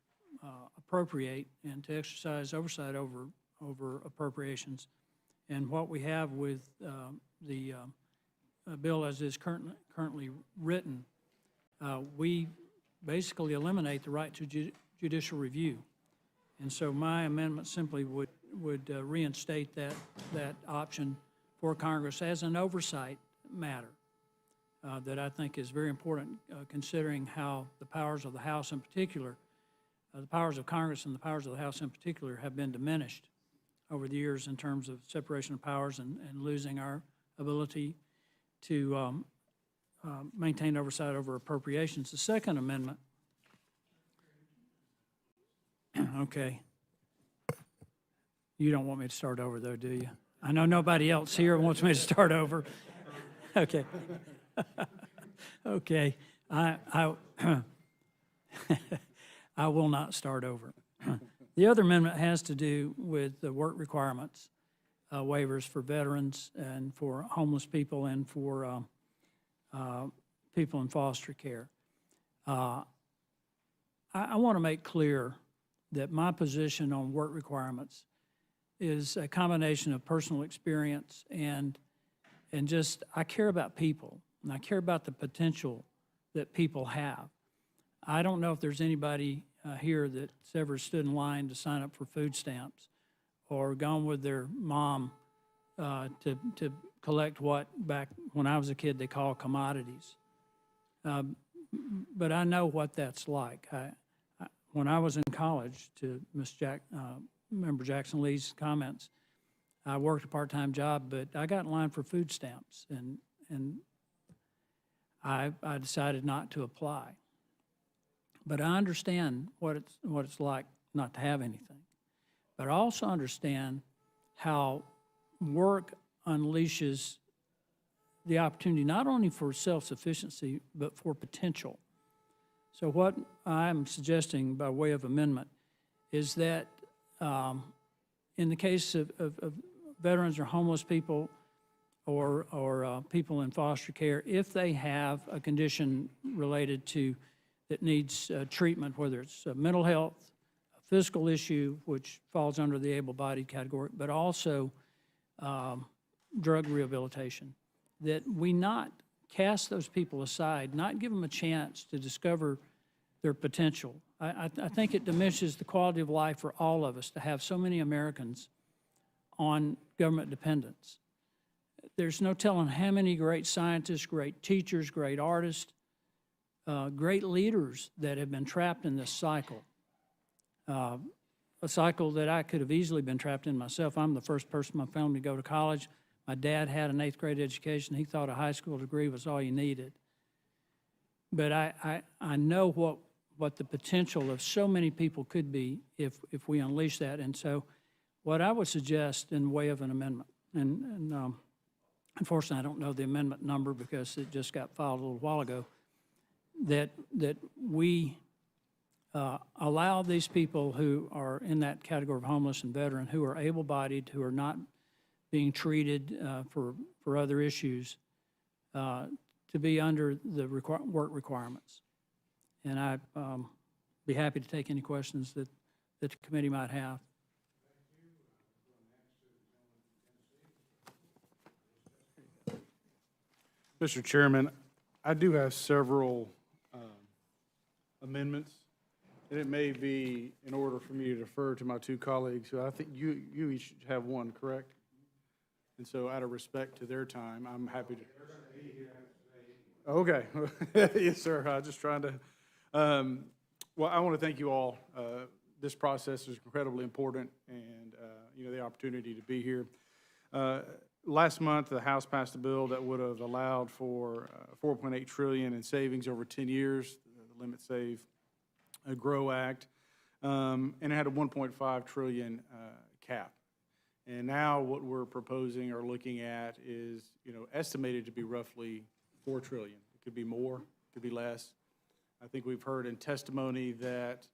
appropriate and to exercise oversight over appropriations. And what we have with the bill as is currently written, we basically eliminate the right to judicial review. And so my amendment simply would reinstate that option for Congress as an oversight matter that I think is very important, considering how the powers of the House in particular, the powers of Congress and the powers of the House in particular have been diminished over the years in terms of separation of powers and losing our ability to maintain oversight over appropriations. The second amendment, okay. You don't want me to start over, though, do you? I know nobody else here wants me to start over. Okay. Okay. I will not start over. The other amendment has to do with the work requirements, waivers for veterans and for homeless people and for people in foster care. I want to make clear that my position on work requirements is a combination of personal experience and just, I care about people, and I care about the potential that people have. I don't know if there's anybody here that's ever stood in line to sign up for food stamps or gone with their mom to collect what back when I was a kid they call commodities. But I know what that's like. When I was in college, to Member Jackson Lee's comments, I worked a part-time job, but I got in line for food stamps, and I decided not to apply. But I understand what it's like not to have anything. But I also understand how work unleashes the opportunity not only for self-sufficiency, but for potential. So what I'm suggesting by way of amendment is that in the case of veterans or homeless people or people in foster care, if they have a condition related to that needs treatment, whether it's mental health, a physical issue, which falls under the able-bodied category, but also drug rehabilitation, that we not cast those people aside, not give them a chance to discover their potential. I think it diminishes the quality of life for all of us to have so many Americans on government dependence. There's no telling how many great scientists, great teachers, great artists, great leaders that have been trapped in this cycle. A cycle that I could have easily been trapped in myself. I'm the first person in my family to go to college. My dad had an 8th grade education. He thought a high school degree was all you needed. But I know what the potential of so many people could be if we unleash that. And so what I would suggest in way of an amendment, and unfortunately I don't know the amendment number because it just got filed a little while ago, that we allow these people who are in that category of homeless and veteran, who are able-bodied, who are not being treated for other issues, to be under the work requirements. And I'd be happy to take any questions that the committee might have. Mr. Chairman, I do have several amendments, and it may be in order for me to defer to my two colleagues, who I think you each have one, correct? And so out of respect to their time, I'm happy to. Okay. Yes, sir. Just trying to. Well, I want to thank you all. This process is incredibly important, and the opportunity to be here. Last month, the House passed a bill that would have allowed for $4.8 trillion in savings over 10 years, the Limit Save Grow Act, and it had a $1.5 trillion cap. And now what we're proposing or looking at is, estimated to be roughly $4 trillion. It could be more, it could be less. I think we've heard in testimony that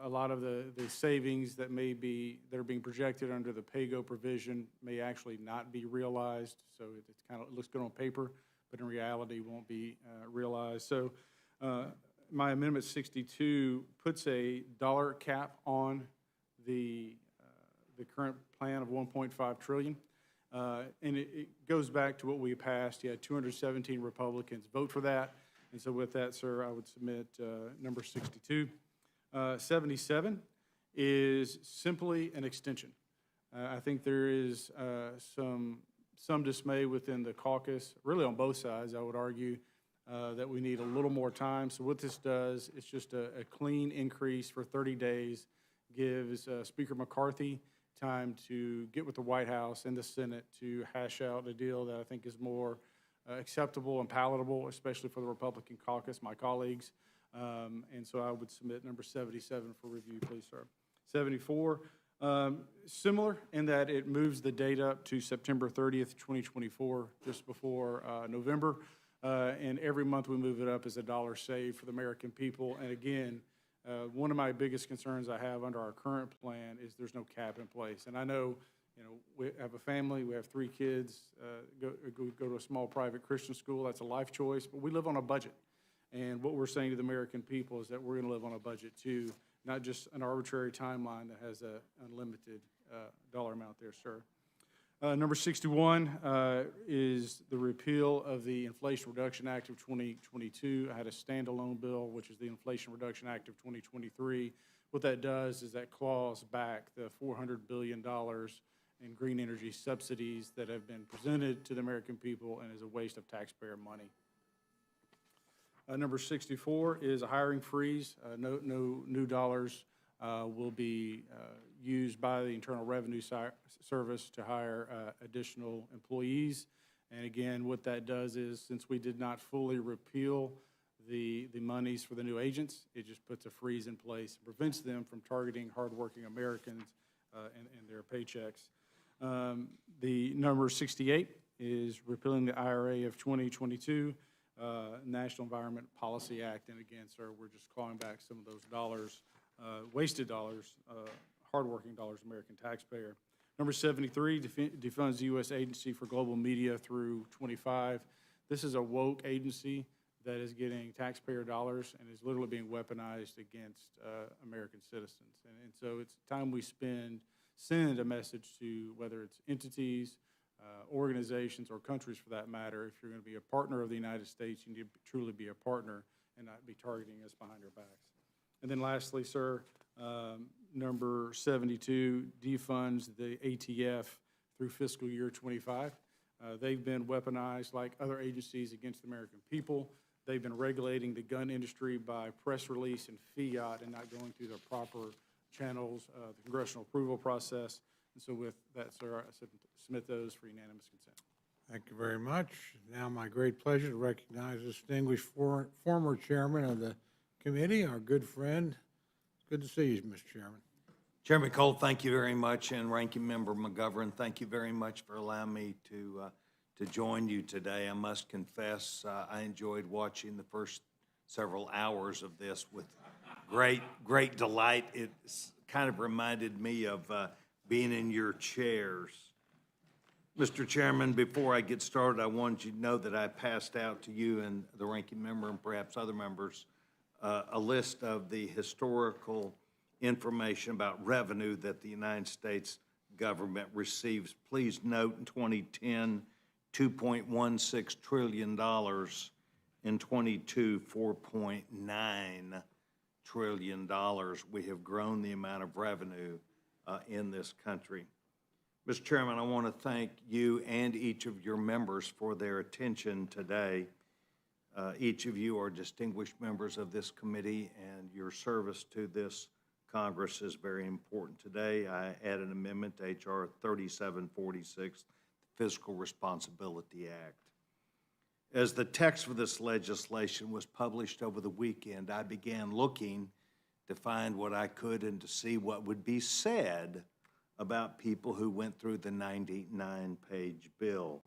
a lot of the savings that are being projected under the PAYGO provision may actually not be realized. So it looks good on paper, but in reality won't be realized. So my Amendment 62 puts a dollar cap on the current plan of $1.5 trillion. And it goes back to what we passed. You had 217 Republicans vote for that. And so with that, sir, I would submit number 62. 77 is simply an extension. I think there is some dismay within the caucus, really on both sides, I would argue, that we need a little more time. So what this does, it's just a clean increase for 30 days, gives Speaker McCarthy time to get with the White House and the Senate to hash out a deal that I think is more acceptable and palatable, especially for the Republican caucus, my colleagues. And so I would submit number 77 for review, please, sir. 74, similar in that it moves the date up to September 30th, 2024, just before November. And every month we move it up is a dollar saved for the American people. And again, one of my biggest concerns I have under our current plan is there's no cap in place. And I know, we have a family, we have 3 kids, go to a small private Christian school. That's a life choice, but we live on a budget. And what we're saying to the American people is that we're going to live on a budget too, not just an arbitrary timeline that has an unlimited dollar amount there, sir. Number 61 is the repeal of the Inflation Reduction Act of 2022. I had a standalone bill, which is the Inflation Reduction Act of 2023. What that does is that claws back the $400 billion in green energy subsidies that have been presented to the American people and is a waste of taxpayer money. Number 64 is a hiring freeze. No new dollars will be used by the Internal Revenue Service to hire additional employees. And again, what that does is, since we did not fully repeal the monies for the new agents, it just puts a freeze in place, prevents them from targeting hardworking Americans and their paychecks. The number 68 is repealing the IRA of 2022, National Environment Policy Act. And again, sir, we're just clawing back some of those dollars, wasted dollars, hardworking dollars, American taxpayer. Number 73, defunds the U.S. Agency for Global Media through 25. This is a woke agency that is getting taxpayer dollars and is literally being weaponized against American citizens. And so it's time we send a message to whether it's entities, organizations, or countries for that matter. If you're going to be a partner of the United States, you need to truly be a partner and not be targeting us behind our backs. And then lastly, sir, number 72 defunds the ATF through fiscal year 25. They've been weaponized like other agencies against the American people. They've been regulating the gun industry by press release and fiat and not going through the proper channels, the congressional approval process. And so with that, sir, I submit those for unanimous consent. Thank you very much. Now my great pleasure to recognize the distinguished former chairman of the committee, our good friend. It's good to see you, Mr. Chairman. Chairman Cole, thank you very much, and Ranking Member McGovern, thank you very much for allowing me to join you today. I must confess, I enjoyed watching the first several hours of this with great delight. It kind of reminded me of being in your chairs. Mr. Chairman, before I get started, I wanted you to know that I passed out to you and the Ranking Member and perhaps other members a list of the historical information about revenue that the United States government receives. Please note in 2010, $2.16 trillion. In 22, $4.9 trillion. We have grown the amount of revenue in this country. Mr. Chairman, I want to thank you and each of your members for their attention today. Each of you are distinguished members of this committee, and your service to this Congress is very important. Today, I add an amendment to H.R. 3746, the Fiscal Responsibility Act. As the text for this legislation was published over the weekend, I began looking to find what I could and to see what would be said about people who went through the 99-page bill.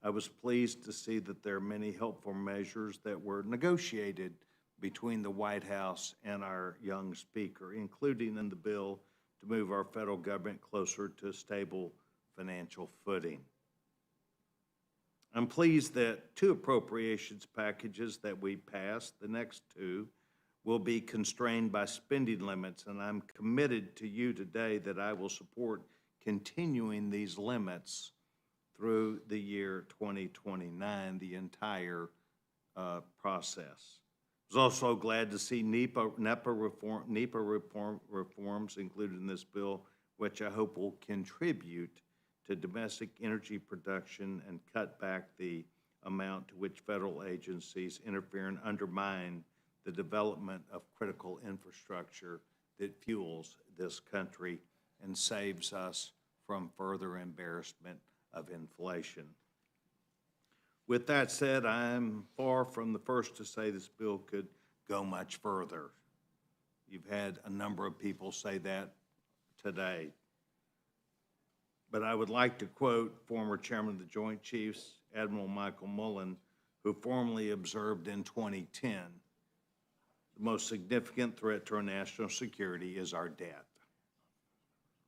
I was pleased to see that there are many helpful measures that were negotiated between the White House and our young speaker, including in the bill to move our federal government closer to stable financial footing. I'm pleased that 2 appropriations packages that we passed, the next 2, will be constrained by spending limits, and I'm committed to you today that I will support continuing these limits through the year 2029, the entire process. I was also glad to see NEPA reforms included in this bill, which I hope will contribute to domestic energy production and cut back the amount to which federal agencies interfere and undermine the development of critical infrastructure that fuels this country and saves us from further embarrassment of inflation. With that said, I'm far from the first to say this bill could go much further. You've had a number of people say that today. But I would like to quote former Chairman of the Joint Chiefs, Admiral Michael Mullen, who formally observed in 2010, the most significant threat to our national security is our debt.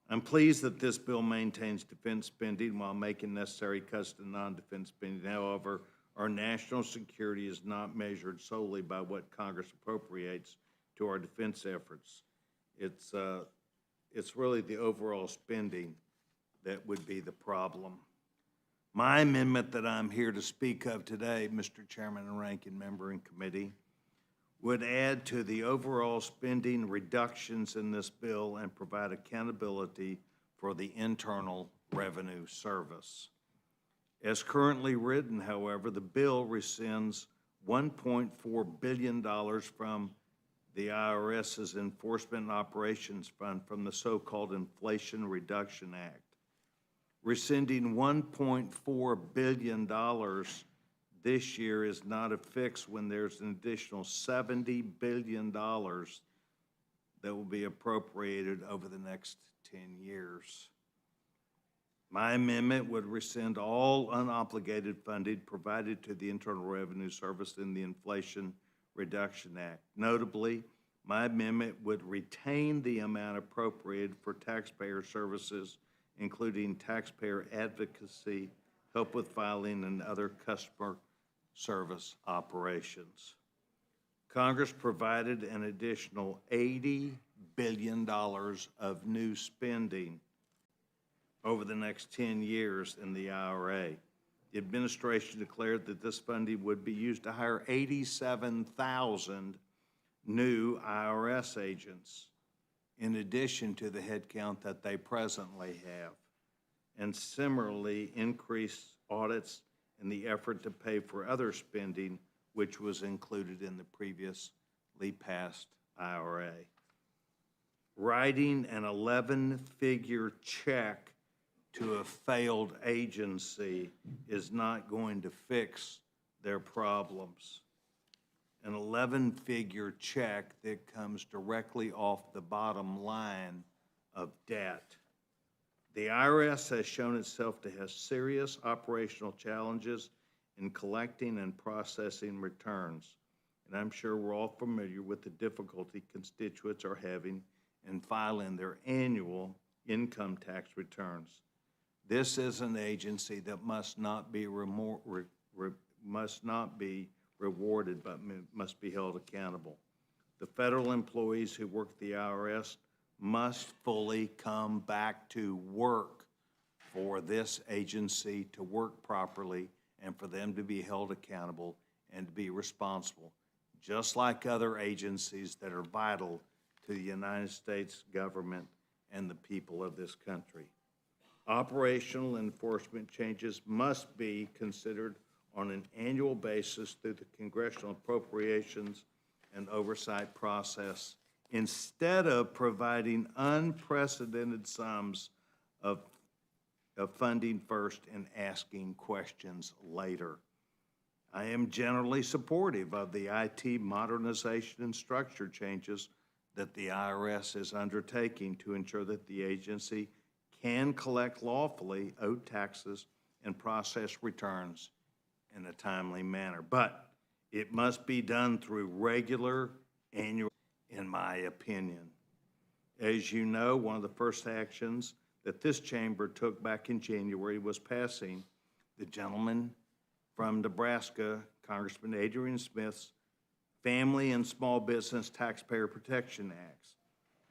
I'm pleased that this bill maintains defense spending while making necessary cuts to non-defense spending. However, our national security is not measured solely by what Congress appropriates to our defense efforts. It's really the overall spending that would be the problem. My amendment that I'm here to speak of today, Mr. Chairman and Ranking Member in committee, would add to the overall spending reductions in this bill and provide accountability for the Internal Revenue Service. As currently written, however, the bill rescinds $1.4 billion from the IRS's Enforcement and Operations Fund from the so-called Inflation Reduction Act. Rescinding $1.4 billion this year is not a fix when there's an additional $70 billion that will be appropriated over the next 10 years. My amendment would rescind all unobligated funding provided to the Internal Revenue Service in the Inflation Reduction Act. Notably, my amendment would retain the amount appropriated for taxpayer services, including taxpayer advocacy, help with filing, and other customer service operations. Congress provided an additional $80 billion of new spending over the next 10 years in the IRA. The administration declared that this funding would be used to hire 87,000 new IRS agents, in addition to the headcount that they presently have, and similarly increase audits in the effort to pay for other spending which was included in the previously passed IRA. Writing an 11-figure check to a failed agency is not going to fix their problems. An 11-figure check that comes directly off the bottom line of debt. The IRS has shown itself to have serious operational challenges in collecting and processing returns, and I'm sure we're all familiar with the difficulty constituents are having in filing their annual income tax returns. This is an agency that must not be rewarded, but must be held accountable. The federal employees who work at the IRS must fully come back to work for this agency to work properly and for them to be held accountable and to be responsible, just like other agencies that are vital to the United States government and the people of this country. Operational enforcement changes must be considered on an annual basis through the Congressional Appropriations and Oversight process, instead of providing unprecedented sums of funding first and asking questions later. I am generally supportive of the IT modernization and structure changes that the IRS is undertaking to ensure that the agency can collect lawfully owed taxes and process returns in a timely manner. But it must be done through regular annual, in my opinion. As you know, one of the first actions that this chamber took back in January was passing the gentleman from Nebraska, Congressman Adrian Smith's Family and Small Business Taxpayer Protection Acts.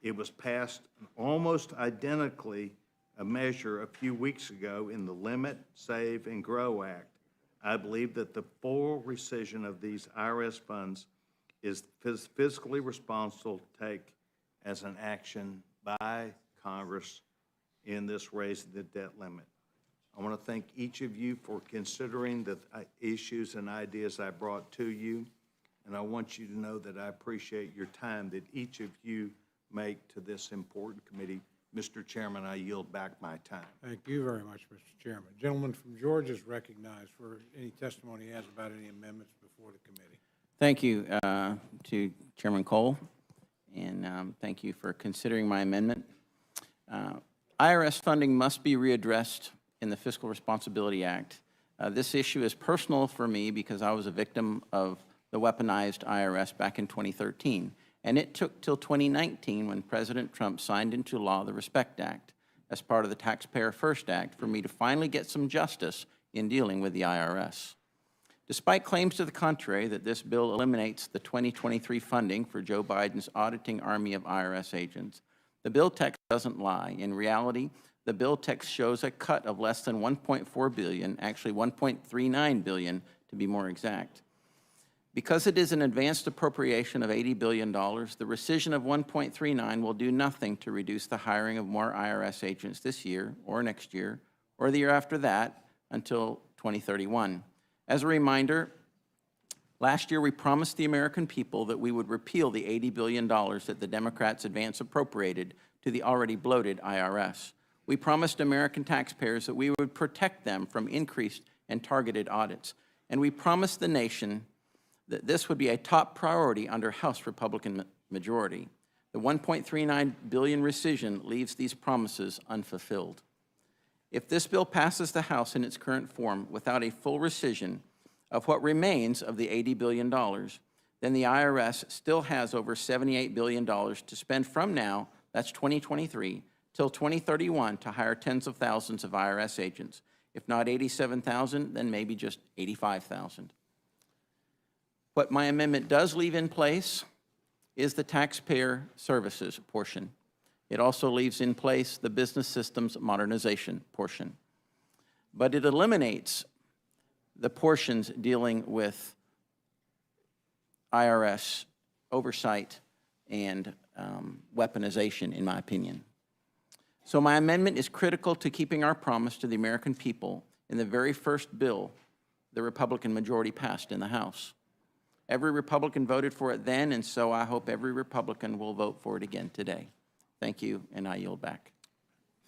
It was passed almost identically a measure a few weeks ago in the Limit, Save, and Grow Act. I believe that the full rescission of these IRS funds is fiscally responsible to take as an action by Congress in this raising the debt limit. I want to thank each of you for considering the issues and ideas I brought to you, and I want you to know that I appreciate your time that each of you make to this important committee. Mr. Chairman, I yield back my time. Thank you very much, Mr. Chairman. Gentleman from Georgia is recognized for any testimony he has about any amendments before the committee. Thank you to Chairman Cole, and thank you for considering my amendment. IRS funding must be readdressed in the Fiscal Responsibility Act. This issue is personal for me because I was a victim of the weaponized IRS back in 2013, and it took till 2019 when President Trump signed into law the RESPECT Act as part of the Taxpayer First Act for me to finally get some justice in dealing with the IRS. Despite claims to the contrary that this bill eliminates the 2023 funding for Joe Biden's auditing army of IRS agents, the bill text doesn't lie. In reality, the bill text shows a cut of less than $1.4 billion, actually $1.39 billion to be more exact. Because it is an advanced appropriation of $80 billion, the rescission of $1.39 will do nothing to reduce the hiring of more IRS agents this year or next year or the year after that until 2031. As a reminder, last year we promised the American people that we would repeal the $80 billion that the Democrats advance appropriated to the already bloated IRS. We promised American taxpayers that we would protect them from increased and targeted audits. And we promised the nation that this would be a top priority under House Republican majority. The $1.39 billion rescission leaves these promises unfulfilled. If this bill passes the House in its current form without a full rescission of what remains of the $80 billion, then the IRS still has over $78 billion to spend from now, that's 2023, till 2031 to hire tens of thousands of IRS agents. If not 87,000, then maybe just 85,000. What my amendment does leave in place is the taxpayer services portion. It also leaves in place the business systems modernization portion. But it eliminates the portions dealing with IRS oversight and weaponization, in my opinion. So my amendment is critical to keeping our promise to the American people in the very first bill the Republican majority passed in the House. Every Republican voted for it then, and so I hope every Republican will vote for it again today. Thank you, and I yield back.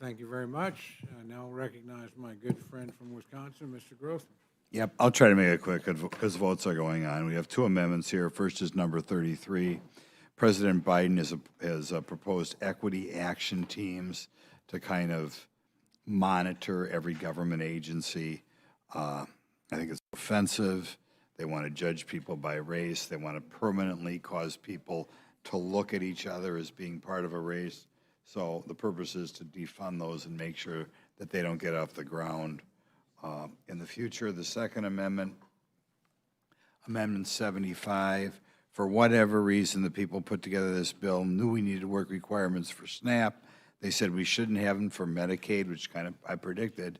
Thank you very much. I now recognize my good friend from Wisconsin, Mr. Grothman. Yep, I'll try to make it quick because votes are going on. We have two amendments here. First is number 33. President Biden has proposed equity action teams to kind of monitor every government agency. I think it's offensive. They want to judge people by race. They want to permanently cause people to look at each other as being part of a race. So the purpose is to defund those and make sure that they don't get off the ground in the future. The Second Amendment, Amendment 75, for whatever reason, the people put together this bill knew we needed work requirements for SNAP. They said we shouldn't have them for Medicaid, which kind of I predicted,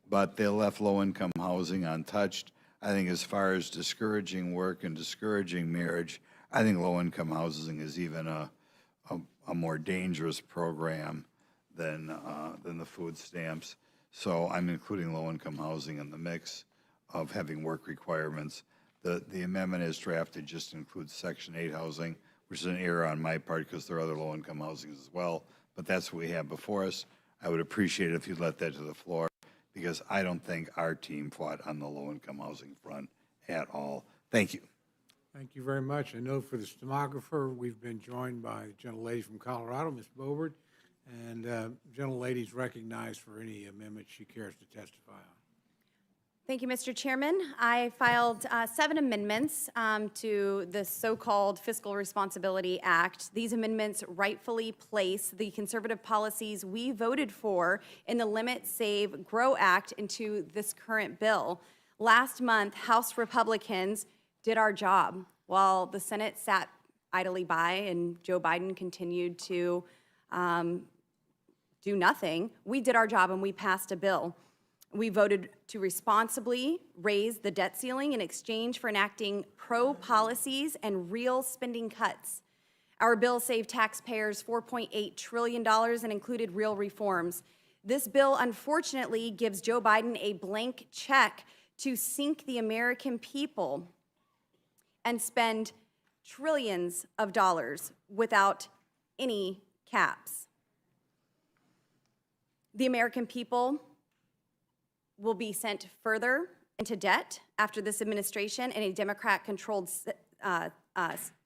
but they left low-income housing untouched. I think as far as discouraging work and discouraging marriage, I think low-income housing is even a more dangerous program than the food stamps. So I'm including low-income housing in the mix of having work requirements. The amendment as drafted just includes Section 8 housing, which is an error on my part because there are other low-income housings as well. But that's what we have before us. I would appreciate it if you'd let that to the floor because I don't think our team fought on the low-income housing front at all. Thank you. Thank you very much. I know for the stenographer, we've been joined by the gentlelady from Colorado, Ms. Bobert, and gentlelady's recognized for any amendment she cares to testify on. Thank you, Mr. Chairman. I filed 7 amendments to the so-called Fiscal Responsibility Act. These amendments rightfully place the conservative policies we voted for in the Limit, Save, Grow Act into this current bill. Last month, House Republicans did our job while the Senate sat idly by and Joe Biden continued to do nothing. We did our job and we passed a bill. We voted to responsibly raise the debt ceiling in exchange for enacting pro-policies and real spending cuts. Our bill saved taxpayers $4.8 trillion and included real reforms. This bill, unfortunately, gives Joe Biden a blank check to sink the American people and spend trillions of dollars without any caps. The American people will be sent further into debt after this administration and a Democrat-controlled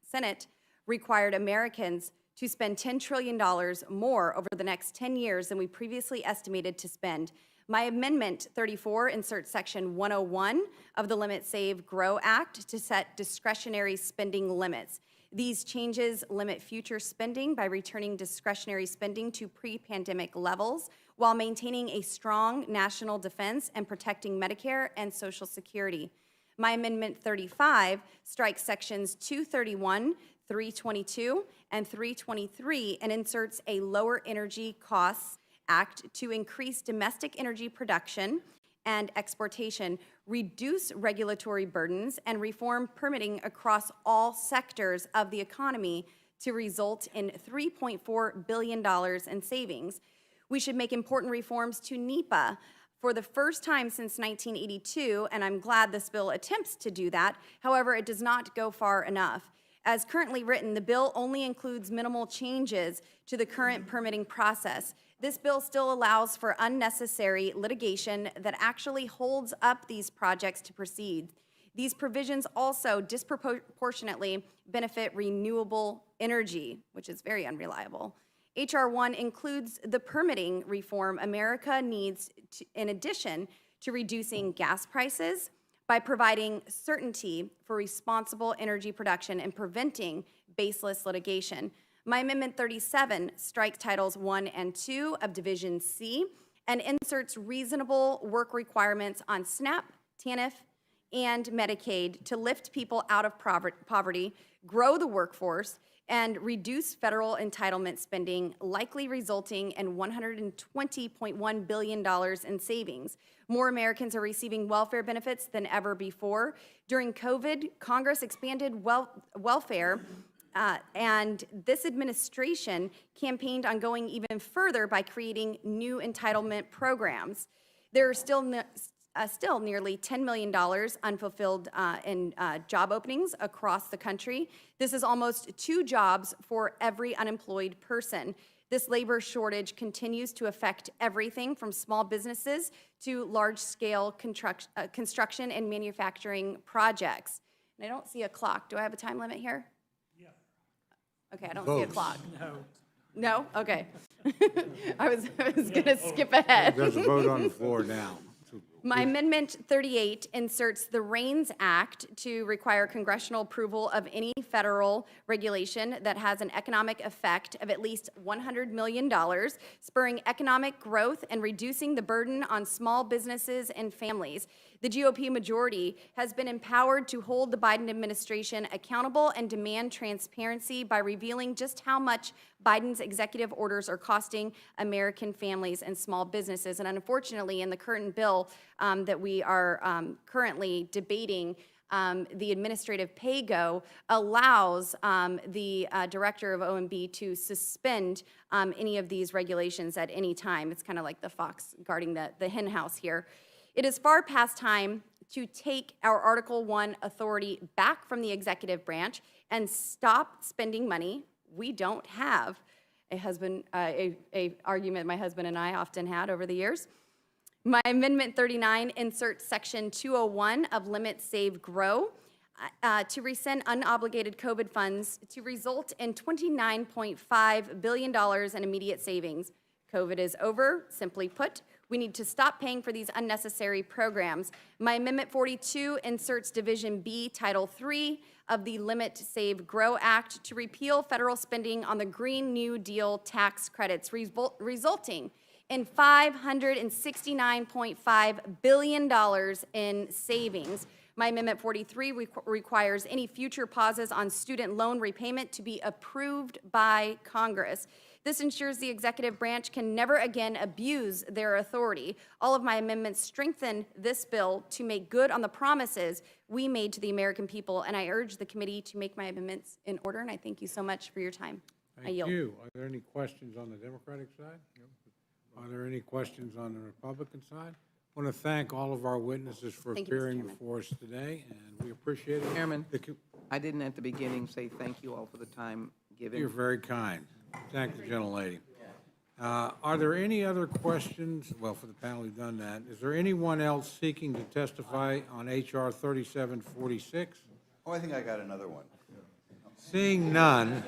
Senate required Americans to spend $10 trillion more over the next 10 years than we previously estimated to spend. My Amendment 34 inserts Section 101 of the Limit, Save, Grow Act to set discretionary spending limits. These changes limit future spending by returning discretionary spending to pre-pandemic levels while maintaining a strong national defense and protecting Medicare and Social Security. My Amendment 35 strikes Sections 231, 322, and 323 and inserts a Lower Energy Costs Act to increase domestic energy production and exportation, reduce regulatory burdens, and reform permitting across all sectors of the economy to result in $3.4 billion in savings. We should make important reforms to NEPA for the first time since 1982, and I'm glad this bill attempts to do that. However, it does not go far enough. As currently written, the bill only includes minimal changes to the current permitting process. This bill still allows for unnecessary litigation that actually holds up these projects to proceed. These provisions also disproportionately benefit renewable energy, which is very unreliable. H.R. 1 includes the permitting reform America needs in addition to reducing gas prices by providing certainty for responsible energy production and preventing baseless litigation. My Amendment 37 strikes Titles 1 and 2 of Division C and inserts reasonable work requirements on SNAP, TANF, and Medicaid to lift people out of poverty, grow the workforce, and reduce federal entitlement spending, likely resulting in $120.1 billion in savings. More Americans are receiving welfare benefits than ever before. During COVID, Congress expanded welfare, and this administration campaigned on going even further by creating new entitlement programs. There are still nearly $10 million unfulfilled in job openings across the country. This is almost 2 jobs for every unemployed person. This labor shortage continues to affect everything from small businesses to large-scale construction and manufacturing projects. And I don't see a clock. Do I have a time limit here? Yeah. Okay, I don't see a clock. No. No? Okay. I was going to skip ahead. There's a vote on the floor now. My Amendment 38 inserts the REINS Act to require congressional approval of any federal regulation that has an economic effect of at least $100 million, spurring economic growth and reducing the burden on small businesses and families. The GOP majority has been empowered to hold the Biden administration accountable and demand transparency by revealing just how much Biden's executive orders are costing American families and small businesses. And unfortunately, in the current bill that we are currently debating, the administrative pay-go allows the director of OMB to suspend any of these regulations at any time. It's kind of like the fox guarding the hen house here. It is far past time to take our Article I authority back from the executive branch and stop spending money we don't have. A argument my husband and I often had over the years. My Amendment 39 inserts Section 201 of Limit, Save, Grow to rescind unobligated COVID funds to result in $29.5 billion in immediate savings. COVID is over, simply put. We need to stop paying for these unnecessary programs. My Amendment 42 inserts Division B, Title III of the Limit, Save, Grow Act to repeal federal spending on the Green New Deal tax credits, resulting in $569.5 billion in savings. My Amendment 43 requires any future pauses on student loan repayment to be approved by Congress. This ensures the executive branch can never again abuse their authority. All of my amendments strengthen this bill to make good on the promises we made to the American people, and I urge the committee to make my amendments in order, and I thank you so much for your time. I yield. Thank you. Are there any questions on the Democratic side? Are there any questions on the Republican side? I want to thank all of our witnesses for appearing before us today, and we appreciate it. Chairman, I didn't at the beginning say thank you all for the time given. You're very kind. Thank the gentlelady. Are there any other questions? Well, for the panel, we've done that. Is there anyone else seeking to testify on H.R. 3746? Oh, I think I got another one. Seeing none,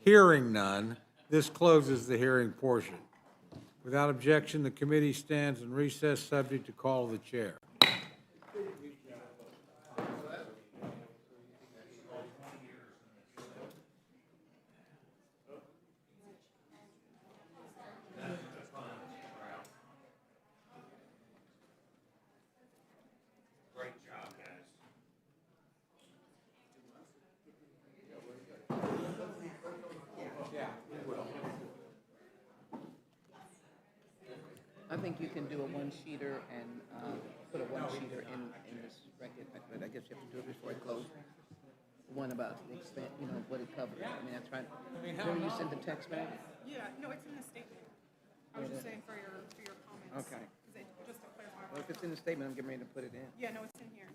hearing none, this closes the hearing portion. Without objection, the committee stands in recess subject to call of the chair. I think you can do a one-sheeter and put a one-sheeter in this record, but I guess you have to do it before I close. One about the extent, you know, what it covers. I mean, I tried, remember you sent the text back? Yeah, no, it's in the statement. I was just saying for your comments. Okay. Just to clarify. Well, if it's in the statement, I'm getting ready to put it in. Yeah, no, it's in here.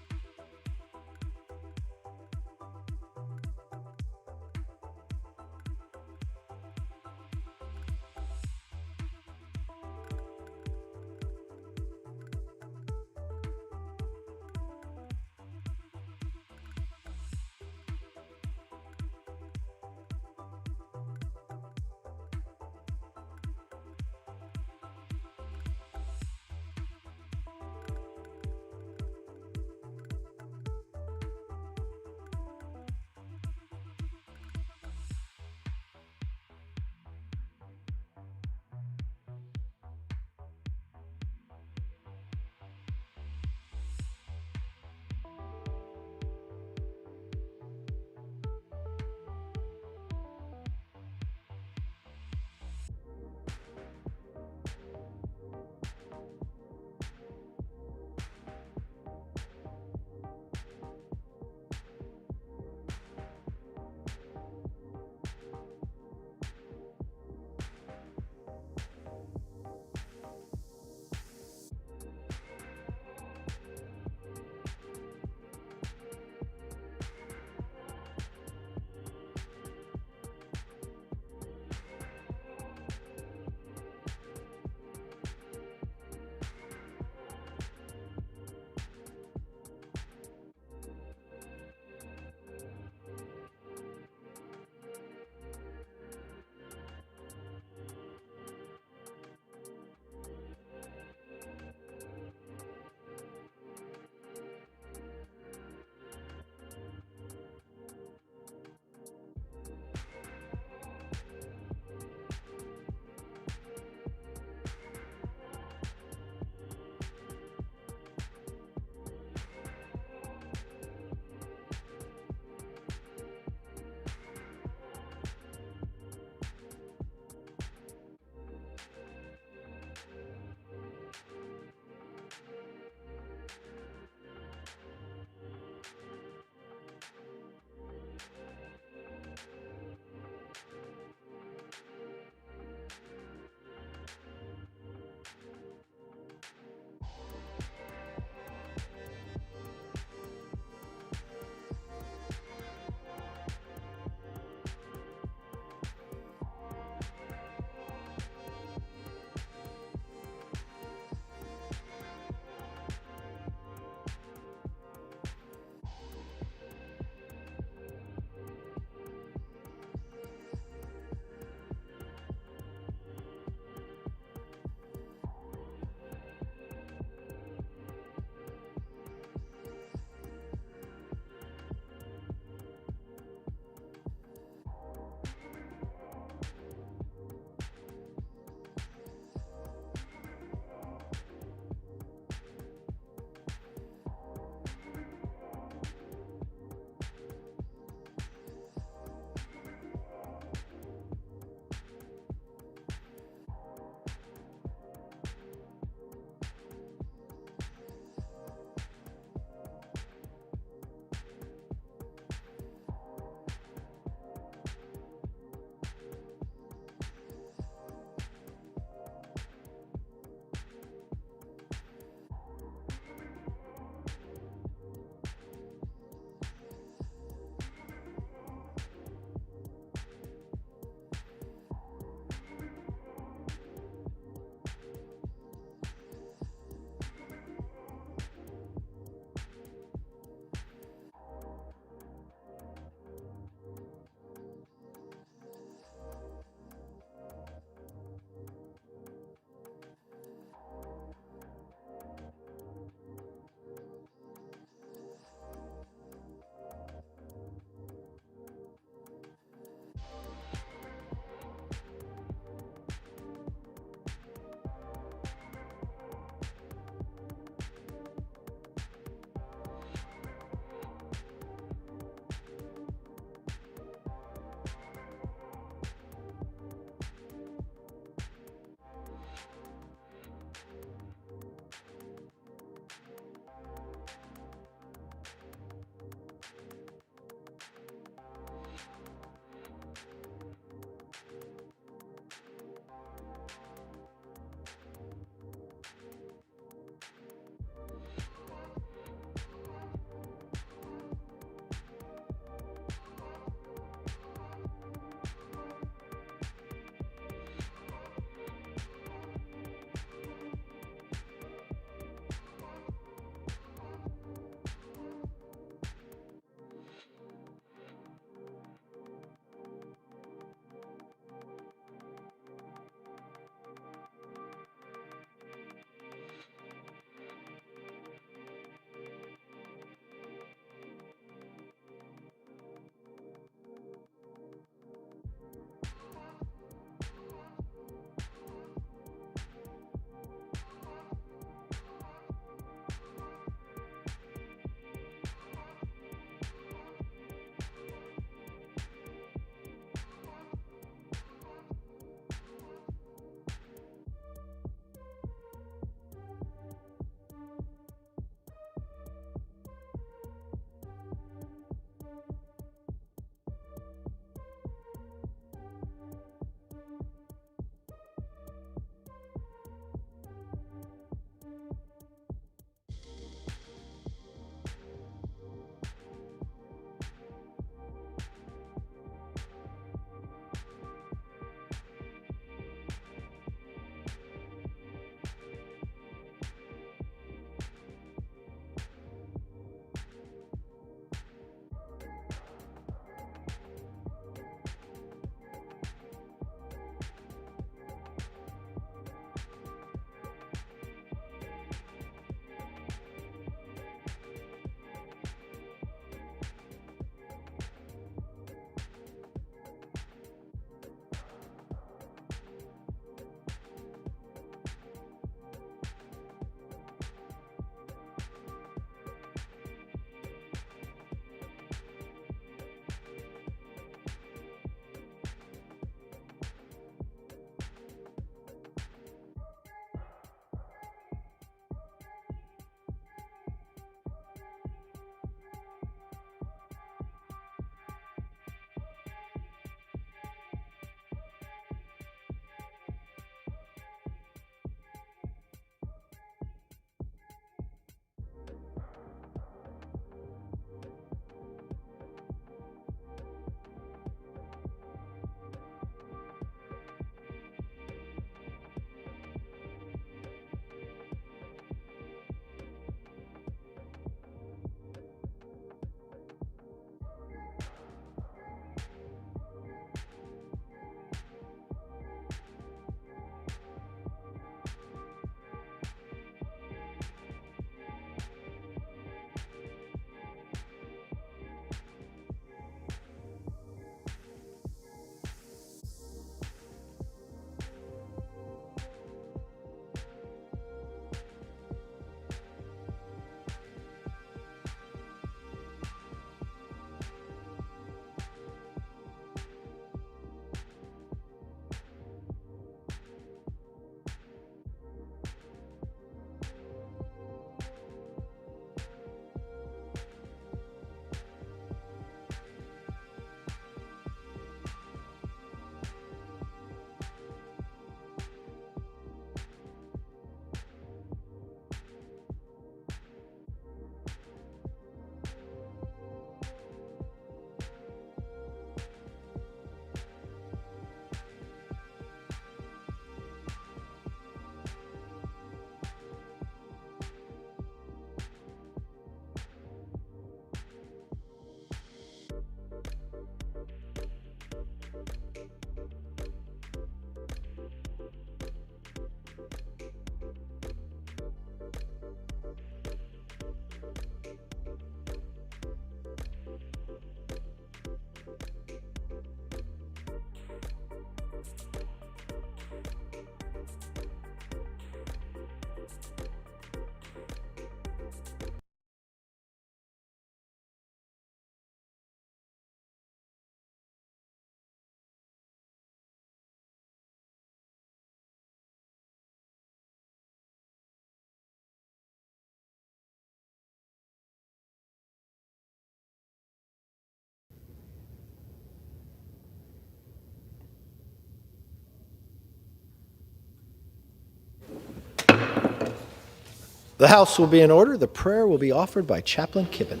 The House will be in order. The prayer will be offered by Chaplain Kippen.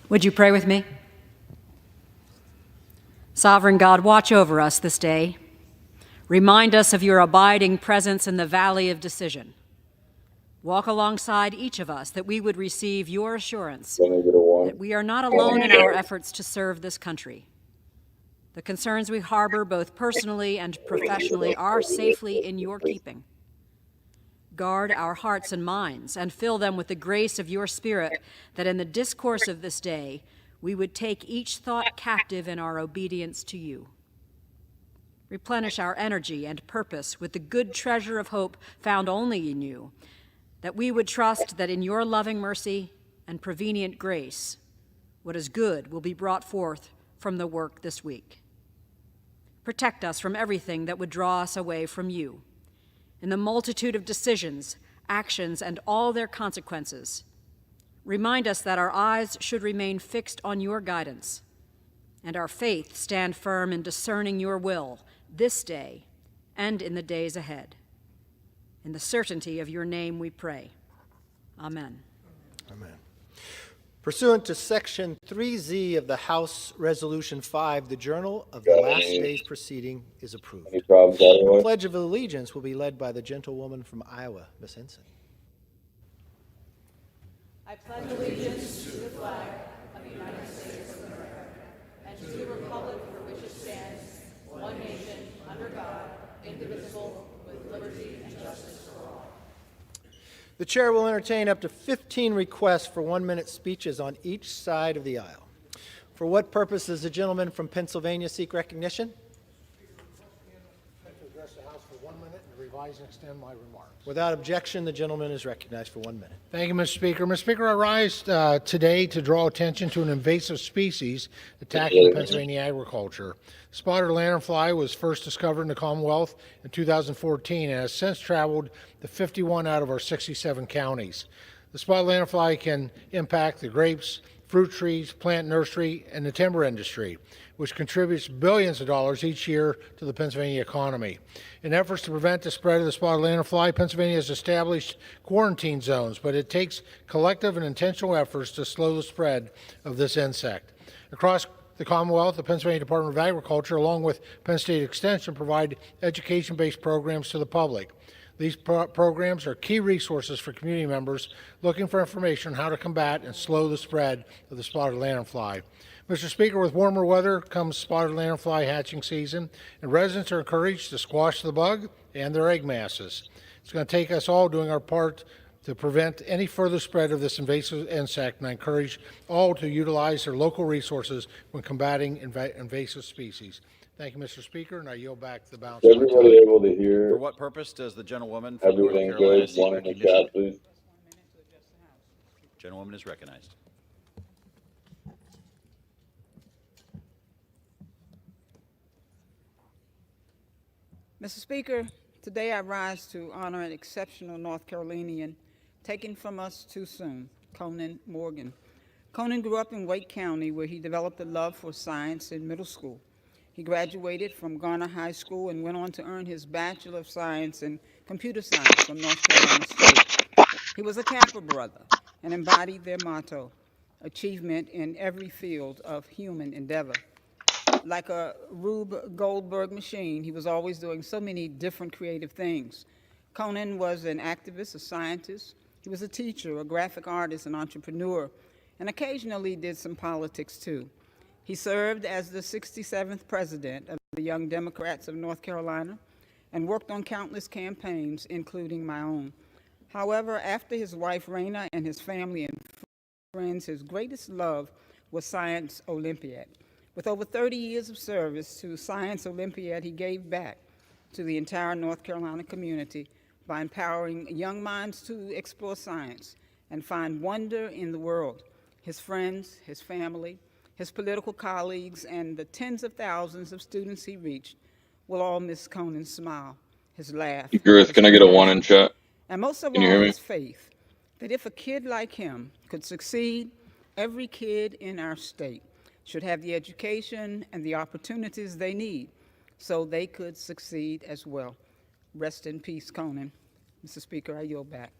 Would you pray with me? Sovereign God, watch over us this day. Remind us of your abiding presence in the valley of decision. Walk alongside each of us that we would receive your assurance that we are not alone in our efforts to serve this country. The concerns we harbor, both personally and professionally, are safely in your keeping. Guard our hearts and minds and fill them with the grace of your Spirit, that in the discourse of this day, we would take each thought captive in our obedience to you. Replenish our energy and purpose with the good treasure of hope found only in you, that we would trust that in your loving mercy and prevenient grace, what is good will be brought forth from the work this week. Protect us from everything that would draw us away from you. In the multitude of decisions, actions, and all their consequences, remind us that our eyes should remain fixed on your guidance, and our faith stand firm in discerning your will this day and in the days ahead. In the certainty of your name we pray. Amen. Amen. Pursuant to Section 3Z of the House Resolution 5, the Journal of the Last Day's Proceeding is approved. The Pledge of Allegiance will be led by the gentlewoman from Iowa, Ms. Ensign. I pledge allegiance to the flag of the United States of America and to the republic for which it stands, one nation, under God, indivisible, with liberty and justice for all. The chair will entertain up to 15 requests for 1-minute speeches on each side of the aisle. For what purpose does the gentleman from Pennsylvania seek recognition? I'd like to address the House for 1 minute and revise and extend my remarks. Without objection, the gentleman is recognized for 1 minute. Thank you, Mr. Speaker. Mr. Speaker, I rise today to draw attention to an invasive species attacking Pennsylvania agriculture. Spotted lanternfly was first discovered in the Commonwealth in 2014 and has since traveled to 51 out of our 67 counties. The spotted lanternfly can impact the grapes, fruit trees, plant nursery, and the timber industry, which contributes billions of dollars each year to the Pennsylvania economy. In efforts to prevent the spread of the spotted lanternfly, Pennsylvania has established quarantine zones, but it takes collective and intentional efforts to slow the spread of this insect. Across the Commonwealth, the Pennsylvania Department of Agriculture, along with Penn State Extension, provide education-based programs to the public. These programs are key resources for community members looking for information on how to combat and slow the spread of the spotted lanternfly. Mr. Speaker, with warmer weather comes spotted lanternfly hatching season, and residents are encouraged to squash the bug and their egg masses. It's going to take us all doing our part to prevent any further spread of this invasive insect, and I encourage all to utilize their local resources when combating invasive species. Thank you, Mr. Speaker, and I yield back the balance. Is everybody able to hear? For what purpose does the gentlewoman from North Everything Carolina good? seek One in the recognition? chat, please. Gentlewoman is recognized. Mr. Speaker, today I rise to honor an exceptional North Carolinian taken from us too soon, Conan Morgan. Conan grew up in Wake County, where he developed a love for science in middle school. He graduated from Garner High School and went on to earn his Bachelor of Science in Computer Science from North Carolina State. He was a Kappa brother and embodied their motto, achievement in every field of human endeavor. Like a Rube Goldberg machine, he was always doing so many different creative things. Conan was an activist, a scientist. He was a teacher, a graphic artist, an entrepreneur, and occasionally did some politics too. He served as the 67th president of the Young Democrats of North Carolina and worked on countless campaigns, including my own. However, after his wife Raina and his family and friends, his greatest love was Science Olympiad. With over 30 years of service to Science Olympiad, he gave back to the entire North Carolina community by empowering young minds to explore science and find wonder in the world. His friends, his family, his political colleagues, and the tens of thousands of students he reached will all miss Conan's smile, his laugh. Chris, can I get a 1 in chat? And most of Can you all, hear me? his faith that if a kid like him could succeed, every kid in our state should have the education and the opportunities they need so they could succeed as well. Rest in peace, Conan. Mr. Speaker, I yield back.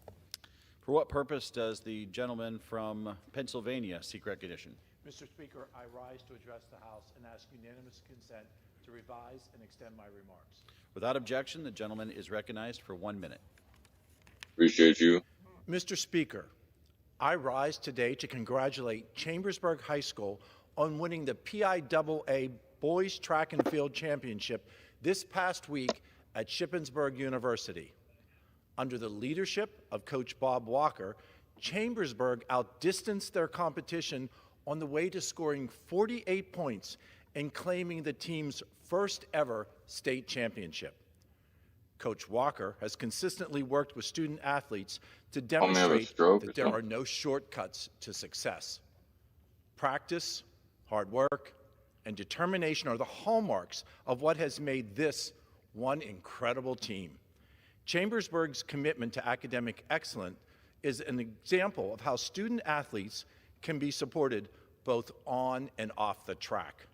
For what purpose does the gentleman from Pennsylvania seek recognition? Mr. Speaker, I rise to address the House and ask unanimous consent to revise and extend my remarks. Without objection, the gentleman is recognized for 1 minute. Appreciate you. Mr. Speaker, I rise today to congratulate Chambersburg High School on winning the PIAA Boys Track and Field Championship this past week at Shippensburg University. Under the leadership of Coach Bob Walker, Chambersburg outdistanced their competition on the way to scoring 48 points and claiming the team's first ever state championship. Coach Walker has consistently worked with student athletes to demonstrate that there are no shortcuts to success. Practice, hard work, and determination are the hallmarks of what has made this one incredible team. Chambersburg's commitment to academic excellence is an example of how student athletes can be supported both on and off the track.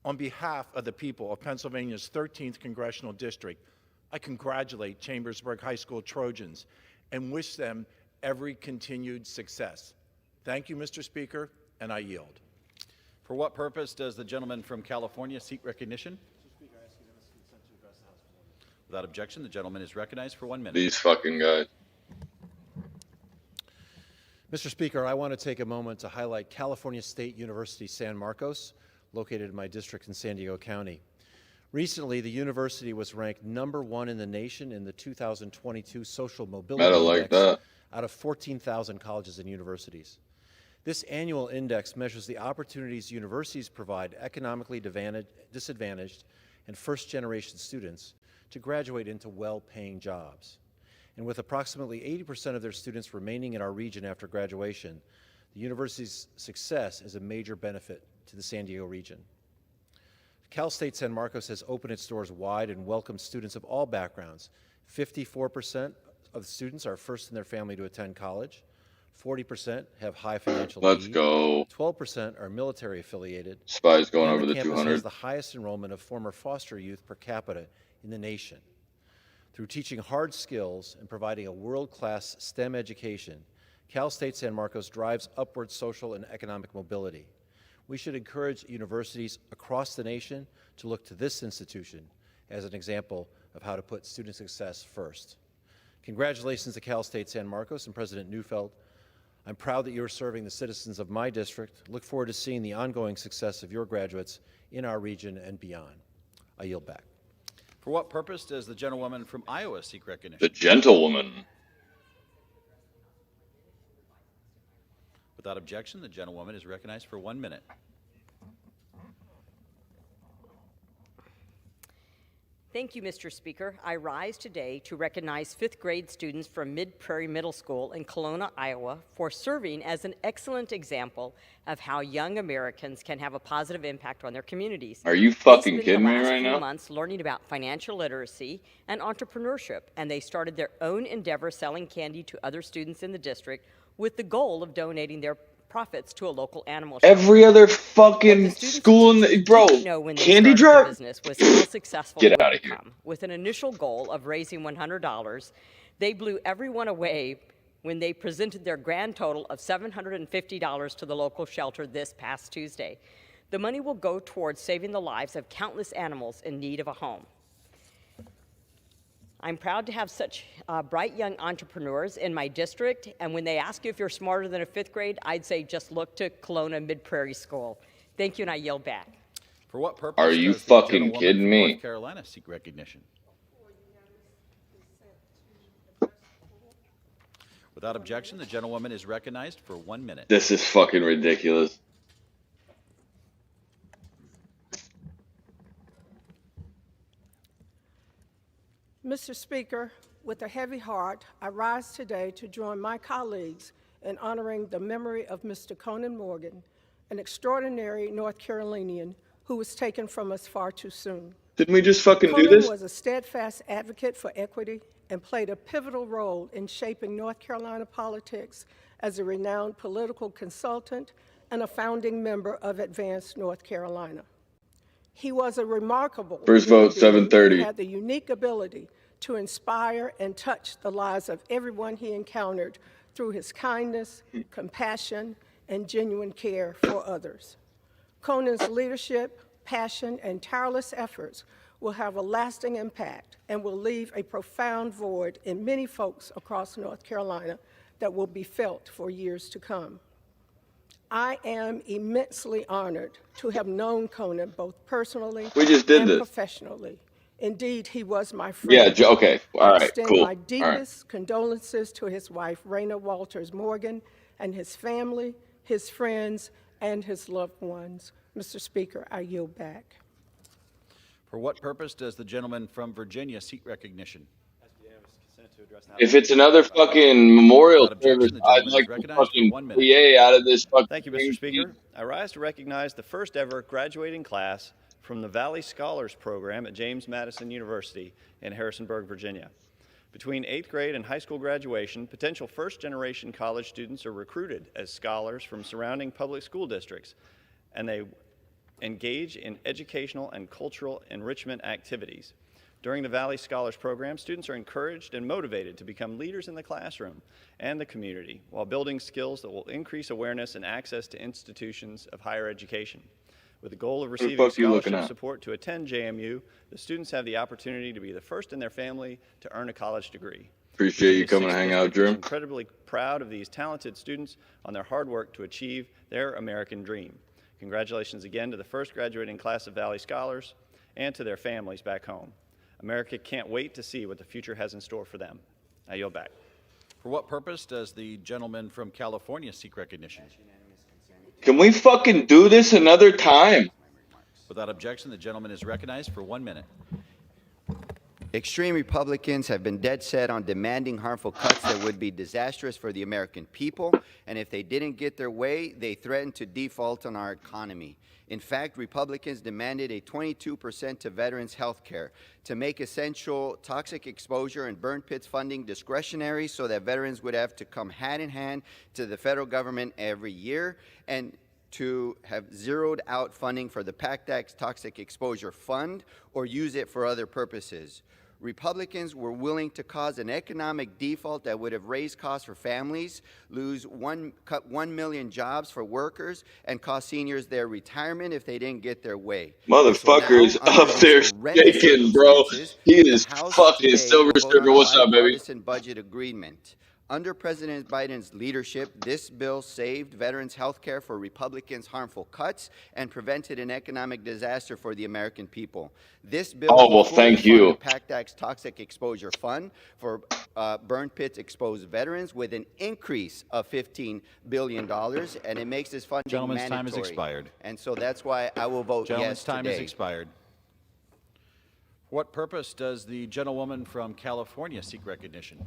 On behalf of the people of Pennsylvania's 13th Congressional District, I congratulate Chambersburg High School Trojans and wish them every continued success. Thank you, Mr. Speaker, and I yield. For what purpose does the gentleman from California seek recognition? Without objection, the gentleman is recognized for 1 minute. These fucking guys. Mr. Speaker, I want to take a moment to highlight California State University San Marcos, located in my district in San Diego County. Recently, the university was ranked #1 in the nation in the 2022 Social Mobility Index out of 14,000 colleges and universities. This annual index measures the opportunities universities provide economically disadvantaged and first-generation students to graduate into well-paying jobs. And with approximately 80% of their students remaining in our region after graduation, the university's success is a major benefit to the San Diego region. Cal State San Marcos has opened its doors wide and welcomed students of all backgrounds. 54% of students are first in their family to attend college. 40% have high financial need. Let's go. 12% are military affiliated. Spies going over the the campus 200. has the highest enrollment of former foster youth per capita in the nation. Through teaching hard skills and providing a world-class STEM education, Cal State San Marcos drives upward social and economic mobility. We should encourage universities across the nation to look to this institution as an example of how to put student success first. Congratulations to Cal State San Marcos and President Neufeld. I'm proud that you are serving the citizens of my district. Look forward to seeing the ongoing success of your graduates in our region and beyond. I yield back. For what purpose does the gentlewoman from Iowa seek recognition? The gentlewoman. Without objection, the gentlewoman is recognized for 1 minute. Thank you, Mr. Speaker. I rise today to recognize fifth grade students from Mid-Prairie Middle School in Kelowna, Iowa, for serving as an excellent example of how young Americans can have a positive impact on their communities. Are you fucking kidding me right now? They spent the last few months learning about financial literacy and entrepreneurship, and they started their own endeavor selling candy to other students in the district with the goal of donating their profits to a local animal shelter. Every other fucking school in the candy drop. Business was how successful Get it would out of here. become. With an initial goal of raising $100, they blew everyone away when they presented their grand total of $750 to the local shelter this past Tuesday. The money will go towards saving the lives of countless animals in need of a home. I'm proud to have such bright young entrepreneurs in my district, and when they ask you if you're smarter than a fifth grade, I'd say just look to Kelowna Mid-Prairie School. Thank you, and I yield back. For what purpose Are you does the fucking gentlewoman kidding from me? North Carolina seek recognition? Without objection, the gentlewoman is recognized for 1 minute. This is fucking ridiculous. Mr. Speaker, with a heavy heart, I rise today to join my colleagues in honoring the memory of Mr. Conan Morgan, an extraordinary North Carolinian who was taken from us far too soon. Didn't we just fucking do Conan this? was a steadfast advocate for equity and played a pivotal role in shaping North Carolina politics as a renowned political consultant and a founding member of Advanced North Carolina. He was a remarkable First vote, human being 7:30. and had the unique ability to inspire and touch the lives of everyone he encountered through his kindness, compassion, and genuine care for others. Conan's leadership, passion, and tireless efforts will have a lasting impact and will leave a profound void in many folks across North Carolina that will be felt for years to come. I am immensely honored to have known Conan both personally and professionally. Indeed, he was my friend. Yeah, okay. All right, extend cool. my deepest condolences to his wife, Raina Walters Morgan, and his family, his friends, and his loved ones. Mr. Speaker, I yield back. For what purpose does the gentleman from Virginia seek recognition? If it's another fucking memorial service, I'd like to fucking PA out of this fucking Thank you, Mr. Speaker. I rise to recognize the first ever graduating class from the Valley Scholars Program at James Madison University in Harrisonburg, Virginia. Between 8th grade and high school graduation, potential first-generation college students are recruited as scholars from surrounding public school districts, and they engage in educational and cultural enrichment activities. During the Valley Scholars Program, students are encouraged and motivated to become leaders in the classroom and the community while building skills that will increase awareness and access to institutions of higher education. With the goal of receiving scholarship support to attend JMU, the students have the opportunity to be the first in their family to earn a college degree. Appreciate you coming to hang out, Drew. I'm incredibly proud of these talented students on their hard work to achieve their American dream. Congratulations again to the first graduating class of Valley Scholars and to their families back home. America can't wait to see what the future has in store for them. I yield back. For what purpose does the gentleman from California seek recognition? Can we fucking do this another time? Without objection, the gentleman is recognized for 1 minute. Extreme Republicans have been dead set on demanding harmful cuts that would be disastrous for the American people, and if they didn't get their way, they threatened to default on our economy. In fact, Republicans demanded a 22% to veterans health care, to make essential toxic exposure and burn pits funding discretionary so that veterans would have to come hand in hand to the federal government every year, and to have zeroed out funding for the PACT Act's Toxic Exposure Fund or use it for other purposes. Republicans were willing to cause an economic default that would have raised costs for families, cut 1 million jobs for workers, and cost seniors their retirement if they didn't get their way. Motherfuckers So now, up there shaking, bro. He is fucking Silver Surfer. What's up, baby? Bipartisan budget agreement. Under President Biden's leadership, this bill saved veterans health care for Republicans' harmful cuts and prevented an economic disaster for the American people. This bill thank you. The PACT Act's Toxic Exposure Fund for burn pits exposed veterans with an increase of $15 billion, and it makes this funding Gentleman's mandatory. time has expired. And so that's why I will vote yes today. Gentleman's time has expired. For what purpose does the gentlewoman from California seek recognition?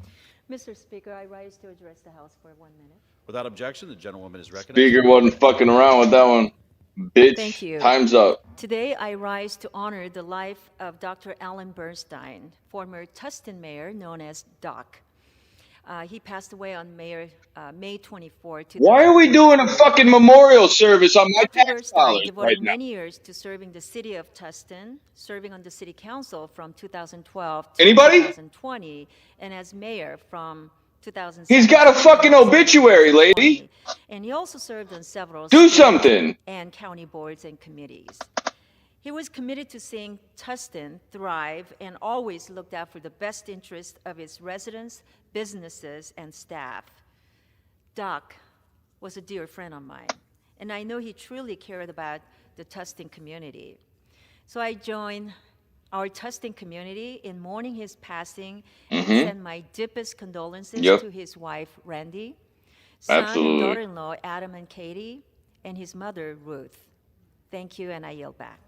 Mr. Speaker, I rise to address the House for 1 minute. Without objection, the gentlewoman is recognized. Speaker wasn't fucking around with that one. Bitch, Thank you. Time's up. Today, I rise to honor the life of Dr. Alan Bernstein, former Tustin mayor known as Doc. He passed away on May 24. Why are we doing a fucking memorial service on my Dr. tax Bernstein dollars devoted right now? many years to serving the city of Tustin, serving on the city council from 2012 to Anybody? 2020, and as mayor from 2007. He's got a fucking obituary, lady. And he also served on several Do state something. and county boards and committees. He was committed to seeing Tustin thrive and always looked out for the best interest of his residents, businesses, and staff. Doc was a dear friend of mine, and I know he truly cared about the Tustin community. So I joined our Tustin community in mourning his passing and send my deepest condolences to his wife, Randy, son and daughter-in-law, Adam and Katie, and his mother, Ruth. Thank you, and I yield back.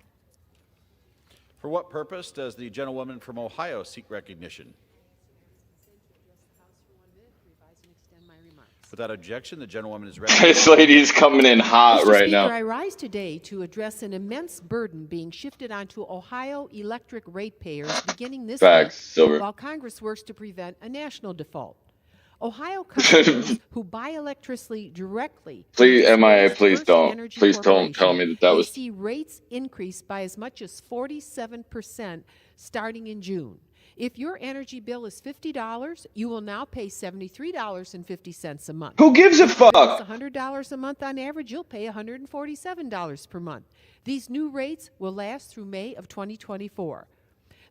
For what purpose does the gentlewoman from Ohio seek recognition? Without objection, the gentlewoman is recognized. This lady is coming in hot right now. I rise today to address an immense burden being shifted onto Ohio electric ratepayers beginning this week Silver. while Congress works to prevent a national default. Ohio customers who buy electricity directly from Please, this MIA, year's please First don't. Energy Please don't tell Corporation me that may was. see rates increase by as much as 47% starting in June. If your energy bill is $50, you will now pay $73.50 a month. Who gives a If your bill is fuck? $100 a month on average, you'll pay $147 per month. These new rates will last through May of 2024.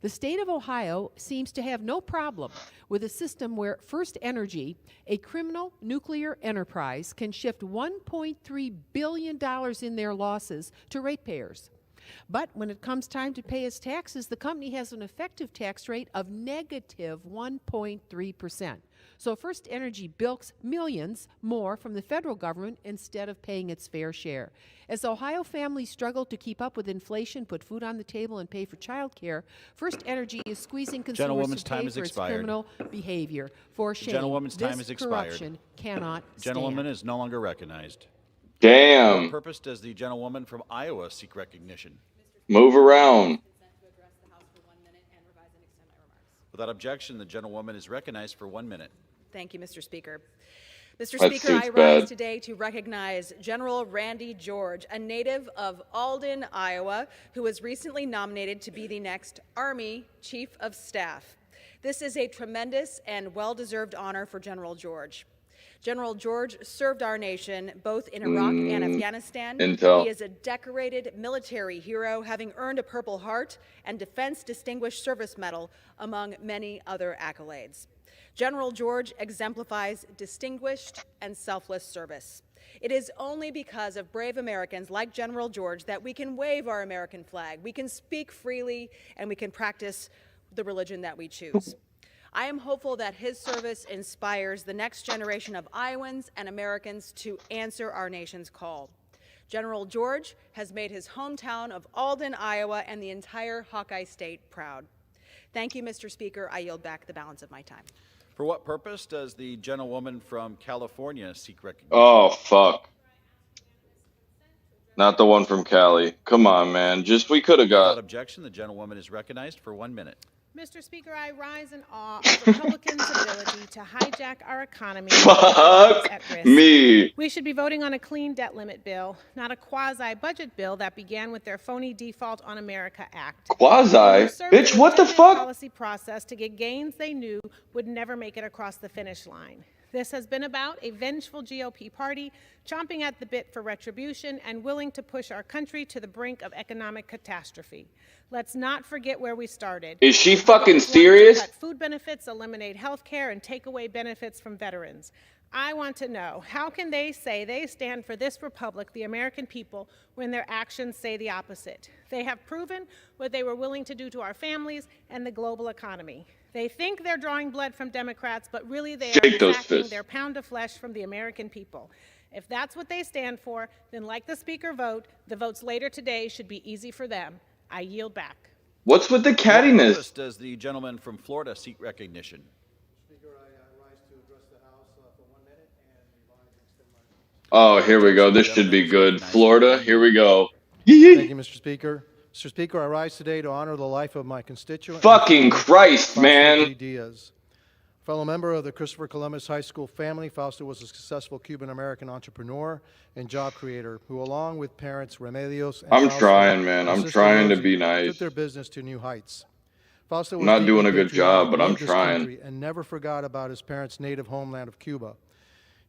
The state of Ohio seems to have no problem with a system where First Energy, a criminal nuclear enterprise, can shift $1.3 billion in their losses to ratepayers. But when it comes time to pay its taxes, the company has an effective tax rate of negative 1.3%. So First Energy bilks millions more from the federal government instead of paying its fair share. As Ohio families struggle to keep up with inflation, put food on the table, and pay for child care, First Energy is squeezing consumers to pay for its criminal behavior. For shame, Gentlewoman's time this has expired. corruption cannot Gentlewoman stand. is no longer recognized. For what Damn. purpose does the gentlewoman from Iowa seek recognition? Move around. Without objection, the gentlewoman is recognized for 1 minute. Thank you, Mr. Speaker. Mr. That Speaker, I suit's rise bad. today to recognize General Randy George, a native of Alden, Iowa, who was recently nominated to be the next Army Chief of Staff. This is a tremendous and well-deserved honor for General George. General George served our nation both in Iraq and Afghanistan. Intel. He is a decorated military hero, having earned a Purple Heart and Defense Distinguished Service Medal, among many other accolades. General George exemplifies distinguished and selfless service. It is only because of brave Americans like General George that we can wave our American flag, we can speak freely, and we can practice the religion that we choose. I am hopeful that his service inspires the next generation of Iowans and Americans to answer our nation's call. General George has made his hometown of Alden, Iowa, and the entire Hawkeye State proud. Thank you, Mr. Speaker. I yield back the balance of my time. For what purpose does the gentlewoman from California seek recognition? Oh, fuck. Not the one from Cali. Come on, man. We could have Without got. objection, the gentlewoman is recognized for 1 minute. Mr. Speaker, I rise in awe of Republicans' ability to hijack our economy and Fuck put lives at risk. me. We should be voting on a clean debt limit bill, not a quasi-budget bill that began with their phony Default on America Act. Quasi? Bitch, what the fuck? Policy process to get gains they knew would never make it across the finish line. This has been about a vengeful GOP party chomping at the bit for retribution and willing to push our country to the brink of economic catastrophe. Let's not forget where we started. Is she fucking Republicans wanted to serious? cut food benefits, eliminate health care, and take away benefits from veterans. I want to know, how can they say they stand for this republic, the American people, when their actions say the opposite? They have proven what they were willing to do to our families and the global economy. They think they're drawing blood from Democrats, but really they are Shake those exacting fists. their pound of flesh from the American people. If that's what they stand for, then like the Speaker vote, the votes later today should be easy for them. I yield back. What's with the For what cattiness? purpose does the gentleman from Florida seek recognition? Oh, here we go. This should be good. Florida, here we go. Thank you, Mr. Speaker. Mr. Speaker, I rise today to honor the life of my constituent. Fucking Christ, Fausto man. D. Diaz. Fellow member of the Christopher Columbus High School family, Fausto was a successful Cuban-American entrepreneur and job creator who, along with parents Remedios and I'm Fausto, trying, man. and I'm sister trying to Rosie, be nice. took their business to new heights. Fausto I'm was not deeply doing a good patriotic, job, but I'm loved his trying. country, and never forgot about his parents' native homeland of Cuba.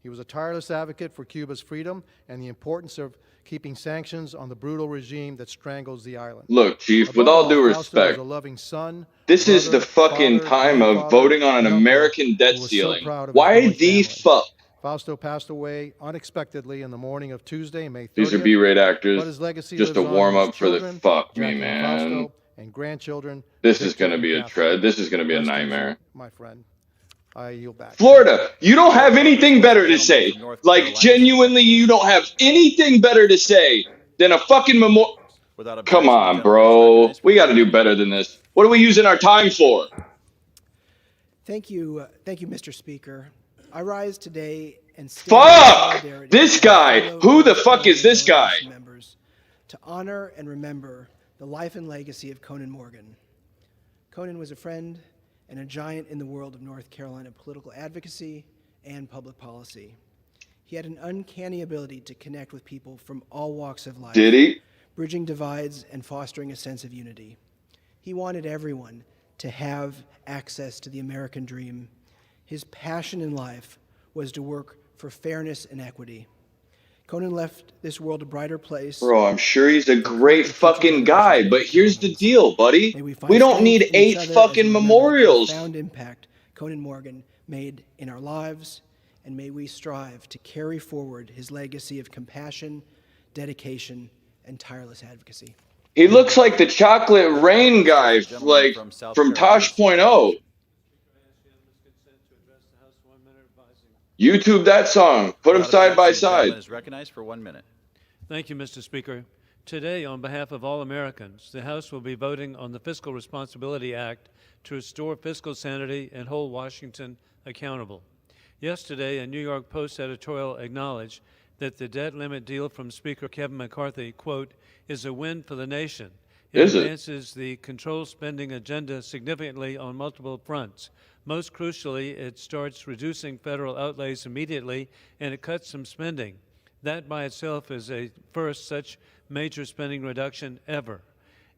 He was a tireless advocate for Cuba's freedom and the importance of keeping sanctions on the brutal regime that strangles the island. Look, Chief, with Above all all, due Fausto was respect, a loving son, this is brother, the fucking father, time of grandfather, voting on an and uncle American debt who was ceiling. so proud of his Why Noe the family. fuck? Fausto passed away unexpectedly in the morning of Tuesday, May 30th. These are B-rate actors, but his legacy just to lives on warm in his up for the children, fuck me, Jackie and man. Fausto, and grandchildren. This is Victor gonna and be a Catherine. tread. This is gonna be a Rest easy, nightmare. my friend. I yield back. Florida, you don't have anything better to say. Like, genuinely, you don't have anything better to say than a fucking memorial. Without objection, Come the on, gentleman is bro. recognized for We got to 1 do minute. better than this. What are we using our time for? Thank you, Mr. Speaker. I rise today and stand in Fuck! solidarity This with guy. fellow Who the North fuck is this guy? Carolina members to honor and remember the life and legacy of Conan Morgan. Conan was a friend and a giant in the world of North Carolina political advocacy and public policy. He had an uncanny ability to connect with people from all walks of life, Did he? bridging divides and fostering a sense of unity. He wanted everyone to have access to the American dream. His passion in life was to work for fairness and equity. Conan left this world a brighter place. Bro, I'm sure he's a great fucking guy, but here's the deal, buddy. May we find We don't strength need in each 8 other as fucking we remember the memorials. profound impact Conan Morgan made in our lives, and may we strive to carry forward his legacy of compassion, dedication, and tireless advocacy. He looks like the chocolate rain guy, like from Tosh.0. YouTube that song. Put them side by The gentleman side. is recognized for 1 minute. Thank you, Mr. Speaker. Today, on behalf of all Americans, the House will be voting on the Fiscal Responsibility Act to restore fiscal sanity and hold Washington accountable. Yesterday, a New York Post editorial acknowledged that the debt limit deal from Speaker Kevin McCarthy, quote, is a win for the nation. It advances the control spending agenda significantly on multiple fronts. Most crucially, it starts reducing federal outlays immediately, and it cuts some spending. That by itself is a first such major spending reduction ever.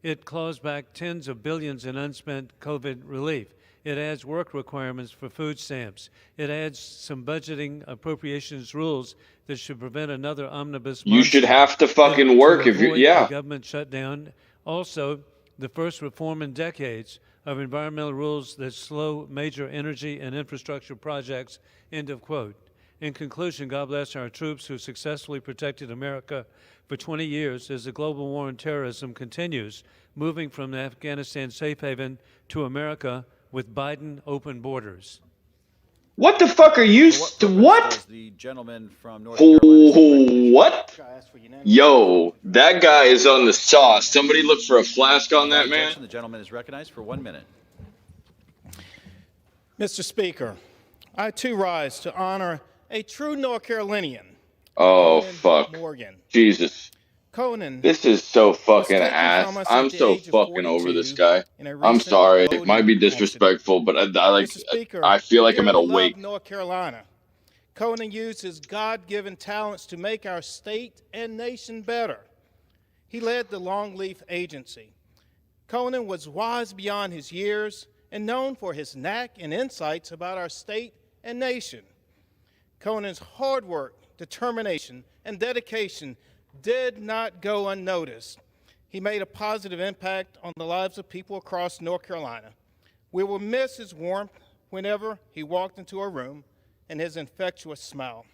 It claws back tens of billions in unspent COVID relief. It adds work requirements for food stamps. It adds some budgeting appropriations rules that should prevent another omnibus You should monster have to fucking work if you, avoid yeah. a government shutdown. Also, the first reform in decades of environmental rules that slow major energy and infrastructure projects, end of quote. In conclusion, God bless our troops who successfully protected America for 20 years as the global war on terrorism continues, moving from the Afghanistan safe haven to America with Biden open borders. What the fuck are you? What? The gentleman from North Carolina. What? Yo, that guy is on the sauce. Somebody look for a flask on that man. The gentleman is recognized for 1 minute. Mr. Speaker, I too rise to honor a true North Carolinian. Oh, Conan fuck. Morgan. Jesus. Conan. This is so fucking ass. I'm so fucking over this guy. I'm sorry. It might be disrespectful, but I feel like I'm at a wake. North Carolina. Conan used his God-given talents to make our state and nation better. He led the Longleaf Agency. Conan was wise beyond his years and known for his knack and insights about our state and nation. Conan's hard work, determination, and dedication did not go unnoticed. He made a positive impact on the lives of people across North Carolina. We will miss his warmth whenever he walked into a room and his infectious smile.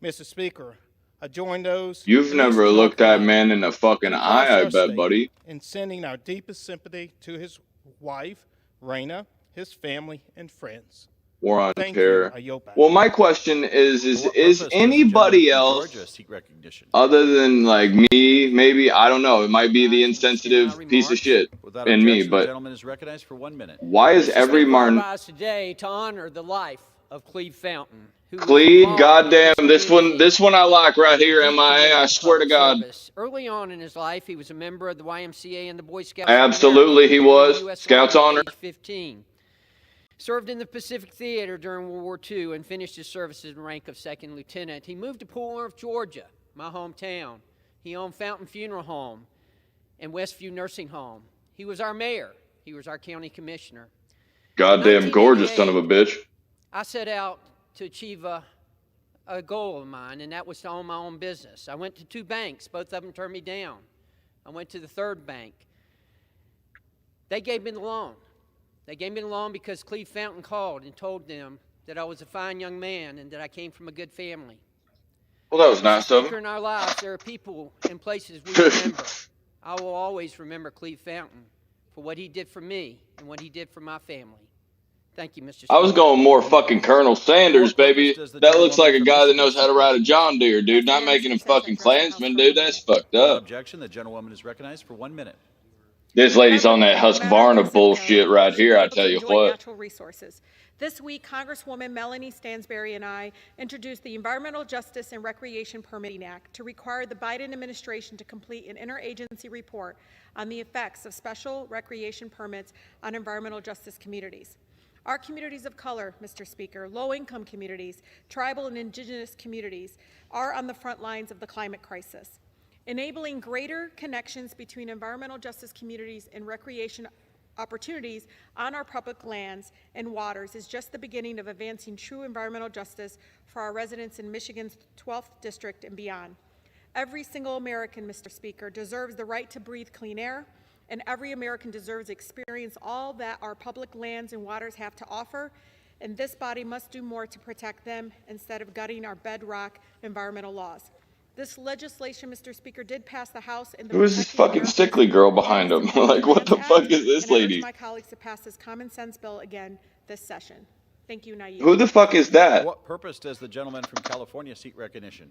Mr. Speaker, I join those. You've never looked that man in the fucking eye, I bet, buddy. In sending our deepest sympathy to his wife, Raina, his family, and friends. War on terror. Well, my question is anybody else other than like me, maybe, I don't know, it might be the insensitive piece of shit in me, The but gentleman is recognized for 1 minute. why is every Martin... rise today to honor the life of Cleve Fountain. Cleve, goddamn, this one I like right here, MIA, I swear to God. Early on in his life, he was a member of the YMCA and the Boy Scouts. Absolutely, he was. Scouts honor. 15. Served in the Pacific Theater during World War II and finished his services in the rank of second lieutenant. He moved to Port Orange, Georgia, my hometown. He owned Fountain Funeral Home and Westview Nursing Home. He was our mayor. He was our county commissioner. Goddamn gorgeous son of a bitch. I set out to achieve a goal of mine, and that was to own my own business. I went to 2 banks. Both of them turned me down. I went to the 3rd bank. They gave me the loan. They gave me the loan because Cleve Fountain called and told them that I was a fine young man and that I came from a good family. Well, that was nice of him. In our lives, there are people and places we remember. I will always remember Cleve Fountain for what he did for me and what he did for my family. Thank you, Mr. Speaker. I was going more fucking Colonel Sanders, baby. That looks like a guy that knows how to ride a John Deere, dude. Not making him fucking Klansman, dude. That's fucked up. Objection. The gentlewoman is recognized for 1 minute. This lady's on that Husqvarna bullshit right here, I tell you what. Natural resources. This week, Congresswoman Melanie Stansberry and I introduced the Environmental Justice and Recreation Permitting Act to require the Biden administration to complete an interagency report on the effects of special recreation permits on environmental justice communities. Our communities of color, Mr. Speaker, low-income communities, tribal and indigenous communities are on the front lines of the climate crisis. Enabling greater connections between environmental justice communities and recreation opportunities on our public lands and waters is just the beginning of advancing true environmental justice for our residents in Michigan's 12th District and beyond. Every single American, Mr. Speaker, deserves the right to breathe clean air, and every American deserves to experience all that our public lands and waters have to offer, and this body must do more to protect them instead of gutting our bedrock environmental laws. This legislation, Mr. Speaker, did pass the House in the Who is this fucking sickly girl behind him? Like, what the fuck is this and I urge lady? my colleagues to pass this common sense bill again this session. Thank you, Naive. Who the fuck is that? For what purpose does the gentleman from California seek recognition?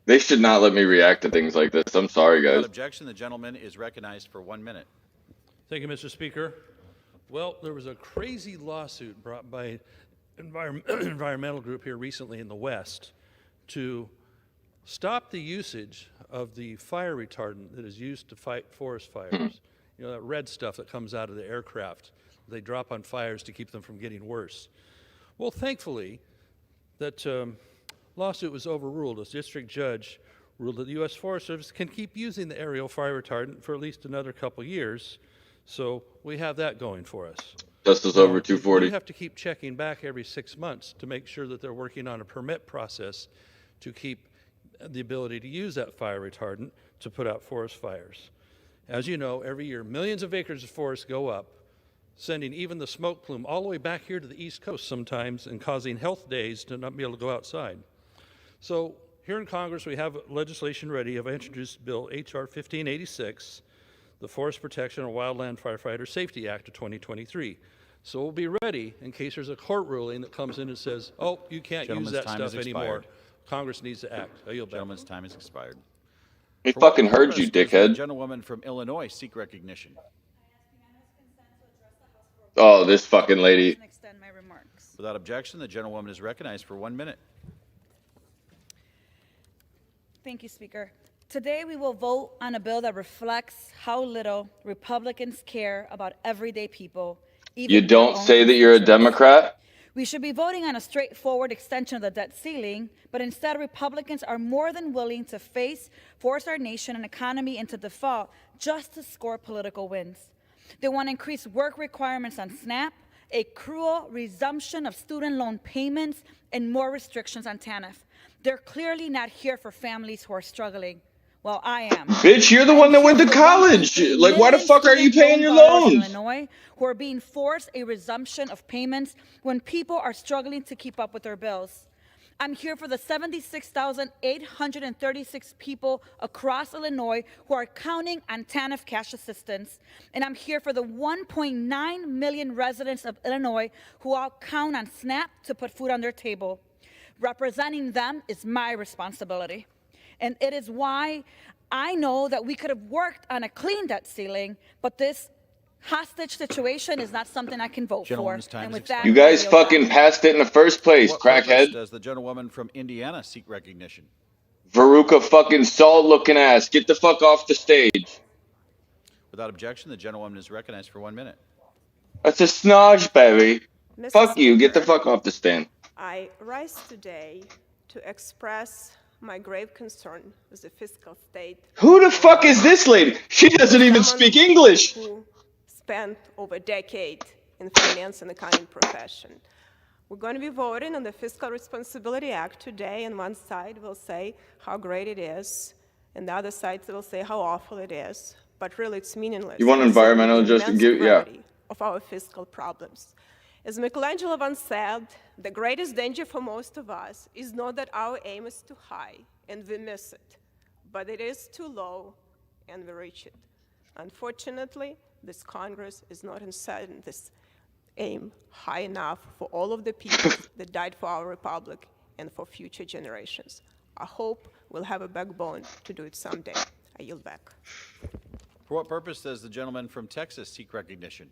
They should not let me react to things like this. I'm sorry, Without guys. objection, the gentleman is recognized for 1 minute. Thank you, Mr. Speaker. Well, there was a crazy lawsuit brought by environmental group here recently in the West to stop the usage of the fire retardant that is used to fight forest fires. You know, that red stuff that comes out of the aircraft. They drop on fires to keep them from getting worse. Well, thankfully, that lawsuit was overruled. A district judge ruled that the U.S. Forest Service can keep using the aerial fire retardant for at least another couple years. So we have that going for us. Justice over 240. We have to keep checking back every 6 months to make sure that they're working on a permit process to keep the ability to use that fire retardant to put out forest fires. As you know, every year millions of acres of forest go up, sending even the smoke plume all the way back here to the East Coast sometimes and causing health days to not be able to go outside. So here in Congress, we have legislation ready. I've introduced Bill H.R. 1586, the Forest Protection and Wildland Firefighter Safety Act of 2023. So we'll be ready in case there's a court ruling that comes in and says, oh, you can't use that stuff anymore. Congress needs to act. I yield back. Gentleman's time has expired. He For what fucking heard you, purpose does the dickhead. gentlewoman from Illinois seek recognition? Oh, this fucking lady. Without objection, the gentlewoman is recognized for 1 minute. Thank you, Speaker. Today we will vote on a bill that reflects how little Republicans care about everyday people. You don't say that you're a Democrat? We should be voting on a straightforward extension of the debt ceiling, but instead Republicans are more than willing to force our nation and economy into default just to score political wins. They want to increase work requirements on SNAP, a cruel resumption of student loan payments, and more restrictions on TANF. They're clearly not here for families who are struggling. Well, I am. Bitch, you're the one that went to college. Like, why the fuck are you paying your loans? Illinois, who are being forced a resumption of payments when people are struggling to keep up with their bills. I'm here for the 76,836 people across Illinois who are counting on TANF cash assistance. And I'm here for the 1.9 million residents of Illinois who all count on SNAP to put food on their table. Representing them is my responsibility. And it is why I know that we could have worked on a clean debt ceiling, but this hostage situation is not something I can vote for. And with that, You guys fucking passed it in the first place, For what purpose crackhead. does the gentlewoman from Indiana seek recognition? Veruca fucking Salt looking ass. Get the fuck off the stage. Without objection, the gentlewoman is recognized for 1 minute. That's a snodge, baby. Mr. Fuck you. Get the Speaker, fuck off the stand. I rise today to express my grave concern with the fiscal state. Who the fuck is this lady? She doesn't even speak English. Who spent over a decade in finance and accounting profession. We're going to be voting on the Fiscal Responsibility Act today, and one side will say how great it is, and the other side will say how awful it is. But really, it's meaningless. You want environmental justice? Yeah. Of our fiscal problems. As Michelangelo once said, the greatest danger for most of us is not that our aim is too high and we miss it, but it is too low and we reach it. Unfortunately, this Congress is not setting this aim high enough for all of the people that died for our republic and for future generations. I hope we'll have a backbone to do it someday. I yield back. For what purpose does the gentleman from Texas seek recognition?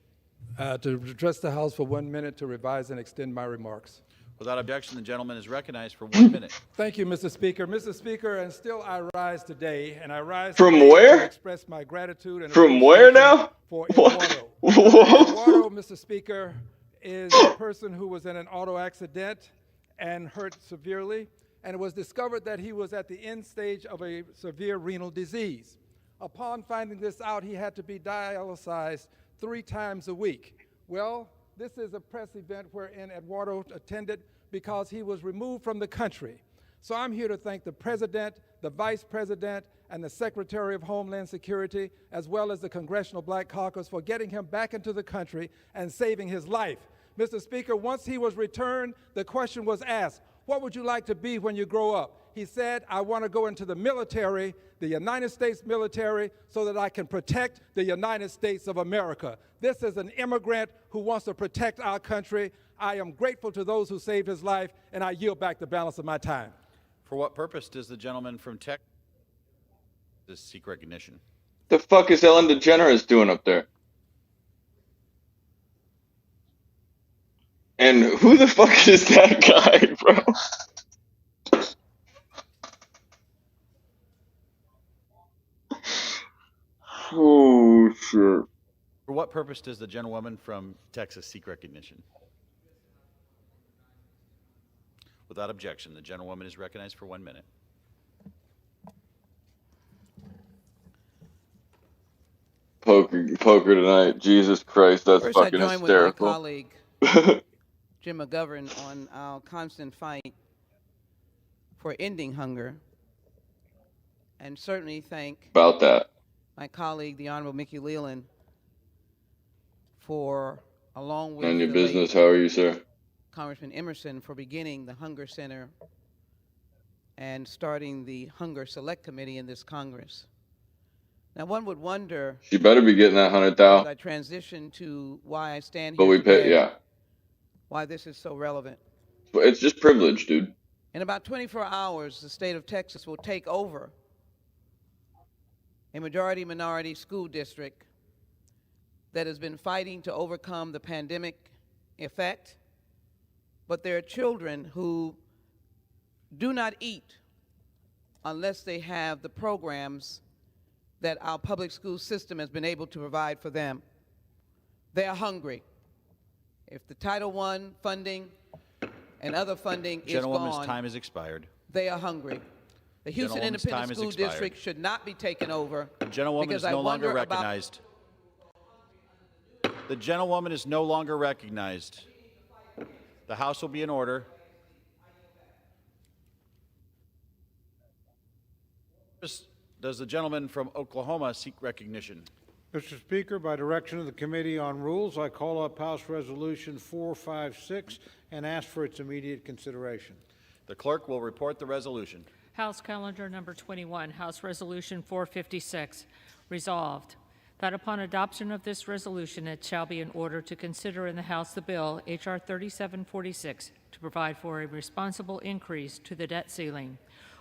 To address the House for 1 minute to revise and extend my remarks. Without objection, the gentleman is recognized for 1 minute. Thank you, Mr. Speaker. Mr. Speaker, and still I rise today, and I rise From today where? to express my gratitude and From where appreciation now? for What? Eduardo, Eduardo, Mr. Speaker, is a person who was in an auto accident and hurt severely, and it was discovered that he was at the end stage of a severe renal disease. Upon finding this out, he had to be dialyzed 3 times a week. Well, this is a press event wherein Eduardo attended because he was removed from the country. So I'm here to thank the President, the Vice President, and the Secretary of Homeland Security, as well as the Congressional Black Caucus for getting him back into the country and saving his life. Mr. Speaker, once he was returned, the question was asked, what would you like to be when you grow up? He said, I want to go into the military, the United States military, so that I can protect the United States of America. This is an immigrant who wants to protect our country. I am grateful to those who saved his life, and I yield back the balance of my time. For what purpose does the gentleman from Texas seek recognition? The fuck is Ellen DeGeneres doing up there? And who the fuck is that guy, bro? Oh, shit. For what purpose does the gentlewoman from Texas seek recognition? Without objection, the gentlewoman is recognized for 1 minute. Poker tonight. Jesus Christ, that's First, fucking I join hysterical. with my colleague, Jim McGovern, on our constant fight for ending hunger, and certainly thank About that. my colleague, the Honorable Mickey Leland, for, along with None of your the business. late How are you, sir? Congressman Emerson, for beginning the Hunger Center and starting the Hunger Select Committee in this Congress. Now, one would wonder, She better be getting that 100,000. as I transition to why I stand But here we today, pay, yeah. why this is so relevant. But it's just privilege, dude. In about 24 hours, the state of Texas will take over a majority-minority school district that has been fighting to overcome the pandemic effect, but there are children who do not eat unless they have the programs that our public school system has been able to provide for them. They are hungry. If the Title I funding and other funding is Gentlewoman's gone, time has expired. they are hungry. The Houston Gentlewoman's Independent time has School expired. District should not be taken over. The gentlewoman because is I no longer wonder about- recognized. The gentlewoman is no longer recognized. The House will be in order. Does the gentleman from Oklahoma seek recognition? Mr. Speaker, by direction of the Committee on Rules, I call up House Resolution 456 and ask for its immediate consideration. The clerk will report the resolution. House Calendar Number 21, House Resolution 456, resolved that upon adoption of this resolution, it shall be in order to consider in the House the bill, H.R. 3746, to provide for a responsible increase to the debt ceiling.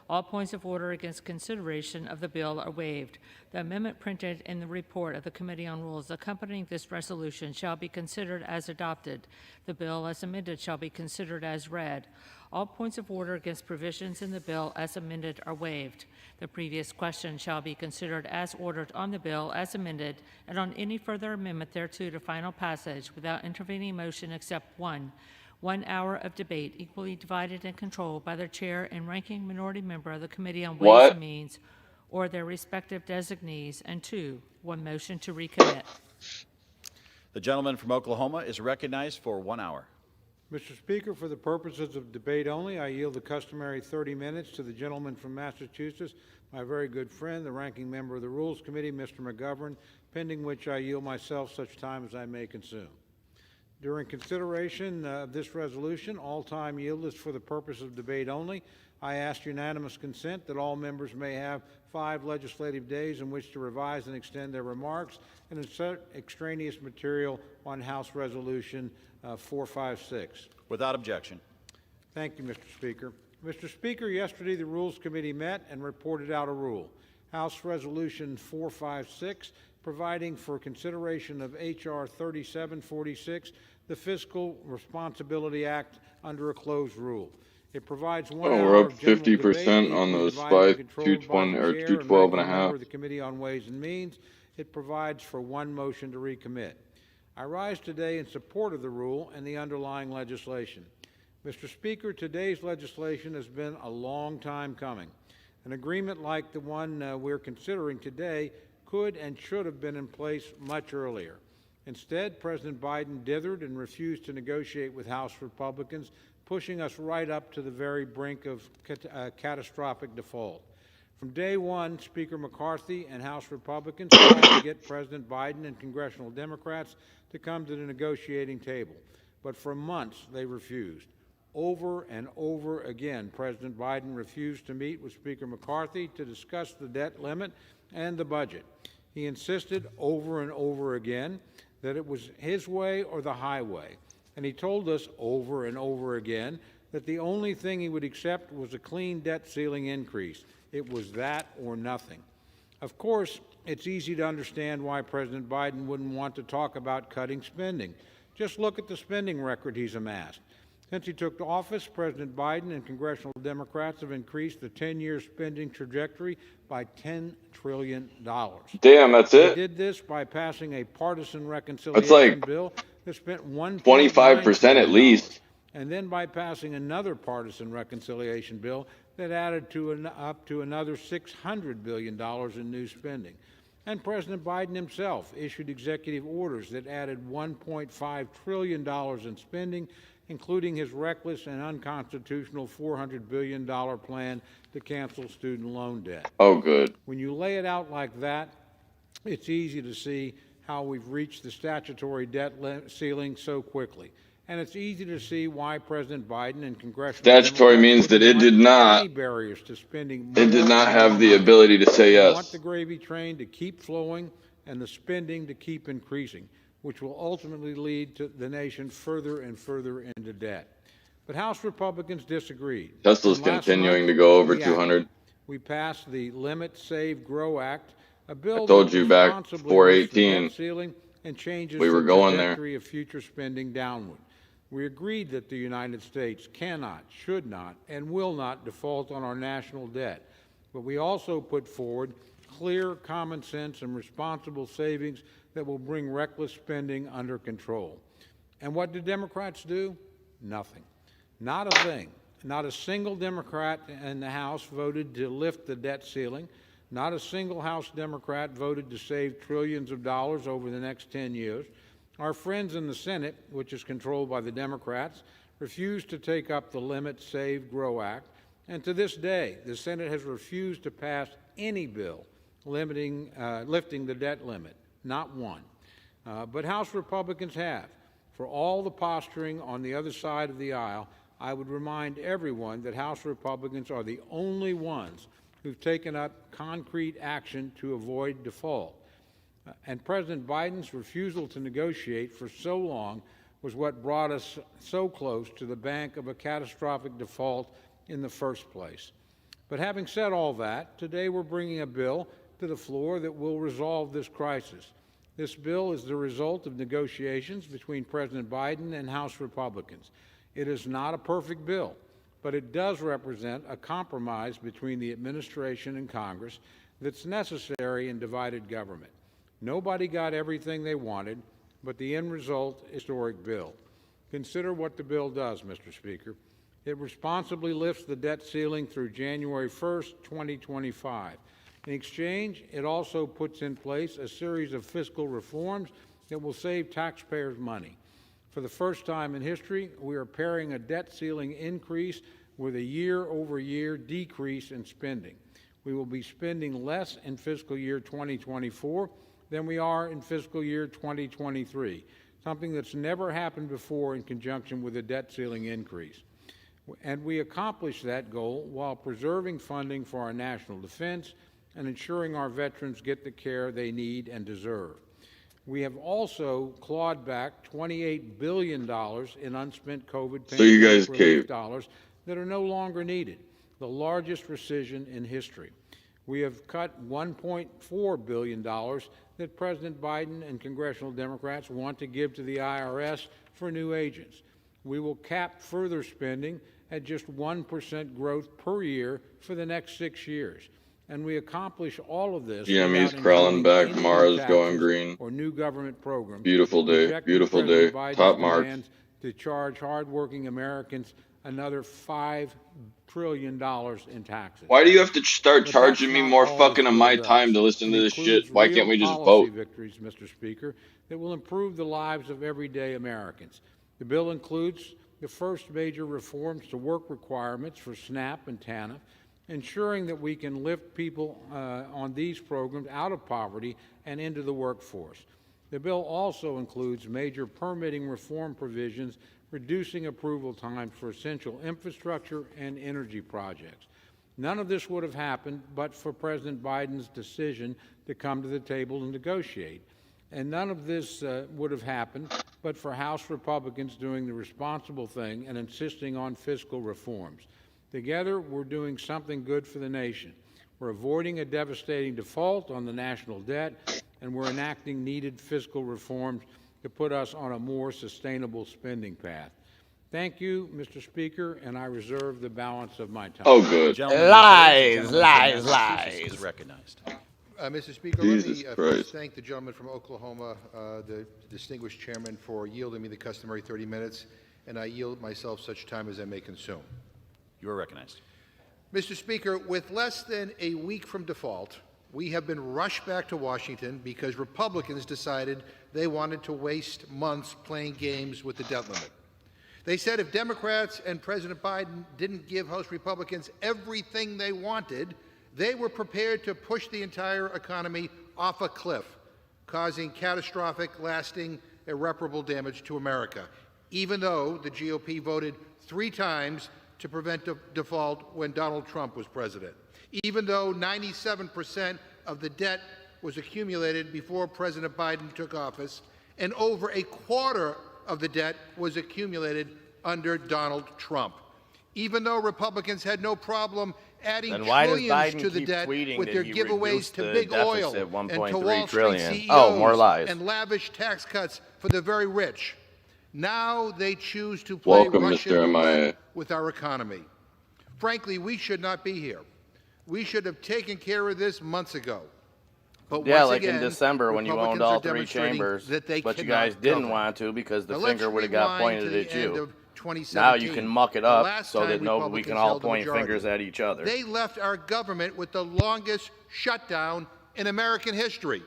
All points of order against consideration of the bill are waived. The amendment printed in the report of the Committee on Rules accompanying this resolution shall be considered as adopted. The bill as amended shall be considered as read. All points of order against provisions in the bill as amended are waived. The previous question shall be considered as ordered on the bill as amended and on any further amendment thereto to final passage without intervening motion except 1 hour of debate equally divided and controlled by the chair and ranking minority member of the Committee on Ways and Means or their respective designees, and 2, 1 motion to recommit. The gentleman from Oklahoma is recognized for 1 hour. Mr. Speaker, for the purposes of debate only, I yield the customary 30 minutes to the gentleman from Massachusetts, my very good friend, the ranking member of the Rules Committee, Mr. McGovern, pending which I yield myself such time as I may consume. During consideration of this resolution, all time yielded is for the purpose of debate only. I ask unanimous consent that all members may have 5 legislative days in which to revise and extend their remarks and insert extraneous material on House Resolution 456. Without objection. Thank you, Mr. Speaker. Mr. Speaker, yesterday the Rules Committee met and reported out a rule. House Resolution 456, providing for consideration of H.R. 3746, the Fiscal Responsibility Act, under a closed rule. It provides 1 hour we're up of general 50% debate, on those divided and 5, controlled by 220 the or chair and 212 and a ranking member half. of the Committee on Ways and Means. It provides for 1 motion to recommit. I rise today in support of the rule and the underlying legislation. Mr. Speaker, today's legislation has been a long time coming. An agreement like the one we're considering today could and should have been in place much earlier. Instead, President Biden dithered and refused to negotiate with House Republicans, pushing us right up to the very brink of catastrophic default. From day one, Speaker McCarthy and House Republicans tried to get President Biden and congressional Democrats to come to the negotiating table, but for months they refused. Over and over again, President Biden refused to meet with Speaker McCarthy to discuss the debt limit and the budget. He insisted over and over again that it was his way or the highway, and he told us over and over again that the only thing he would accept was a clean debt ceiling increase. It was that or nothing. Of course, it's easy to understand why President Biden wouldn't want to talk about cutting spending. Just look at the spending record he's amassed. Since he took office, President Biden and congressional Democrats have increased the 10-year spending trajectory by $10 trillion. Damn, that's it? They did this by passing a partisan reconciliation bill that spent 25% at least. and then by passing another partisan reconciliation bill that added up to another $600 billion in new spending. And President Biden himself issued executive orders that added $1.5 trillion in spending, including his reckless and unconstitutional $400 billion plan to cancel student loan debt. Oh, good. When you lay it out like that, it's easy to see how we've reached the statutory debt ceiling so quickly. And it's easy to see why President Biden and congressional Statutory means that it did not. any barriers to spending. It did not have the ability to say They want yes. the gravy train to keep flowing and the spending to keep increasing, which will ultimately lead to the nation further and further into debt. But House Republicans disagreed. Tesla's And last continuing month, to go over we 200. We passed the Limit, Save, Grow Act, a bill I told that you back responsibly lifts the 418 debt ceiling and changes we were the going there. trajectory of future spending downward. We agreed that the United States cannot, should not, and will not default on our national debt. But we also put forward clear, common sense, and responsible savings that will bring reckless spending under control. And what did Democrats do? Nothing. Not a thing. Not a single Democrat in the House voted to lift the debt ceiling. Not a single House Democrat voted to save trillions of dollars over the next 10 years. Our friends in the Senate, which is controlled by the Democrats, refused to take up the Limit, Save, Grow Act. And to this day, the Senate has refused to pass any bill lifting the debt limit. Not one. But House Republicans have. For all the posturing on the other side of the aisle, I would remind everyone that House Republicans are the only ones who've taken up concrete action to avoid default. And President Biden's refusal to negotiate for so long was what brought us so close to the brink of a catastrophic default in the first place. But having said all that, today we're bringing a bill to the floor that will resolve this crisis. This bill is the result of negotiations between President Biden and House Republicans. It is not a perfect bill, but it does represent a compromise between the administration and Congress that's necessary in divided government. Nobody got everything they wanted, but the end result is a historic bill. Consider what the bill does, Mr. Speaker. It responsibly lifts the debt ceiling through January 1st, 2025. In exchange, it also puts in place a series of fiscal reforms that will save taxpayers money. For the first time in history, we are pairing a debt ceiling increase with a year-over-year decrease in spending. We will be spending less in fiscal year 2024 than we are in fiscal year 2023, something that's never happened before in conjunction with a debt ceiling increase. And we accomplish that goal while preserving funding for our national defense and ensuring our veterans get the care they need and deserve. We have also clawed back $28 billion in unspent COVID pandemic relief dollars that are no longer needed, the largest rescission in history. We have cut $1.4 billion that President Biden and congressional Democrats want to give to the IRS for new agents. We will cap further spending at just 1% growth per year for the next 6 years. And we accomplish all of this GME's without crawling including back, any new Mars going taxes green. or new government programs. Beautiful day, Rejecting beautiful President day. Biden's Top marks. demands to charge hardworking Americans another $5 trillion in taxes. Why do you have to start But charging that's me not more all fucking this of bill my does. time to listen It to this includes shit? Why real can't we just policy vote? victories, Mr. Speaker, that will improve the lives of everyday Americans. The bill includes the first major reforms to work requirements for SNAP and TANF, ensuring that we can lift people on these programs out of poverty and into the workforce. The bill also includes major permitting reform provisions, reducing approval times for essential infrastructure and energy projects. None of this would have happened but for President Biden's decision to come to the table and negotiate. And none of this would have happened but for House Republicans doing the responsible thing and insisting on fiscal reforms. Together, we're doing something good for the nation. We're avoiding a devastating default on the national debt, and we're enacting needed fiscal reforms to put us on a more sustainable spending path. Thank you, Mr. Speaker, and I reserve the balance of my time. Oh, good. Lies. Is recognized. Mr. Speaker, Jesus let me Christ. first thank the gentleman from Oklahoma, the distinguished chairman, for yielding me the customary 30 minutes, and I yield myself such time as I may consume. You are recognized. Mr. Speaker, with less than a week from default, we have been rushed back to Washington because Republicans decided they wanted to waste months playing games with the debt limit. They said if Democrats and President Biden didn't give House Republicans everything they wanted, they were prepared to push the entire economy off a cliff, causing catastrophic, lasting, irreparable damage to America, even though the GOP voted 3 times to prevent default when Donald Trump was president, even though 97% of the debt was accumulated before President Biden took office, and over a quarter of the debt was accumulated under Donald Trump. Even though Republicans had no problem adding trillions to the debt with their giveaways to big oil and to Wall Street CEOs and lavish tax cuts for the very rich. Now they choose to play Russian roulette with our economy. Frankly, we should not be here. We should have taken care of this months ago. But yeah, once like again, in December when you owned all 3 chambers, but you guys didn't want to because the finger would have got pointed at you. Now you can muck it up so that we can all point fingers at each other. They left our government with the longest shutdown in American history.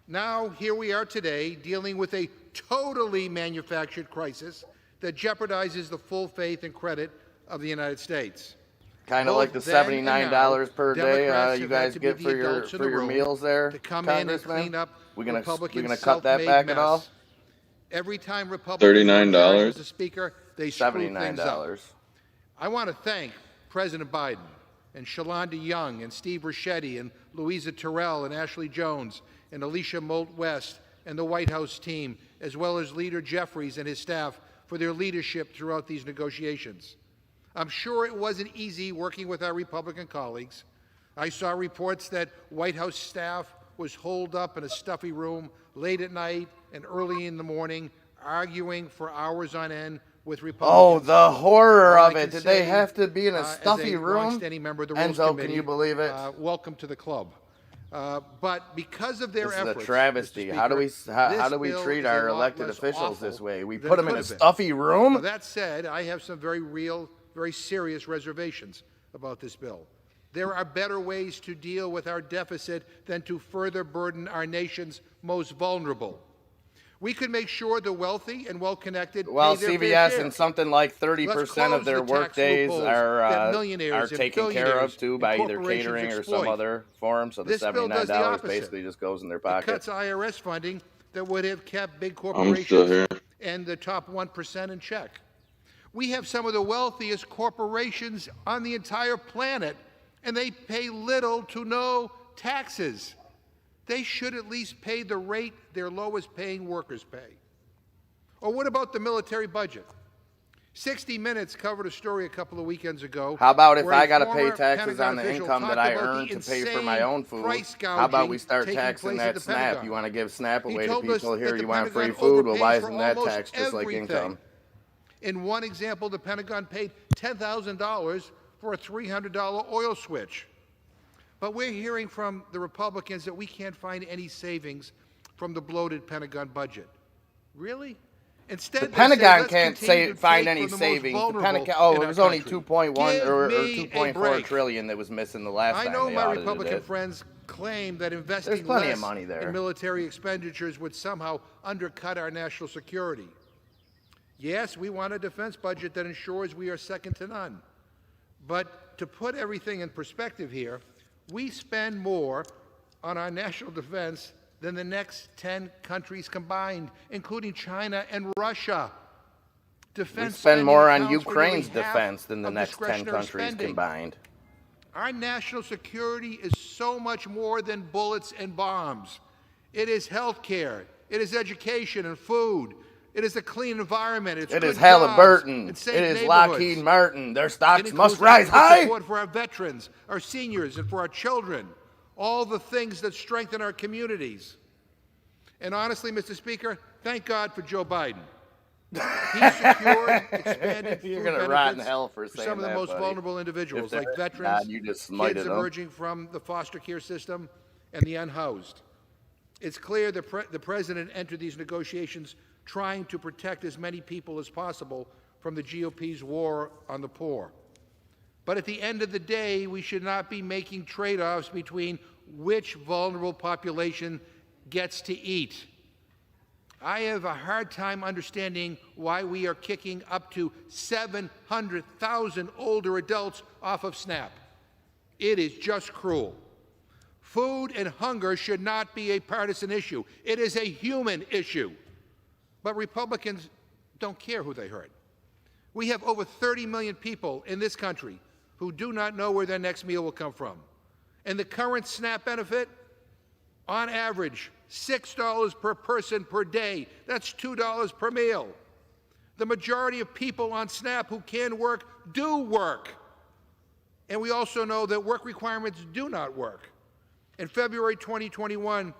Now here we are today dealing with a totally manufactured crisis that jeopardizes the full faith and credit of the United States. Kind of like the $79 per day you guys get for your meals there, Congressman. We're gonna cut that back at all. Every time Republicans $39. as a speaker, they screw things up. $79. I want to thank President Biden and Shalonda Young and Steve Ricchetti and Louisa Terrell and Ashley Jones and Alicia Moult-West and the White House team, as well as Leader Jeffries and his staff for their leadership throughout these negotiations. I'm sure it wasn't easy working with our Republican colleagues. I saw reports that White House staff was holed up in a stuffy room late at night and early in the morning, arguing for hours on end with Republicans. Oh, the horror of it. Did they have to be in a stuffy room? Member of the Rules Enzo, Committee, can you believe it? Welcome to the club. But because of their efforts, this is a travesty. Speaker, how do we treat our elected officials this way? We put them in a stuffy room? That said, I have some very serious reservations about this bill. There are better ways to deal with our deficit than to further burden our nation's most vulnerable. We could make sure the wealthy and well-connected well, pay their CVS fair and something like 30% of their work days are taken care of too by either catering or some other form. So the $79 basically just goes in their pocket. It cuts IRS funding that would have kept big corporations and the top 1% in check. We have some of the wealthiest corporations on the entire planet, and they pay little to no taxes. They should at least pay the rate their lowest paying workers pay. Or what about the military budget? 60 Minutes covered a story a couple of weekends ago. How about if I got to pay taxes on the income that I earn to pay for my own food? How about we start taxing that SNAP? You want to give SNAP away to people here? You want free food? Well, why isn't that taxed just like income? In one example, the Pentagon paid $10,000 for a $300 oil switch. But we're hearing from the Republicans that we can't find any savings from the bloated Pentagon budget. Really? Instead, The they Pentagon say, can't find any savings. The Pentagon, it was only 2.1 or 2.4 trillion that was missing the last time I know they my audited Republican it. friends claim that There's investing plenty less of money there. in military expenditures would somehow undercut our national security. Yes, we want a defense budget that ensures we are second to none. But to put everything in perspective here, we spend more on our national defense than the next 10 countries combined, including China and Russia. We spend more on Ukraine's defense than the next 10 countries combined. Our national security is so much more than bullets and bombs. It is health care. It is education and food. It is a clean environment. It is Halliburton. It is Lockheed Martin. Their stocks must rise high. Support for our veterans, our seniors, and for our children. All the things that strengthen our communities. And honestly, Mr. Speaker, thank God for Joe Biden. He secured expanded You're food gonna rot in benefits hell for for saying some of the that, most buddy. vulnerable individuals, If like they're veterans, not, you just kids smited them. emerging from the foster care system, and the unhoused. It's clear that the President entered these negotiations trying to protect as many people as possible from the GOP's war on the poor. But at the end of the day, we should not be making trade-offs between which vulnerable population gets to eat. I have a hard time understanding why we are kicking up to 700,000 older adults off of SNAP. It is just cruel. Food and hunger should not be a partisan issue. It is a human issue. But Republicans don't care who they hurt. We have over 30 million people in this country who do not know where their next meal will come from. And the current SNAP benefit, on average, $6 per person per day. That's $2 per meal. The majority of people on SNAP who can work do work. And we also know that work requirements do not work. In February 2021,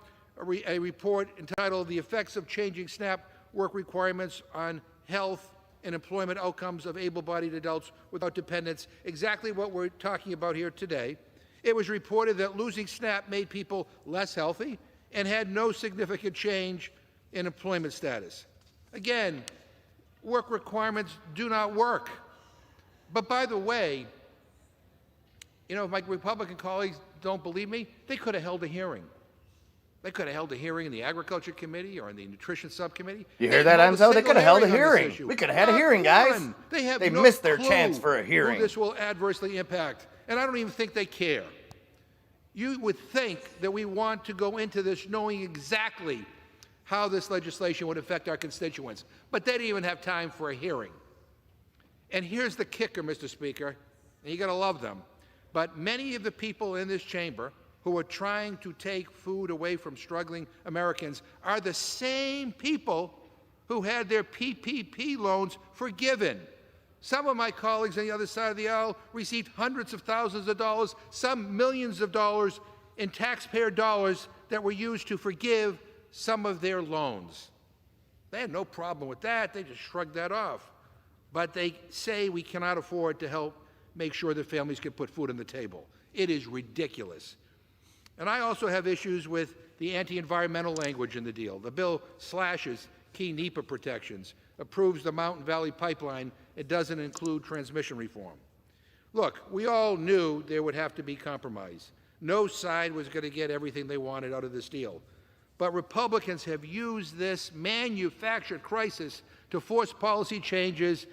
a report entitled "The Effects of Changing SNAP Work Requirements on Health and Employment Outcomes of Able-Bodied Adults Without Dependents," exactly what we're talking about here today. It was reported that losing SNAP made people less healthy and had no significant change in employment status. Again, work requirements do not work. But by the way, you know, if my Republican colleagues don't believe me, they could have held a hearing. They could have held a hearing in the Agriculture Committee or in the Nutrition Subcommittee. You hear that, Enzo? They could have held a hearing. We could have had a hearing, guys. They missed their chance for a hearing. Who this will adversely impact, and I don't even think they care. You would think that we want to go into this knowing exactly how this legislation would affect our constituents, but they didn't even have time for a hearing. And here's the kicker, Mr. Speaker, and you got to love them, but many of the people in this chamber who are trying to take food away from struggling Americans are the same people who had their PPP loans forgiven. Some of my colleagues on the other side of the aisle received hundreds of thousands of dollars, some millions of dollars in taxpayer dollars that were used to forgive some of their loans. They had no problem with that. They just shrugged that off. But they say we cannot afford to help make sure that families can put food on the table. It is ridiculous. And I also have issues with the anti-environmental language in the deal. The bill slashes key NEPA protections, approves the Mountain Valley Pipeline. It doesn't include transmission reform. Look, we all knew there would have to be compromise. No side was going to get everything they wanted out of this deal. But Republicans have used this manufactured crisis to force policy changes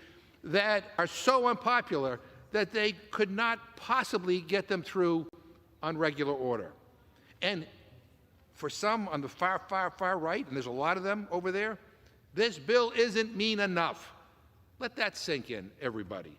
that are so unpopular that they could not possibly get them through on regular order. And for some on the far, far, far right, and there's a lot of them over there, this bill isn't mean enough. Let that sink in, everybody.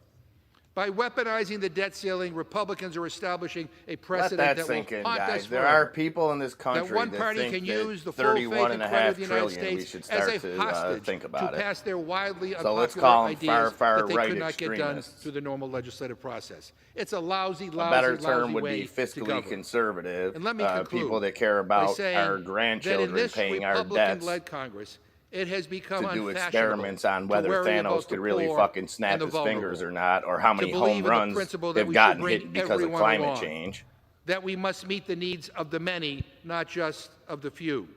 By weaponizing the debt ceiling, Republicans are establishing a precedent that will haunt us forever. There are people in this country that one party think can that use the full faith and credit of the United States as a hostage think about to pass their wildly So let's unpopular call them ideas far that they right could not get done extremists. through the normal legislative process. It's a lousy, A better lousy, term lousy would way be to fiscally govern. conservative. And let me conclude people that care by about saying our that grandchildren in this paying our debts Republican-led Congress, it has become to do unfashionable experiments on to whether worry Thanos about could the really poor fucking and snap the his vulnerable, fingers or not, or how many to believe home in the runs principle that they've we should gotten bring hit because of everyone climate along, change. that we must meet the needs of the many, not just of the few.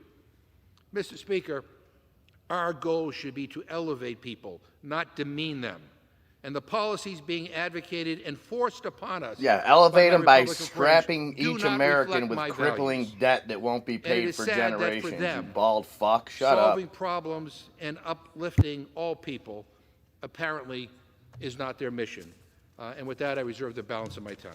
Mr. Speaker, our goal should be to elevate people, not demean them. And the policies being advocated and forced upon us. Yeah, elevate them by Republican strapping friends do each not American reflect with my crippling values. debt that won't be And it paid is for sad that for generations, them, you bald fuck. Shut solving up. problems and uplifting all people apparently is not their mission. And with that, I reserve the balance of my time.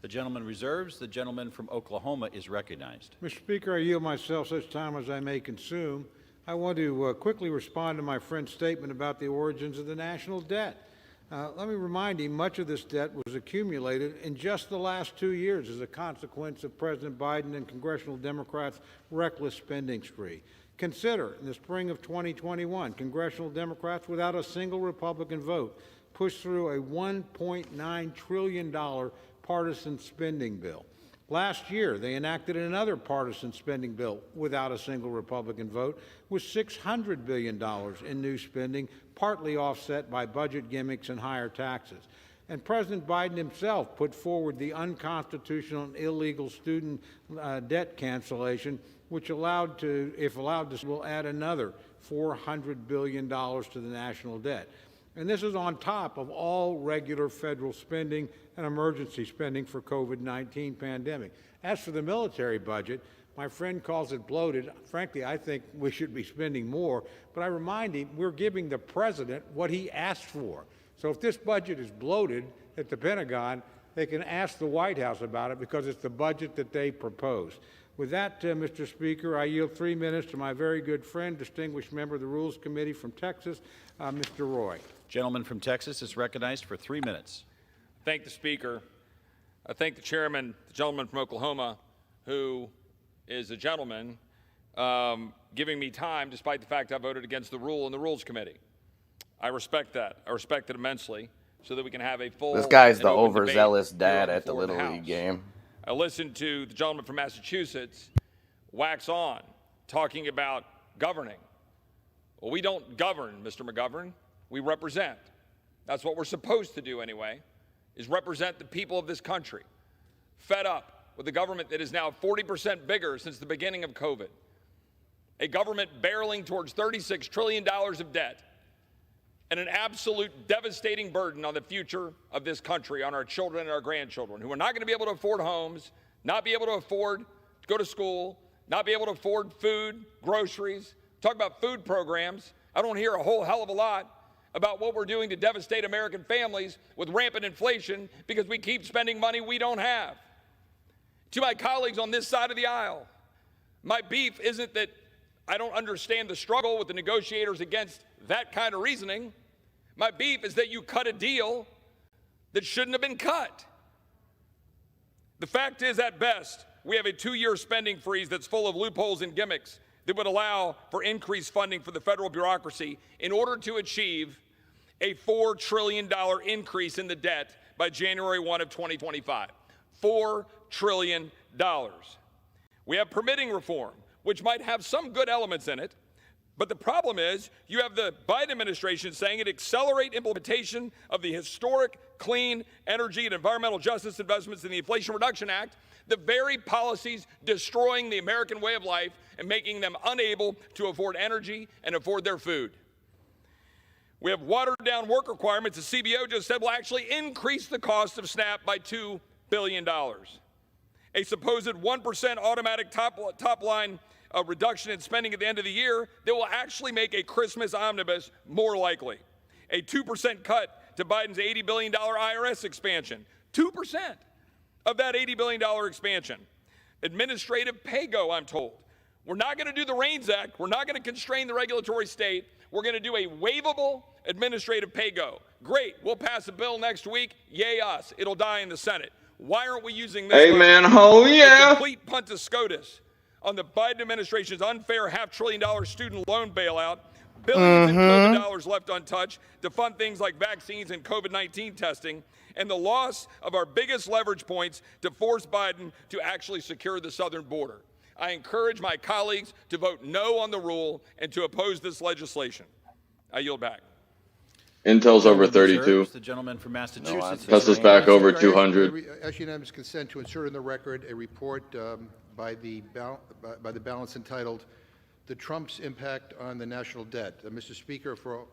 The gentleman reserves. The gentleman from Oklahoma is recognized. Mr. Speaker, I yield myself such time as I may consume. I want to quickly respond to my friend's statement about the origins of the national debt. Let me remind you, much of this debt was accumulated in just the last 2 years as a consequence of President Biden and congressional Democrats' reckless spending spree. Consider, in the spring of 2021, congressional Democrats, without a single Republican vote, pushed through a $1.9 trillion partisan spending bill. Last year, they enacted another partisan spending bill without a single Republican vote, with $600 billion in new spending, partly offset by budget gimmicks and higher taxes. And President Biden himself put forward the unconstitutional and illegal student debt cancellation, which if allowed to, will add another $400 billion to the national debt. And this is on top of all regular federal spending and emergency spending for COVID-19 pandemic. As for the military budget, my friend calls it bloated. Frankly, I think we should be spending more, but I remind him we're giving the president what he asked for. So if this budget is bloated at the Pentagon, they can ask the White House about it because it's the budget that they proposed. With that, Mr. Speaker, I yield 3 minutes to my very good friend, distinguished member of the Rules Committee from Texas, Mr. Roy. Gentleman from Texas is recognized for 3 minutes. Thank the Speaker. I thank the Chairman, the gentleman from Oklahoma, who is a gentleman, giving me time despite the fact I voted against the rule in the Rules Committee. I respect that. I respect it immensely so that we can have a full This guy's and the open overzealous debate dad here at the before Little House. League game. I listened to the gentleman from Massachusetts wax on, talking about governing. Well, we don't govern, Mr. McGovern. We represent. That's what we're supposed to do anyway, is represent the people of this country. Fed up with a government that is now 40% bigger since the beginning of COVID. A government barreling towards $36 trillion of debt and an absolute devastating burden on the future of this country, on our children and our grandchildren, who are not going to be able to afford homes, not be able to afford to go to school, not be able to afford food, groceries. Talk about food programs. I don't hear a whole hell of a lot about what we're doing to devastate American families with rampant inflation because we keep spending money we don't have. To my colleagues on this side of the aisle, my beef isn't that I don't understand the struggle with the negotiators against that kind of reasoning. My beef is that you cut a deal that shouldn't have been cut. The fact is, at best, we have a 2-year spending freeze that's full of loopholes and gimmicks that would allow for increased funding for the federal bureaucracy in order to achieve a $4 trillion increase in the debt by January 1 of 2025. $4 trillion. We have permitting reform, which might have some good elements in it, but the problem is you have the Biden administration saying it accelerate implementation of the historic clean energy and environmental justice investments in the Inflation Reduction Act, the very policies destroying the American way of life and making them unable to afford energy and afford their food. We have watered down work requirements. The CBO just said will actually increase the cost of SNAP by $2 billion. A supposed 1% automatic top line reduction in spending at the end of the year that will actually make a Christmas omnibus more likely. A 2% cut to Biden's $80 billion IRS expansion. 2% of that $80 billion expansion. Administrative pay-go, I'm told. We're not going to do the REINS Act. We're not going to constrain the regulatory state. We're going to do a waivable administrative pay-go. Great. We'll pass a bill next week. Yay us. It'll die in the Senate. Why aren't we using this? Hey, man, oh yeah. A complete punt to SCOTUS on the Biden administration's unfair $500 billion student loan bailout, billions in COVID dollars left untouched to fund things like vaccines and COVID-19 testing, and the loss of our biggest leverage points to force Biden to actually secure the southern border. I encourage my colleagues to vote no on the rule and to oppose this legislation. I yield back. Intel's over 32. The gentleman from Massachusetts. Tesla's back over 200. Ask unanimous consent to insert in the record a report by the balance entitled "The Trump's Impact on the National Debt." Mr. Speaker, for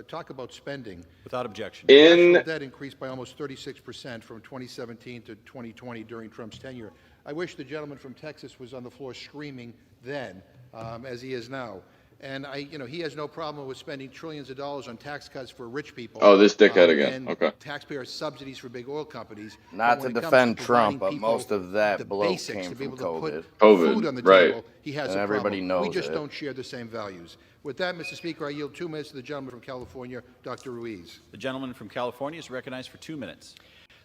talk about spending. Without objection. National debt increased by almost 36% from 2017 to 2020 during Trump's tenure. I wish the gentleman from Texas was on the floor screaming then, as he is now. And he has no problem with spending trillions of dollars on tax cuts for rich people. Oh, this dickhead again. And okay. Taxpayer subsidies for big oil companies. Not to defend Trump, but most of that bloat came from COVID. Food on the right. table, he has and a everybody problem. knows We just it. don't share the same values. With that, Mr. Speaker, I yield 2 minutes to the gentleman from California, Dr. Ruiz. The gentleman from California is recognized for 2 minutes.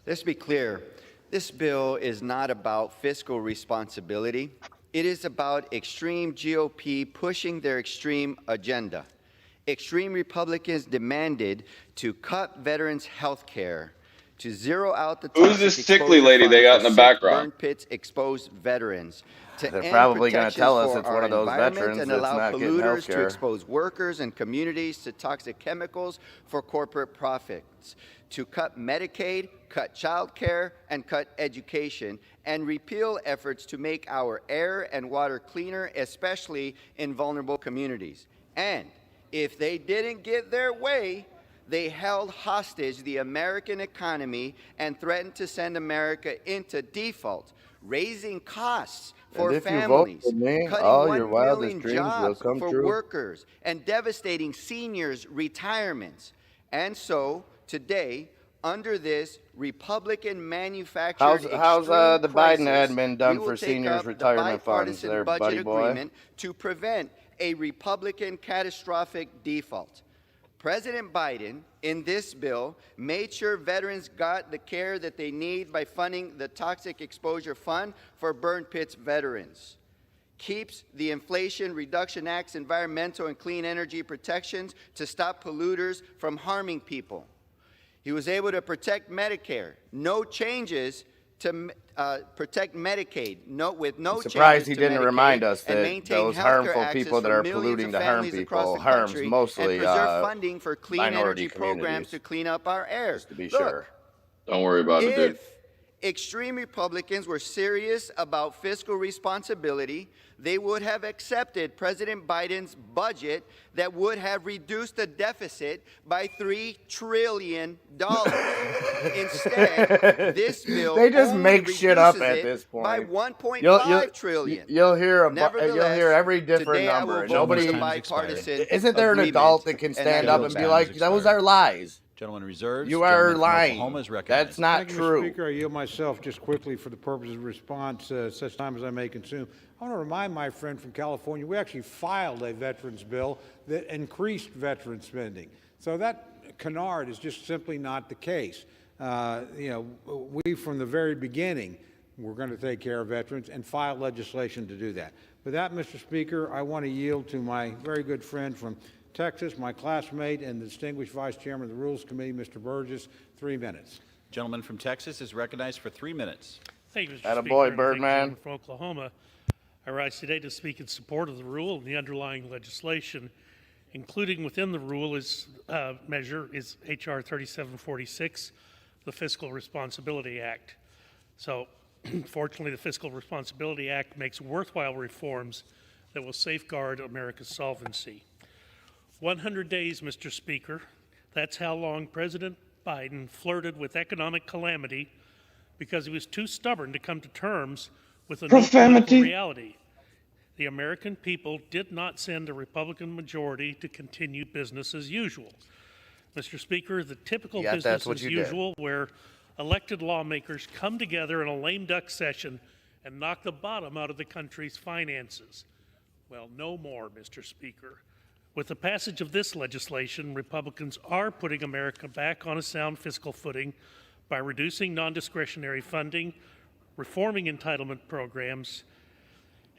Let's be clear. This bill is not about fiscal responsibility. It is about extreme GOP pushing their extreme agenda. Extreme Republicans demanded to cut veterans' health care, to zero out the Who's this sickly lady they got in the background? burn pits exposed veterans. They're probably going to tell us it's one of those veterans and that's allow not getting polluters health to care. expose workers and communities to toxic chemicals for corporate profits, to cut Medicaid, cut child care, and cut education, and repeal efforts to make our air and water cleaner, especially in vulnerable communities. And if they didn't get their way, they held hostage the American economy and threatened to send America into default, raising costs for And if you vote families, for me, cutting all 1 your wildest million dreams will jobs come for true. workers, and devastating seniors' retirements. And so, today, under this Republican manufactured How's the Biden crisis, admin done we will for take seniors' up retirement the funds bipartisan there, budget buddy boy? agreement to prevent a Republican catastrophic default. President Biden, in this bill, made sure veterans got the care that they need by funding the Toxic Exposure Fund for burn pits veterans, keeps the Inflation Reduction Act's environmental and clean energy protections to stop polluters from harming people. He was able to protect Medicare, no changes to protect Medicaid, with no Surprised changes he to didn't Medicaid, remind us and that maintain those healthcare harmful access people that for are millions polluting of to harm families across people the harms country, mostly and preserve funding for clean minority energy programs communities, to clean up our air. just to be Look, sure. Don't worry about it, dude. if extreme Republicans were serious about fiscal responsibility, they would have accepted President Biden's budget that would have reduced the deficit by $3 trillion. Instead, this bill They just only make shit up reduces at it this point. by $1.5 trillion. You'll hear Nevertheless, every different today I number. will And vote for nobody the bipartisan isn't there an agreement, adult that can and stand I up will and be back like, "Those are lies"? Gentleman reserves. You are Gentleman from lying. Oklahoma is recognized. That's not Thank you, Mr. true. Speaker, I yield myself just quickly for the purposes of response, such time as I may consume. I want to remind my friend from California, we actually filed a veterans bill that increased veteran spending. So that canard is just simply not the case. We from the very beginning, we're going to take care of veterans and file legislation to do that. With that, Mr. Speaker, I want to yield to my very good friend from Texas, my classmate and the distinguished Vice Chairman of the Rules Committee, Mr. Burgess, 3 minutes. Gentleman from Texas is recognized for 3 minutes. Thank you, Mr. Attaboy, Speaker. Birdman. From Oklahoma, I rise today to speak in support of the rule and the underlying legislation, including within the rule measure is H.R. 3746, the Fiscal Responsibility Act. So, fortunately, the Fiscal Responsibility Act makes worthwhile reforms that will safeguard America's solvency. 100 days, Mr. Speaker. That's how long President Biden flirted with economic calamity because he was too stubborn to come to terms with a new political reality. The American people did not send a Republican majority to continue business as usual. Mr. Speaker, the typical business as usual where elected lawmakers come together in a lame duck session and knock the bottom out of the country's finances. Well, no more, Mr. Speaker. With the passage of this legislation, Republicans are putting America back on a sound fiscal footing by reducing non-discretionary funding, reforming entitlement programs,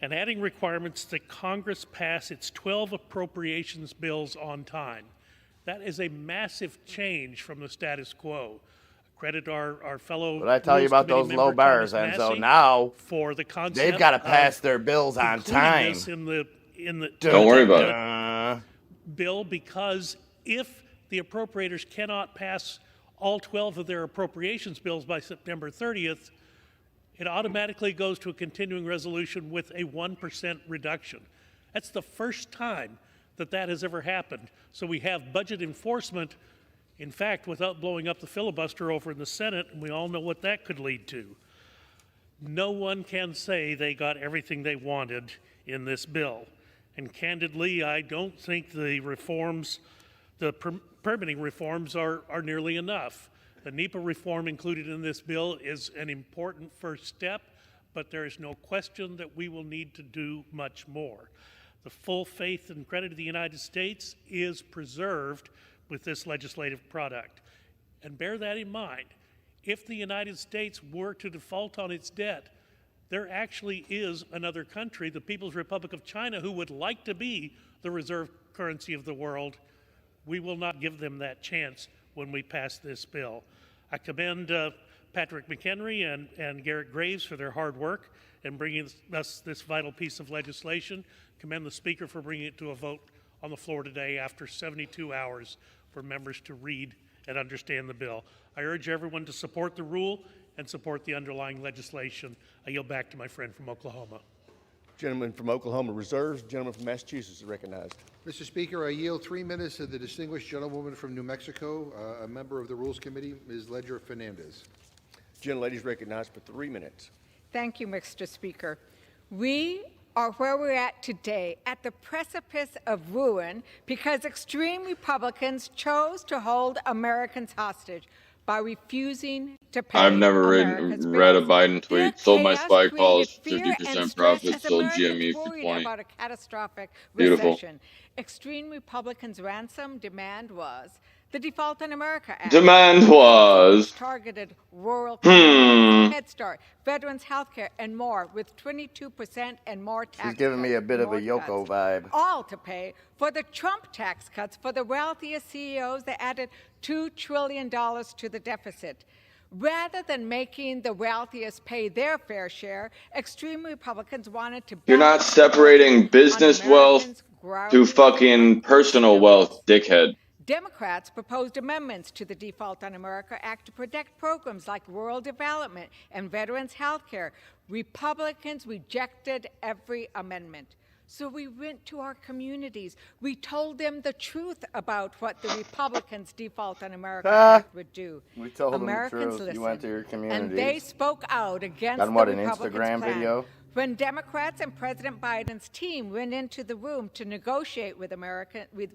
and adding requirements that Congress pass its 12 appropriations bills on time. That is a massive change from the status quo. Credit our fellow. But I tell you Rules about Committee those member, low bars, Thomas and so Massey, now for the concept they've got to pass of their bills on including time. this in the Don't worry about it. bill, because if the appropriators cannot pass all 12 of their appropriations bills by September 30th, it automatically goes to a continuing resolution with a 1% reduction. That's the first time that that has ever happened. So we have budget enforcement, in fact, without blowing up the filibuster over in the Senate, and we all know what that could lead to. No one can say they got everything they wanted in this bill. And candidly, I don't think the reforms, the permitting reforms are nearly enough. The NEPA reform included in this bill is an important first step, but there is no question that we will need to do much more. The full faith and credit of the United States is preserved with this legislative product. And bear that in mind. If the United States were to default on its debt, there actually is another country, the People's Republic of China, who would like to be the reserve currency of the world. We will not give them that chance when we pass this bill. I commend Patrick McHenry and Garrett Graves for their hard work in bringing us this vital piece of legislation. Commend the Speaker for bringing it to a vote on the floor today after 72 hours for members to read and understand the bill. I urge everyone to support the rule and support the underlying legislation. I yield back to my friend from Oklahoma. Gentleman from Oklahoma reserves. Gentleman from Massachusetts is recognized. Mr. Speaker, I yield 3 minutes to the distinguished gentlewoman from New Mexico, a member of the Rules Committee, Ms. Ledger Fernandez. Gentlelady is recognized for 3 minutes. Thank you, Mr. Speaker. We are where we're at today, at the precipice of ruin, because extreme Republicans chose to hold Americans hostage by refusing to pay. I've never read a Biden tweet. Sold my spy calls, 50% profit, sold GME for 20. About a catastrophic Beautiful. recession. Extreme Republicans' ransom demand was the Default on America Act. Demand was Targeted rural communities, Head Start, veterans health care, and more, with 22% and more tax She's giving me a bit of a more Yoko cuts, vibe. all to pay for the Trump tax cuts for the wealthiest CEOs that added $2 trillion to the deficit. Rather than making the wealthiest pay their fair share, extreme Republicans wanted to. You're not separating business wealth to fucking personal wealth, dickhead. Democrats proposed amendments to the Default on America Act to protect programs like rural development and veterans health care. Republicans rejected every amendment. So we went to our communities. We told them the truth about what the Republicans' Default on America Act would do. We told Americans them the truth. listened, You went to your communities. and they spoke out against On what, the an Republicans' Instagram plan. video? When Democrats and President Biden's team went into the room to negotiate with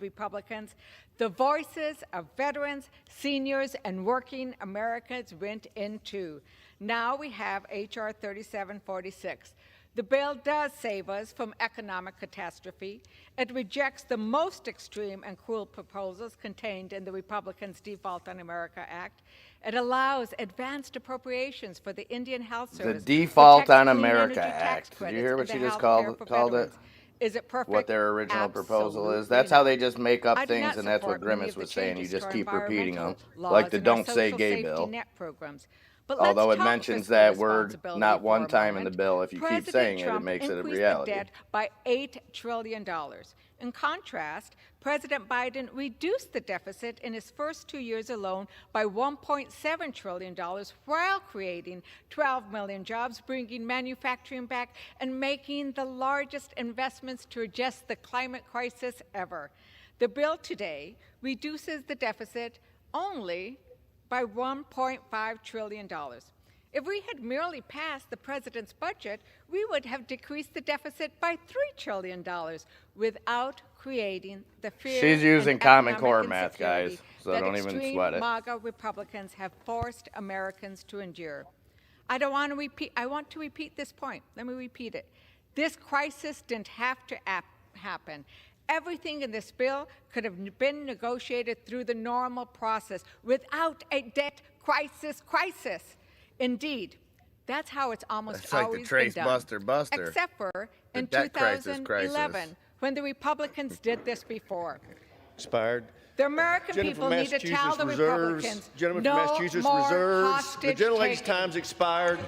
Republicans, the voices of veterans, seniors, and working Americans went in too. Now we have H.R. 3746. The bill does save us from economic catastrophe. It rejects the most extreme and cruel proposals contained in the Republicans' Default on America Act. It allows advanced appropriations for the Indian Health Service. The Default on Clean America energy tax Act. Did you hear what credits, she and the just health care called for it? veterans. Is it perfect? What their original proposal is. Absolutely That's how not. they just make up I do things, not and that's what support many Grimace of the was saying. You changes just to our keep repeating them, environmental laws like the and our Don't Say social Gay safety bill. net programs. But let's Although it talk mentions fiscal that word responsibility not for one a time in the moment. bill. If you President keep saying Trump it, it makes it a increased reality. the debt by $8 trillion. In contrast, President Biden reduced the deficit in his first 2 years alone by $1.7 trillion while creating 12 million jobs, bringing manufacturing back, and making the largest investments to address the climate crisis ever. The bill today reduces the deficit only by $1.5 trillion. If we had merely passed the president's budget, we would have decreased the deficit by $3 trillion without creating the fear. She's using and Common economic Core math, insecurity guys, so that don't even extreme sweat it. MAGA Republicans have forced Americans to endure. I want to repeat this point. Let me repeat it. This crisis didn't have to happen. Everything in this bill could have been negotiated through the normal process without a debt crisis. Indeed, that's how it's almost It's like the always Trace been done. Buster. Except for The in debt crisis 2011, when the Republicans did this before. Expired. The American Gentleman people from need to tell the Massachusetts Republicans reserves. Gentleman no from Massachusetts more reserves. The hostage gentlelady's taking. time's expired.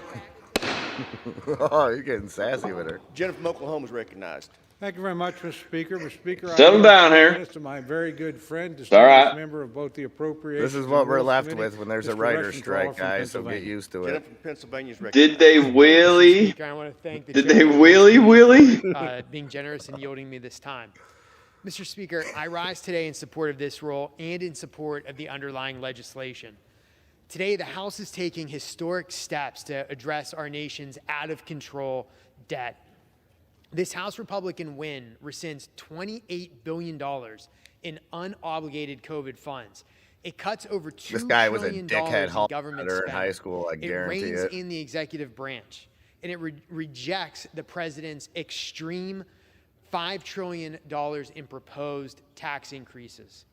Oh, you're getting sassy with her. Gentleman from Oklahoma is recognized. Thank you very much, Mr. Speaker. Mr. Speaker, Settle down here. To my very good friend, all distinguished right. member of both the Appropriations This is what and we're Rules left Committee, with when there's a Mr. writer's Reschenthal strike, from guys, so get Pennsylvania. used to Gentleman it. from Pennsylvania is Did they recognized. wheelie? Speaker, I want to thank the Did they gentleman wheelie? being generous and yielding me this time. Mr. Speaker, I rise today in support of this rule and in support of the underlying legislation. Today, the House is taking historic steps to address our nation's out-of-control debt. This House Republican win rescinds $28 billion in unobligated COVID funds. It cuts over $2 This guy was a trillion dickhead in government in spending. high school, I guarantee reins it. in the executive branch, and it rejects the president's extreme $5 trillion in proposed tax increases.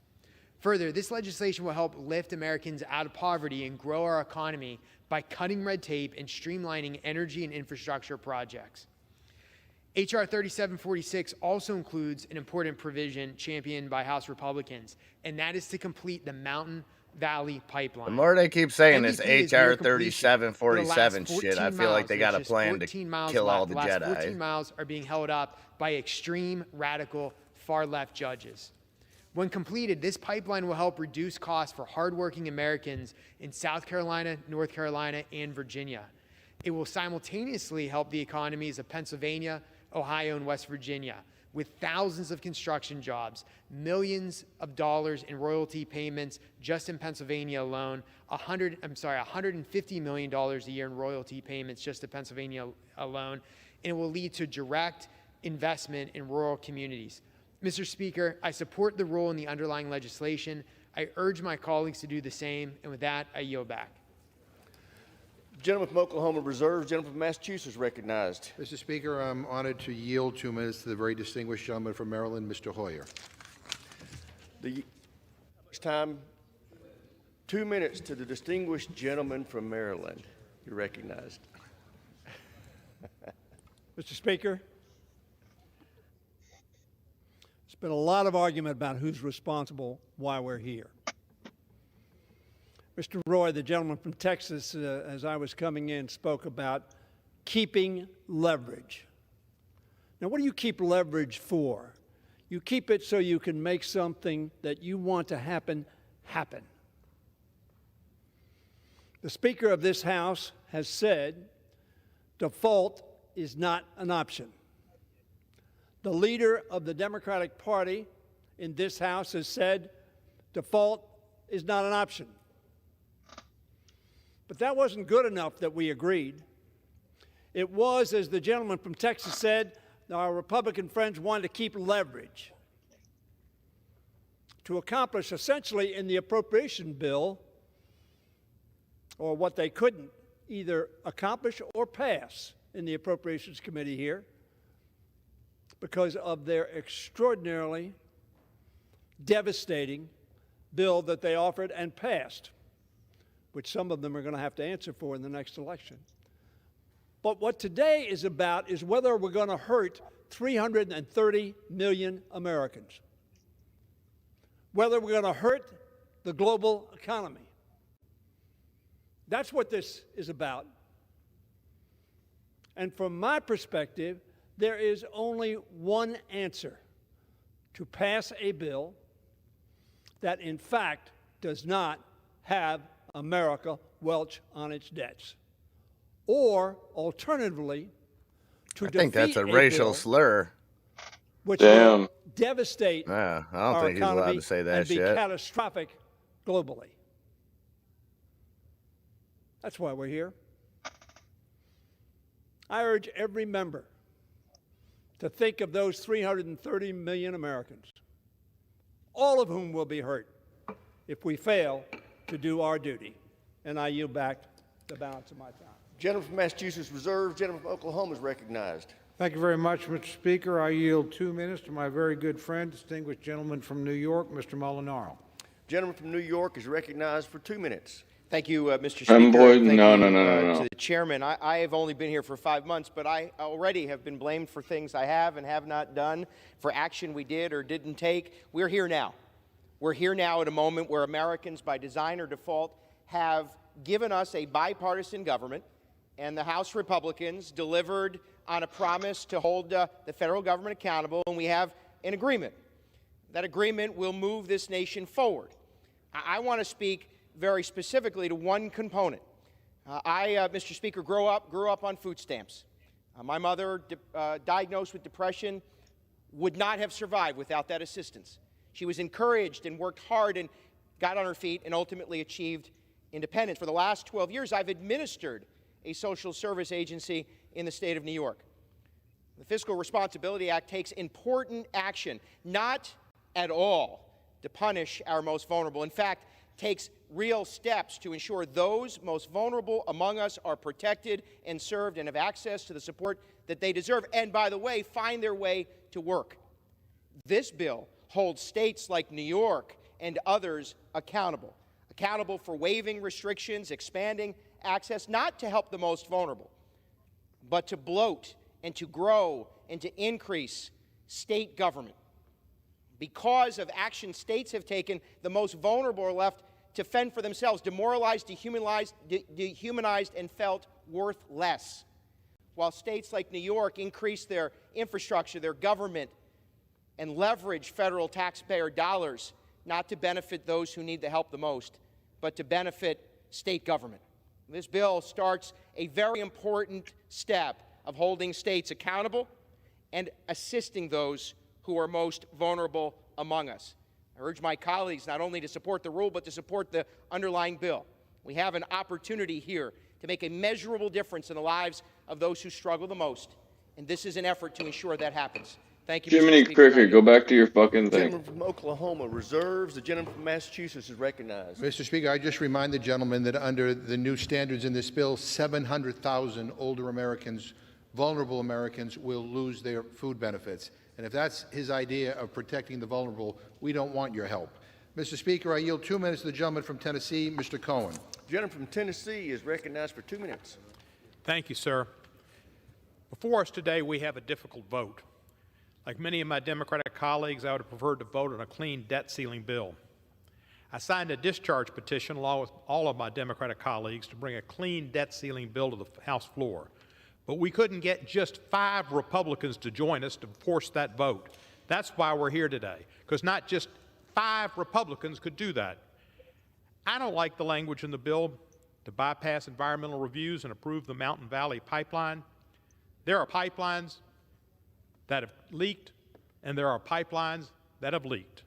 Further, this legislation will help lift Americans out of poverty and grow our economy by cutting red tape and streamlining energy and infrastructure projects. H.R. 3746 also includes an important provision championed by House Republicans, and that is to complete the Mountain Valley Pipeline. The more they keep saying this MVP is HR near completion. 3747 For the last shit, I 14 feel like they miles, got a there's plan to 14 miles kill left. all the last Jedi. 14 miles are being held up by extreme, radical, far-left judges. When completed, this pipeline will help reduce costs for hardworking Americans in South Carolina, North Carolina, and Virginia. It will simultaneously help the economies of Pennsylvania, Ohio, and West Virginia, with thousands of construction jobs, millions of dollars in royalty payments just in Pennsylvania alone, $150 million a year in royalty payments just to Pennsylvania alone, and it will lead to direct investment in rural communities. Mr. Speaker, I support the rule in the underlying legislation. I urge my colleagues to do the same, and with that, I yield back. Gentleman from Oklahoma reserves. Gentleman from Massachusetts recognized. Mr. Speaker, I'm honored to yield 2 minutes to the very distinguished gentleman from Maryland, Mr. Hoyer. The time, 2 minutes to the distinguished gentleman from Maryland. You're recognized. Mr. Speaker, there's been a lot of argument about who's responsible, why we're here. Mr. Roy, the gentleman from Texas, as I was coming in, spoke about keeping leverage. Now, what do you keep leverage for? You keep it so you can make something that you want to happen, happen. The Speaker of this House has said default is not an option. The leader of the Democratic Party in this House has said default is not an option. But that wasn't good enough that we agreed. It was, as the gentleman from Texas said, our Republican friends wanted to keep leverage to accomplish essentially in the appropriation bill, or what they couldn't either accomplish or pass in the Appropriations Committee here because of their extraordinarily devastating bill that they offered and passed, which some of them are going to have to answer for in the next election. But what today is about is whether we're going to hurt 330 million Americans, whether we're going to hurt the global economy. That's what this is about. And from my perspective, there is only one answer: to pass a bill that in fact does not have America welch on its debts. Or, alternatively, to defeat I think that's a racial bill slur. which Damn. will devastate Yeah, I don't our think he's allowed economy to say that and be shit. catastrophic globally. That's why we're here. I urge every member to think of those 330 million Americans, all of whom will be hurt if we fail to do our duty. And I yield back the balance of my time. Gentleman from Massachusetts reserves. Gentleman from Oklahoma is recognized. Thank you very much, Mr. Speaker. I yield 2 minutes to my very good friend, distinguished gentleman from New York, Mr. Molinaro. Gentleman from New York is recognized for 2 minutes. Thank you, Mr. Speaker. No. To the chairman, I have only been here for 5 months, but I already have been blamed for things I have and have not done, for action we did or didn't take. We're here now. We're here now at a moment where Americans, by design or default, have given us a bipartisan government, and the House Republicans delivered on a promise to hold the federal government accountable, and we have an agreement. That agreement will move this nation forward. I want to speak very specifically to one component. Mr. Speaker, grew up on food stamps. My mother, diagnosed with depression, would not have survived without that assistance. She was encouraged and worked hard and got on her feet and ultimately achieved independence. For the last 12 years, I've administered a social service agency in the state of New York. The Fiscal Responsibility Act takes important action, not at all to punish our most vulnerable. In fact, takes real steps to ensure those most vulnerable among us are protected and served and have access to the support that they deserve, and by the way, find their way to work. This bill holds states like New York and others accountable for waiving restrictions, expanding access, not to help the most vulnerable, but to bloat and to grow and to increase state government. Because of action states have taken, the most vulnerable are left to fend for themselves, demoralized, dehumanized, and felt worth less. While states like New York increase their infrastructure, their government, and leverage federal taxpayer dollars, not to benefit those who need the help the most, but to benefit state government. This bill starts a very important step of holding states accountable and assisting those who are most vulnerable among us. I urge my colleagues not only to support the rule, but to support the underlying bill. We have an opportunity here to make a measurable difference in the lives of those who struggle the most, and this is an effort to ensure that happens. Thank you, Jiminy Mr. Speaker. Cricket, go back to your fucking The thing. gentleman from Oklahoma reserves. The gentleman from Massachusetts is recognized. Mr. Speaker, I just remind the gentleman that under the new standards in this bill, 700,000 older Americans, vulnerable Americans, will lose their food benefits. And if that's his idea of protecting the vulnerable, we don't want your help. Mr. Speaker, I yield 2 minutes to the gentleman from Tennessee, Mr. Cohen. The gentleman from Tennessee is recognized for 2 minutes. Thank you, sir. Before us today, we have a difficult vote. Like many of my Democratic colleagues, I would have preferred to vote on a clean debt ceiling bill. I signed a discharge petition along with all of my Democratic colleagues to bring a clean debt ceiling bill to the House floor. But we couldn't get just 5 Republicans to join us to force that vote. That's why we're here today, because not just 5 Republicans could do that. I don't like the language in the bill to bypass environmental reviews and approve the Mountain Valley pipeline. There are pipelines that have leaked, and there are pipelines that have leaked.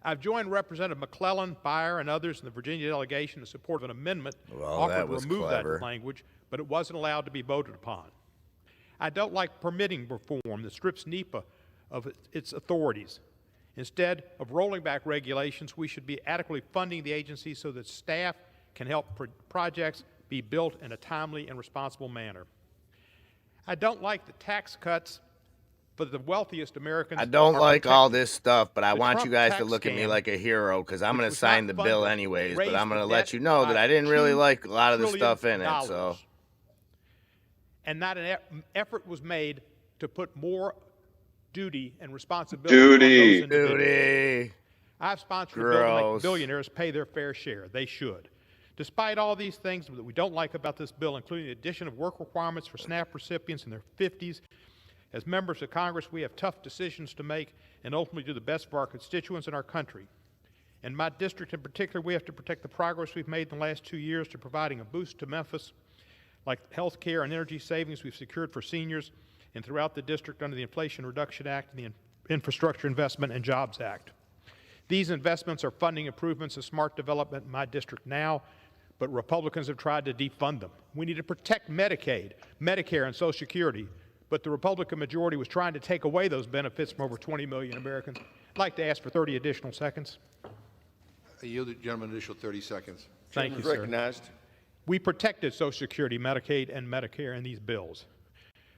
I've joined Representative McClellan, Beyer, and others in the Virginia delegation in support of an amendment offered to remove that language, but it wasn't allowed to be voted upon. I don't like permitting reform that strips NEPA of its authorities. Instead of rolling back regulations, we should be adequately funding the agency so that staff can help projects be built in a timely and responsible manner. I don't like the tax cuts for the wealthiest Americans. I don't like all this stuff, but I want you guys to look at me like a hero because I'm going to sign the bill anyways, but I'm going to let you know that I didn't really like a lot of the stuff in it. So. And not an effort was made to put more duty and responsibility on those individuals. Duty. I've sponsored a bill to make billionaires pay their fair share. They should. Despite all these things that we don't like about this bill, including the addition of work requirements for SNAP recipients in their 50s, as members of Congress, we have tough decisions to make and ultimately do the best for our constituents and our country. In my district in particular, we have to protect the progress we've made in the last 2 years to providing a boost to Memphis, like health care and energy savings we've secured for seniors and throughout the district under the Inflation Reduction Act and the Infrastructure Investment and Jobs Act. These investments are funding improvements of smart development in my district now, but Republicans have tried to defund them. We need to protect Medicaid, Medicare, and Social Security, but the Republican majority was trying to take away those benefits from over 20 million Americans. I'd like to ask for 30 additional seconds. I yield the gentleman an additional 30 seconds. Thank you, sir. Recognized. We protected Social Security, Medicaid, and Medicare in these bills.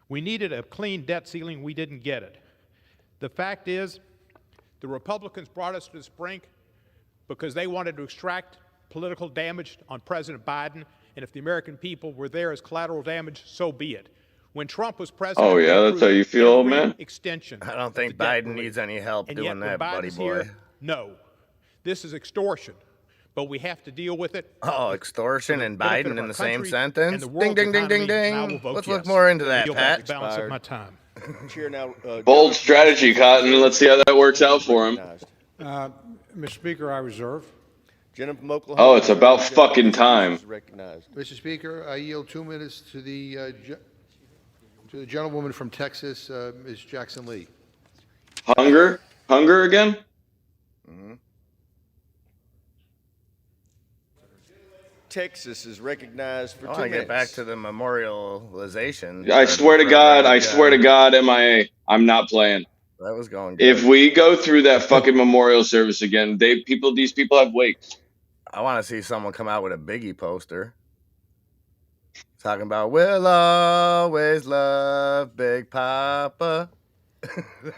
We needed a clean debt ceiling. We didn't get it. The fact is, the Republicans brought us to this brink because they wanted to extract political damage on President Biden, and if the American people were there as collateral damage, so be it. When Trump was president, Oh yeah, that's how you feel, old man? Extension. I don't think Biden needs any help doing that, buddy boy. Here, no. This is extortion. but we have to deal with it. Oh, extortion and benefit Biden of in our the same country sentence? and the Ding, world's ding, ding, ding, economy, and I will ding. vote Let's yes. look more into I that, yield back the Pat. balance of my time. Chair now. Bold strategy, Cotton. Let's see how that works out for him. Mr. Speaker, I reserve. Gentleman from Oklahoma. Oh, it's about fucking time. Recognized. Mr. Speaker, I yield 2 minutes to the gentlewoman from Texas, Ms. Jackson Lee. Hunger again? Texas is recognized for 2 I want to minutes. get back to the memorialization. I swear to God, MIA, I'm not playing. That was going good. If we go through that fucking memorial service again, these people have wakes. I want to see someone come out with a Biggie poster talking about "We'll always love Big Papa."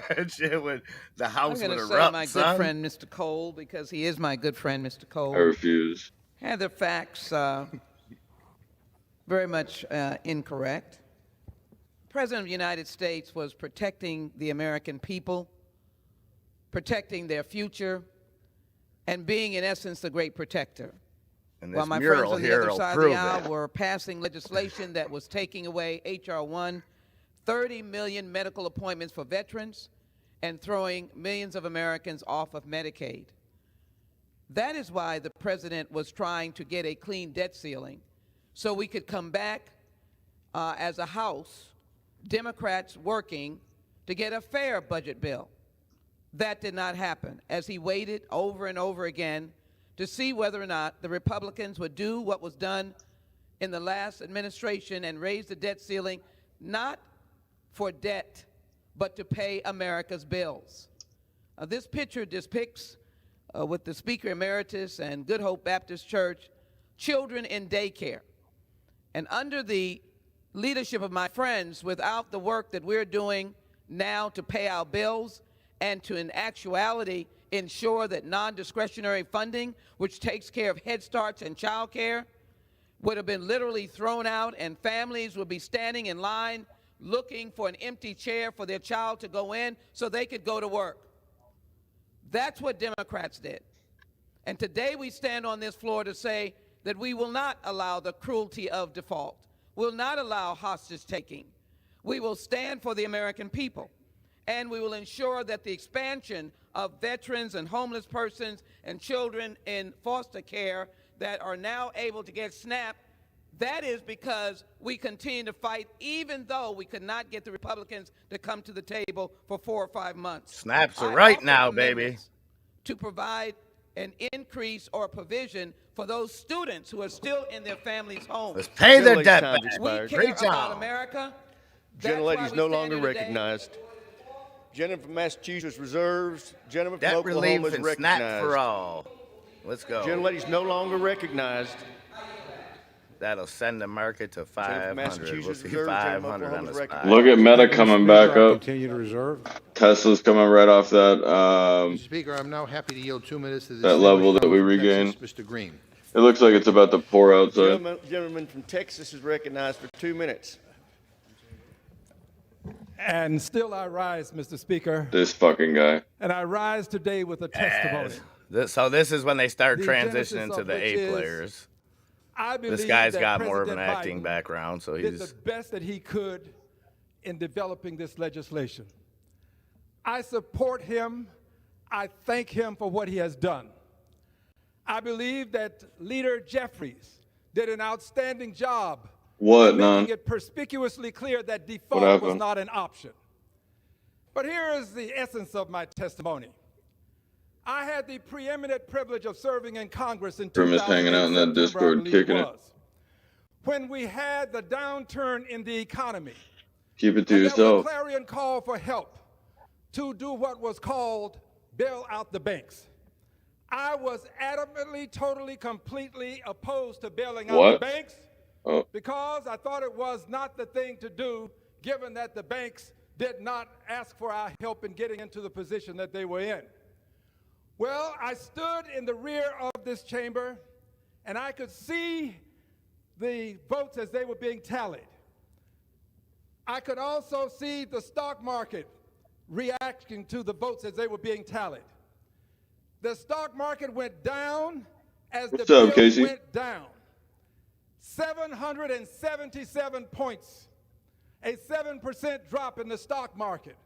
That shit would the house I'm would going to erupt. say my son. good friend Mr. Cole, because he is my good friend Mr. Cole. I refuse. Had the facts very much incorrect. The President of the United States was protecting the American people, protecting their future, and being, in essence, the great protector. And this While my mural friends on the here other will side of prove the aisle it. were passing legislation that was taking away H.R. 1, 30 million medical appointments for veterans, and throwing millions of Americans off of Medicaid. That is why the president was trying to get a clean debt ceiling, so we could come back as a House, Democrats working to get a fair budget bill. That did not happen, as he waited over and over again to see whether or not the Republicans would do what was done in the last administration and raise the debt ceiling, not for debt, but to pay America's bills. This picture depicts, with the Speaker Emeritus and Good Hope Baptist Church, children in daycare. And under the leadership of my friends, without the work that we're doing now to pay our bills and to, in actuality, ensure that non-discretionary funding, which takes care of Head Starts and child care, would have been literally thrown out, and families would be standing in line looking for an empty chair for their child to go in so they could go to work. That's what Democrats did. And today we stand on this floor to say that we will not allow the cruelty of default. We'll not allow hostage taking. We will stand for the American people. And we will ensure that the expansion of veterans and homeless persons and children in foster care that are now able to get SNAP, that is because we continue to fight, even though we could not get the Republicans to come to the table for 4 or 5 months. Snaps are right now, baby. To provide an increase or provision for those students who are still in their families' homes. Let's pay their debt back. We care Great about job. America. Gentlelady is no longer recognized. Gentleman from Massachusetts reserves. Gentleman from Debt Oklahoma relief is and recognized. snap for all. Let's go. Gentlelady is no longer recognized. That'll send the market to 500. We'll Massachusetts see reserve, 500 on the Oklahoma's spot. Look at Meta coming back up. Continue to reserve. Tesla's coming right off that Mr. Speaker, I'm now happy to yield 2 minutes to the that level that we distinguished gentleman regained. from Texas, Mr. Green. It looks like it's about to pour outside. Gentleman from Texas is recognized for 2 minutes. And still I rise, Mr. Speaker. This fucking guy. And I rise today with a testimony. So this is when they start The transitioning genesis to of the which A is, players. I believe This guy's that got more of an President acting Biden background, so did he's the best that he could in developing this legislation. I support him. I thank him for what he has done. I believe that Leader Jeffries did an outstanding job What, in man? making it perspicuously clear that What default was happened? not an option. But here is the essence of my testimony. I had the preeminent privilege of serving in Congress in Grim is 2008, hanging out in that September, I Discord, believe kicking it. was, when we had the downturn in the economy. Keep it to And there was a yourself. clarion call for help to do what was called bail out the banks. I was adamantly, totally, completely opposed to bailing out What? the banks Oh. because I thought it was not the thing to do, given that the banks did not ask for our help in getting into the position that they were in. Well, I stood in the rear of this chamber, and I could see the votes as they were being tallied. I could also see the stock market reacting to the votes as they were being tallied. The stock market went down as What's the up, bill Casey? went down. 777 points, a 7% drop in the stock market.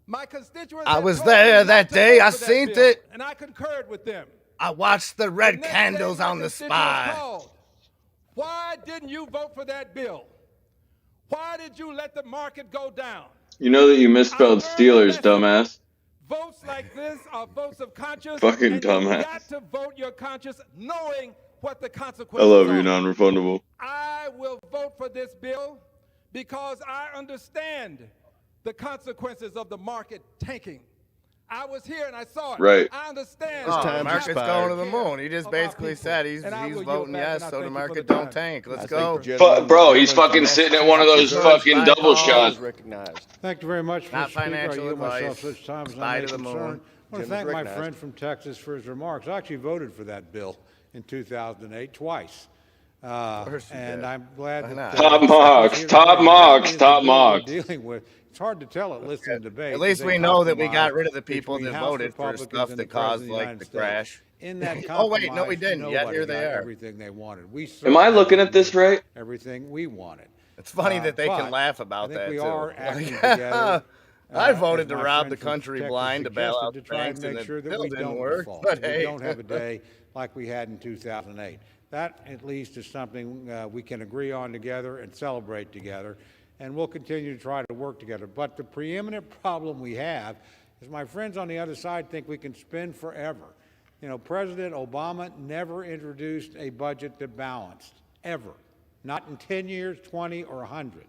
My constituents I had was told me there not that to day. vote I for that seen bill, it. and I concurred with them. I watched the The red next candles day, my on the constituents spy. called. Why didn't you vote for that bill? Why did you let the market go down? You know that you misspelled I learned a Steelers, lesson. dumbass. Votes like this are votes of conscience, Fucking and dumbass. you got to vote your conscience knowing what the I consequences love you, are. non-refundable. I will vote for this bill because I understand the consequences of the market tanking. I was here and I saw it. Right. I understand. Oh, the time's market's expired. going to the moon. He just basically said he's voting yes, so the market don't tank. Let's go. Bro, he's fucking sitting at one of those fucking double shots. Recognized. Thank you very much, Not Mr. Speaker. I financial yield myself advice. such time as I Spy may to the moon. concern. I want to Jim thank is my recognized. friend from Texas for his remarks. I actually voted for that bill in 2008 twice. course you And did. I'm glad Why that not? Top he's marks, here top today. marks, Apparently, top the bill we're marks. dealing with. It's hard to tell it listening to debate. At least It's a we know that we compromise got rid of the people between that House voted for Republicans stuff and that the President caused of the like United the States. crash. In that Oh wait, no, we compromise, didn't. Yet nobody here they got are. everything they wanted. We Am I certainly looking at didn't this get right? everything we wanted. It's funny that they but can laugh I about think that we too. are acting Like, together. I as voted to my rob friend the from country Texas blind to bail suggested, out to the try banks, and and make it sure that still we didn't don't work. default. But We hey, don't have a day like we had in 2008. That, at least, is something we can agree on together and celebrate together, and we'll continue to try to work together. But the preeminent problem we have is my friends on the other side think we can spend forever. You know, President Obama never introduced a budget that balanced, ever. Not in 10 years, 20, or 100.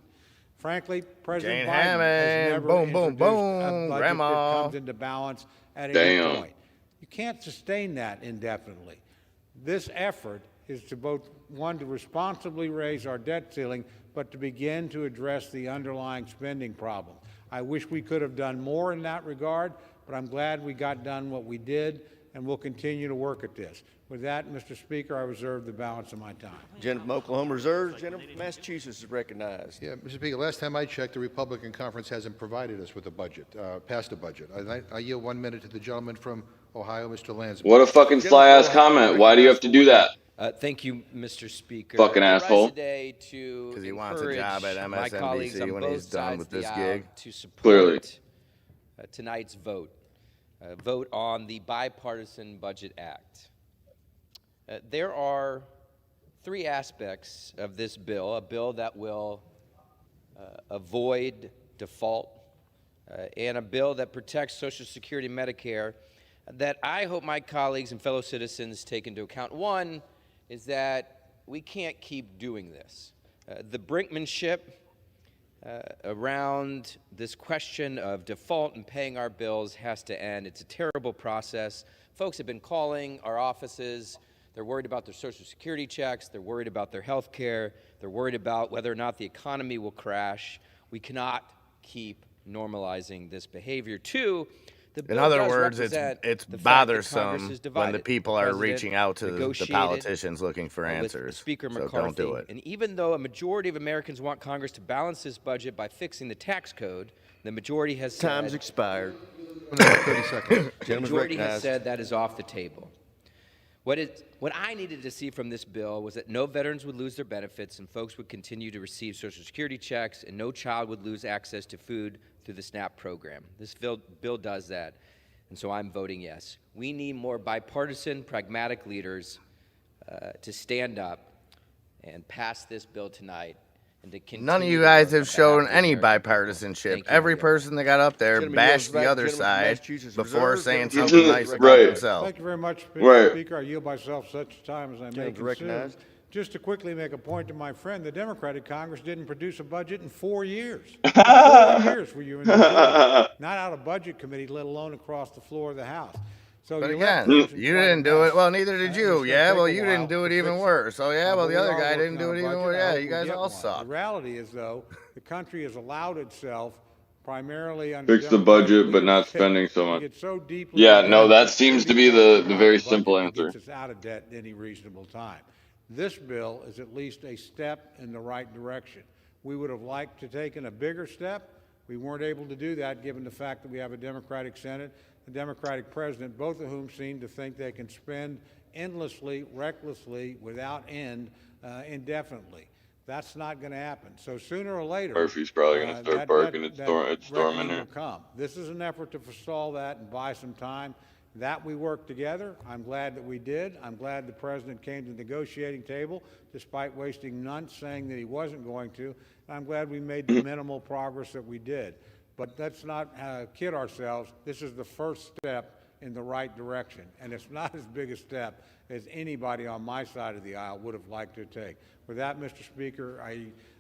Frankly, President Jane Biden has Hammond, never boom, boom, introduced a boom, budget grandma. that comes into balance at any Damn. point. You can't sustain that indefinitely. This effort is to both, one, to responsibly raise our debt ceiling, but to begin to address the underlying spending problem. I wish we could have done more in that regard, but I'm glad we got done what we did, and we'll continue to work at this. With that, Mr. Speaker, I reserve the balance of my time. Gentleman from Oklahoma reserves. Gentleman from Massachusetts is recognized. Yeah, Mr. Speaker, last time I checked, the Republican conference hasn't provided us with a budget, passed a budget. I yield 1 minute to the gentleman from Ohio, Mr. Lansman. What a fucking sly-ass comment. Why do you have to do that? Thank you, Mr. Speaker. Fucking I rise asshole. today to Because he wants a encourage job at my colleagues MSNBC on when both he's done sides with of the this aisle gig. to support Clearly. Tonight's vote. Vote on the Bipartisan Budget Act. There are three aspects of this bill, a bill that will avoid default, and a bill that protects Social Security and Medicare that I hope my colleagues and fellow citizens take into account. One is that we can't keep doing this. The brinkmanship around this question of default and paying our bills has to end. It's a terrible process. Folks have been calling our offices. They're worried about their Social Security checks. They're worried about their health care. They're worried about whether or not the economy will crash. We cannot keep normalizing this behavior. Two, the bill In other does words, represent it's the fact that Congress bothersome is when the divided. people are President reaching out to the negotiated politicians looking for with answers. Speaker So McCarthy. don't do it. And even though a majority of Americans want Congress to balance this budget by fixing the tax code, the majority has said... Time's expired. 30 seconds. The majority has said that is off the table. What I needed to see from this bill was that no veterans would lose their benefits and folks would continue to receive Social Security checks and no child would lose access to food through the SNAP program. This bill does that, and so I'm voting yes. We need more bipartisan, pragmatic leaders to stand up and pass this bill tonight. And to continue None of you to guys work have on shown behalf of any the American bipartisanship. people. Thank you, Every Mayor. person that got up there Gentleman bashed yields the back. other Gentleman from side Massachusetts before Reserve. saying Gentleman something from nice about Right. themselves. Thank you very much, Mr. Right. Speaker. I yield myself such time as I may Gentleman's consume. recognized. Just to quickly make a point to my friend, the Democratic Congress didn't produce a budget in 4 years. 4 years were you in the majority, not out of budget committee, let alone across the floor of the House. So But you left again, things in you quite a didn't do mess. it. Well, neither did And you. it's gonna Yeah, take well, a you while didn't do it to even fix worse. Oh, yeah, well, but the we other are guy didn't working do on it a even budget. worse. I Yeah, hope you we guys get all one. suck. The reality is, though, the country has allowed itself, primarily under Fix the Democratic budget, but not leadership, spending so to much. get so deeply Yeah, in no, debt that seems to be we can't the very provide a simple budget that answer. gets us out of debt in any reasonable time. This bill is at least a step in the right direction. We would have liked to taken a bigger step. We weren't able to do that given the fact that we have a Democratic Senate, a Democratic president, both of whom seem to think they can spend endlessly, recklessly, without end, indefinitely. That's not going to happen. So sooner or later, Murphy's probably going to start barking. It's storming here. will come. This is an effort to forestall that and buy some time. That we worked together. I'm glad that we did. I'm glad the president came to the negotiating table despite wasting months saying that he wasn't going to. And I'm glad we made the minimal progress that we did. But let's not kid ourselves. This is the first step in the right direction. And it's not as big a step as anybody on my side of the aisle would have liked to take. With that, Mr. Speaker,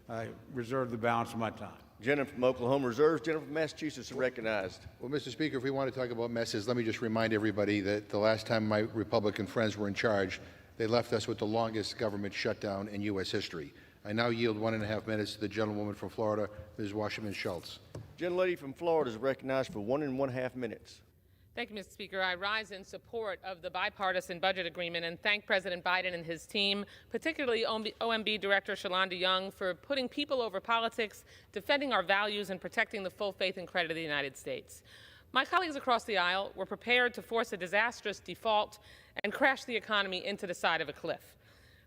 I reserve the balance of my time. Gentleman from Oklahoma reserves. Gentleman from Massachusetts is recognized. Well, Mr. Speaker, if we want to talk about messes, let me just remind everybody that the last time my Republican friends were in charge, they left us with the longest government shutdown in U.S. history. I now yield 1.5 minutes to the gentlewoman from Florida, Ms. Wasserman Schultz. Gentlelady from Florida is recognized for 1.5 minutes. Thank you, Mr. Speaker. I rise in support of the bipartisan budget agreement and thank President Biden and his team, particularly OMB Director Shalonda Young, for putting people over politics, defending our values, and protecting the full faith and credit of the United States. My colleagues across the aisle were prepared to force a disastrous default and crash the economy into the side of a cliff.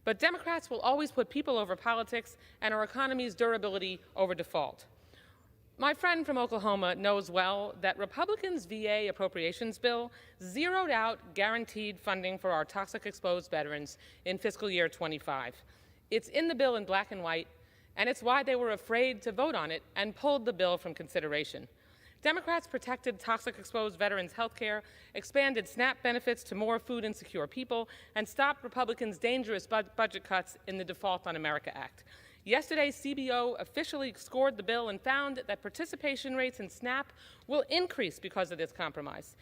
But Democrats will always put people over politics and our economy's durability over default. My friend from Oklahoma knows well that Republicans' VA appropriations bill zeroed out guaranteed funding for our toxic-exposed veterans in fiscal year 25. It's in the bill in black and white, and it's why they were afraid to vote on it and pulled the bill from consideration. Democrats protected toxic-exposed veterans' health care, expanded SNAP benefits to more food-insecure people, and stopped Republicans' dangerous budget cuts in the Default on America Act. Yesterday, CBO officially scored the bill and found that participation rates in SNAP will increase because of this compromise.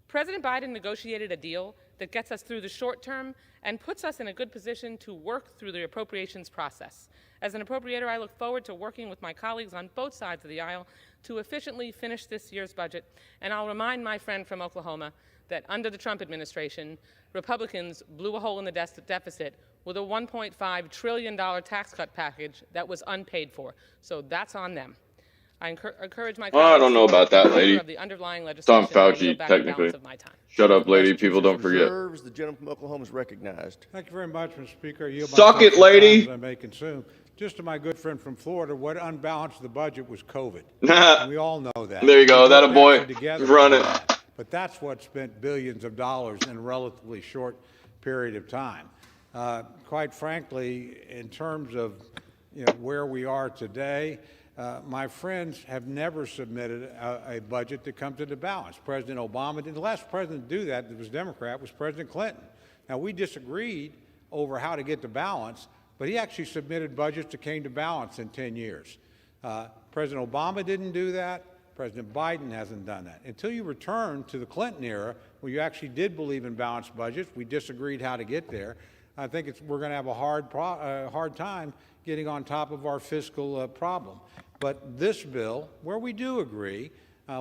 President Biden negotiated a deal that gets us through the short term and puts us in a good position to work through the appropriations process. As an appropriator, I look forward to working with my colleagues on both sides of the aisle to efficiently finish this year's budget, and I'll remind my friend from Oklahoma that under the Trump administration, Republicans blew a hole in the deficit with a $1.5 trillion tax cut package that was unpaid for. So that's on them. I encourage my colleagues I don't know about that, lady. of the underlying It's on legislation. Fauci, technically. Shut up, lady. People don't forget. Reserves. The gentleman from Oklahoma is recognized. Thank you very much, Mr. Speaker. I yield Suck myself it, lady. the time I may consume. Just to my good friend from Florida, what unbalanced the budget was COVID. And we all know that. There you go. We That a worked boy. actually together Run on it. that. But that's what spent billions of dollars in a relatively short period of time. Quite frankly, in terms of where we are today, my friends have never submitted a budget that comes into balance. President Obama did. The last president to do that was Democrat, was President Clinton. Now, we disagreed over how to get to balance, but he actually submitted budgets that came to balance in 10 years. President Obama didn't do that. President Biden hasn't done that. Until you return to the Clinton era, where you actually did believe in balanced budgets, we disagreed how to get there. I think we're going to have a hard time getting on top of our fiscal problem. But this bill, where we do agree,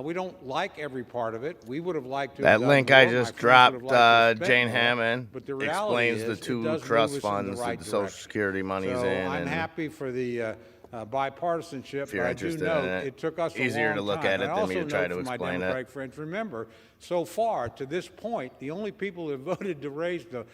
we don't like every part of it. We would have liked to. That have link done I more. just My friends would dropped, have liked to have Jane spent more. Hammond, But the reality explains the is, it two does trust move us in funds the right that the Social direction. Security money's So in. I'm and happy for the bipartisanship. if you're but I do interested know in it took us easier a long to look time. at it I than me to also try note to from my explain it. Democratic friends, remember, so far to this point, the only people who have voted to raise the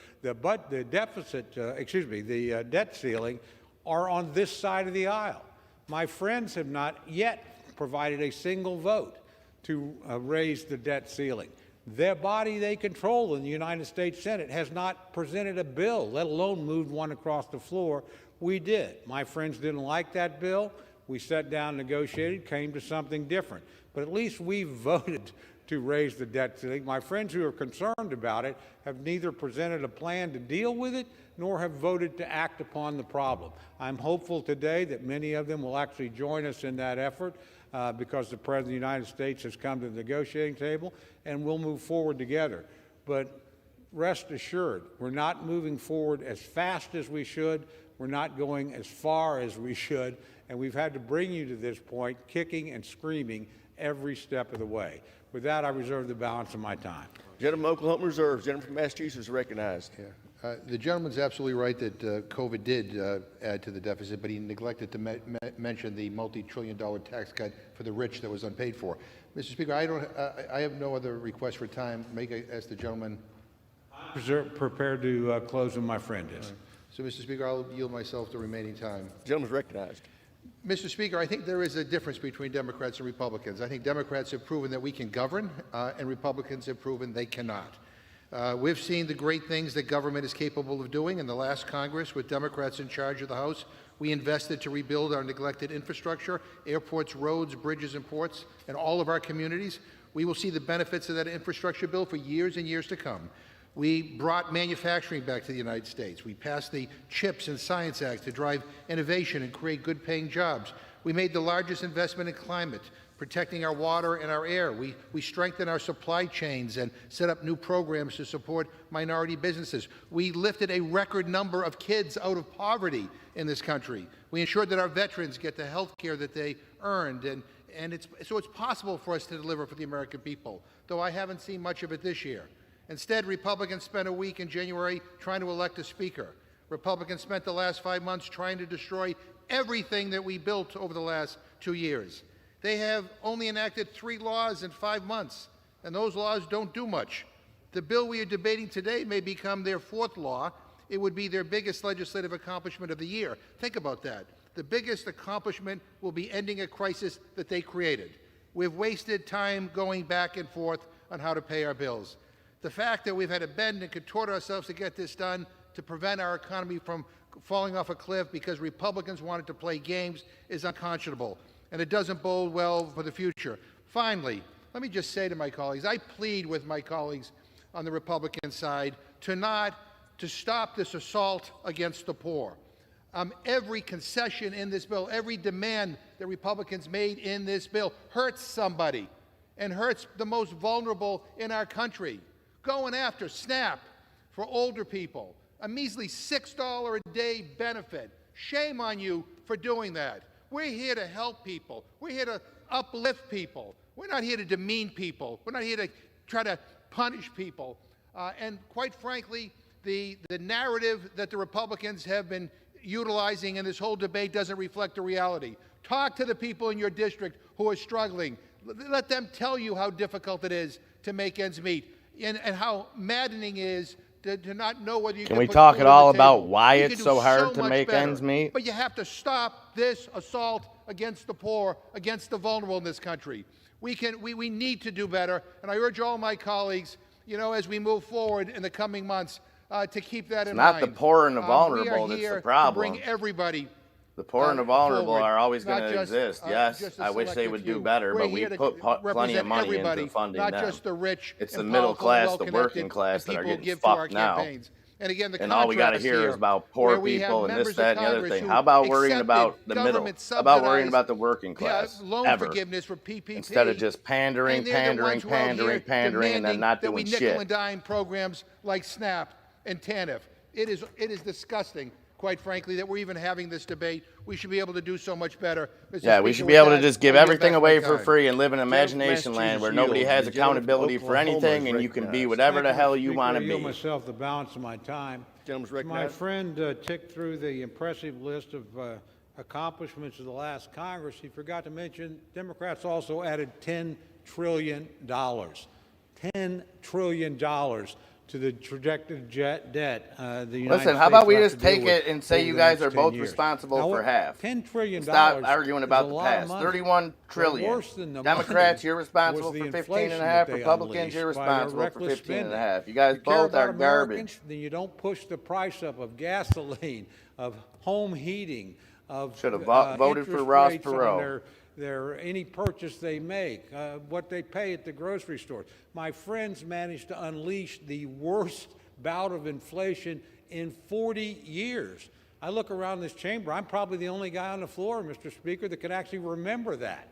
debt ceiling are on this side of the aisle. My friends have not yet provided a single vote to raise the debt ceiling. Their body they control in the United States Senate has not presented a bill, let alone moved one across the floor. We did. My friends didn't like that bill. We sat down, negotiated, came to something different. But at least we voted to raise the debt ceiling. My friends who are concerned about it have neither presented a plan to deal with it nor have voted to act upon the problem. I'm hopeful today that many of them will actually join us in that effort because the President of the United States has come to the negotiating table, and we'll move forward together. But rest assured, we're not moving forward as fast as we should. We're not going as far as we should, and we've had to bring you to this point, kicking and screaming every step of the way. With that, I reserve the balance of my time. Gentleman from Oklahoma reserves. Gentleman from Massachusetts is recognized. Yeah. The gentleman's absolutely right that COVID did add to the deficit, but he neglected to mention the multi-trillion-dollar tax cut for the rich that was unpaid for. Mr. Speaker, I have no other request for time. Ask the gentleman. prepared to close when my friend is. So, Mr. Speaker, I'll yield myself the remaining time. Gentleman's recognized. Mr. Speaker, I think there is a difference between Democrats and Republicans. I think Democrats have proven that we can govern, and Republicans have proven they cannot. We've seen the great things that government is capable of doing. In the last Congress, with Democrats in charge of the House, we invested to rebuild our neglected infrastructure, airports, roads, bridges, and ports, and all of our communities. We will see the benefits of that infrastructure bill for years and years to come. We brought manufacturing back to the United States. We passed the CHIPS and Science Act to drive innovation and create good-paying jobs. We made the largest investment in climate, protecting our water and our air. We strengthened our supply chains and set up new programs to support minority businesses. We lifted a record number of kids out of poverty in this country. We ensured that our veterans get the health care that they earned, and so it's possible for us to deliver for the American people, though I haven't seen much of it this year. Instead, Republicans spent a week in January trying to elect a speaker. Republicans spent the last 5 months trying to destroy everything that we built over the last 2 years. They have only enacted 3 laws in 5 months, and those laws don't do much. The bill we are debating today may become their 4th law. It would be their biggest legislative accomplishment of the year. Think about that. The biggest accomplishment will be ending a crisis that they created. We've wasted time going back and forth on how to pay our bills. The fact that we've had to bend and contort ourselves to get this done to prevent our economy from falling off a cliff because Republicans wanted to play games is unconscionable, and it doesn't bode well for the future. Finally, let me just say to my colleagues, I plead with my colleagues on the Republican side to stop this assault against the poor. Every concession in this bill, every demand that Republicans made in this bill hurts somebody and hurts the most vulnerable in our country. Going after SNAP for older people, a measly $6 a day benefit. Shame on you for doing that. We're here to help people. We're here to uplift people. We're not here to demean people. We're not here to try to punish people. And quite frankly, the narrative that the Republicans have been utilizing in this whole debate doesn't reflect the reality. Talk to the people in your district who are struggling. Let them tell you how difficult it is to make ends meet. And how maddening it is to not know whether you can we put talk food at on all the about table. why You it's can so do hard to much make better. ends meet? But you have to stop this assault against the poor, against the vulnerable in this country. We need to do better, and I urge all my colleagues, as we move forward in the coming months, to keep that in mind. It's not the poor and the vulnerable that's the problem. To bring everybody. The poor and the vulnerable forward, are always going not to just, exist. just Yes, a I wish they selected would few. do better, We're but we here to put plenty of represent money everybody, into funding not them. just the rich. It's and the middle powerful and class, the working well-connected class that are people getting give to our fucked now. campaigns. And again, the And all we got to contrast hear here, is about where poor we have people and members this, that, of and the other Congress thing. who How about worrying accepted about the middle? government How about worrying subsidized, about the working class? loan Ever. forgiveness for PPP. Instead of just pandering, And they're the pandering, ones who are out here pandering, and then not that we doing nickel shit. and dime programs like SNAP and TANF. It is disgusting, quite frankly, that we're even having this debate. We should be able to do so much better. Mr. Yeah, we Speaker, should with be able to that, just give I'll yield everything back my away for time. free and live in imagination land where nobody has accountability for anything, and you can be whatever the hell you want to I yield be. myself the balance of my time. Gentleman's My recognized. friend ticked through the impressive list of accomplishments of the last Congress. He forgot to mention Democrats also added $10 trillion. $10 trillion to the projected debt. Listen, how about we just take it and say you guys are both responsible for half? $10 trillion. Stop arguing about is a the lot of past. money. 31 But trillion. worse than the Democrats, money you're responsible was for the 15 and a inflation half. that they Republicans, you're unleashed by their responsible for reckless 15 and a spending. half. You guys If you care both are about Americans, garbage. then you don't push the price up of gasoline, of home heating, of Should have voted for interest Ross rates on Perot. any purchase they make, what they pay at the grocery store. My friends managed to unleash the worst bout of inflation in 40 years. I look around this chamber, I'm probably the only guy on the floor, Mr. Speaker, that can actually remember that.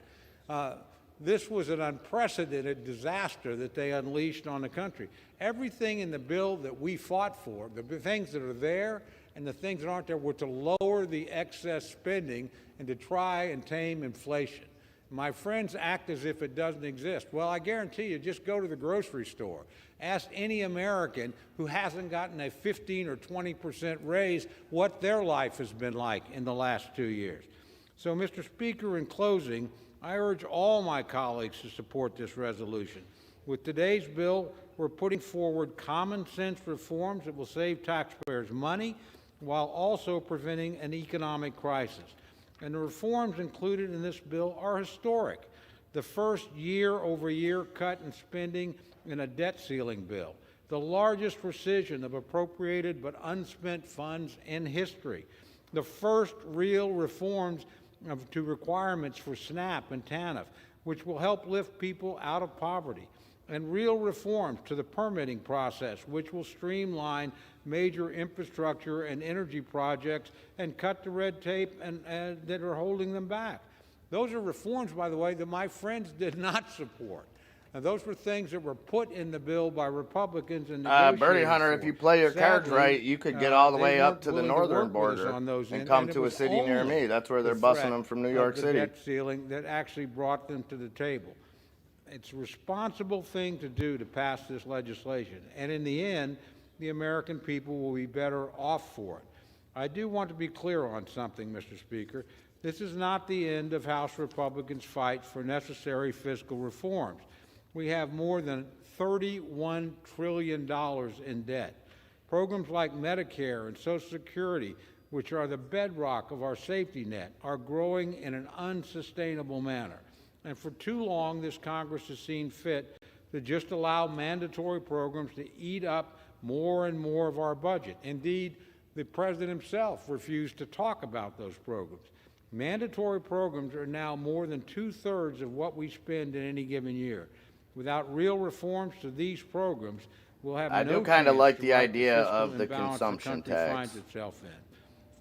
This was an unprecedented disaster that they unleashed on the country. Everything in the bill that we fought for, the things that are there and the things that aren't there, were to lower the excess spending and to try and tame inflation. My friends act as if it doesn't exist. Well, I guarantee you, just go to the grocery store. Ask any American who hasn't gotten a 15 or 20% raise what their life has been like in the last 2 years. So, Mr. Speaker, in closing, I urge all my colleagues to support this resolution. With today's bill, we're We're putting forward common sense reforms that will save taxpayers money while also preventing an economic crisis. And the reforms included in this bill are historic. The first year-over-year cut in spending in a debt ceiling bill, the largest rescission of appropriated but unspent funds in history, the first real reforms to requirements for SNAP and TANF, which will help lift people out of poverty, and real reforms to the permitting process, which will streamline major infrastructure and energy projects and cut the red tape that are holding them back. Those are reforms, by the way, that my friends did not support. And those were things that were put in the bill by Republicans and negotiated Bernie Hunter, if you play your cards right, you could get all the way up to the northern border and come to a city near me. That's where they're busing them from New York City. The debt ceiling that actually brought them to the table. It's a responsible thing to do to pass this legislation. And in the end, the American people will be better off for it. I do want to be clear on something, Mr. Speaker. This is not the end of House Republicans' fight for necessary fiscal reforms. We have more than $31 trillion in debt. Programs like Medicare and Social Security, which are the bedrock of our safety net, are growing in an unsustainable manner. And for too long, this Congress has seen fit to just allow mandatory programs to eat up more and more of our budget. Indeed, the President himself refused to talk about those programs. Mandatory programs are now more than 2/3 of what we spend in any given year. Without real reforms to these programs, we'll have I no do kind of chance like to the right idea fiscal of the imbalance consumption the country tax. finds itself in.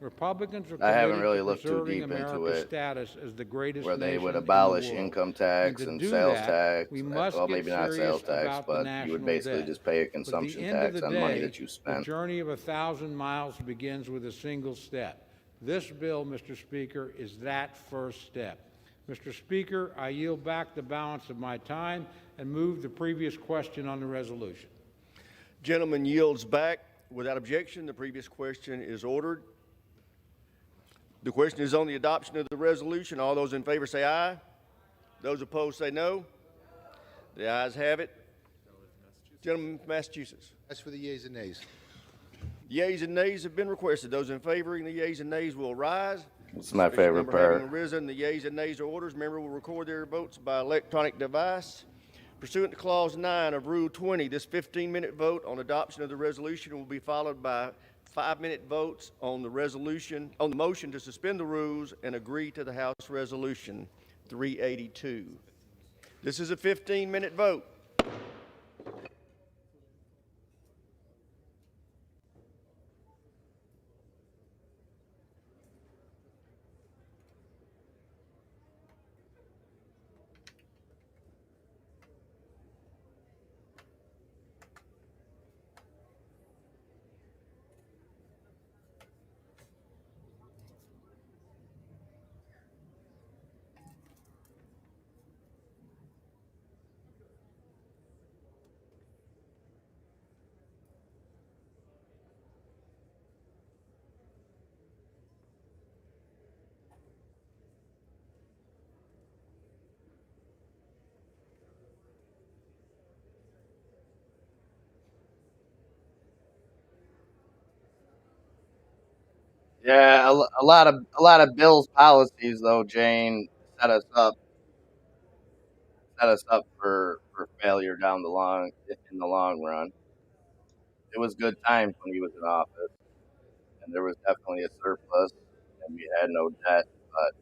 Republicans are I haven't committed really to looked too preserving deep into America's it, status as the greatest where they nation would in the abolish world. income tax to and do sales that, tax. we must Well, get maybe not sales serious tax, about the but you national would basically debt. just pay a But at the consumption end of tax the on money day, that you the spent. journey of 1,000 miles begins with a single step. This bill, Mr. Speaker, is that first step. Mr. Speaker, I yield back the balance of my time and move the previous question on the resolution. Gentleman yields back. Without objection, the previous question is ordered. The question is on the adoption of the resolution. All those in favor say aye. Those opposed say no. The ayes have it. Gentleman from Massachusetts. As for the yeas and nays. Yeas and nays have been requested. Those in favoring the yeas and nays will rise. It's my favorite Having part. arisen, the yeas and nays are orders. Member will record their votes by electronic device. Pursuant to Clause 9 of Rule 20, this 15-minute vote on adoption of the resolution will be followed by 5-minute votes on the resolution, on the motion to suspend the rules and agree to the House Resolution 382. This is a 15-minute vote. Yeah, a lot of Bill's policies, though, Jane, set us up for failure down the long in the long run. It was good times when he was in office, and there was definitely a surplus, and we had no debt. But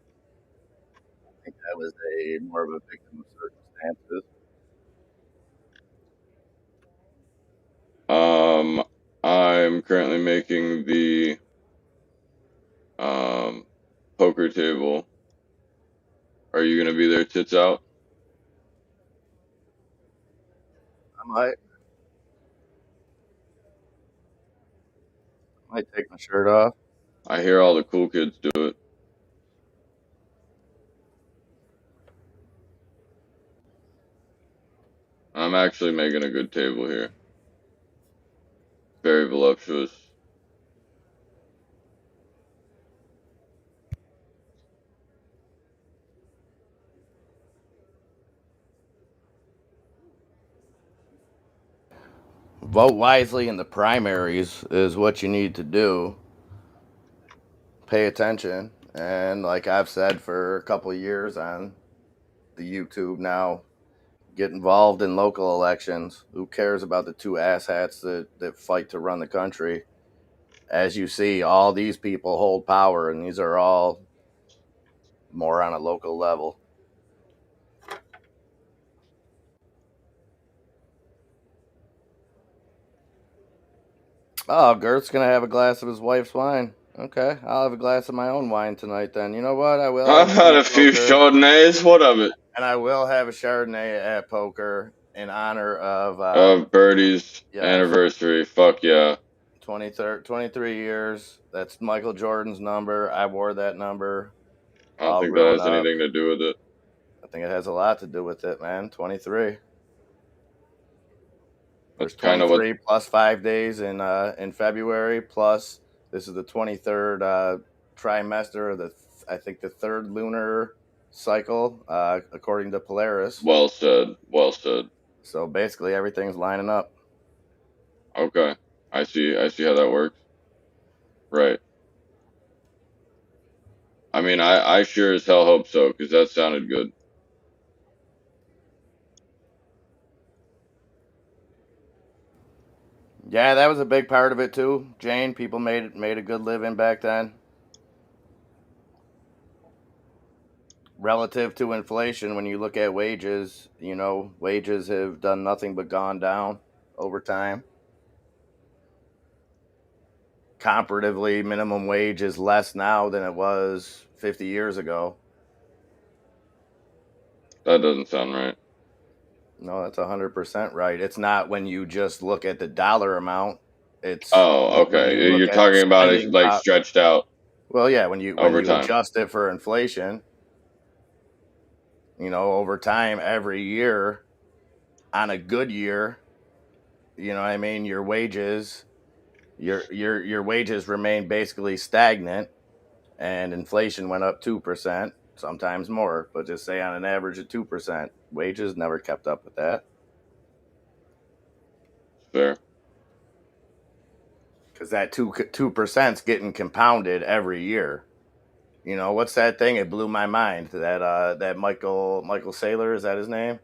I think that was more of a victim of circumstances. I'm currently making the poker table. Are you gonna be there, tits out? I might take my shirt off. I hear all the cool kids do it. I'm actually making a good table here. Very voluptuous. Vote wisely in the primaries is what you need to do. Pay attention. And like I've said for a couple of years on the YouTube now, get involved in local elections. Who cares about the two asshats that fight to run the country? As you see, all these people hold power, and these are all more on a local level. Oh, Gert's going to have a glass of his wife's wine. Okay, I'll have a glass of my own wine tonight then. You know what? I will. I've had a few Chardonnays. What of it? And I will have a Chardonnay at poker in honor of Birdie's anniversary. Fuck yeah. 23 years. That's Michael Jordan's number. I wore that number. I don't think that has anything to do with it. I think it has a lot to do with it, man. 23. That's There's 23 plus 5 days in February. Plus, this is the 23rd trimester of I think the third lunar cycle, according to Polaris. Well said. Well said. So basically, everything's lining up. Okay, I see how that works. Right. I mean, I sure as hell hope so, because that sounded good. Yeah, that was a big part of it too, Jane. People made a good living back then. Relative to inflation, when you look at wages, wages have done nothing but gone down over time. Comparatively, minimum wage is less now than it was 50 years ago. That doesn't sound right. No, that's 100% right. It's not when you just look at the dollar amount. It's okay. You're talking about it like stretched out. Well, yeah, when you adjust it for inflation, over time, every year, on a good year, you know what I mean, your wages remain basically stagnant, and inflation went up 2%, sometimes more, but just say on an average of 2%. Wages never kept up with that. Fair. Because that 2%'s getting compounded every year. What's that thing? It blew my mind. That Michael Saylor, is that his name?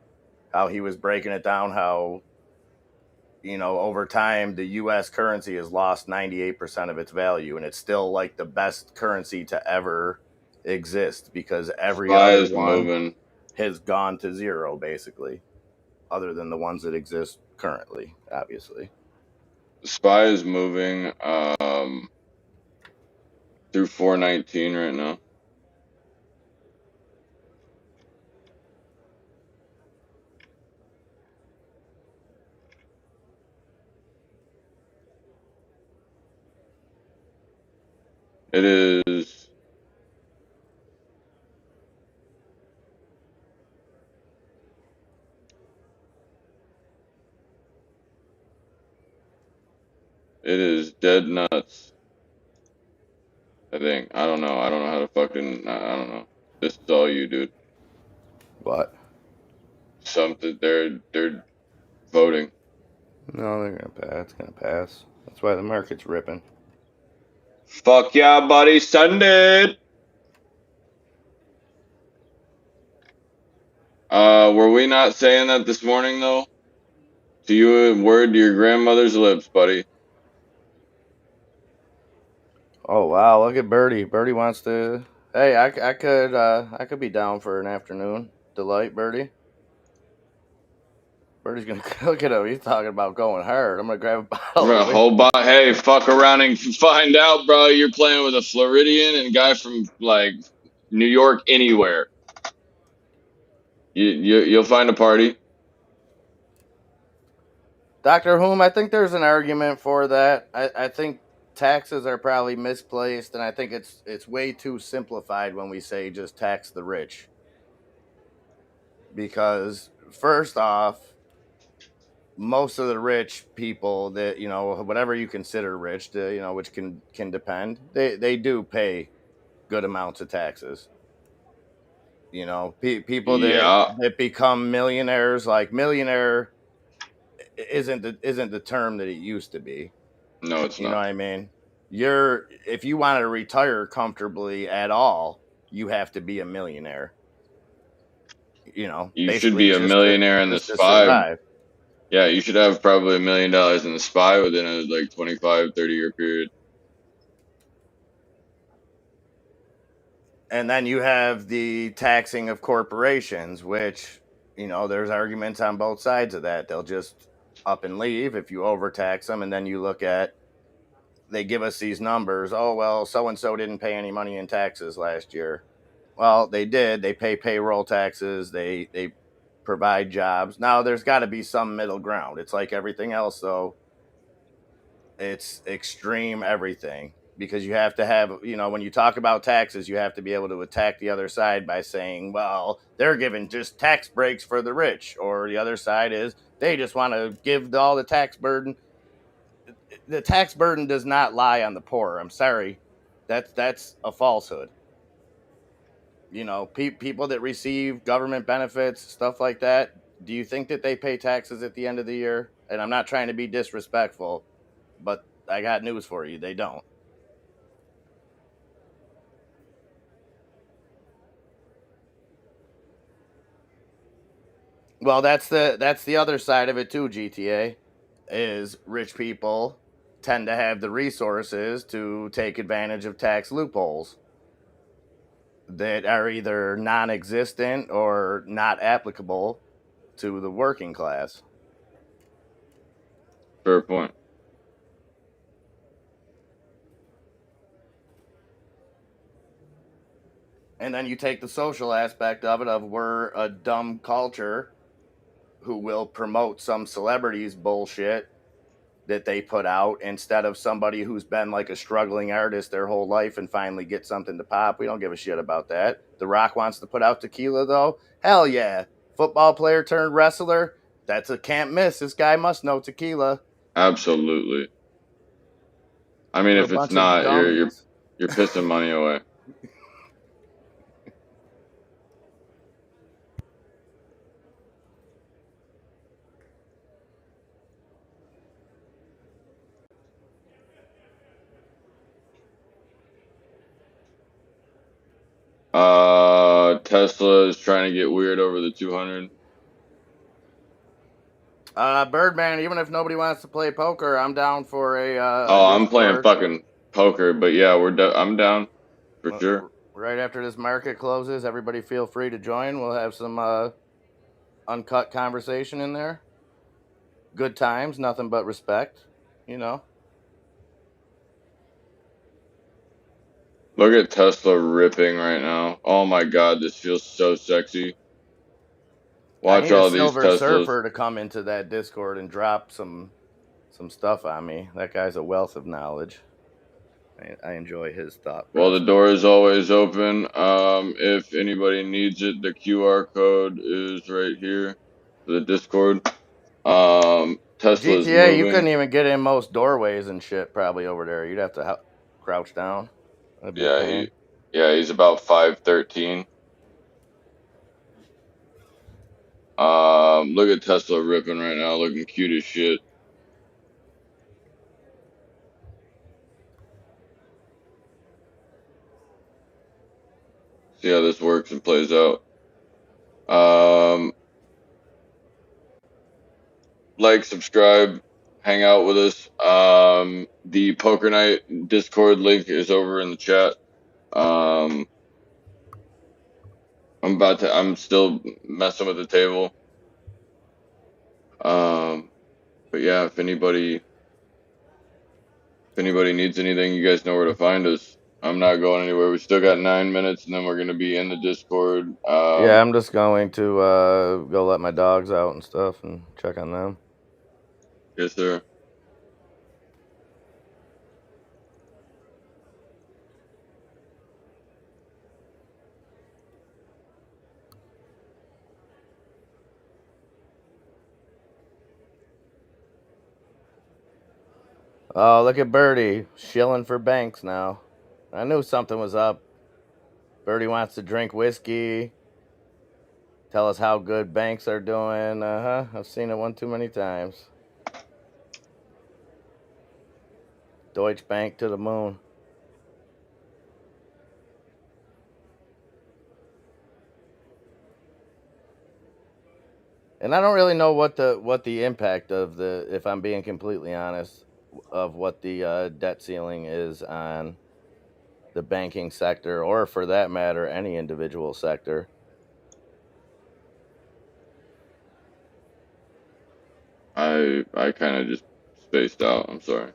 How he was breaking it down, how over time, the U.S. currency has lost 98% of its value, and it's still like the best currency to ever exist because every other one has gone to zero, basically, other than the ones that exist currently, obviously. The SPY is moving through 419 right now. It is dead nuts. I think. I don't know. I don't know how to fucking. I don't know. This is all you, dude. What? Something. They're voting. No, they're gonna pass. It's gonna pass. That's why the market's ripping. Fuck yeah, buddy. Sunday. Were we not saying that this morning though? To you, word to your grandmother's lips, buddy. Oh wow, look at Birdie. Birdie wants to. Hey, I could be down for an afternoon delight, Birdie. Birdie's gonna look at him. He's talking about going hard. I'm gonna grab a bottle. Hey, fuck around and find out, bro. You're playing with a Floridian and guy from like New York, anywhere. You'll find a party. Dr. Whom, I think there's an argument for that. I think taxes are probably misplaced, and I think it's way too simplified when we say just tax the rich. Because first off, most of the rich people that, whatever you consider rich, which can depend, they do pay good amounts of taxes. People that become millionaires, like millionaire isn't the term that it used to be. No, it's You not. know what I mean? If you want to retire comfortably at all, you have to be a millionaire. You know, You should basically be a millionaire in the just to SPY. survive. Yeah, you should have probably $1 million in the SPY within a like 25, 30-year period. And then you have the taxing of corporations, which, you know, there's arguments on both sides of that. They'll just up and leave if you overtax them. And then you look at, they give us these numbers. Oh, well, so-and-so didn't pay any money in taxes last year. Well, they did. They pay payroll taxes. They provide jobs. Now, there's got to be some middle ground. It's like everything else, though. It's extreme everything. Because you have to have, you know, when you talk about taxes, you have to be able to attack the other side by saying, well, they're giving just tax breaks for the rich. Or the other side is they just want to give all the tax burden. The tax burden does not lie on the poor. I'm sorry. That's a falsehood. You know, people that receive government benefits, stuff like that, do you think that they pay taxes at the end of the year? And I'm not trying to be disrespectful, but I got news for you. They don't. Well, that's the other side of it too, GTA, is rich people tend to have the resources to take advantage of tax loopholes that are either non-existent or not applicable to the working class. Fair point. And then you take the social aspect of it, of we're a dumb culture who will promote some celebrities bullshit that they put out instead of somebody who's been like a struggling artist their whole life and finally get something to pop. We don't give a shit about that. The Rock wants to put out tequila though. Hell yeah. Football player turned wrestler. That's a can't miss. This guy must know tequila. Absolutely. I mean, if it's not, you're pissing money away. Tesla is trying to get weird over the 200. Birdman, even if nobody wants to play poker, I'm down for a I'm playing fucking poker, but yeah, I'm down for sure. Right after this market closes, everybody feel free to join. We'll have some uncut conversation in there. Good times, nothing but respect, you know. Look at Tesla ripping right now. Oh my god, this feels so sexy. Watch all these Silver Teslas. Surfer to come into that Discord and drop some stuff on me. That guy's a wealth of knowledge. I enjoy his thought. Well, the door is always open. If anybody needs it, the QR code is right here for the Discord. Tesla's GTA, moving. you couldn't even get in most doorways and shit probably over there. You'd have to crouch down. He's about 5'13". Look at Tesla ripping right now, looking cute as shit. See how this works and plays out. Like, subscribe, hang out with us. The Poker Night Discord link is over in the chat. I'm still messing with the table. But yeah, if anybody needs anything, you guys know where to find us. I'm not going anywhere. We still got 9 minutes, and then we're gonna be in the Discord. Yeah, I'm just going to go let my dogs out and stuff and check on them. Yes, sir. Oh, look at Birdie shilling for Banks now. I knew something was up. Birdie wants to drink whiskey. Tell us how good Banks are doing. I've seen it one too many times. Deutsche Bank to the moon. And I don't really know what the impact of the, if I'm being completely honest, of what the debt ceiling is on the banking sector, or for that matter, any individual sector. I kind of just spaced out. I'm sorry.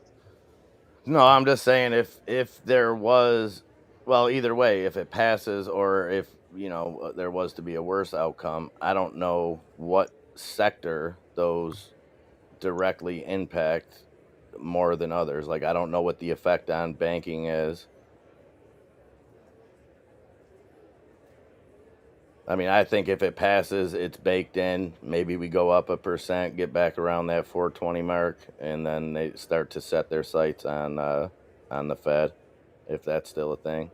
No, I'm just saying if there was, well, either way, if it passes or if, there was to be a worse outcome, I don't know what sector those directly impact more than others. Like, I don't know what the effect on banking is. I mean, I think if it passes, it's baked in. Maybe we go up 1%, get back around that 420 mark, and then they start to set their sights on the Fed, if that's still a thing.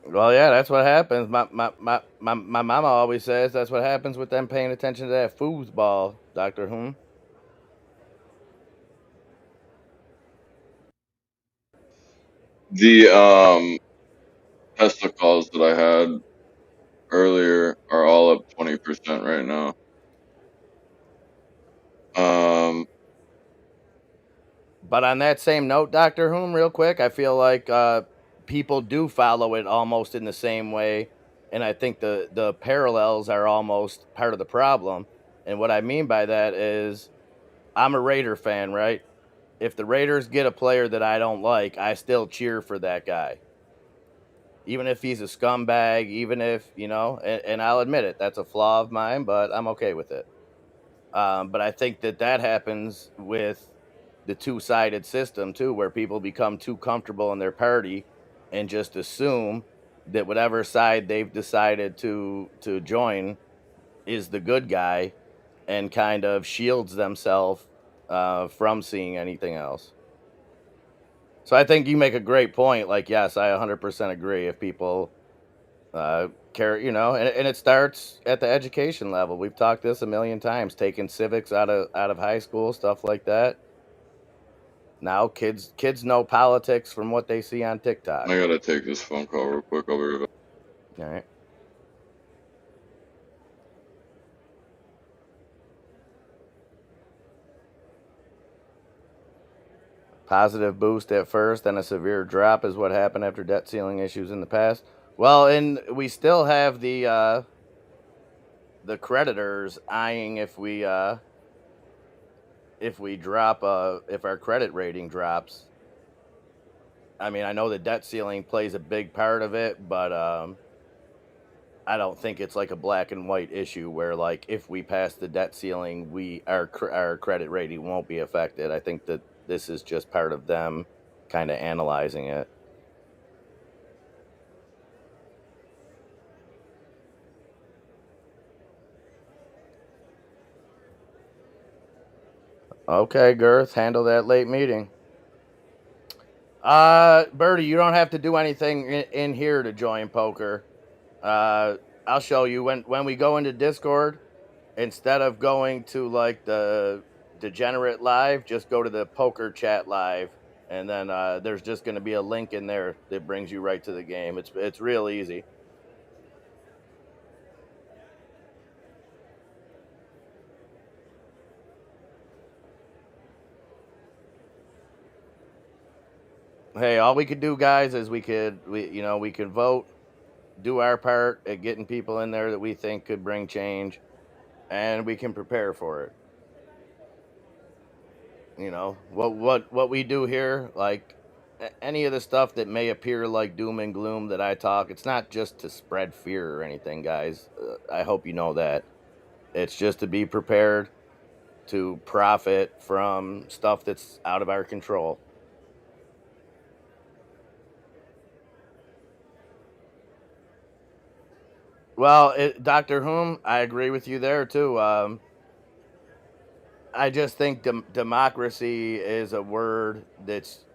Well, yeah, that's what happens. My mama always says that's what happens with them paying attention to that foosball, Dr. Whom. The Tesla calls that I had earlier are all up 20% right now. But on that same note, Dr. Whom, real quick, I feel like people do follow it almost in the same way. And I think the parallels are almost part of the problem. And what I mean by that is I'm a Raider fan, right? If the Raiders get a player that I don't like, I still cheer for that guy. Even if he's a scumbag, even if, and I'll admit it, that's a flaw of mine, but I'm okay with it. But I think that happens with the two-sided system too, where people become too comfortable in their party and just assume that whatever side they've decided to join is the good guy, and kind of shields themselves from seeing anything else. So I think you make a great point. Like, yes, I 100% agree. If people care, and it starts at the education level. We've talked this a million times, taking civics out of high school, stuff like that. Now kids know politics from what they see on TikTok. I gotta take this phone call real quick. I'll be right back. All right. Positive boost at first, then a severe drop is what happened after debt ceiling issues in the past. Well, and we still have the creditors eyeing if we drop if our credit rating drops. I mean, I know the debt ceiling plays a big part of it, but I don't think it's like a black and white issue where, like, if we pass the debt ceiling, our credit rating won't be affected. I think that this is just part of them kind of analyzing it. Okay, Girth, handle that late meeting. Bertie, you don't have to do anything in here to join poker. I'll show you when we go into Discord. Instead of going to like the Degenerate Live, just go to the Poker Chat Live, and then there's just going to be a link in there that brings you right to the game. It's real easy. Hey, all we could do, guys, is we could vote, do our part at getting people in there that we think could bring change, and we can prepare for it. What we do here, like any of the stuff that may appear like doom and gloom that I talk, it's not just to spread fear or anything, guys. I hope you know that. It's just to be prepared to profit from stuff that's out of our control. Well, Dr. Whom, I agree with you there too. I just think democracy is a word that's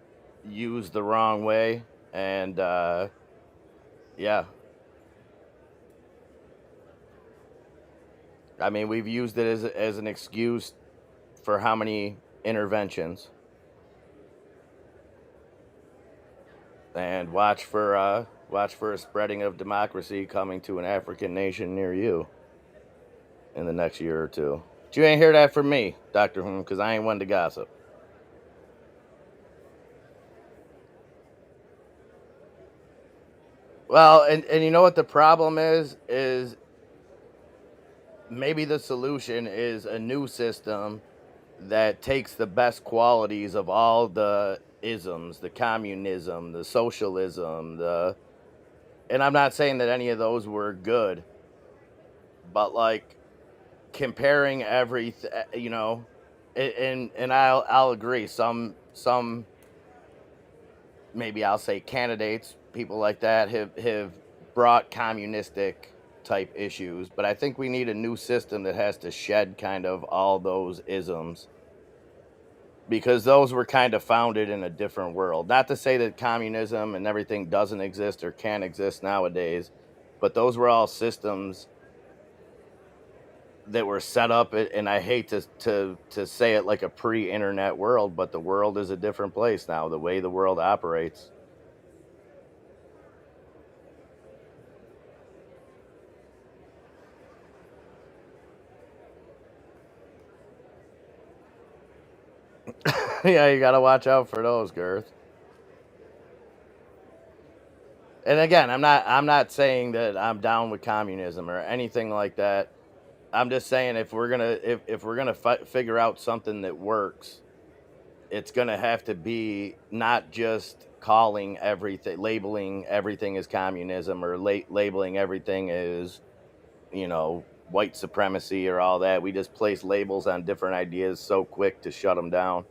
used the wrong way, and yeah. I mean, we've used it as an excuse for how many interventions. And watch for a spreading of democracy coming to an African nation near you in the next year or two. But you ain't hear that from me, Dr. Hume, because I ain't one to gossip. Well, and you know what the problem is maybe the solution is a new system that takes the best qualities of all the isms, the communism, the socialism, and I'm not saying that any of those were good, but like comparing everything, you know, and I'll agree. Some maybe I'll say candidates, people like that have brought communistic type issues, but I think we need a new system that has to shed kind of all those isms, because those were kind of founded in a different world. Not to say that communism and everything doesn't exist or can't exist nowadays, but those were all systems that were set up, and I hate to say it like a pre-internet world, but the world is a different place now, the way the world operates. Yeah, you got to watch out for those, Girth. And again, I'm not saying that I'm down with communism or anything like that. I'm just saying if we're gonna figure out something that works, it's gonna have to be not just calling everything, labeling everything as communism, or labeling everything as, you know, white supremacy or all that. We just place labels on different ideas so quick to shut them down.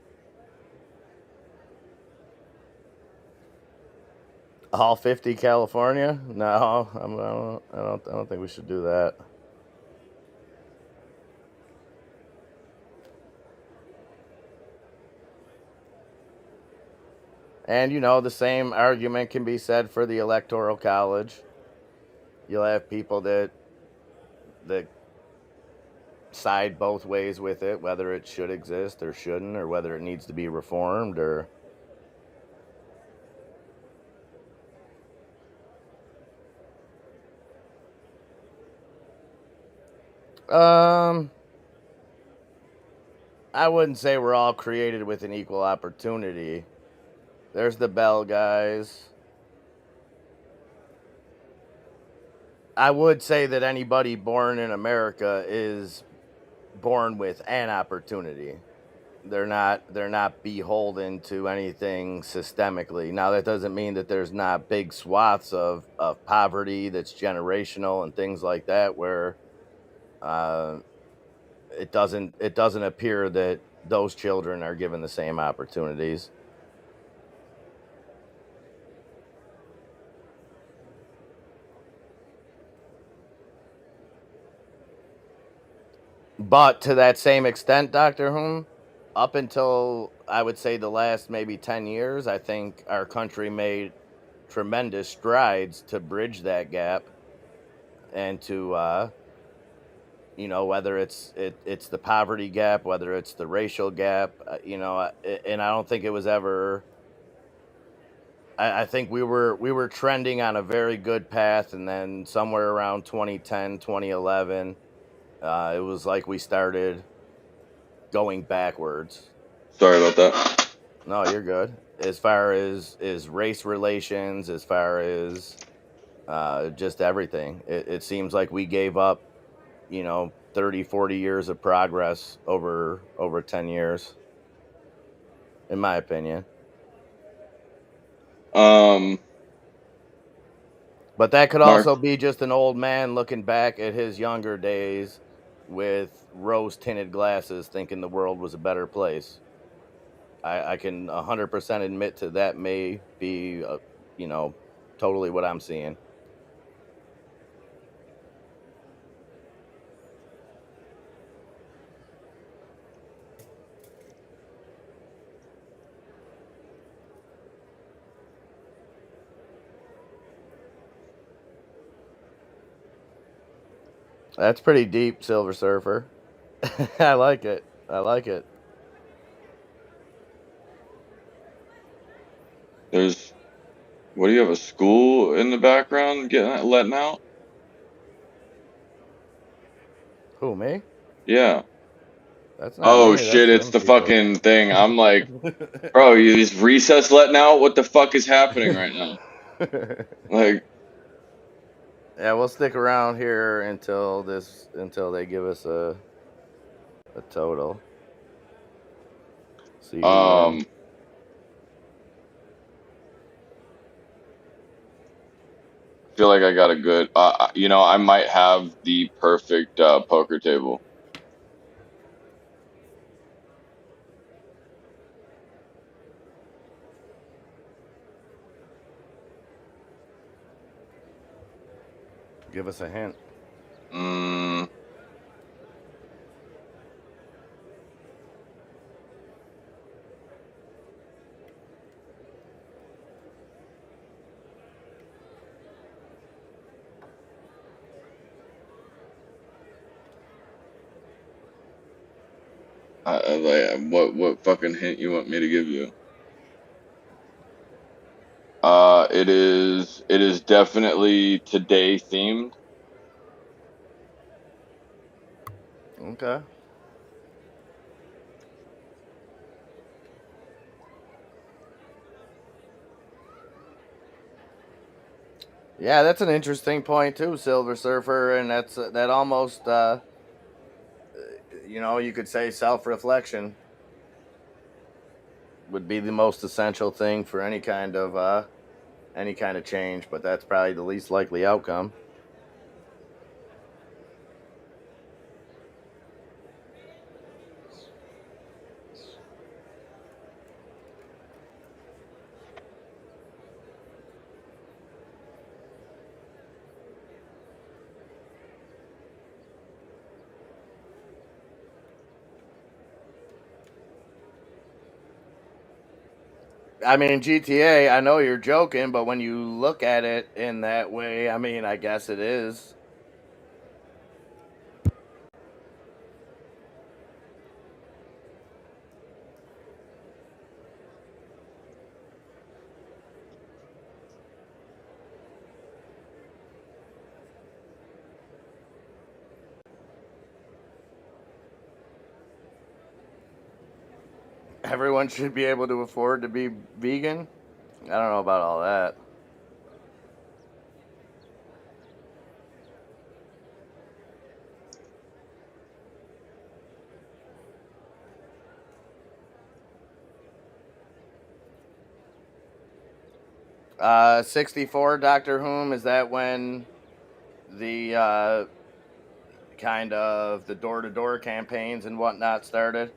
All 50 California? No, I don't think we should do that. And, you know, the same argument can be said for the Electoral College. You'll have people that side both ways with it, whether it should exist or shouldn't, or whether it needs to be reformed, or... I wouldn't say we're all created with an equal opportunity. There's the Bell guys. I would say that anybody born in America is born with an opportunity. They're not beholden to anything systemically. Now, that doesn't mean that there's not big swaths of poverty that's generational and things like that, where it doesn't appear that those children are given the same opportunities. But to that same extent, Dr. Hume, up until, I would say, the last maybe 10 years, I think our country made tremendous strides to bridge that gap, and to, you know, whether it's the poverty gap, whether it's the racial gap, you know, and I don't think it was ever... I think we were trending on a very good path, and then somewhere around 2010, 2011, it was like we started going backwards. Sorry about that. No, you're good. As far as race relations, as far as just everything, it seems like we gave up, you know, 30, 40 years of progress over 10 years, in my opinion. But that could also be just an old man looking back at his younger days with rose-tinted glasses, thinking the world was a better place. I can 100% admit to that. May be, you know, totally what I'm seeing. That's pretty deep, Silver Surfer. I like it. I like it. There's, what do you have, a school in the background letting out? Who, me? Yeah. That's not Oh me. That's shit, it's them the people. fucking thing. I'm like, bro, is recess letting out? What the fuck is happening right now? Like, Yeah, we'll stick around here until they give us a total. See who wins. I feel like I got a good, I might have the perfect poker table. Give us a hint. What fucking hint you want me to give you? It is definitely today themed. Okay. Yeah, that's an interesting point too, Silver Surfer, and that almost you could say self-reflection would be the most essential thing for any kind of change, but that's probably the least likely outcome. I mean, GTA, I know you're joking, but when you look at it in that way, I mean, I guess it is. Everyone should be able to afford to be vegan. I don't know about all that. Uh, 64 Doctor Whom, is that when the kind of the door-to-door campaigns and whatnot started?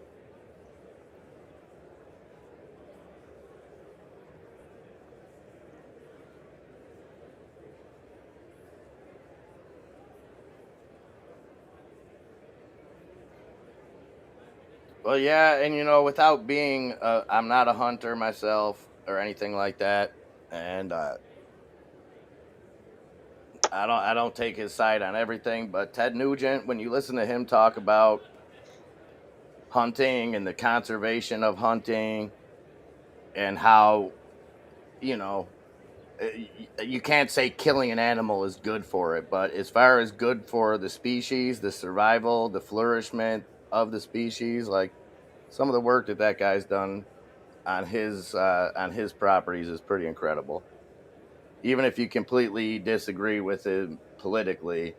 Well, yeah, and without being, I'm not a hunter myself or anything like that, and I don't take his side on everything. But Ted Nugent, when you listen to him talk about hunting and the conservation of hunting, and how, you can't say killing an animal is good for it, but as far as good for the species, the survival, the flourishment of the species, like some of the work that guy's done on his properties is pretty incredible. Even if you completely disagree with him politically,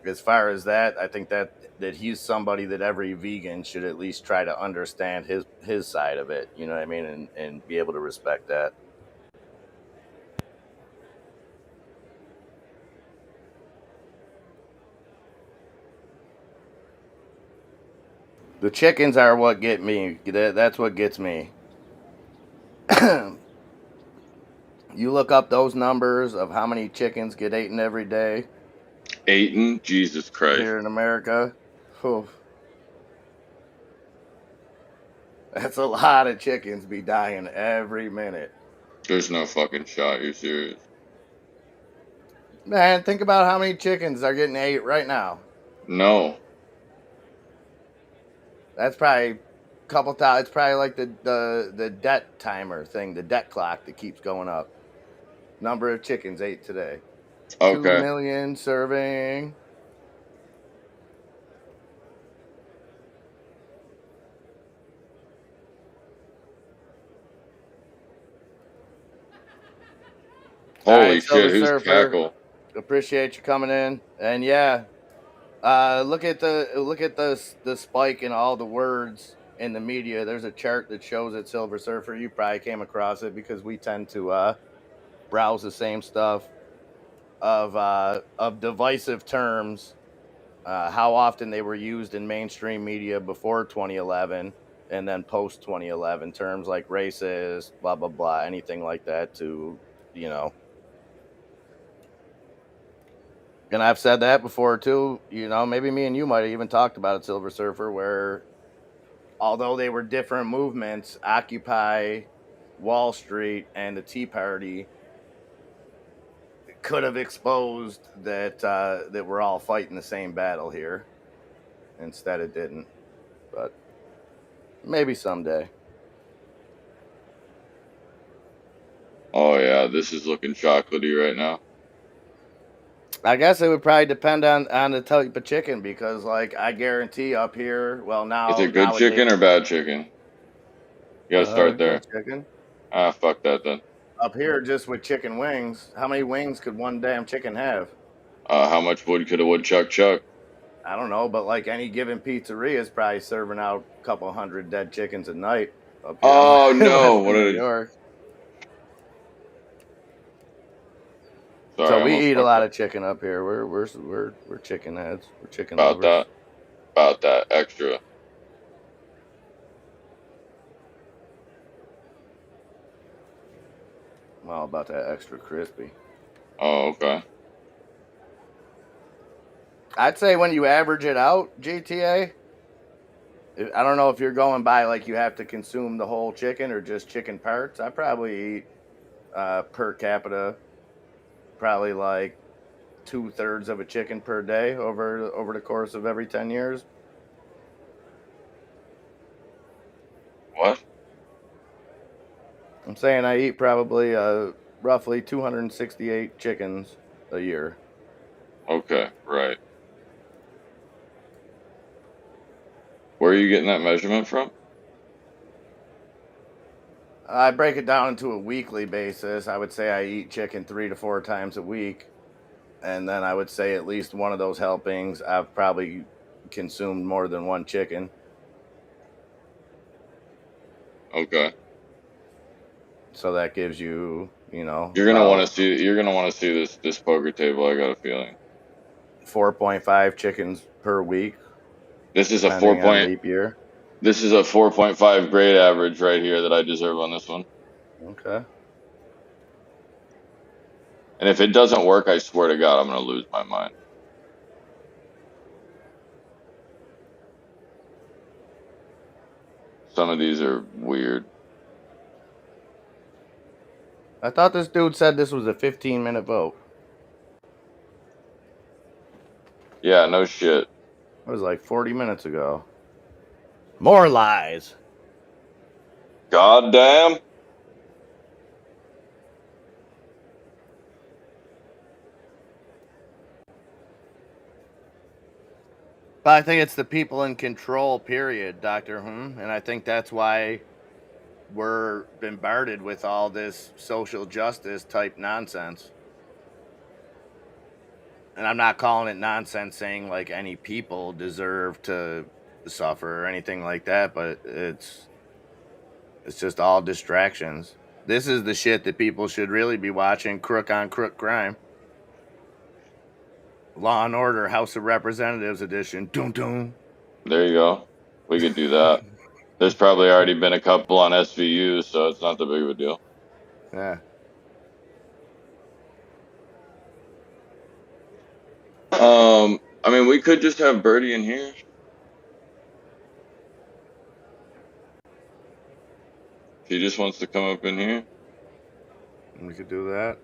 as far as that, I think that he's somebody that every vegan should at least try to understand his side of it. You know what I mean, and be able to respect that. The chickens are what get me. That's what gets me. You look up those numbers of how many chickens get eaten every day. Eaten? Jesus Christ. Here in America. Whew. That's a lot of chickens be dying every minute. There's no fucking shot. You're serious. Man, think about how many chickens are getting ate right now. No. That's probably a couple times. It's probably like the debt timer thing, the debt clock that keeps going up. Number of chickens ate today. Okay. 2 million serving. Holy shit, who's Surfer, Cackle? appreciate you coming in. And yeah, look at the spike in all the words in the media. There's a chart that shows it, Silver Surfer. You probably came across it because we tend to browse the same stuff of divisive terms, how often they were used in mainstream media before 2011 and then post 2011, terms like racist, blah blah blah, anything like that, to, you know. And I've said that before too, you know, maybe me and you might have even talked about it, Silver Surfer, where although they were different movements, Occupy Wall Street and the Tea Party could have exposed that that we're all fighting the same battle here. Instead it didn't. But maybe someday. Oh yeah, this is looking chocolatey right now. I guess it would probably depend on the type of chicken, because like I guarantee up here, well now Is it good chicken or bad chicken? You gotta start there. good chicken. Ah, fuck that then. Up here, just with chicken wings, how many wings could one damn chicken have? How much wood could a woodchuck chuck? I don't know, but like any given pizzeria is probably serving out a couple hundred dead chickens a night up here. Oh no! What New did? York. Sorry, So we eat a lot of chicken up here. We're chicken heads. We're chicken lovers. About that extra. All about that extra crispy. Oh, okay. I'd say when you average it out, GTA, I don't know if you're going by like you have to consume the whole chicken or just chicken parts. I probably eat per capita probably like 2/3 of a chicken per day over the course of every 10 years. What? I'm saying I eat probably roughly 268 chickens a year. Okay, right. Where are you getting that measurement from? I break it down into a weekly basis. I would say I eat chicken 3 to 4 times a week. And then I would say at least one of those helpings, I've probably consumed more than one chicken. Okay. So that gives you, you know, You're gonna want to see. You're gonna want to see this poker table. I got a feeling. 4.5 chickens per week. This is a 4 point leap year. This is a 4.5 grade average right here that I deserve on this one. Okay. And if it doesn't work, I swear to God, I'm gonna lose my mind. Some of these are weird. I thought this dude said this was a 15-minute vote. Yeah, no shit. It was like 40 minutes ago. More lies. God damn. But I think it's the people in control, period, Dr. And I think that's why we're bombarded with all this social justice type nonsense. And I'm not calling it nonsense saying like any people deserve to suffer or anything like that, but it's just all distractions. This is the shit that people should really be watching, crook on crook crime. Law and Order, House of Representatives edition. Doom doom. There you go. We could do that. There's probably already been a couple on SVU, so it's not that big of a deal. Yeah. I mean, we could just have Birdie in here. He just wants to come up in here. We could do that.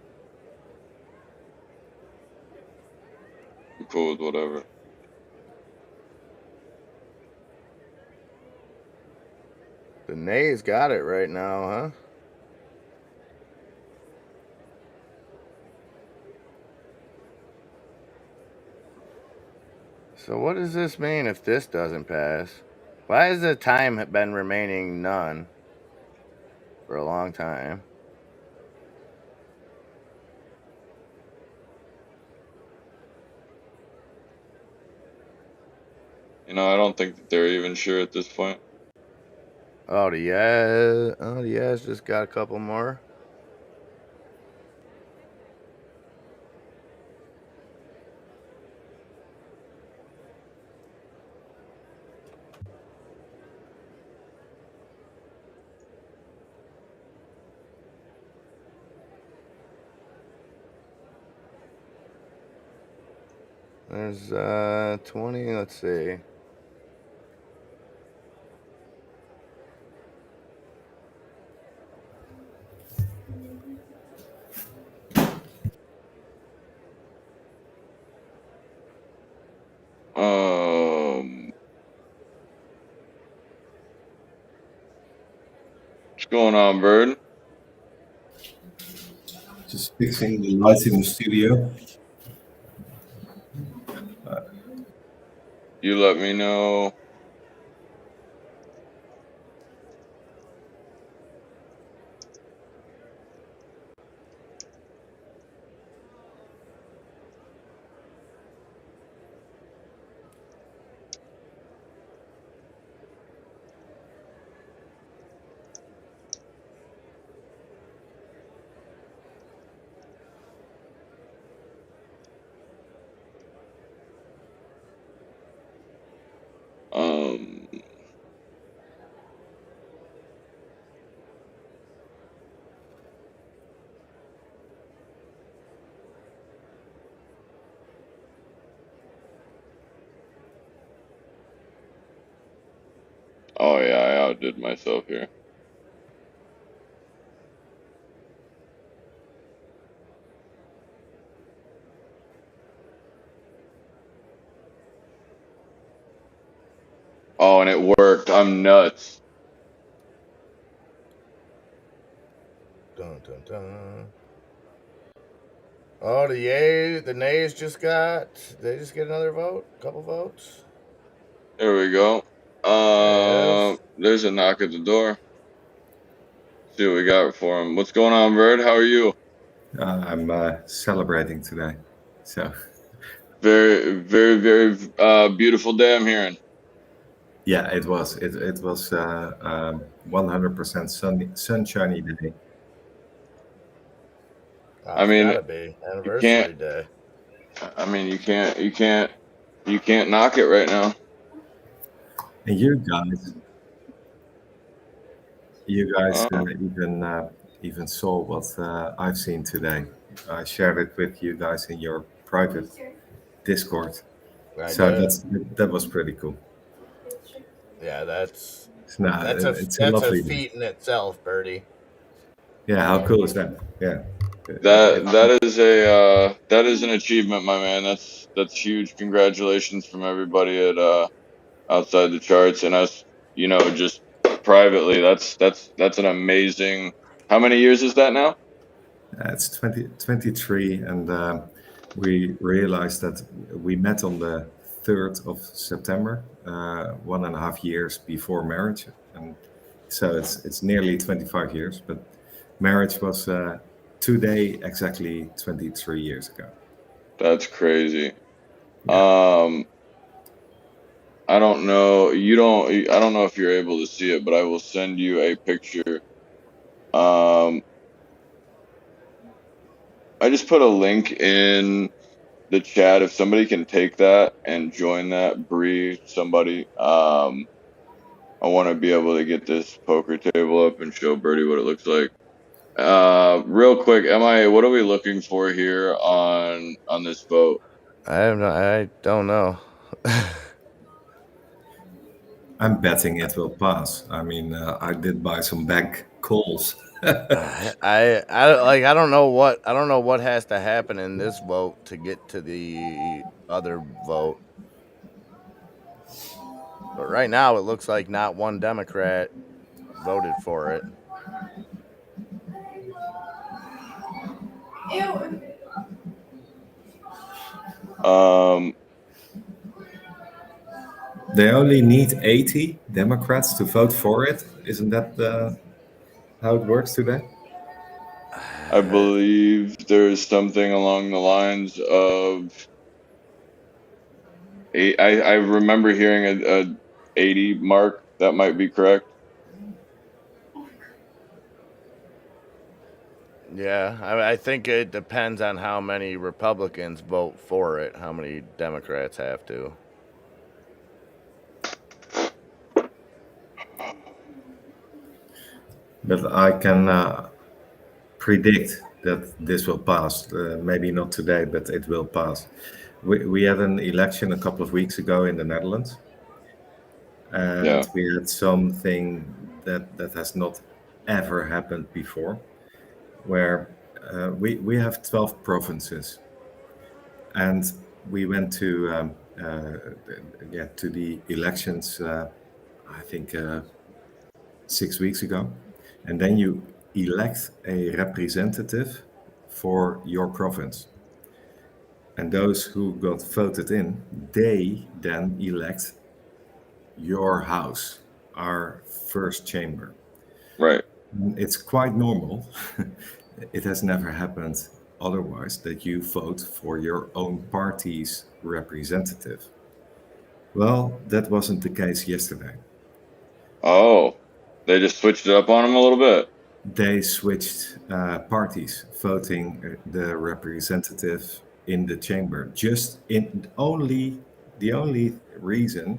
I'm cool with whatever. The nays got it right now, huh? So what does this mean if this doesn't pass? Why has the time been remaining none for a long time? You know, I don't think that they're even sure at this point. Oh, the yes just got a couple more. There's 20, let's see. What's going on, Bird? Just fixing the lights in the studio. You let me know. Oh yeah, I outdid myself here. Oh, and it worked. I'm nuts. Dun, dun, dun. Oh, the nays just they just get another vote? Couple votes? There we go. There's a knock at the door. See what we got for him. What's going on, Bird? How are you? I'm celebrating today, so. Very, very, very beautiful day, I'm hearing. Yeah, it was. It was 100% sunshiny day. I mean, gotta be anniversary day. I mean, you can't knock it right now. And you guys even saw what I've seen today. I shared it with you guys in your private Discord. That was pretty cool. Yeah, that's it's a lovely feat in itself, Birdie. Yeah, how cool is that? Yeah. That is an achievement, my man. That's huge. Congratulations from everybody at outside the charts and us, you know, just privately. That's an amazing. How many years is that now? It's 23, and we realized that we met on the 3rd of September, 1.5 years before marriage, and so it's nearly 25 years. But marriage was today exactly 23 years ago. That's crazy. Yeah. I don't know. I don't know if you're able to see it, but I will send you a picture. I just put a link in the chat. If somebody can take that and join that, Bree, somebody. I want to be able to get this poker table up and show Birdie what it looks like. Real quick, what are we looking for here on this vote? I don't know. I'm betting it will pass. I mean, I did buy some bank calls. I don't know what has to happen in this vote to get to the other vote. But right now it looks like not one Democrat voted for it. They only need 80 Democrats to vote for it. Isn't that how it works today? I believe there's something along the lines of I remember hearing a 80 mark. That might be correct. Yeah, I think it depends on how many Republicans vote for it, how many Democrats have to. But I can predict that this will pass. Maybe not today, but it will pass. We had an election a couple of weeks ago in the Netherlands, and we had something that has not ever happened before, where we have 12 provinces, and we went to to the elections. I think 6 weeks ago, and then you elect a representative for your province. And those who got voted in, they then elect your house, our first chamber. Right. It's quite normal. It has never happened otherwise that you vote for your own party's representative. Well, that wasn't the case yesterday. Oh, they just switched it up on them a little bit. They switched parties, voting the representative in the chamber. The only reason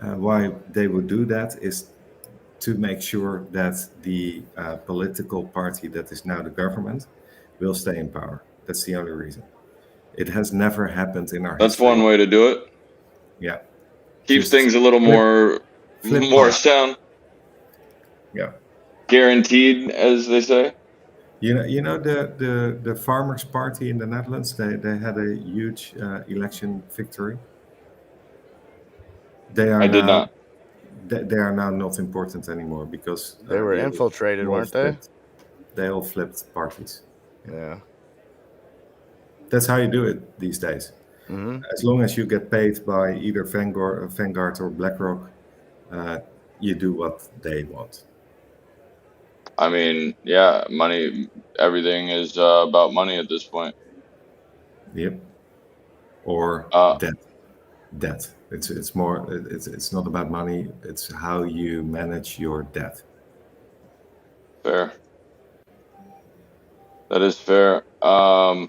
why they would do that is to make sure that the political party that is now the government will stay in power. That's the only reason. It has never happened in our That's history. one way to do it. Yeah. Keeps things a little more sound. Yeah. Guaranteed, as they say. You know the Farmers' Party in the Netherlands. They had a huge election victory. They are not. They are now not important anymore because they were infiltrated, weren't they? They all flipped parties. Yeah. That's how you do it these days. Mm-hmm. As long as you get paid by either Vanguard or BlackRock, you do what they want. I mean, yeah, money. Everything is about money at this point. Yep. Or debt. It's more. It's not about money. It's how you manage your debt. Fair. That is fair. How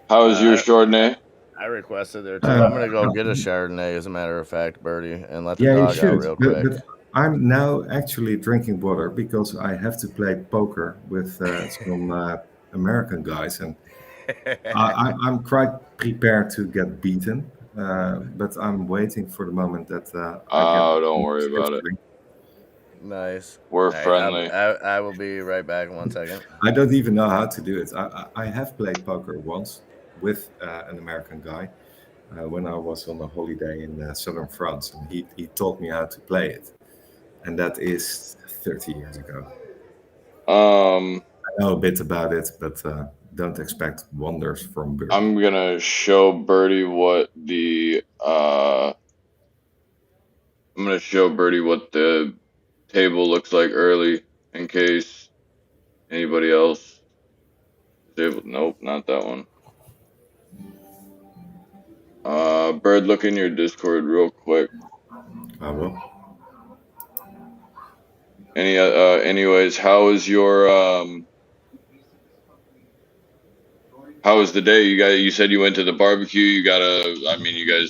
is your Chardonnay? I requested there too. I'm gonna go get a Chardonnay, as a matter of fact, Bertie, and let the you dog should, out real quick. But I'm now actually drinking water because I have to play poker with some American guys, and I'm quite prepared to get beaten. But I'm waiting for the moment that don't worry about it. Nice. We're friendly. I will be right back in 1 second. I don't even know how to do it. I have played poker once with an American guy when I was on a holiday in southern France, and he taught me how to play it, and that is 30 years ago. I know a bit about it, but don't expect wonders from Bertie. I'm gonna show Bertie what the table looks like early, in case anybody else is able. Nope, not that one. Bird, look in your Discord real quick. I will. Anyways, how is your how was the day? You said you went to the barbecue. You guys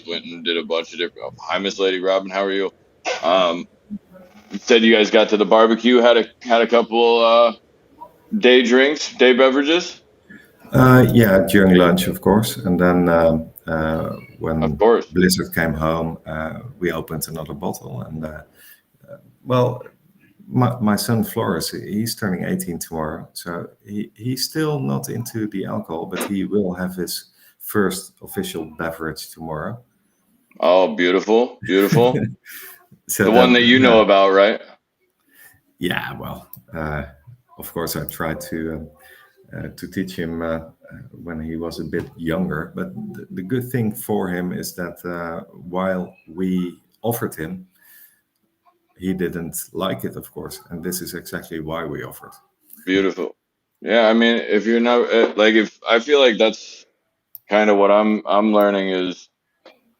went and did a bunch of different. Hi, Miss Lady Robin. How are you? You said you guys got to the barbecue. Had a couple day beverages. Yeah, during lunch, of course, and then when Blizzard came home, we opened another bottle, and well. My son Floris, he's turning 18 tomorrow, so he's still not into the alcohol, but he will have his first official beverage tomorrow. Oh, beautiful, beautiful. So the one that you know about, right? Yeah, well, of course, I tried to teach him when he was a bit younger. But the good thing for him is that while we offered him, he didn't like it, of course, and this is exactly why we offered. Beautiful. Yeah, I mean, if you're not like, if I feel like that's kind of what I'm learning is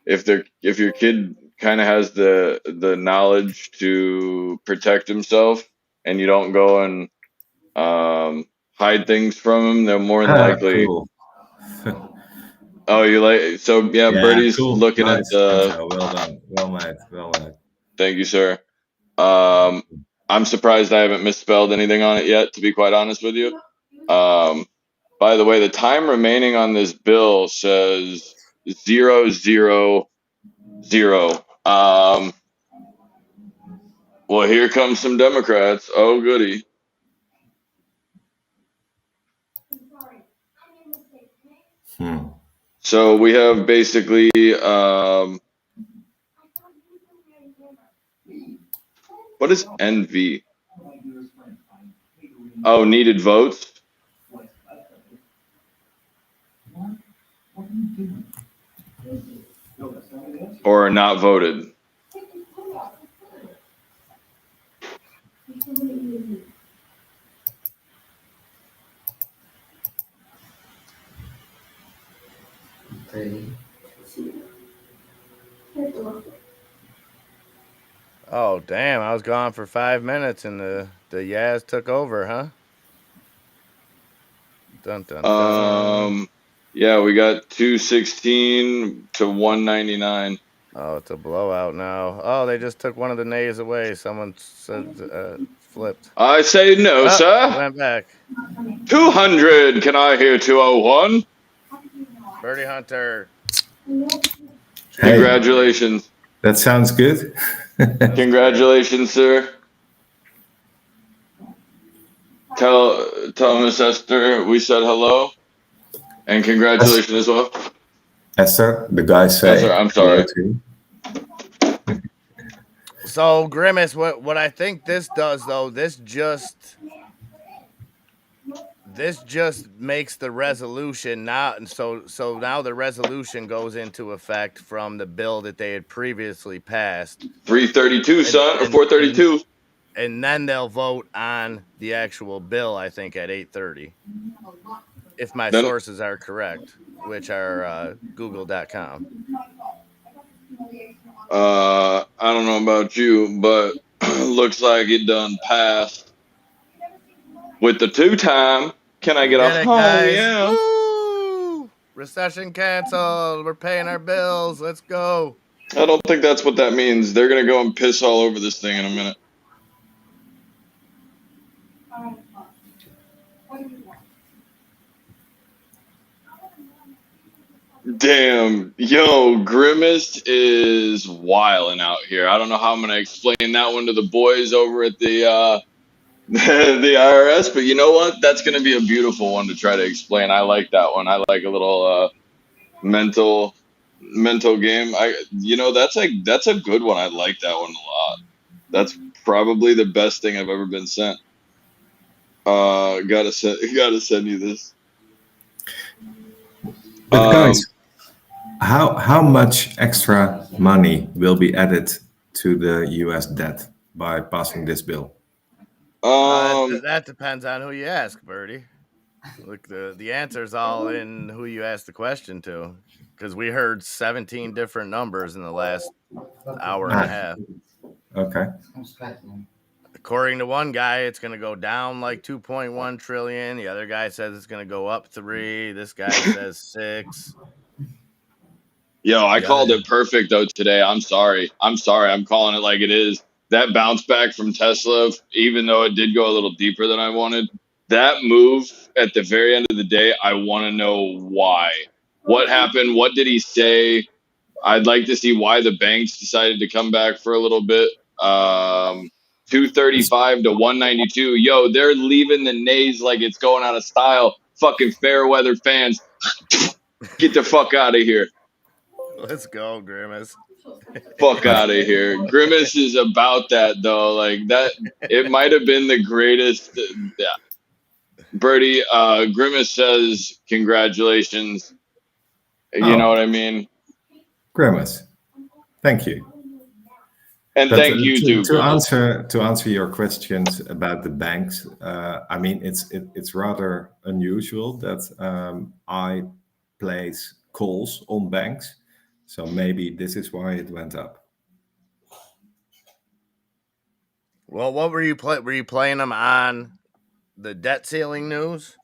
if your kid kind of has the knowledge to protect himself, and you don't go and hide things from him, they're more than likely. Cool. Oh, you like, so yeah, Yeah, Birdie's cool. looking at Nice, the. Denzel. Well done. Well made. Well made. Thank you, sir. I'm surprised I haven't misspelled anything on it yet, to be quite honest with you. By the way, the time remaining on this bill says 000. Well, here comes some Democrats. Oh, goody. So we have basically, what is NV? Oh, needed votes? Or not voted? Oh, damn. I was gone for 5 minutes and the Yaz took over, huh? Dun, dun, dun. Yeah, we got 216 to 199. Oh, it's a blowout now. Oh, they just took one of the nays away. Someone said flipped. I say no, sir. Went back. 200. Can I hear 201? Birdie Hunter. Congratulations. Hey, that sounds good. Congratulations, sir. Tell Miss Esther we said hello, and congratulations as well. Esther, the guys say. Esther, I'm sorry. So Grimace, what I think this does though, this just makes the resolution now, and so now the resolution goes into effect from the bill that they had previously passed. 332, son, or 432. And then they'll vote on the actual bill, I think, at 8:30. If my sources are correct, which are google.com. I don't know about you, but looks like it done passed with the 2-time. Can I get a guys? yeah? Woo! Recession canceled. We're paying our bills. Let's go. I don't think that's what that means. They're gonna go and piss all over this thing in a minute. Damn, yo, Grimace is wilding out here. I don't know how I'm gonna explain that one to the boys over at the the IRS, but you know what? That's gonna be a beautiful one to try to explain. I like that one. I like a little mental game. That's a good one. I like that one a lot. That's probably the best thing I've ever been sent. Gotta send you this. But guys, how much extra money will be added to the U.S. debt by passing this bill? That depends on who you ask, Birdie. Look, the answer's all in who you ask the question to, because we heard 17 different numbers in the last hour and a half. Okay. According to one guy, it's going to go down like 2.1 trillion. The other guy says it's going to go up 3. This guy says 6. Yo, I called it perfect though today. I'm sorry. I'm calling it like it is. That bounce back from Tesla, even though it did go a little deeper than I wanted, that move at the very end of the day, I want to know why. What happened? What did he say? I'd like to see why the banks decided to come back for a little bit. 235 to 192. Yo, they're leaving the nays like it's going out of style. Fucking fair weather fans. Get the fuck out of here. Let's go, Grimace. Fuck out of here. Grimace is about that though. Like that, it might have been the greatest. Yeah. Bertie, Grimace says congratulations. You know what I mean? Grimace, thank you. And but thank you too, Grimace. To answer your questions about the banks, I mean it's rather unusual that I place calls on banks, so maybe this is why it went up. Well, what were you Were you playing them on the debt ceiling news,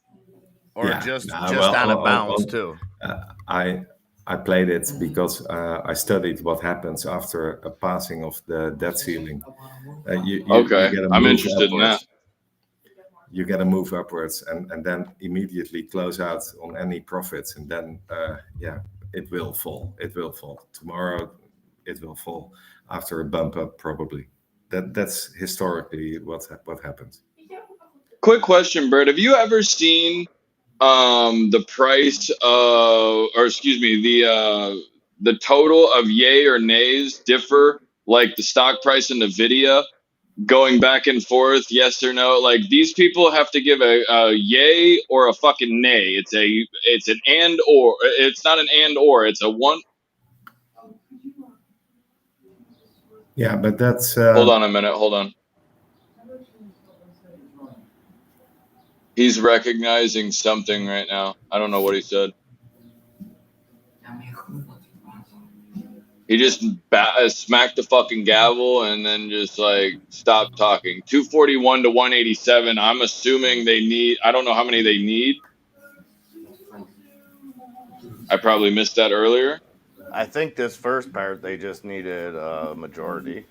or just on a bounce too? I played it because I studied what happens after a passing of the debt ceiling. You get a I'm move interested in that. You get a move upwards and then immediately close out on any profits, and then it will fall. It will fall tomorrow. It will fall after a bump up, probably. That's historically what happens. Quick question, Bert. Have you ever seen the price of, or excuse me, the total of yay or nays differ, like the stock price in NVIDIA going back and forth, yes or no? Like these people have to give a yay or a fucking nay. It's an and or. It's not an and or. It's a one. Yeah, but that's. Hold on a minute. Hold on. He's recognizing something right now. I don't know what he said. He just smacked the fucking gavel and then just like stopped talking. 241 to 187. I'm assuming they need. I don't know how many they need. I probably missed that earlier. I think this first part they just needed a majority.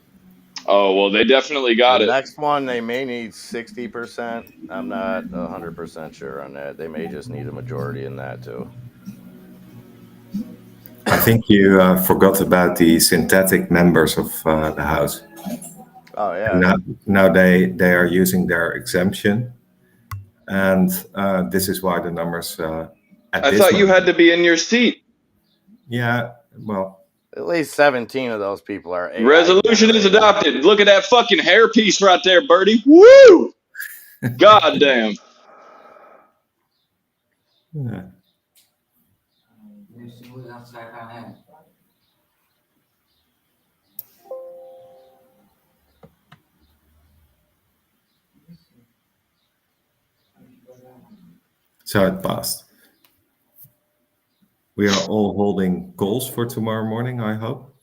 Oh well, they definitely got it. The next one they may need 60%. I'm not 100% sure on that. They may just need a majority in that too. I think you forgot about the synthetic members of the House. Oh yeah. And now they are using their exemption, and this is why the numbers. I thought you had to be in your seat. Yeah, well, at least 17 of those people are. AI Resolution is adopted. Look at that fucking hairpiece right there, Bertie. Woo! God damn. Yeah. So it passed. We are all holding calls for tomorrow morning, I hope.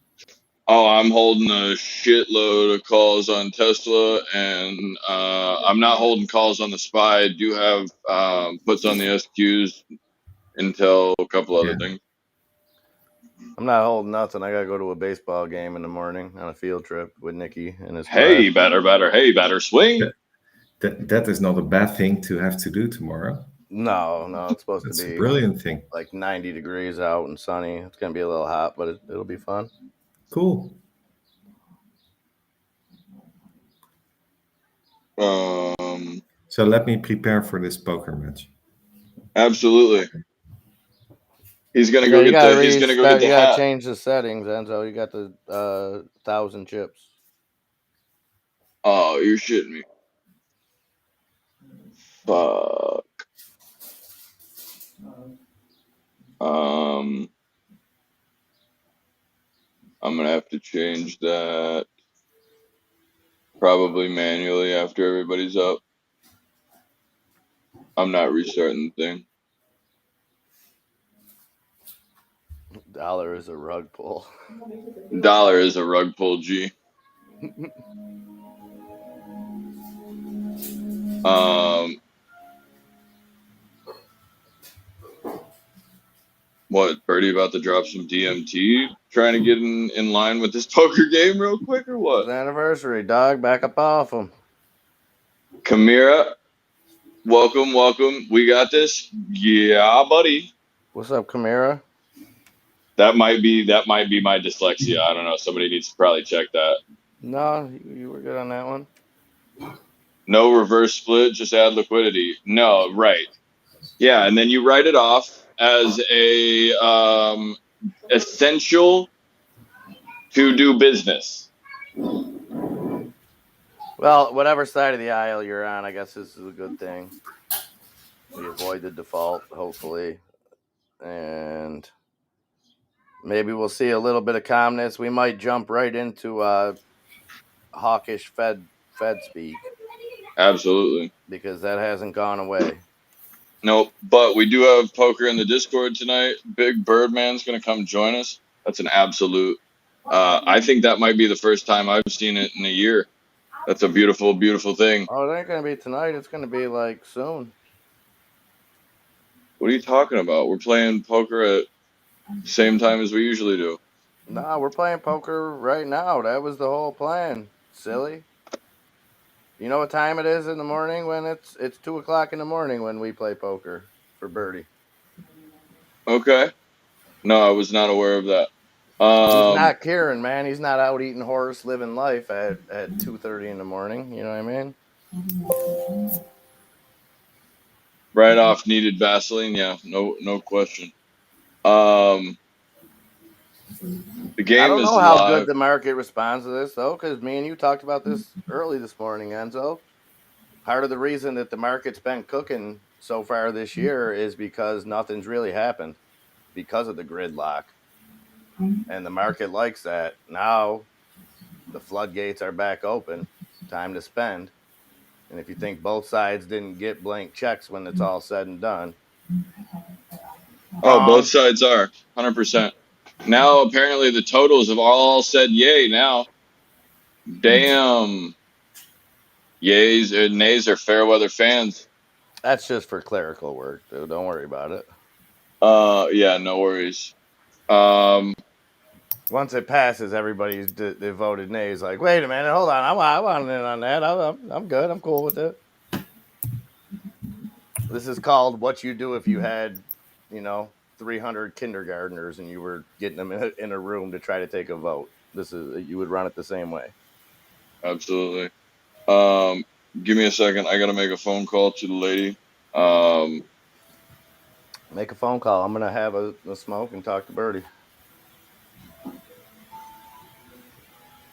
Oh, I'm holding a shitload of calls on Tesla, and I'm not holding calls on the SPY. I do have puts on the SQs until a couple other things. I'm not holding nothing. I gotta go to a baseball game in the morning on a field trip with Nikki and his. Hey, better swing. That is not a bad thing to have to do tomorrow. No, it's supposed to be a brilliant thing. Like 90 degrees out and sunny. It's gonna be a little hot, but it'll be fun. Cool. So let me prepare for this poker match. Absolutely. He's gonna go get the. He's gonna go get the hat. You gotta change the settings, Enzo. You got the 1,000 chips. Oh, you're shitting me. Fuck. I'm gonna have to change that probably manually after everybody's up. I'm not restarting the thing. Dollar is a rug pull. Dollar is a rug pull, G. What, Bertie about to drop some DMT? Trying to get in line with this poker game real quick or what? It's anniversary, dog. Back up off him. Kamira, welcome. We got this. Yeah, buddy. What's up, Kamira? That might be my dyslexia. I don't know. Somebody needs to probably check that. No, you were good on that one. No reverse split, just add liquidity. No, right. Yeah, and then you write it off as a essential to do business. Well, whatever side of the aisle you're on, I guess this is a good thing. We avoid the default, hopefully, and maybe we'll see a little bit of calmness. We might jump right into hawkish Fed speak. Absolutely. Because that hasn't gone away. Nope. But we do have poker in the Discord tonight. Big Birdman's going to come join us. That's an absolute. I think that might be the first time I've seen it in a year. That's a beautiful, beautiful thing. Oh, it ain't going to be tonight. It's going to be like soon. What are you talking about? We're playing poker at the same time as we usually do. Nah, we're playing poker right now. That was the whole plan. Silly. You know what time it is in the morning when it's 2 o'clock in the morning when we play poker for Birdie. Okay. No, I was not aware of that. He's not Kieran, man. He's not out eating horse, living life at 2:30 in the morning. You know what I mean? Right off needed Vaseline. Yeah, no question. The game I don't is know how live. good the market responds to this, though, because me and you talked about this early this morning, Enzo. Part of the reason that the market's been cooking so far this year is because nothing's really happened because of the gridlock. And the market likes that. Now the floodgates are back open. Time to spend. And if you think both sides didn't get blank checks when it's all said and done. Oh, both sides are 100%. Now apparently the totals have all said yay now. Damn. Yays and nays are fair weather fans. That's just for clerical work, dude. Don't worry about it. Yeah, no worries. Once it passes, everybody's they voted nays. Like, wait a minute, hold on, I want in on that. I'm good. I'm cool with it. This is called what you do if you had, 300 kindergartners and you were getting them in a room to try to take a vote. You would run it the same way. Absolutely. Give me a second. I gotta make a phone call to the lady. Make a phone call. I'm gonna have a smoke and talk to Birdie.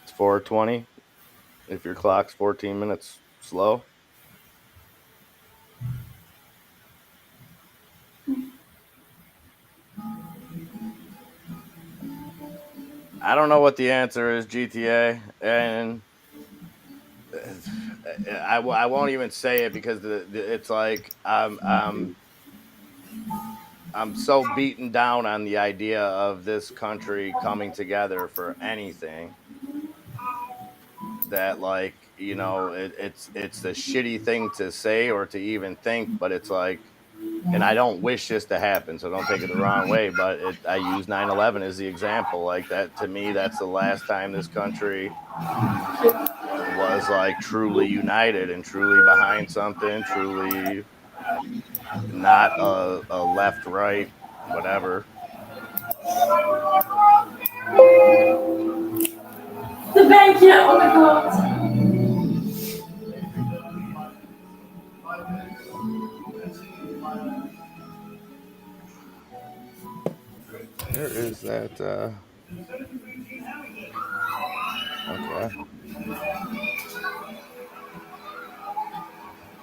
It's 4:20. If your clock's 14 minutes slow. I don't know what the answer is, GTA, and I won't even say it because it's like I'm so beaten down on the idea of this country coming together for anything that, like, it's a shitty thing to say or to even think, but it's like, and I don't wish this to happen, so don't take it the wrong way, but I use 9/11 as the example. Like, that, to me, that's the last time this country was like truly united and truly behind something, truly not a left, right, whatever. The bank, yeah, oh my god. Where is that? Okay.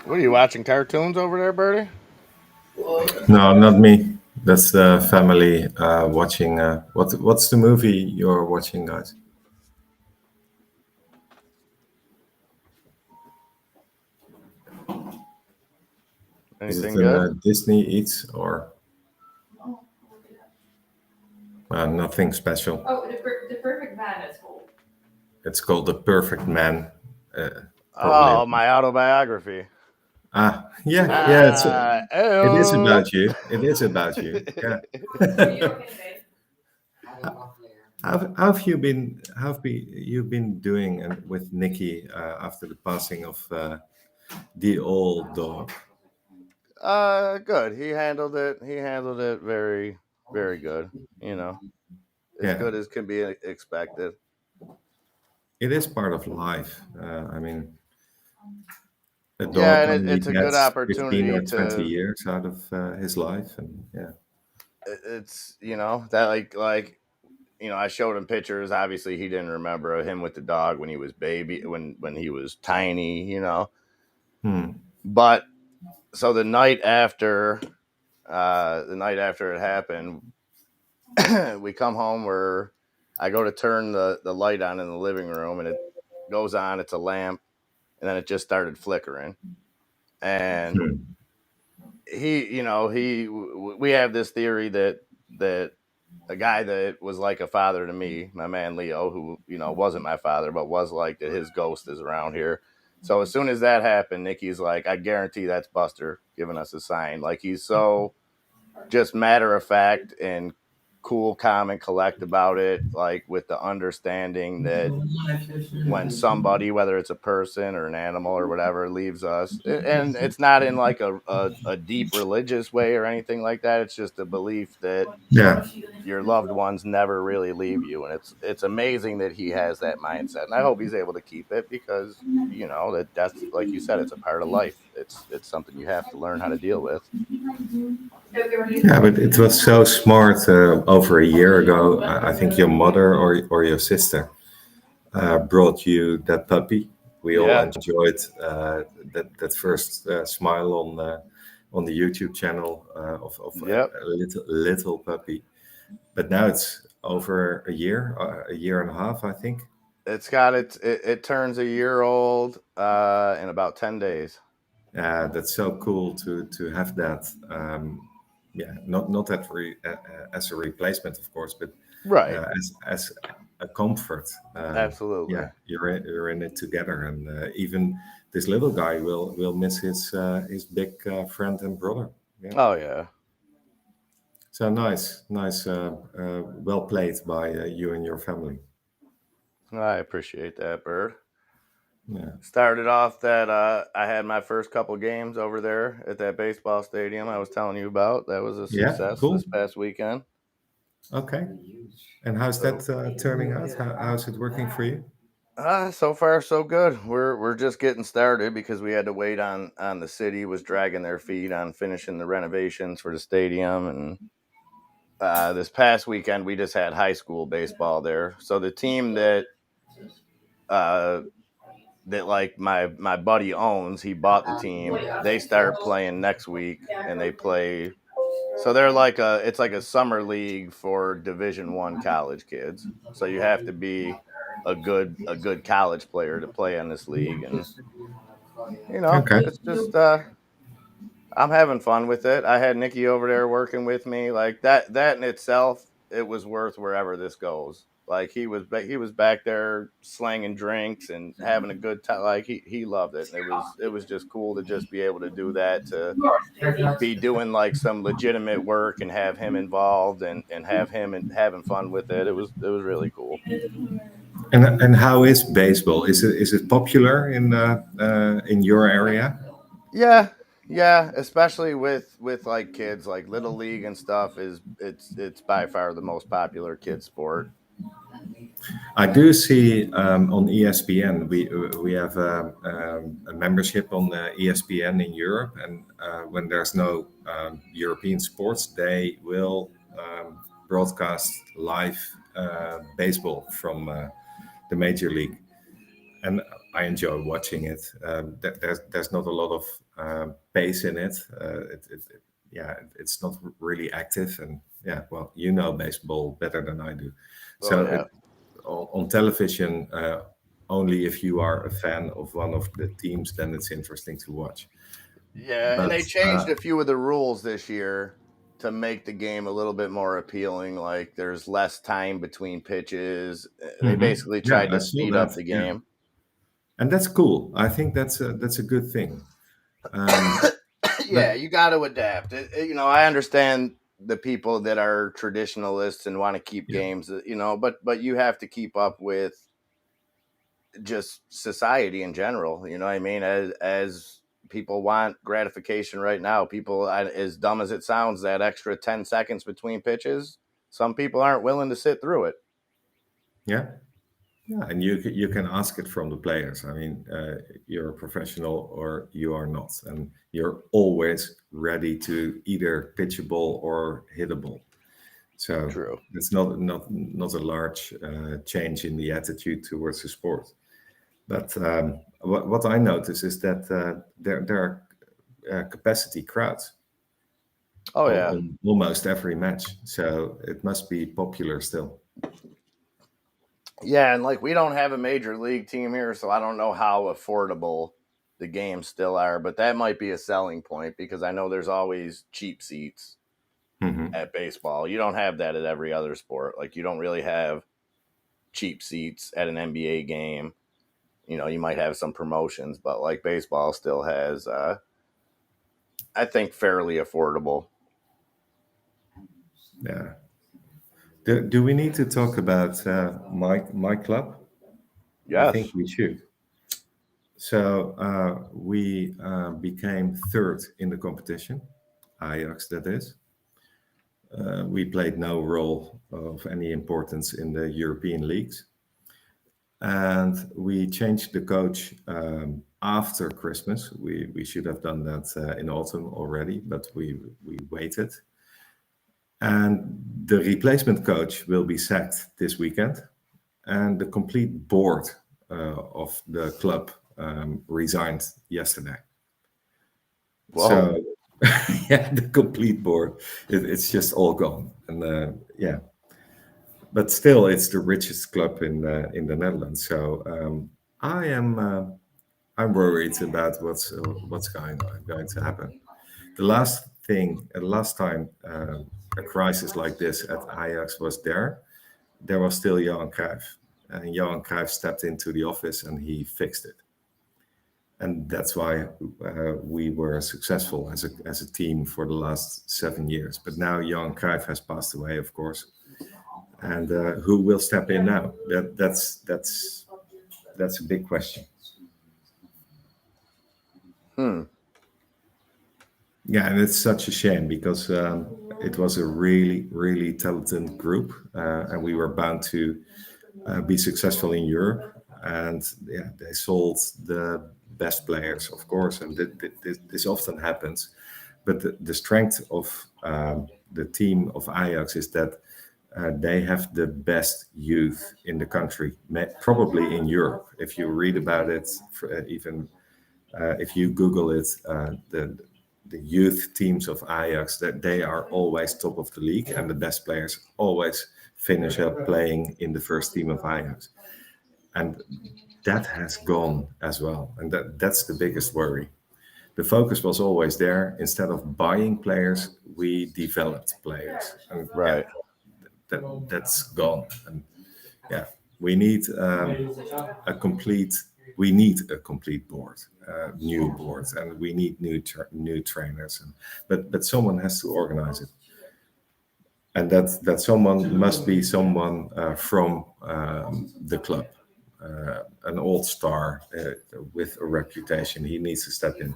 What are you watching, cartoons over there, Bertie? No, not me. That's the family watching. What's the movie you're watching, guys? Anything Is it good? Disney Eats or nothing special? Oh, the Perfect Man is called. It's called The Perfect Man. Oh, my autobiography. Yeah. It is about you. It is about you. Yeah. How have you been? You been doing with Nikki after the passing of the old dog? Good. He handled it. Very, very good. As good as can be expected. It is part of life. I mean, a dog Yeah, and only it's a good gets 15 opportunity or 20 to. years out of his life, and yeah. It's that like I showed him pictures. Obviously, he didn't remember him with the dog when he was when he was tiny, But so the night after it happened, we come home where I go to turn the light on in the living room, and it goes on. It's a lamp, and then it just started flickering. And we have this theory that a guy that was like a father to me, my man Leo, who wasn't my father but was like that, his ghost is around here. So as soon as that happened, Nikki's like, I guarantee that's Buster giving us a sign. Like, he's so just matter of fact and cool, calm, and collect about it, like with the understanding that when somebody, whether it's a person or an animal or whatever, leaves us, and it's not in like a deep religious way or anything like that. It's just a belief that your loved ones never really leave you, and it's amazing that he has that mindset, and I hope he's able to keep it, because that's like you said, it's a part of life. It's something you have to learn how to deal with. Yeah, but it was so smart over a year ago. I think your mother or your sister brought you that puppy. We all enjoyed that first smile on the YouTube channel of a little puppy. But now it's over a year and a half, I think. It turns a year old in about 10 days. Yeah, that's so cool to have that. Not as a replacement, of course, but right as a comfort. Absolutely. Yeah, you're in it together, and even this little guy will miss his big friend and brother. Yeah. Oh yeah. So nice, well played by you and your family. I appreciate that, Bird. Yeah. Started off that I had my first couple games over there at that baseball stadium I was telling you about. That was a success this past weekend. Okay. And how's that turning out? How's it working for you? So far so good. We're just getting started because we had to wait on the city was dragging their feet on finishing the renovations for the stadium, and this past weekend we just had high school baseball there. So the team that like my buddy owns, he bought the team. They start playing next week, and they play. So they're it's like a summer league for Division I college kids. So you have to be a good college player to play in this league, and it's just I'm having fun with it. I had Nikki over there working with me. Like that in itself, it was worth wherever this goes. Like he was back there slanging drinks and having a good time. Like he loved it. And it was just cool to just be able to do that, to be doing like some legitimate work and have him involved and have him and having fun with it. It was really cool. And how is baseball? Is it popular in your area? Yeah, especially with like kids, like Little League and stuff it's by far the most popular kid sport. I do see on ESPN we have a membership on the ESPN in Europe, and when there's no European sports, they will broadcast live baseball from the major league, and I enjoy watching it. There's not a lot of pace in it. It's not really active, and well, baseball better than I do. On television, only if you are a fan of one of the teams, then it's interesting to watch. Yeah, and they changed a few of the rules this year to make the game a little bit more appealing. Like there's less time between pitches. They basically tried to speed up the game. And that's cool. I think that's a good thing. You got to adapt. I understand the people that are traditionalists and want to keep games, but you have to keep up with just society in general. You know what I mean? As people want gratification right now, people, as dumb as it sounds, that extra 10 seconds between pitches, some people aren't willing to sit through it. Yeah, and you can ask it from the players. I mean, you're a professional or you are not, and you're always ready to either pitch a ball or hit a ball. So True. it's not a large change in the attitude towards the sport. But what I notice is that there are capacity crowds. Oh yeah. On almost every match, so it must be popular still. Yeah, and like we don't have a major league team here, so I don't know how affordable the games still are, but that might be a selling point because I know there's always cheap seats at baseball. You don't have that at every other sport. Like you don't really have cheap seats at an NBA game. You know, you might have some promotions, but like baseball still has I think fairly affordable. Yeah. Do we need to talk about my club? Yes. I think we should. So we became third in the competition, Ajax that is. We played no role of any importance in the European leagues. And we changed the coach after Christmas. We should have done that in autumn already, but we waited. And the replacement coach will be sacked this weekend. And the complete board of the club resigned yesterday. Whoa. So, yeah, the complete board. It's just all gone. And yeah. But still, it's the richest club in the Netherlands. So I'm worried about what's going to happen. The last time a crisis like this at Ajax was there was still Johan Cruijff, and Johan Cruijff stepped into the office and he fixed it. And that's why we were successful as a team for the last 7 years. But now Johan Cruijff has passed away, of course. And who will step in now? That's a big question. Yeah, and it's such a shame because it was a really, really talented group, and we were bound to be successful in Europe. And yeah, they sold the best players, of course, and this often happens. But the strength of the team of Ajax is that they have the best youth in the country, probably in Europe. If you read about it, even if you Google it, the youth teams of Ajax, that they are always top of the league, and the best players always finish up playing in the first team of Ajax. And that has gone as well, and that's the biggest worry. The focus was always there. Instead of buying players, we developed players. And right. That's gone. And yeah, we need a complete board, new board, and we need new trainers. But someone has to organize it, and that someone must be someone from the club, an old star with a reputation. He needs to step in.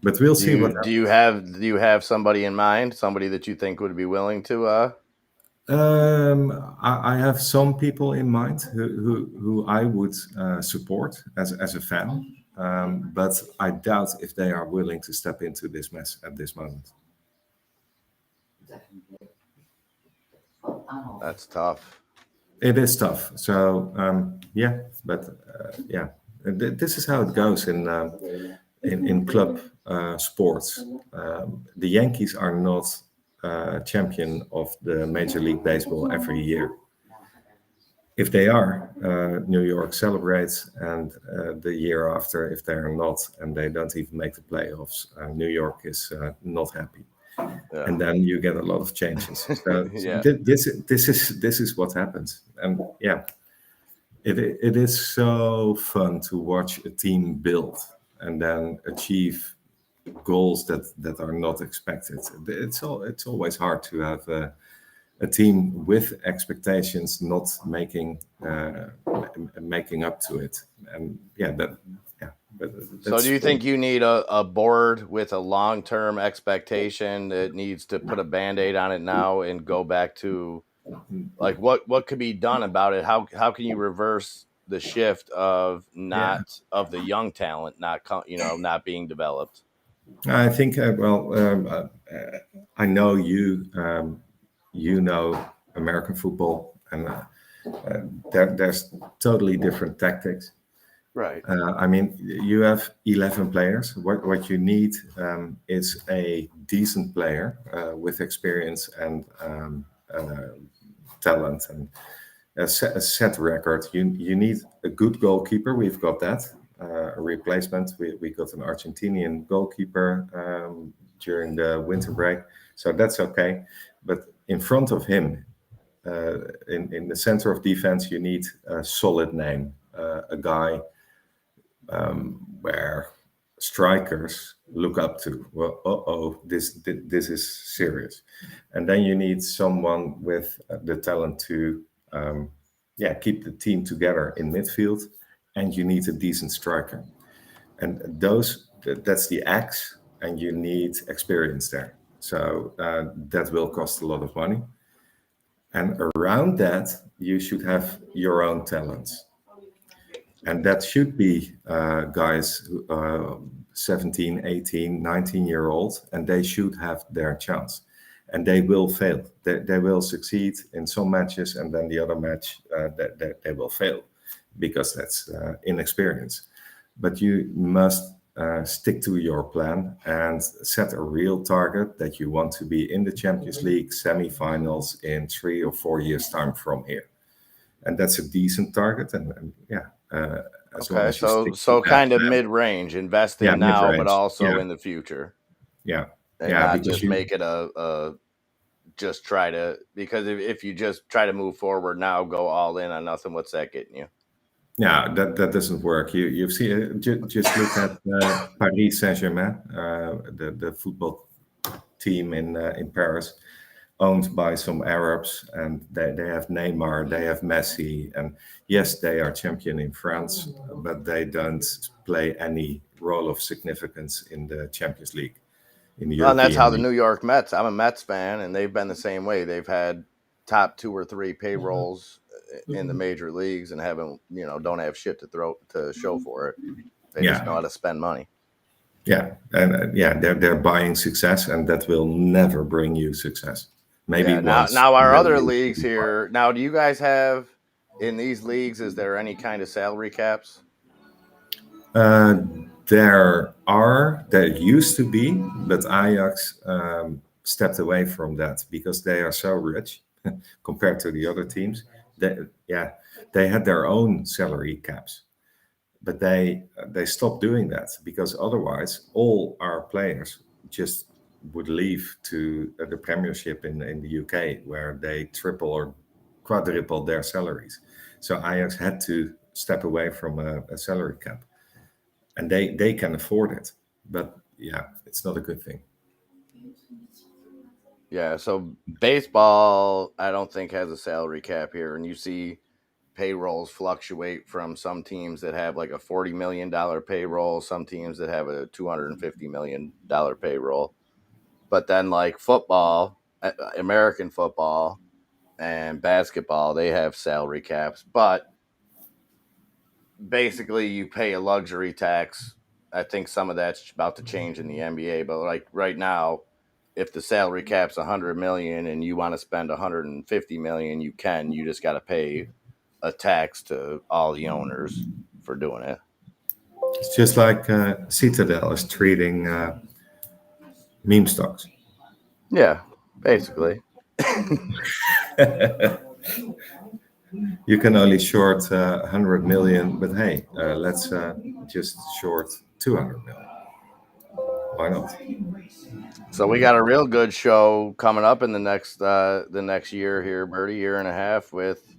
But we'll see what happens. Do you have somebody in mind? Somebody that you think would be willing to? I have some people in mind who I would support as a fan, but I doubt if they are willing to step into this mess at this moment. That's tough. It is tough. So yeah, but yeah, this is how it goes in club sports. The Yankees are not champion of the Major League Baseball every year. If they are, New York celebrates, and the year after, if they are not, and they don't even make the playoffs, New York is not happy. Yeah. And then you get a lot of changes. So, yeah. This is what happens, and yeah, it is so fun to watch a team build and then achieve goals that are not expected. It's always hard to have a team with expectations not making up to it, and yeah, so do you think you need a board with a long-term expectation that needs to put a Band-Aid on it now and go back to like what could be done about it? How can you reverse the shift of of the young talent not being developed? I think I know American football, and there's totally different tactics. Right. I mean, you have 11 players. What you need is a decent player with experience and talent and a set record. You need a good goalkeeper. We've got that. A replacement. We got an Argentinian goalkeeper during the winter break, so that's okay. But in front of him, in the center of defense, you need a solid name, a guy where strikers look up to. Well, this is serious. And then you need someone with the talent to keep the team together in midfield, and you need a decent striker. And that's the X, and you need experience there. So that will cost a lot of money. And around that, you should have your own talents. And that should be guys 17, 18, 19-year-old, and they should have their chance. And they will fail. They will succeed in some matches, and then the other match, they will fail because that's inexperience. But you must stick to your plan and set a real target that you want to be in the Champions League semifinals in 3 or 4 years' time from here. And that's a decent target. Okay, so kind of mid-range, investing now, mid-range, but also in the future. Yeah. And not just make it just try to, because if you just try to move forward now, go all in on nothing, what's that getting you? Yeah, that doesn't work. You've seen, just look at Paris Saint-Germain, the football team in Paris, owned by some Arabs, and they have Neymar, they have Messi, and yes, they are champion in France, but they don't play any role of significance in the Champions League. In the and that's how the New York Mets. I'm a Mets fan, and they've been the same way. They've had top 2 or 3 payrolls in the major leagues and don't have shit to show for it. They just know how to spend money. Yeah, and they're buying success, and that will never bring you success. Maybe once. Now our other leagues here. Now, do you guys have in these leagues? Is there any kind of salary caps? There used to be, but Ajax stepped away from that because they are so rich compared to the other teams. They had their own salary caps, but they stopped doing that because otherwise all our players just would leave to the Premiership in the UK, where they triple or quadruple their salaries. So Ajax had to step away from a salary cap, and they can afford it. But it's not a good thing. Yeah, so baseball, I don't think has a salary cap here, and you see payrolls fluctuate from some teams that have like a $40 million payroll, some teams that have a $250 million payroll. But then like football, American football and basketball, they have salary caps, but basically you pay a luxury tax. I think some of that's about to change in the NBA, but like right now, if the salary cap's $100 million and you want to spend $150 million, you can. You just got to pay a tax to all the owners for doing it. It's just like Citadel is treating meme stocks. Yeah, basically. You can only short 100 million, but hey, let's just short 200 million. Why not? So we got a real good show coming up in the next year here, Bertie, year and a half. With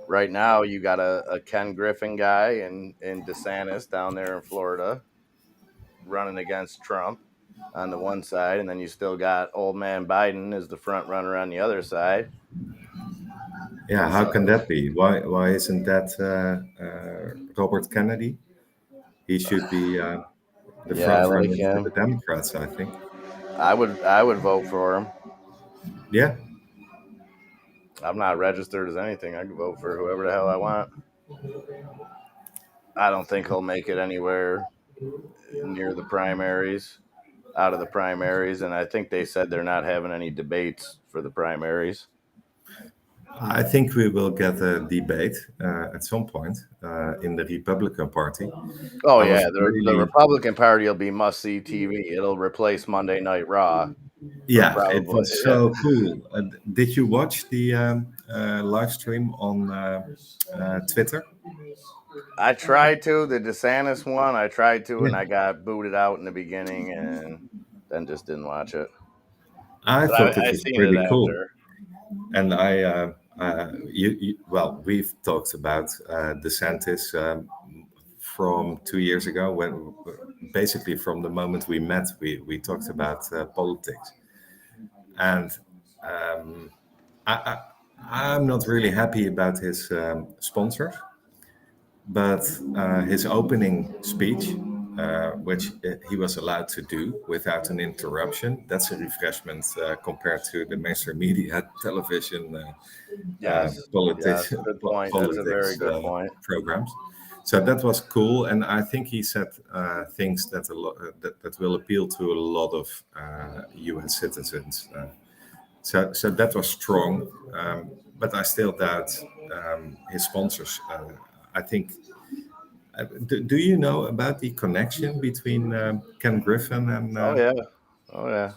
right now, you got a Ken Griffin guy in DeSantis down there in Florida running against Trump on the one side, and then you still got old man Biden as the front runner on the other side. Yeah, how can that be? Why isn't that Robert Kennedy? He should be the front runner for the Democrats, I think. I would vote for him. Yeah. I'm not registered as anything. I can vote for whoever the hell I want. I don't think he'll make it anywhere near the primaries, out of the primaries, and I think they said they're not having any debates for the primaries. I think we will get a debate at some point in the Republican Party. Oh yeah, the Republican Party will be must-see TV. It'll replace Monday Night Raw. Yeah, it was so cool. Did you watch the live stream on Twitter? I tried to, the DeSantis one. I tried to, and I got booted out in the beginning, and then just didn't watch it. I thought it was pretty cool. After. And well, we've talked about DeSantis from 2 years ago, when basically from the moment we met, we talked about politics. And I'm not really happy about his sponsors, but his opening speech, which he was allowed to do without an interruption, that's a refreshment compared to the mainstream media, television, politics, good point. That's a very good point. Programs. So that was cool, and I think he said things that that will appeal to a lot of U.S. citizens. So that was strong, but I still doubt his sponsors. I think. Do you know about the connection between Ken Griffin and? Oh yeah.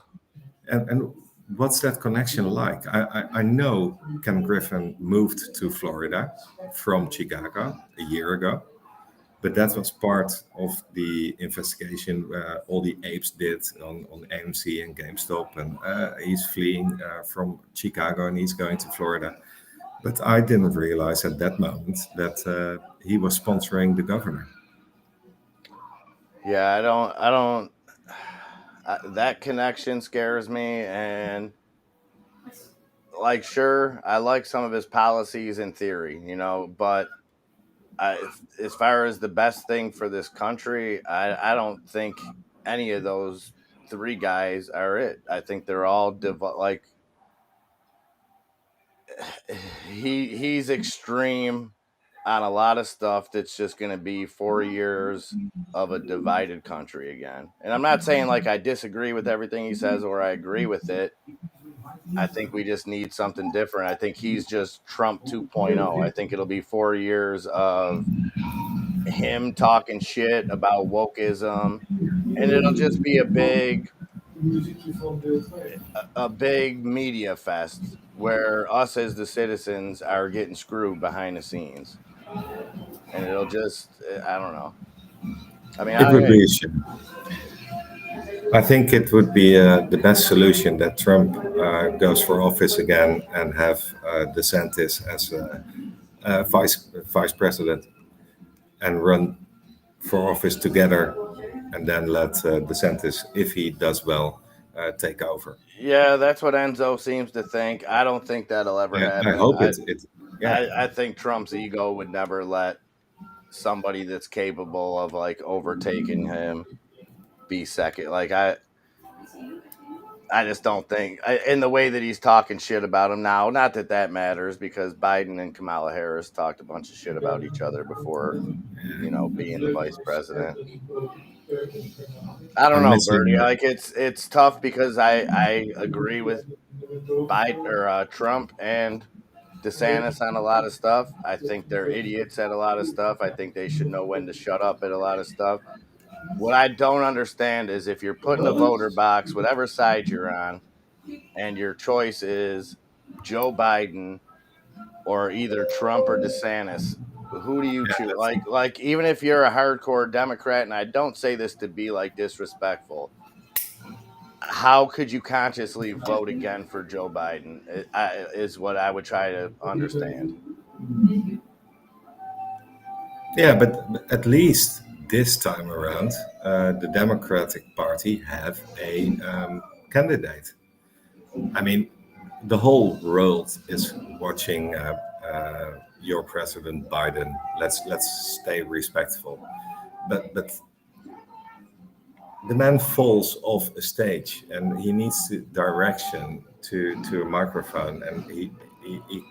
And what's that connection like? I know Ken Griffin moved to Florida from Chicago a year ago, but that was part of the investigation all the apes did on AMC and GameStop, and he's fleeing from Chicago and he's going to Florida. But I didn't realize at that moment that he was sponsoring the governor. Yeah, I don't. That connection scares me, and like, sure, I like some of his policies in theory, but as far as the best thing for this country, I don't think any of those three guys are it. I think they're all he's extreme on a lot of stuff that's just going to be 4 years of a divided country again. And I'm not saying like I disagree with everything he says or I agree with it. I think we just need something different. I think he's just Trump 2.0. I think it'll be 4 years of him talking shit about wokeism, and it'll just be a big media fest where us as the citizens are getting screwed behind the scenes. And it'll just, I don't know. I mean, it would be a shame. I think it would be the best solution that Trump goes for office again and have DeSantis as vice president and run for office together, and then let DeSantis, if he does well, take over. Yeah, that's what Enzo seems to think. I don't think that'll ever happen. I hope I think Trump's ego would never let somebody that's capable of like overtaking him be second. Like I just don't think, in the way that he's talking shit about him now, not that matters, because Biden and Kamala Harris talked a bunch of shit about each other before, being the vice president. I don't know, Bernie. Like it's tough because I agree with Biden or Trump and DeSantis on a lot of stuff. I think they're idiots at a lot of stuff. I think they should know when to shut up at a lot of stuff. What I don't understand is if you're put in a voter box, whatever side you're on, and your choice is Joe Biden or either Trump or DeSantis, who do you choose? Like even if you're a hardcore Democrat, and I don't say this to be like disrespectful, how could you consciously vote again for Joe Biden is what I would try to understand. Yeah, but at least this time around, the Democratic Party have a candidate. I mean, the whole world is watching your President Biden. Let's stay respectful, but the man falls off a stage and he needs direction to a microphone, and he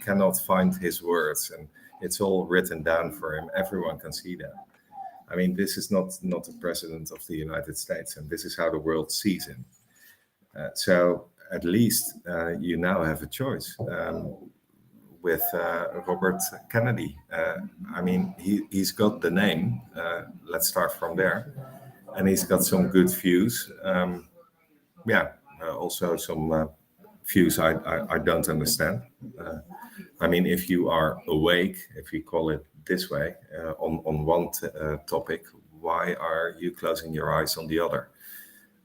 cannot find his words, and it's all written down for him. Everyone can see that. I mean, this is not the president of the United States, and this is how the world sees him. So at least you now have a choice with Robert Kennedy. I mean, he's got the name. Let's start from there. And he's got some good views. Also some views I don't understand. I mean, if you are awake, if we call it this way, on one topic, why are you closing your eyes on the other?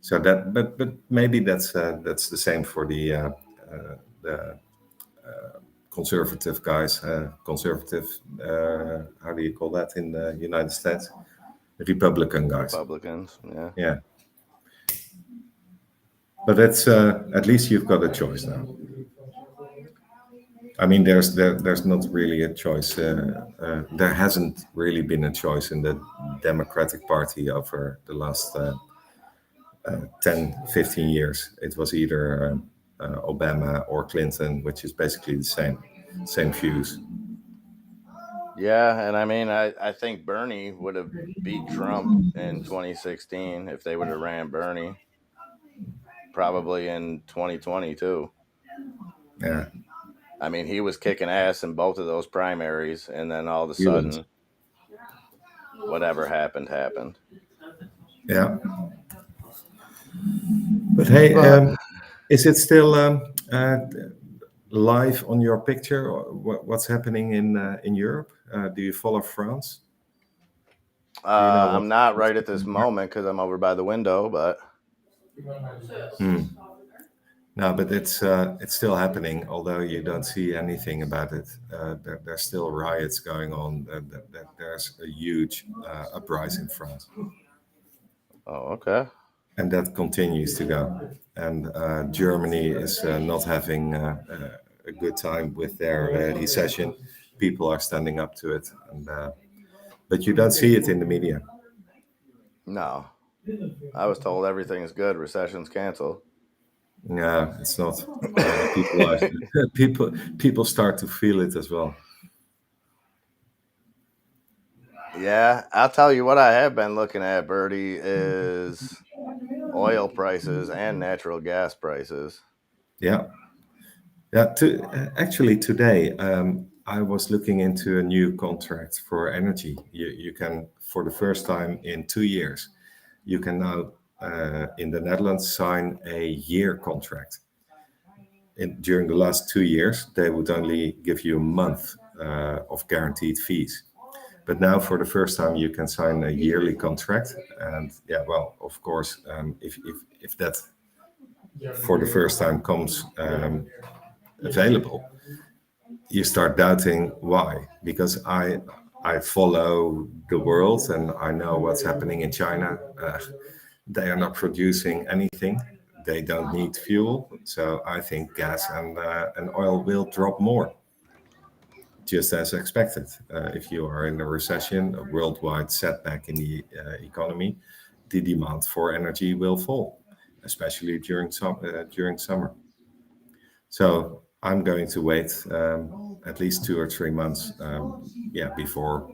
So that, but maybe that's the same for the conservative guys. Conservative, how do you call that in the United States? Republican guys. Republicans, yeah. Yeah. But that's at least you've got a choice now. I mean, there's not really a choice. There hasn't really been a choice in the Democratic Party over the last 10, 15 years. It was either Obama or Clinton, which is basically the same views. Yeah, and I mean, I think Bernie would have beat Trump in 2016 if they would have ran Bernie. Probably in 2020 too. Yeah. I mean, he was kicking ass in both of those primaries, and then all of a sudden, whatever happened. Yeah. But hey, is it still live on your picture? What's happening in Europe? Do you follow France? I'm not right at this moment because I'm over by the window, but. No, but it's still happening, although you don't see anything about it. There's still riots going on. There's a huge uprising in France. Oh, okay. And that continues to go. And Germany is not having a good time with their recession. People are standing up to it, but you don't see it in the media. No, I was told everything is good. Recession's canceled. No, it's not. People start to feel it as well. Yeah, I'll tell you what I have been looking at, Bertie, is oil prices and natural gas prices. Yeah. Actually, today I was looking into a new contract for energy. You can, for the first time in 2 years, you can now in the Netherlands sign a year contract. During the last 2 years, they would only give you a month of guaranteed fees. But now, for the first time, you can sign a yearly contract. And yeah, well, of course, if that for the first time comes available, you start doubting why. Because I follow the world and I know what's happening in China. They are not producing anything. They don't need fuel. So I think gas and oil will drop more, just as expected. If you are in a recession, a worldwide setback in the economy, the demand for energy will fall, especially during summer. So I'm going to wait at least 2 or 3 months, before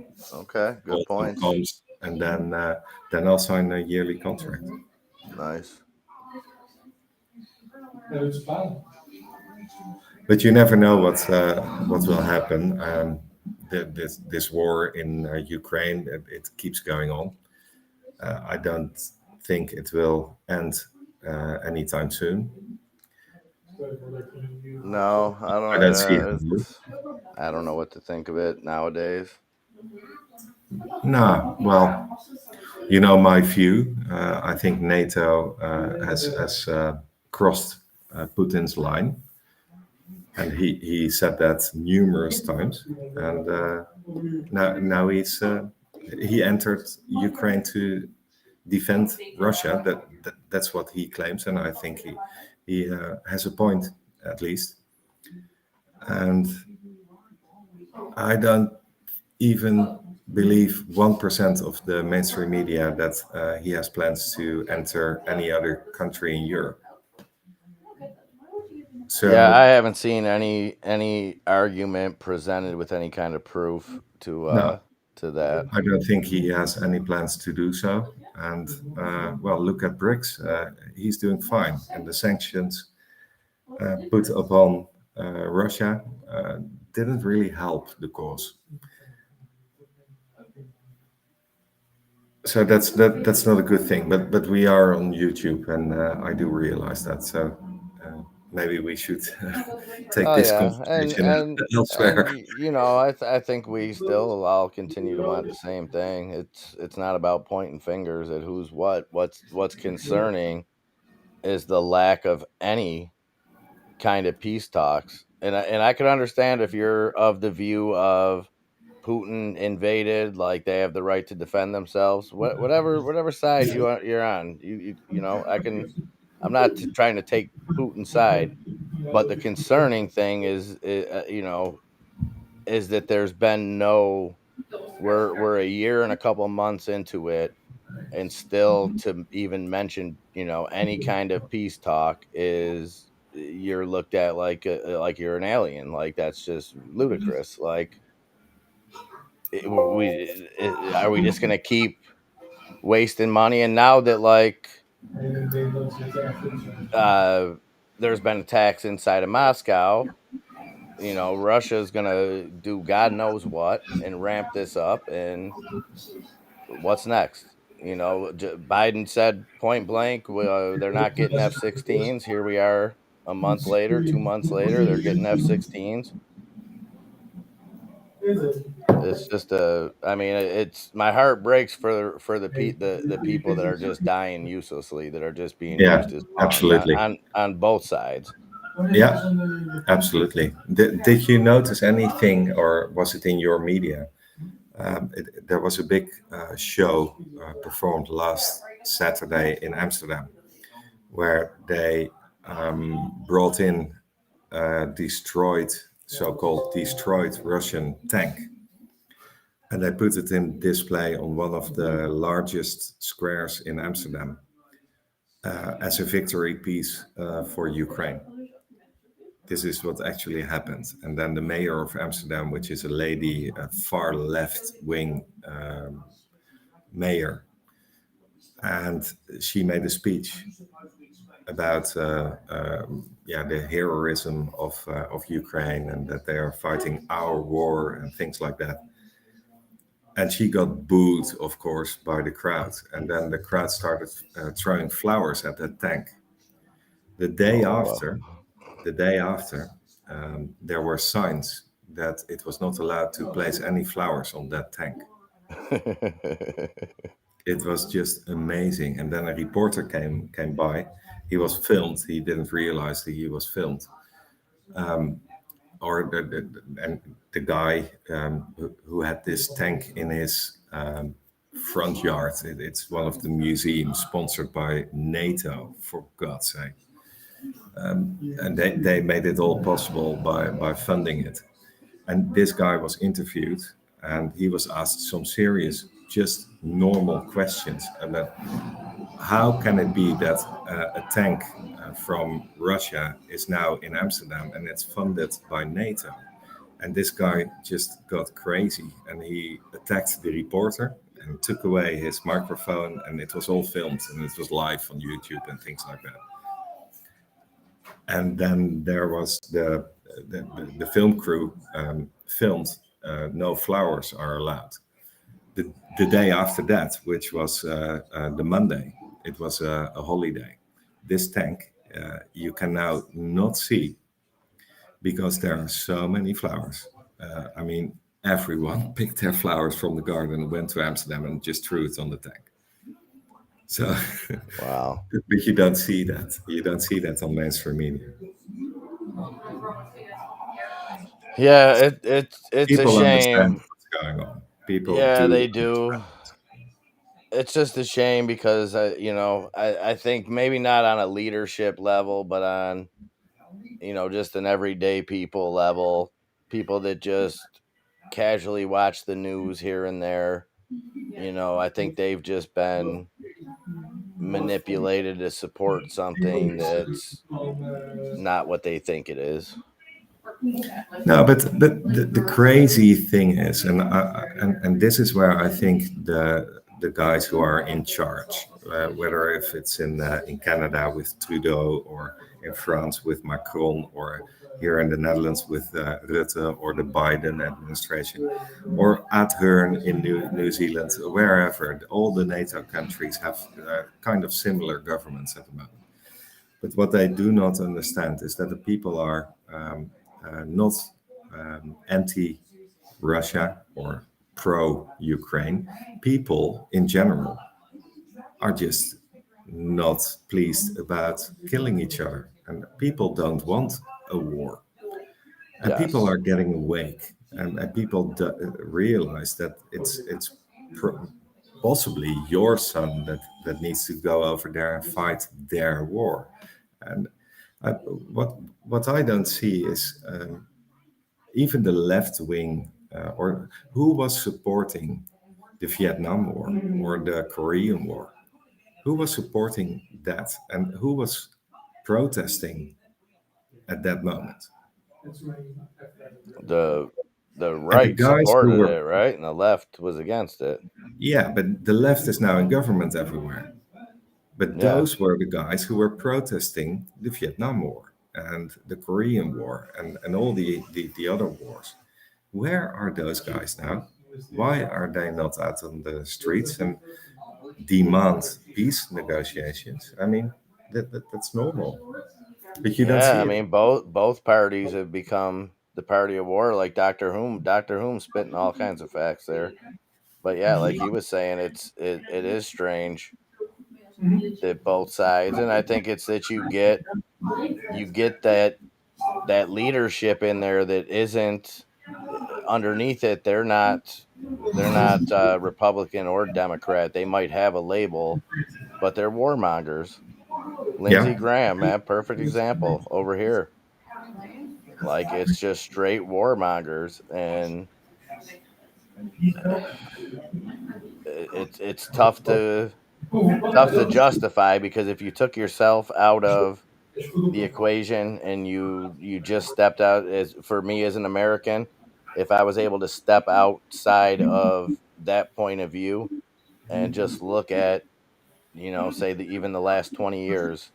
good point. comes, and then I'll sign a yearly contract. Nice. But you never know what will happen. This war in Ukraine, it keeps going on. I don't think it will end anytime soon. No, I don't see it. I don't know what to think of it nowadays. No, well, you know my view. I think NATO has crossed Putin's line, and he said that numerous times. And now he entered Ukraine to defend Russia. That's what he claims, and I think he has a point, at least. And I don't even believe 1% of the mainstream media that he has plans to enter any other country in Europe. So, yeah, I haven't seen any argument presented with any kind of proof to that. I don't think he has any plans to do so. And well, look at BRICS. He's doing fine, and the sanctions put upon Russia didn't really help the cause. So that's not a good thing. But we are on YouTube, and I do realize that. So maybe we should take Oh this yeah, conversation elsewhere. you know, I think we still all continue to want the same thing. It's not about pointing fingers at who's what. What's concerning is the lack of any kind of peace talks. And I could understand if you're of the view of Putin invaded, like they have the right to defend themselves. Whatever side you're on, you know, I'm not trying to take Putin's side, but the concerning thing is you know, is that there's been we're a year and a couple months into it, and still to even mention, you know, any kind of peace talk is you're looked at like you're an alien. Like that's just ludicrous. Like are we just gonna keep wasting money? And now that like there's been attacks inside of Moscow, you know, Russia's gonna do God knows what and ramp this up. And what's next? You know, Biden said point blank, they're not getting F-16s. Here we are a month later, 2 months later, they're getting F-16s. It's just I mean, it's my heart breaks for the people that are just dying uselessly, that are just being Yeah, used as pawns absolutely. on both sides. Yeah, absolutely. Did you notice anything, or was it in your media? There was a big show performed last Saturday in Amsterdam, where they brought in so-called destroyed Russian tank, and they put it in display on one of the largest squares in Amsterdam as a victory piece for Ukraine. This is what actually happened. And then the mayor of Amsterdam, which is a lady, a far left-wing mayor, and she made a speech about the heroism of Ukraine, and that they are fighting our war and things like that. And she got booed, of course, by the crowd. And then the crowd started throwing flowers at that tank. The day after, there were signs that it was not allowed to place any flowers on that tank. It was just amazing. And then a reporter came by. He was filmed. He didn't realize that he was filmed. And the guy who had this tank in his front yard. It's one of the museums sponsored by NATO, for God's sake. And they made it all possible by funding it. And this guy was interviewed, and he was asked some serious, just normal questions about how can it be that a tank from Russia is now in Amsterdam and it's funded by NATO. And this guy just got crazy, and he attacked the reporter and took away his microphone, and it was all filmed, and it was live on YouTube and things like that. And then there was the film crew filmed no flowers are allowed. The day after that, which was the Monday, it was a holiday. This tank you can now not see because there are so many flowers. I mean, everyone picked their flowers from the garden, went to Amsterdam, and just threw it on the tank. So, wow. But you don't see that. You don't see that on mainstream media. Yeah, it's People a understand shame. what's going on. People Yeah, do. they do. It's just a shame because you know, I think maybe not on a leadership level, but on, you know, just an everyday people level, people that just casually watch the news here and there. You know, I think they've just been manipulated to support something that's not what they think it is. No, but the crazy thing is, and this is where I think the guys who are in charge, whether if it's in Canada with Trudeau, or in France with Macron, or here in the Netherlands with Rutte or the Biden administration, or Ahern in New Zealand, wherever. All the NATO countries have kind of similar governments at the moment. But what they do not understand is that the people are not anti-Russia or pro-Ukraine. People in general are just not pleased about killing each other. And people don't want a war. And people are getting awake. And people realize that it's possibly your son that needs to go over there and fight their war. And what I don't see is even the left wing, or who was supporting the Vietnam War or the Korean War. Who was supporting that, and who was protesting at that moment? The right supported it, right? And the left was against it. Yeah, but the left is now in government everywhere. But those were the guys who were protesting the Vietnam War and the Korean War and all the other wars. Where are those guys now? Why are they not out on the streets and demand peace negotiations? I mean, that's normal. But you don't see I it. mean, both parties have become the party of war, like Dr. Whom spitting all kinds of facts there. But yeah, like he was saying, it is strange that both sides, and I think it's that you get that leadership in there that isn't underneath it. They're not Republican or Democrat. They might have a label, but they're warmongers. Lindsey Graham, man, perfect example over here. Like, it's just straight warmongers, and it's tough to justify, because if you took yourself out of the equation and you just stepped out, as for me as an American, if I was able to step outside of that point of view and just look at, say even the last 20 years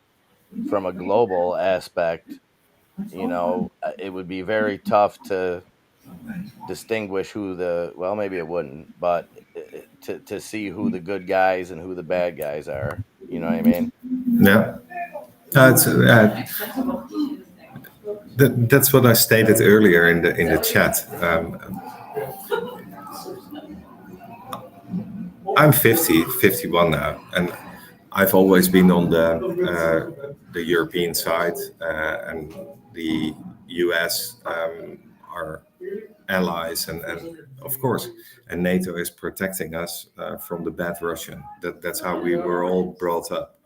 from a global aspect, it would be very tough to distinguish maybe it wouldn't, but to see who the good guys and who the bad guys are. You know what I mean? Yeah. That's what I stated earlier in the chat. I'm 51 now, and I've always been on the European side, and the US are allies, and of course, and NATO is protecting us from the bad Russian. That's how we were all brought up.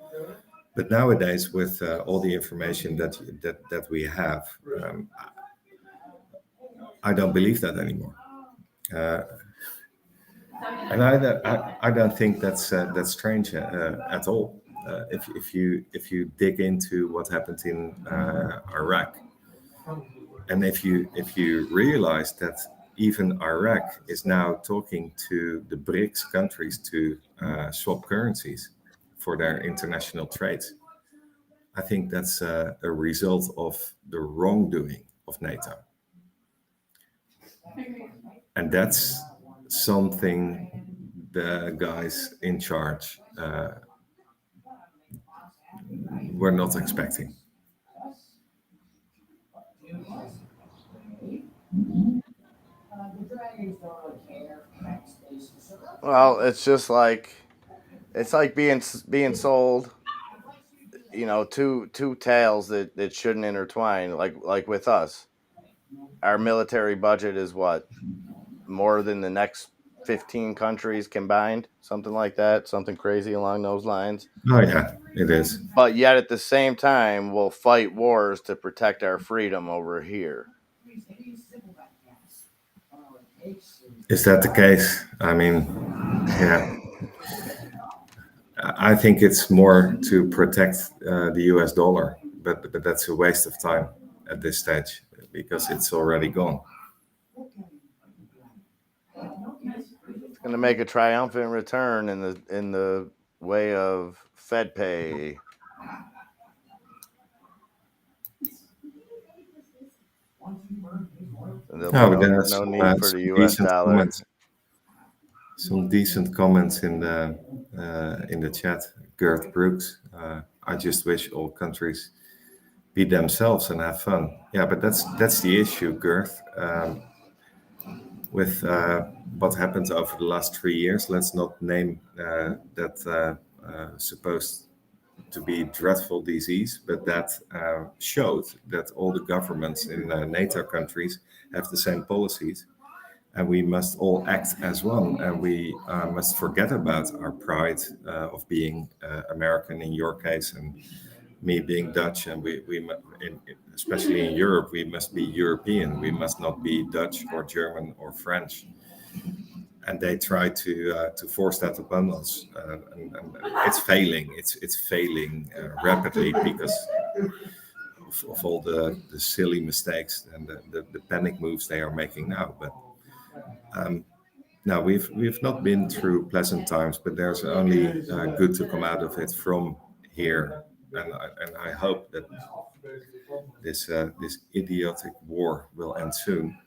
But nowadays, with all the information that we have, I don't believe that anymore. And I don't think that's strange at all. If you dig into what happened in Iraq, and if you realize that even Iraq is now talking to the BRICS countries to swap currencies for their international trade, I think that's a result of the wrongdoing of NATO, and that's something the guys in charge were not expecting. Well, it's like being sold, two tails that shouldn't intertwine. Like with us, our military budget is what, more than the next 15 countries combined, something like that, something crazy along those lines. Oh yeah, it is. But yet at the same time, we'll fight wars to protect our freedom over here. Is that the case? I mean, yeah. I think it's more to protect the US dollar, but that's a waste of time at this stage, because it's already gone. It's going to make a triumphant return in the way of Fed pay. There'll be no need for the U.S. dollar. Comments. Some decent comments in the chat. Gert Brooks, I just wish all countries be themselves and have fun. Yeah, but that's the issue, Gert. With what happened over the last 3 years, let's not name that supposed to be dreadful disease, but that showed that all the governments in NATO countries have the same policies, and we must all act as one, and we must forget about our pride of being American in your case, and me being Dutch, and especially in Europe, we must be European. We must not be Dutch or German or French. And they try to force that upon us, and it's failing. It's failing rapidly because of all the silly mistakes and the panic moves they are making now. But now we've not been through pleasant times, but there's only good to come out of it from here. And I hope that this idiotic war will end soon,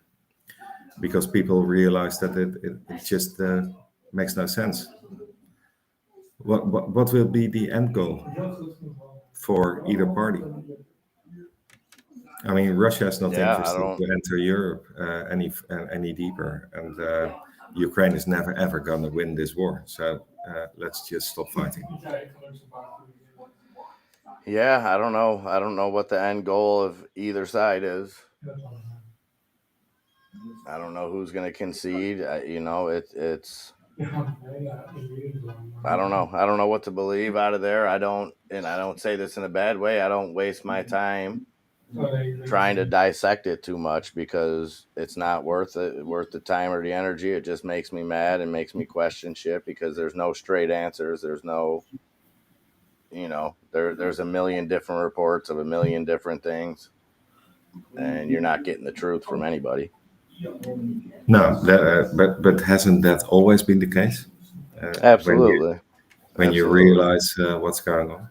because people realize that it just makes no sense. What will be the end goal for either party? I mean, Russia is not interested to enter Europe any deeper, and Ukraine is never ever going to win this war. So let's just stop fighting. Yeah, I don't know. I don't know what the end goal of either side is. I don't know who's going to concede. It's. I don't know. I don't know what to believe out of there. I don't say this in a bad way. I don't waste my time trying to dissect it too much, because it's not worth the time or the energy. It just makes me mad and makes me question shit, because there's no straight answers. There's no, there's a million different reports of a million different things, and you're not getting the truth from anybody. No, but hasn't that always been the case? Absolutely. When you realize what's going on,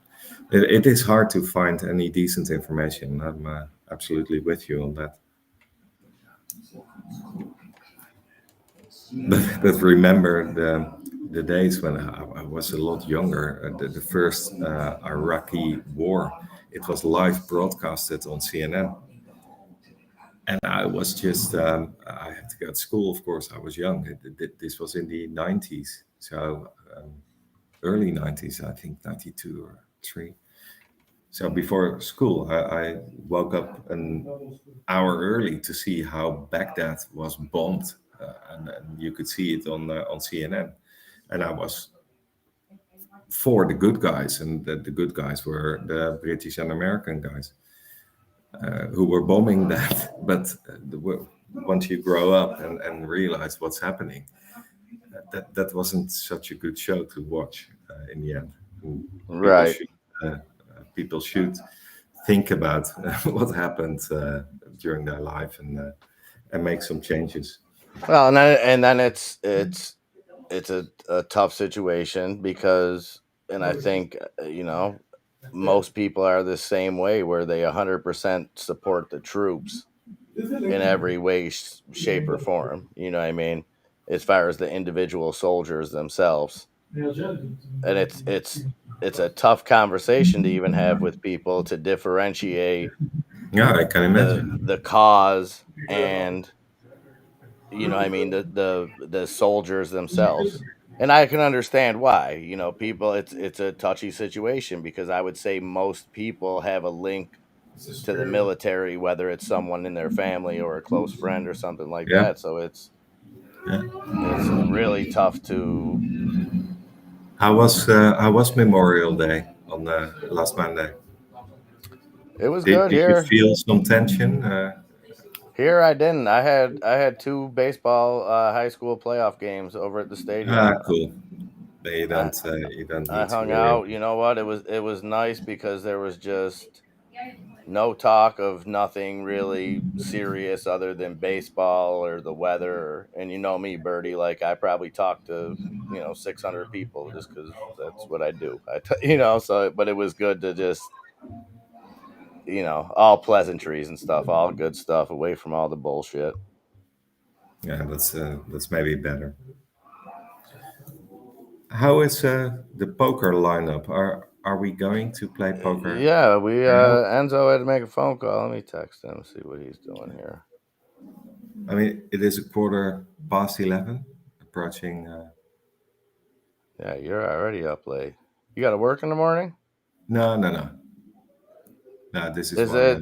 it is hard to find any decent information. I'm absolutely with you on that. But remember the days when I was a lot younger. The first Iraqi war, it was live broadcasted on CNN. And I was just, I had to go to school, of course. I was young. This was in the 90s. So early 90s, I think 92 or 3. So before school, I woke up an hour early to see how Baghdad was bombed. And you could see it on CNN. And I was for the good guys. And the good guys were the British and American guys. Who were bombing that, but once you grow up and realize what's happening, that wasn't such a good show to watch in the end. Right. People should think about what happened during their life and make some changes. Well, and then it's a tough situation, because, and I think most people are the same way, where they 100% support the troops in every way, shape, or form. You know what I mean? As far as the individual soldiers themselves. And it's a tough conversation to even have with people, to differentiate I can imagine the cause and the soldiers themselves. And I can understand why. People, it's a touchy situation, because I would say most people have a link to the military, whether it's someone in their family or a close friend or something like that. So it's really tough to. How was Memorial Day on last Monday? It was good here. Did you feel some tension? Here I didn't. I had 2 baseball high school playoff games over at the stadium. Cool. You don't I hung out. You know what? It was nice, because there was just no talk of nothing really serious other than baseball or the weather. And you know me, Birdie, like I probably talk to 600 people just because that's what I do. So but it was good to just all pleasantries and stuff, all good stuff, away from all the bullshit. Yeah, that's maybe better. How is the poker lineup? Are we going to play poker? Yeah, we now? Enzo had to make a phone call. Let me text him, see what he's doing here. I mean, it is 11:15, approaching. Yeah, you're already up late. You got to work in the morning? No. No, this is why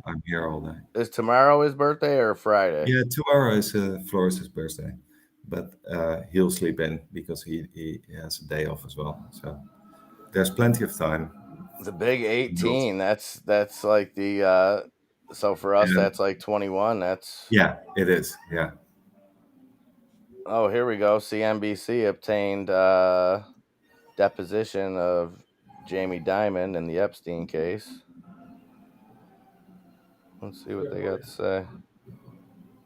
I'm here all day. Is tomorrow his birthday or Friday? Yeah, tomorrow is Floris's birthday, but he'll sleep in because he has a day off as well. So there's plenty of time. The big 18. That's like the so for us that's like 21. That's it is. Yeah. Oh, here we go. CNBC obtained deposition of Jamie Dimon in the Epstein case. Let's see what they got to say.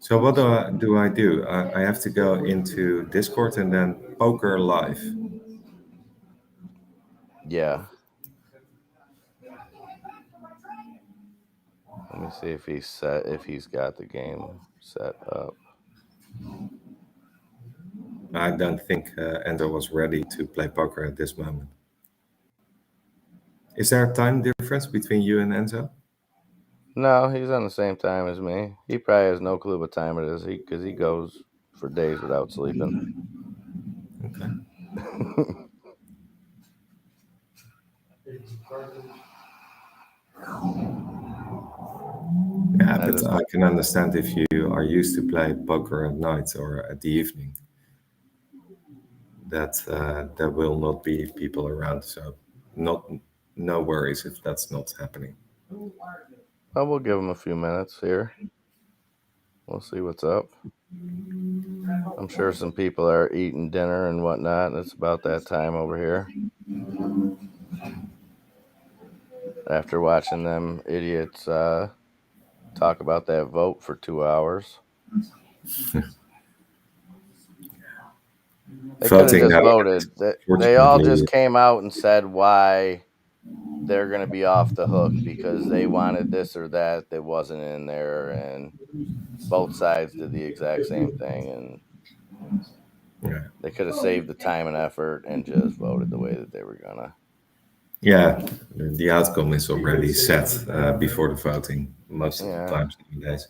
So what do I do? I have to go into Discord and then poker live. Yeah. Let me see if he's got the game set up. I don't think Endo was ready to play poker at this moment. Is there a time difference between you and Enzo? No, he's on the same time as me. He probably has no clue what time it is because he goes for days without sleeping. Okay. Yeah, but I can understand if you are used to play poker at night or at the evening, that there will not be people around. So no worries if that's not happening. Well, we'll give him a few minutes here. We'll see what's up. I'm sure some people are eating dinner and whatnot. It's about that time over here. After watching them idiots talk about that vote for 2 hours. They could have just voted. They all just came out and said why they're going to be off the hook because they wanted this or that wasn't in there, and both sides did the exact same thing, and they could have saved the time and effort and just voted the way that they were going to. Yeah, the outcome is already set before the voting most of the times nowadays.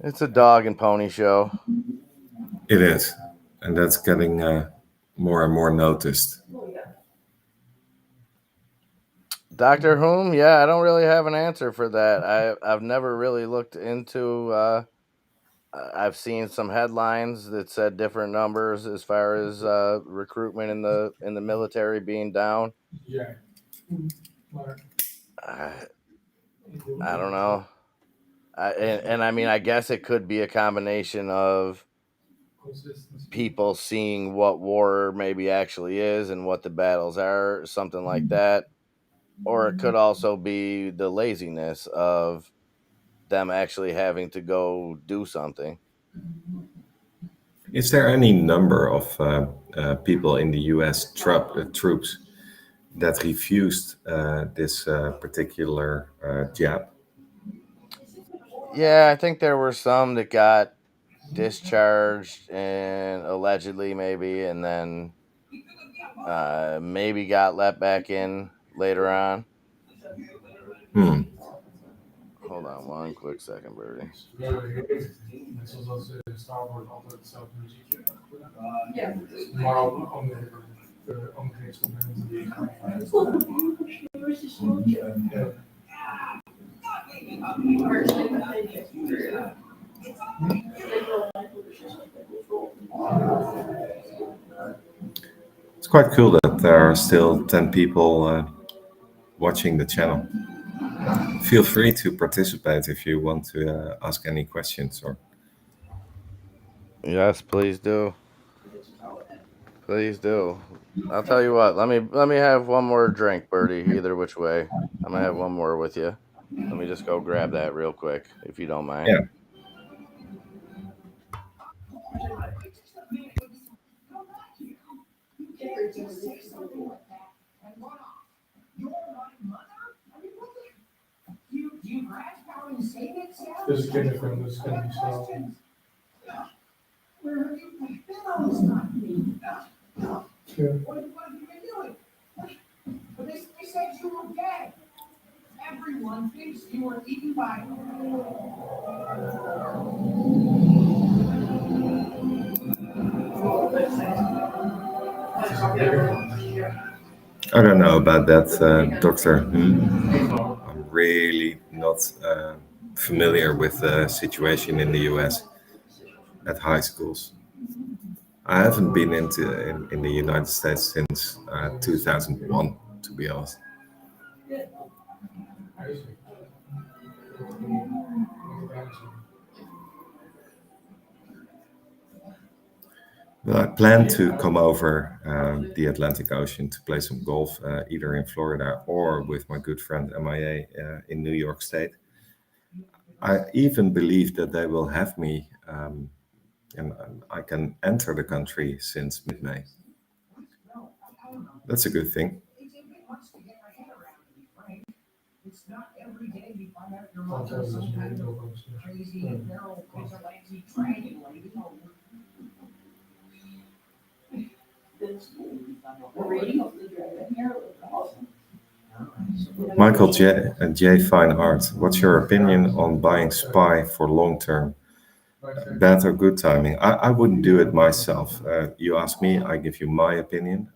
It's a dog and pony show. It is, and that's getting more and more noticed. Dr. Whom? Yeah, I don't really have an answer for that. I've never really looked into. I've seen some headlines that said different numbers as far as recruitment in the military being down. Yeah. I don't know. And I mean, I guess it could be a combination of people seeing what war maybe actually is and what the battles are, something like that. Or it could also be the laziness of them actually having to go do something. Is there any number of people in the U.S. troops that refused this particular jab? Yeah, I think there were some that got discharged and allegedly maybe, and then maybe got let back in later on. Hold on one quick second, Birdie. It's quite cool that there are still 10 people watching the channel. Feel free to participate if you want to ask any questions or. Yes, please do. Please do. I'll tell you what. Let me have one more drink, Birdie. Either which way, I'm gonna have one more with you. Let me just go grab that real quick, if you don't mind. Yeah. This kindergarten is going to be so. Where have you been all this time? Sure. What have you been doing? But they said you were dead. Everyone thinks you were eaten by. I don't know about that, Doctor. I'm really not familiar with the situation in the US at high schools. I haven't been in the United States since 2001, to be honest. Well, I plan to come over the Atlantic Ocean to play some golf, either in Florida or with my good friend MIA in New York State. I even believe that they will have me, and I can enter the country since mid-May. That's a good thing. It's not every day you find out your mother is some kind of crazy feral vigilante dragon lady. Michael J. Feinhardt, what's your opinion on buying SPY for long term? Bad or good timing? I wouldn't do it myself. You ask me, I give you my opinion.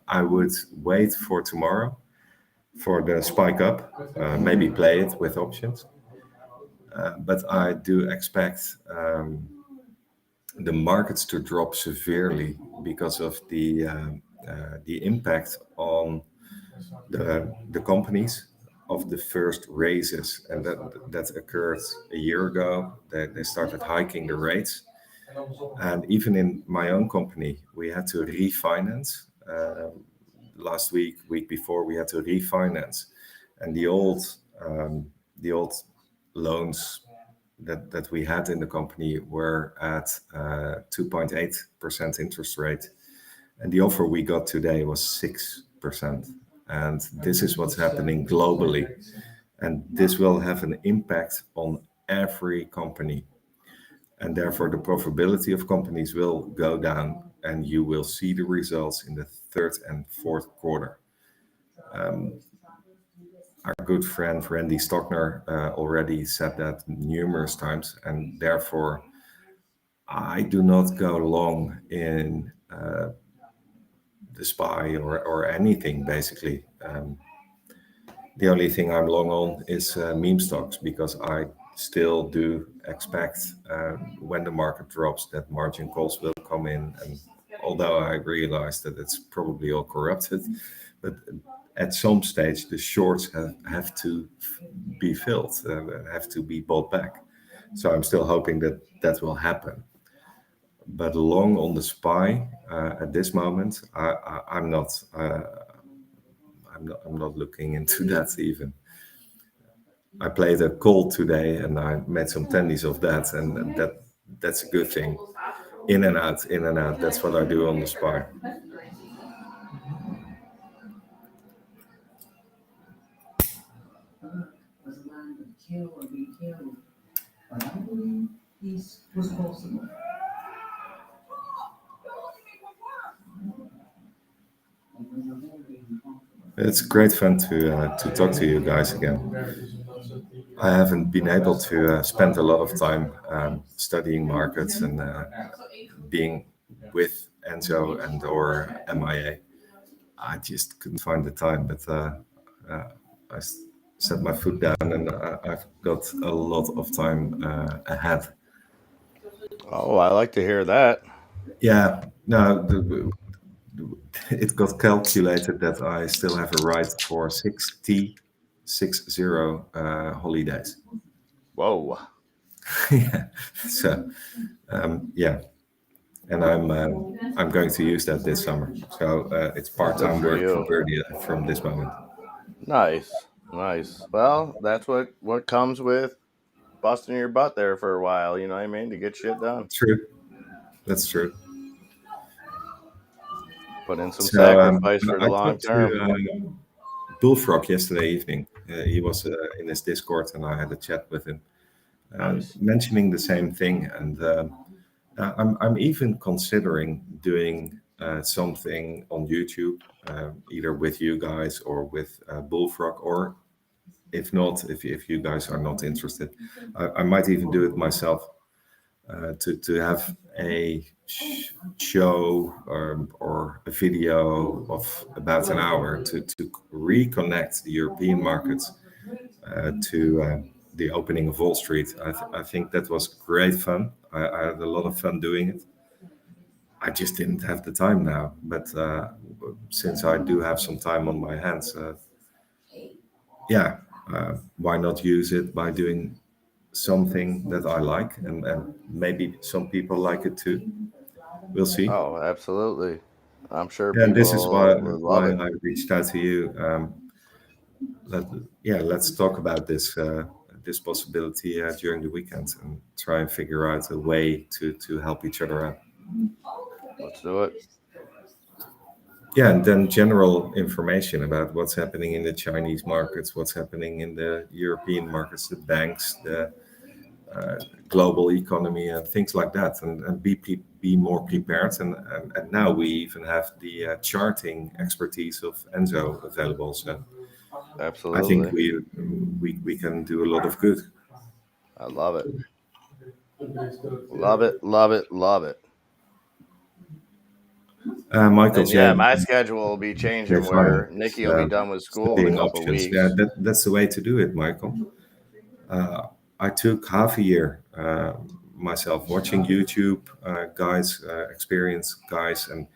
I would wait for tomorrow for the spike up, maybe play it with options. But I do expect the markets to drop severely because of the impact on the companies of the first raises, and that occurred a year ago. They started hiking the rates, and even in my own company, we had to refinance. Last week before, we had to refinance, and the old loans that we had in the company were at 2.8% interest rate, and the offer we got today was 6%. And this is what's happening globally, and this will have an impact on every company, and therefore the profitability of companies will go down, and you will see the results in the third and fourth quarter. Our good friend Randy Stockner already said that numerous times, and therefore I do not go long in the SPY or anything, basically. The only thing I'm long on is meme stocks, because I still do expect when the market drops that margin calls will come in. And although I realize that it's probably all corrupted, but at some stage the shorts have to be filled, have to be bought back. So I'm still hoping that will happen. But long on the SPY at this moment, I'm not looking into that even. I played a call today and I made some tendies of that, and that's a good thing. In and out. That's what I do on the SPY. Was a man to kill or be killed, but I believe peace was possible. It's great fun to talk to you guys again. I haven't been able to spend a lot of time studying markets and being with Enzo and or MIA. I just couldn't find the time, but I set my foot down, and I've got a lot of time ahead. Oh, I like to hear that. Yeah, no, it got calculated that I still have a right for 60 holidays. Whoa. Yeah. So, yeah, and I'm going to use that this summer. So it's part-time work for Birdie from this moment. Nice. Nice. Well, that's what comes with busting your butt there for a while. You know what I mean? To get shit done. True. That's true. Put in some So sacrifice for the I long talked term. to Bullfrog yesterday evening. He was in his Discord, and I had a chat with him, Nice. mentioning the same thing. And I'm even considering doing something on YouTube, either with you guys or with Bullfrog, or if not, if you guys are not interested, I might even do it myself. To have a show or a video of about an hour to reconnect the European markets to the opening of Wall Street. I think that was great fun. I had a lot of fun doing it. I just didn't have the time now, but since I do have some time on my hands, why not use it by doing something that I like, and maybe some people like it too. We'll see. Oh, absolutely. I'm sure And this is why people would love it. I reached out to you. Let's talk about this this possibility during the weekend and try and figure out a way to help each other out. Let's do it. Yeah, and then general information about what's happening in the Chinese markets, what's happening in the European markets, the banks, the global economy, and things like that, and be more prepared. And now we even have the charting expertise of Enzo available. So Absolutely. I think we can do a lot of good. I love it. Love it. Love it. Love it. Michael, yeah, my schedule will be changing where Nikki will be done with school in a couple of weeks. Yeah, that's the way to do it, Michael. I took half a year myself watching YouTube guys, experienced guys, and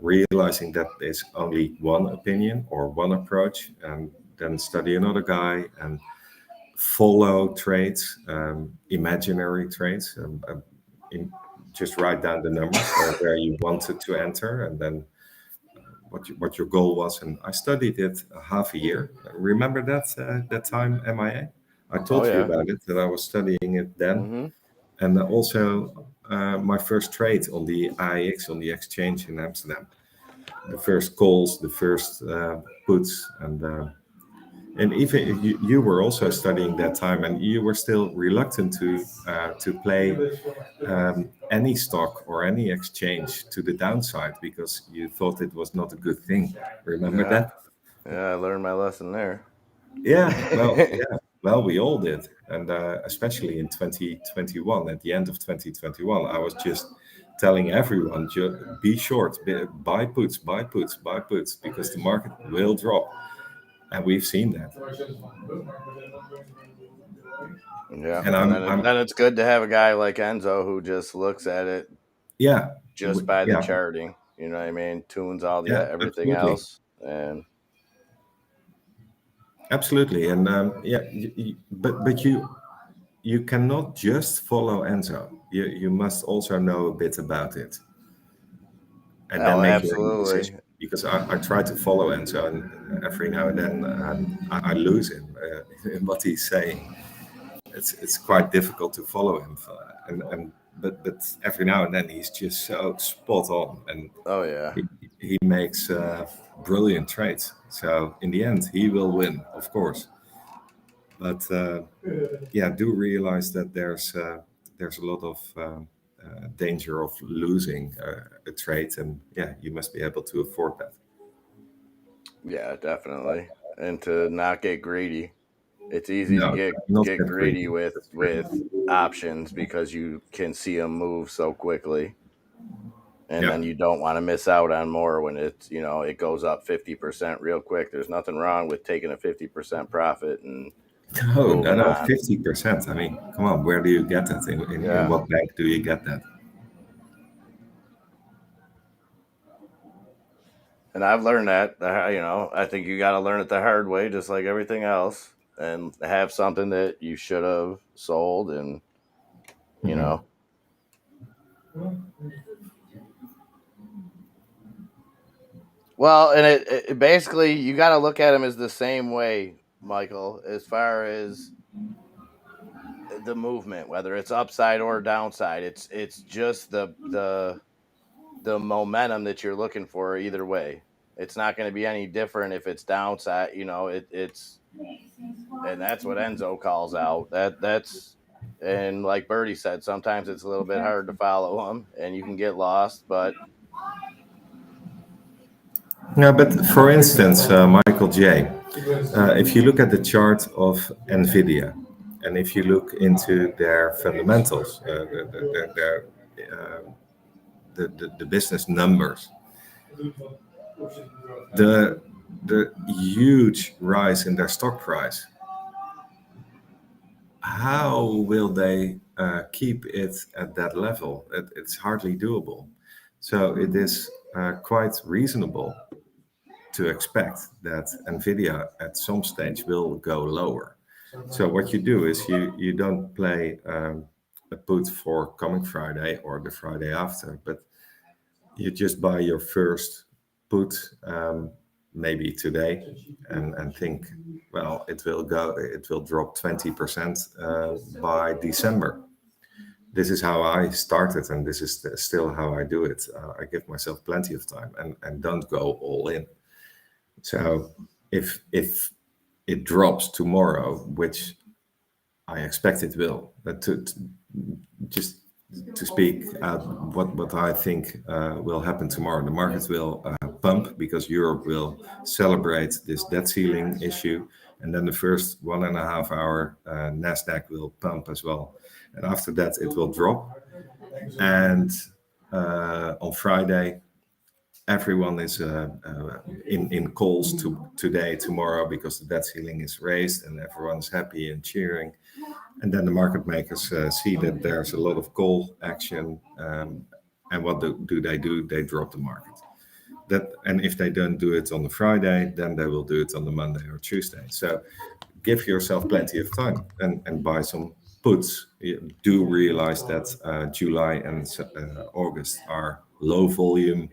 realizing that there's only one opinion or one approach, and then study another guy and follow trades, imaginary trades. Just write down the numbers where you wanted to enter, and then what your goal was. And I studied it half a year. Remember that time, MIA? I told you about it, that I was studying it then. Mm-hmm. And also my first trade on the AEX, on the exchange in Amsterdam. The first calls, the first puts, and even you were also studying that time, and you were still reluctant to play any stock or any exchange to the downside because you thought it was not a good thing. Remember that? Yeah, I learned my lesson there. Well, we all did, and especially in 2021, at the end of 2021, I was just telling everyone, be short, buy puts, buy puts, buy puts, because the market will drop. And we've seen that. Yeah, and then it's good to have a guy like Enzo who just looks at it. Yeah. Just by the charting, you know what I mean? Tunes all the everything else, and absolutely, and but you cannot just follow Enzo. You must also know a bit about it, and then make your own decision. Because I try to follow Enzo, and every now and then I lose him in what he's saying. It's quite difficult to follow him, but every now and then he's just so spot on, and he makes brilliant trades. So in the end, he will win, of course. But do realize that there's a lot of danger of losing a trade, and you must be able to afford that. Yeah, definitely, and to not get greedy. It's easy to get greedy with options because you can see them move so quickly, and then you don't want to miss out on more when it's it goes up 50% real quick. There's nothing wrong with taking a 50% profit and. No, 50%. I mean, come on, where do you get that? In what bank do you get that? And I've learned that, I think you got to learn it the hard way, just like everything else, and have something that you should have sold, and Well, and it basically, you got to look at them as the same way Michael, as far as the movement, whether it's upside or downside, it's just the momentum that you're looking for either way. It's not going to be any different if it's downside, it's and that's what Enzo calls out. That's and like Bertie said, sometimes it's a little bit hard to follow him and you can get lost, but Yeah, but for instance, Michael J., if you look at the chart of NVIDIA, and if you look into their fundamentals, the business numbers, the huge rise in their stock price, how will they keep it at that level? It's hardly doable. So it is quite reasonable to expect that NVIDIA at some stage will go lower. So what you do is you don't play a put for coming Friday or the Friday after, but you just buy your first put maybe today and think, well, it will drop 20% by December. This is how I started, and this is still how I do it. I give myself plenty of time and don't go all in. So if it drops tomorrow, which I expect it will, but just to speak out what I think will happen tomorrow, the market will pump because Europe will celebrate this debt ceiling issue, and then the first 1.5 hour Nasdaq will pump as well, and after that it will drop, and on Friday everyone is in calls today, tomorrow, because the debt ceiling is raised and everyone's happy and cheering. And then the market makers see that there's a lot of call action. And what do? They drop the market. And if they don't do it on the Friday, then they will do it on the Monday or Tuesday. So give yourself plenty of time and buy some puts. You do realize that July and August are low volume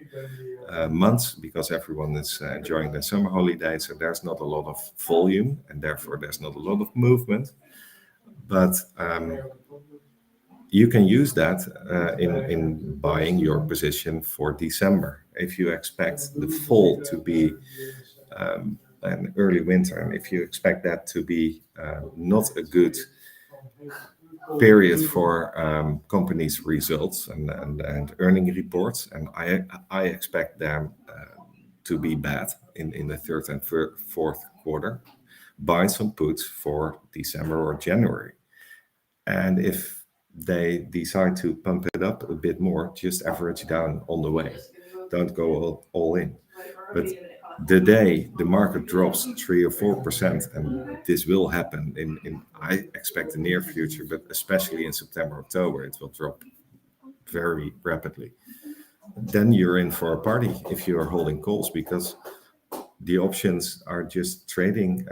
months because everyone is enjoying their summer holiday, so there's not a lot of volume and therefore there's not a lot of movement, but you can use that in buying your position for December. If you expect the fall to be an early winter, and if you expect that to be not a good period for companies' results and earning reports, and I expect them to be bad in the third and fourth quarter, buy some puts for December or January. And if they decide to pump it up a bit more, just average down on the way. Don't go all in. But the day the market drops 3 or 4%, and this will happen in I expect the near future, but especially in September, October, it will drop very rapidly. Then you're in for a party if you are holding calls, because the options are just trading.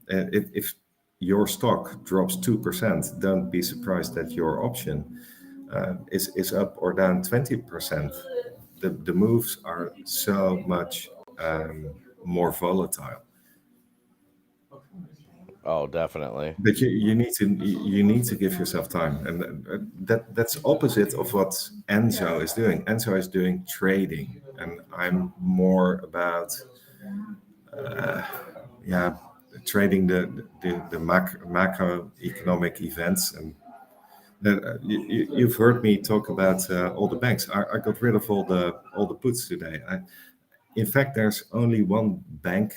If your stock drops 2%, don't be surprised that your option is up or down 20%. The moves are so much more volatile. Oh, definitely. But you need to give yourself time, and that's opposite of what Enzo is doing. Enzo is doing trading, and I'm more about trading the macroeconomic events. And you've heard me talk about all the banks. I got rid of all the puts today. In fact, there's only one bank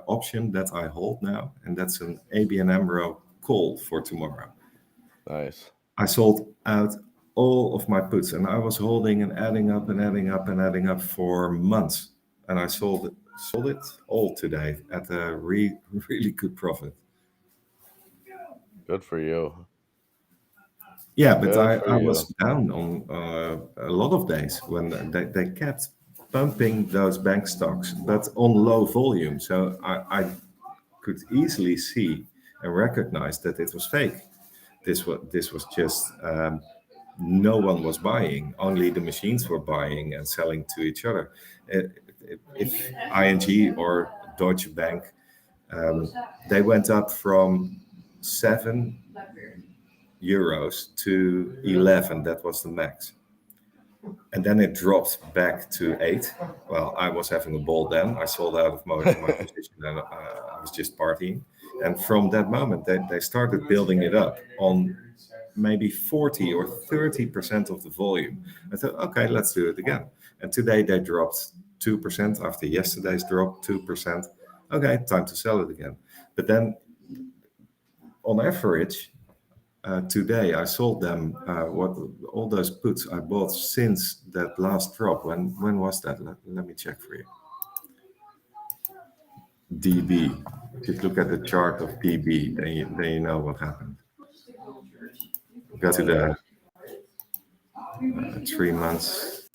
option that I hold now, and that's an ABN AMRO call for tomorrow. Nice. I sold out all of my puts, and I was holding and adding up and adding up and adding up for months, and I sold it all today at a really good profit. Good for you. Yeah, but I was down on a lot of days when they kept pumping those bank stocks, but on low volume. So I could easily see and recognize that it was fake. This was just no one was buying. Only the machines were buying and selling to each other. If ING or Deutsche Bank They went up from 7 euros to 11. That was the max. And then it dropped back to 8. Well, I was having a ball then. I sold out of my position and I was just partying. And from that moment, they started building it up on maybe 40 or 30% of the volume. I thought, okay, let's do it again. And today they dropped 2% after yesterday's drop, 2%. Okay, time to sell it again. But then on average, today I sold them all those puts I bought since that last drop. When was that? Let me check for you. DB. If you look at the chart of DB, then you know what happened. Go to the 3 months.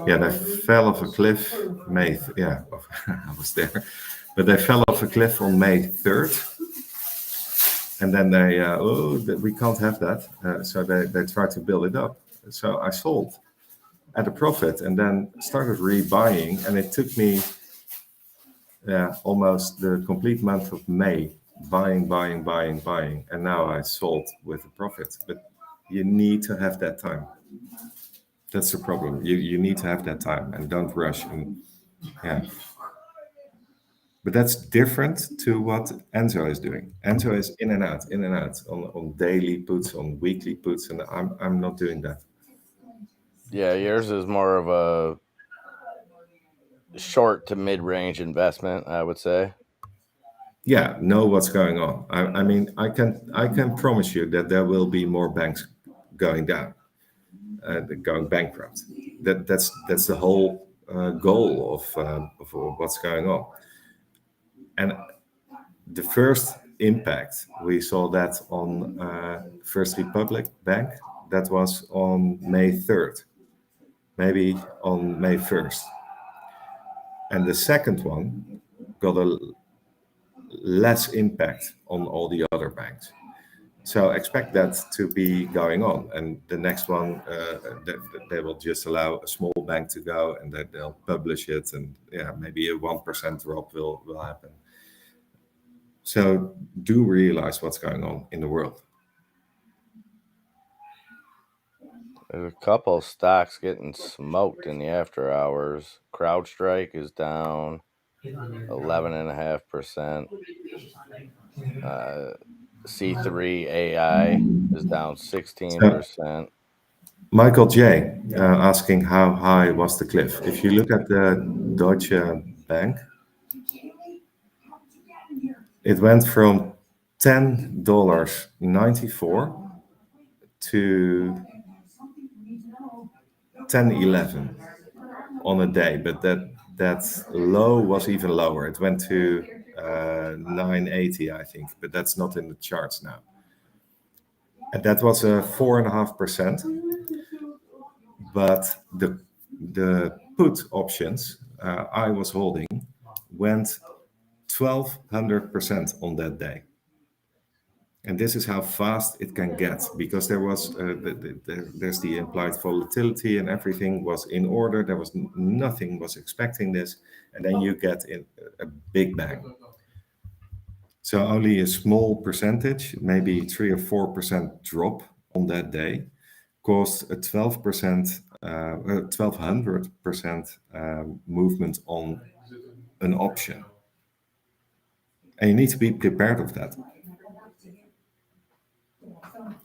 Yeah, they fell off a cliff May. Yeah, I was there. But they fell off a cliff on May 3rd. And then we can't have that. So they tried to build it up. So I sold at a profit and then started rebuying. And it took me almost the complete month of May, buying. And now I sold with a profit. But you need to have that time. That's the problem. You need to have that time and don't rush. And But that's different to what Enzo is doing. Enzo is in and out on daily puts, on weekly puts, and I'm not doing that. Yeah, yours is more of a short to mid-range investment, I would say. Yeah, know what's going on. I mean, I can promise you that there will be more banks going down, going bankrupt. That's the whole goal of what's going on. And the first impact, we saw that on First Republic Bank. That was on May 3rd, maybe on May 1st. And the second one got a less impact on all the other banks. So expect that to be going on. And the next one, they will just allow a small bank to go and that they'll publish it. And maybe a 1% drop will happen. So do realize what's going on in the world. There's a couple of stocks getting smoked in the after hours. CrowdStrike is down 11.5%. C3 AI is down 16%. Michael J. Asking how high was the cliff. If you look at the Deutsche Bank, it went from $10.94 to 10.11 on a day, but that low was even lower. It went to 9.80, I think, but that's not in the charts now. And that was a 4.5%. But the put options I was holding went 1,200% on that day. And this is how fast it can get, because there was there's the implied volatility and everything was in order. There was nothing was expecting this, and then you get in a big bang. So only a small percentage, maybe 3 or 4% drop on that day, caused a 1,200% movement on an option, and you need to be prepared of that.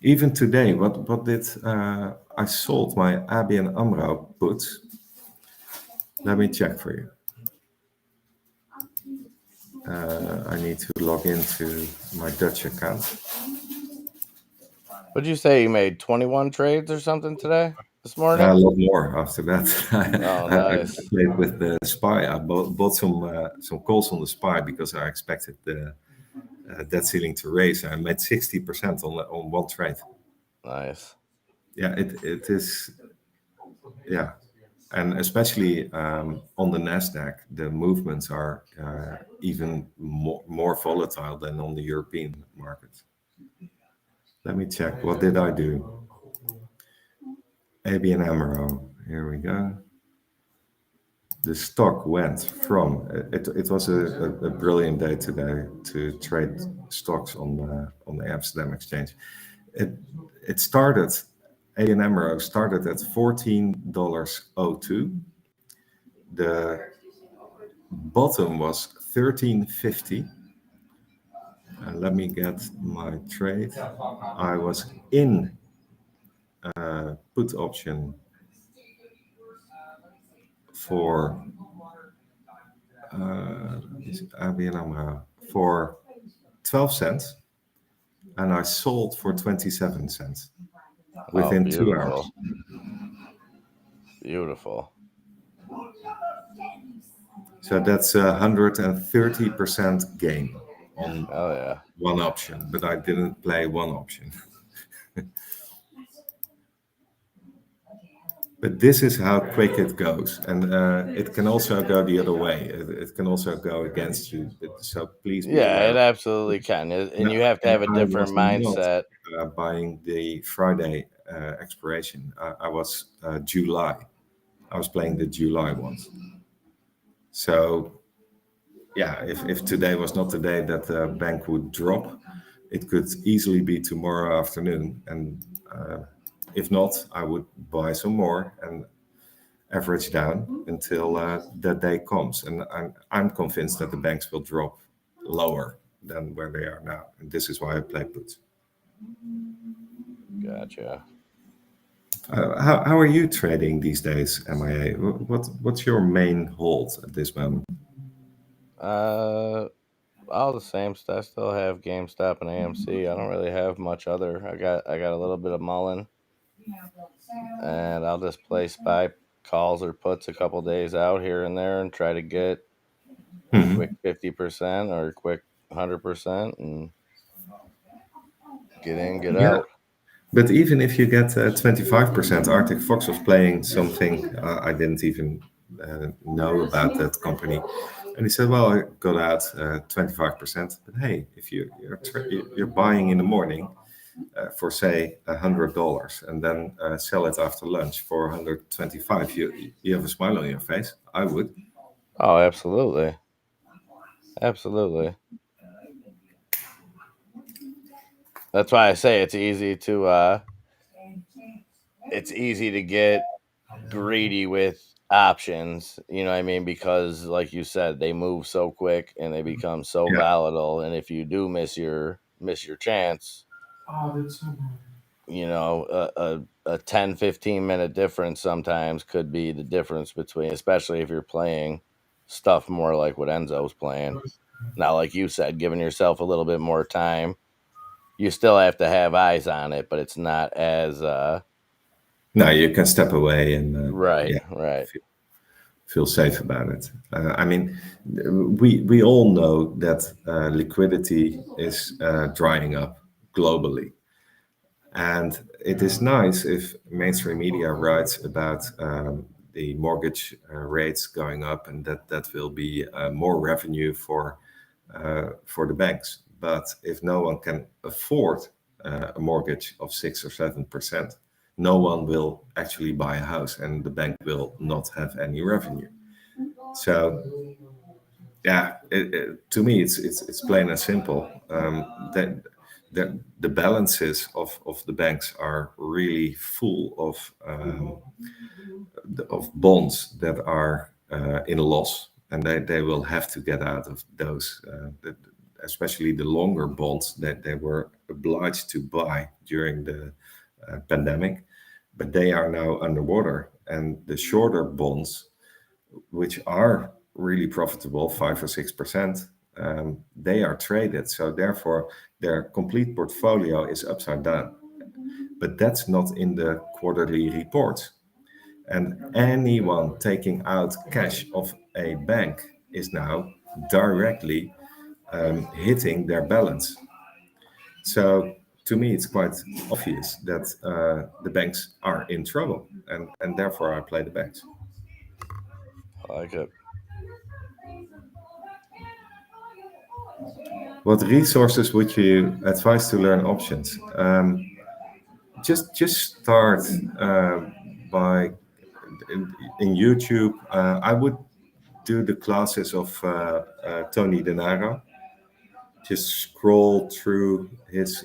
Even today, what did I sold my ABN AMRO puts? Let me check for you. I need to log into my Dutch account. What did you say? You made 21 trades or something today? This morning? A lot more after that. Oh, nice. I played with the SPY. I bought some calls on the SPY because I expected the debt ceiling to raise. I made 60% on one trade. Nice. Yeah, it is. Yeah, and especially on the Nasdaq, the movements are even more volatile than on the European markets. Let me check. What did I do? ABN AMRO. Here we go. the stock went from it was a brilliant day today to trade stocks on the Amsterdam exchange. It started, ABN AMRO started at $14.02. The bottom was $13.50. And let me get my trade. I was in put option for ABN AMRO for 12 cents, and I sold for 27 cents within 2 hours. Beautiful. So that's 130% gain on one option, but I didn't play one option. But this is how quick it goes, and it can also go the other way. It can also go against you. So please be aware. It absolutely can, and you have to have a different mindset. Buying the Friday expiration, I was July. I was playing the July ones. So, yeah, if today was not the day that the bank would drop, it could easily be tomorrow afternoon. And if not, I would buy some more and average down until that day comes. And I'm convinced that the banks will drop lower than where they are now. And this is why I play puts. Gotcha. How are you trading these days, MIA? What's your main hold at this moment? All the same stuff. I still have GameStop and AMC. I don't really have much other. I got a little bit of Mullen, and I'll just place buy calls or puts a couple days out here and there and try to get quick 50% or quick 100% and get in, get out. But even if you get 25%, Arctic Fox was playing something I didn't even know about that company. And he said, well, I got out 25%. But hey, if you're buying in the morning for, say, $100 and then sell it after lunch for $125, you have a smile on your face. I would. Oh, absolutely. Absolutely. That's why I say it's easy to get greedy with options, you know what I mean? Because like you said, they move so quick and they become so volatile. And if you do miss your chance, you know, a 10-15 minute difference sometimes could be the difference between, especially if you're playing stuff more like what Enzo's playing. Now, like you said, giving yourself a little bit more time, you still have to have eyes on it, but it's not as no, you can step away and right. Feel safe about it. I mean, we all know that liquidity is drying up globally, and it is nice if mainstream media writes about the mortgage rates going up, and that will be more revenue for the banks. But if no one can afford a mortgage of 6 or 7%, no one will actually buy a house, and the bank will not have any revenue. So, yeah, to me, it's plain and simple. That the balances of the banks are really full of bonds that are in loss, and they will have to get out of those. Especially the longer bonds that they were obliged to buy during the pandemic, but they are now underwater. And the shorter bonds, which are really profitable, 5 or 6%, they are traded. So therefore, their complete portfolio is upside down. But that's not in the quarterly reports. And anyone taking out cash of a bank is now directly hitting their balance. So to me, it's quite obvious that the banks are in trouble, and therefore I play the banks. I like it. What resources would you advise to learn options? Just start by in YouTube. I would do the classes of Tony Denaro. Just scroll through his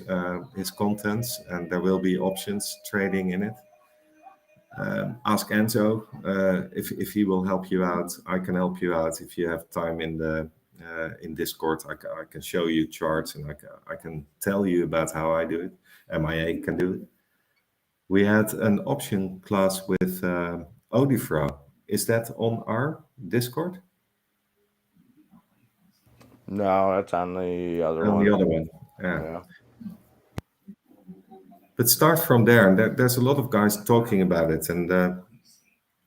contents, and there will be options trading in it. Ask Enzo if he will help you out. I can help you out if you have time in Discord. I can show you charts, and I can tell you about how I do it. MIA can do it. We had an option class with Odifra. Is that on our Discord? No, that's on the other one. On the other one, yeah. But start from there, and there's a lot of guys talking about it, and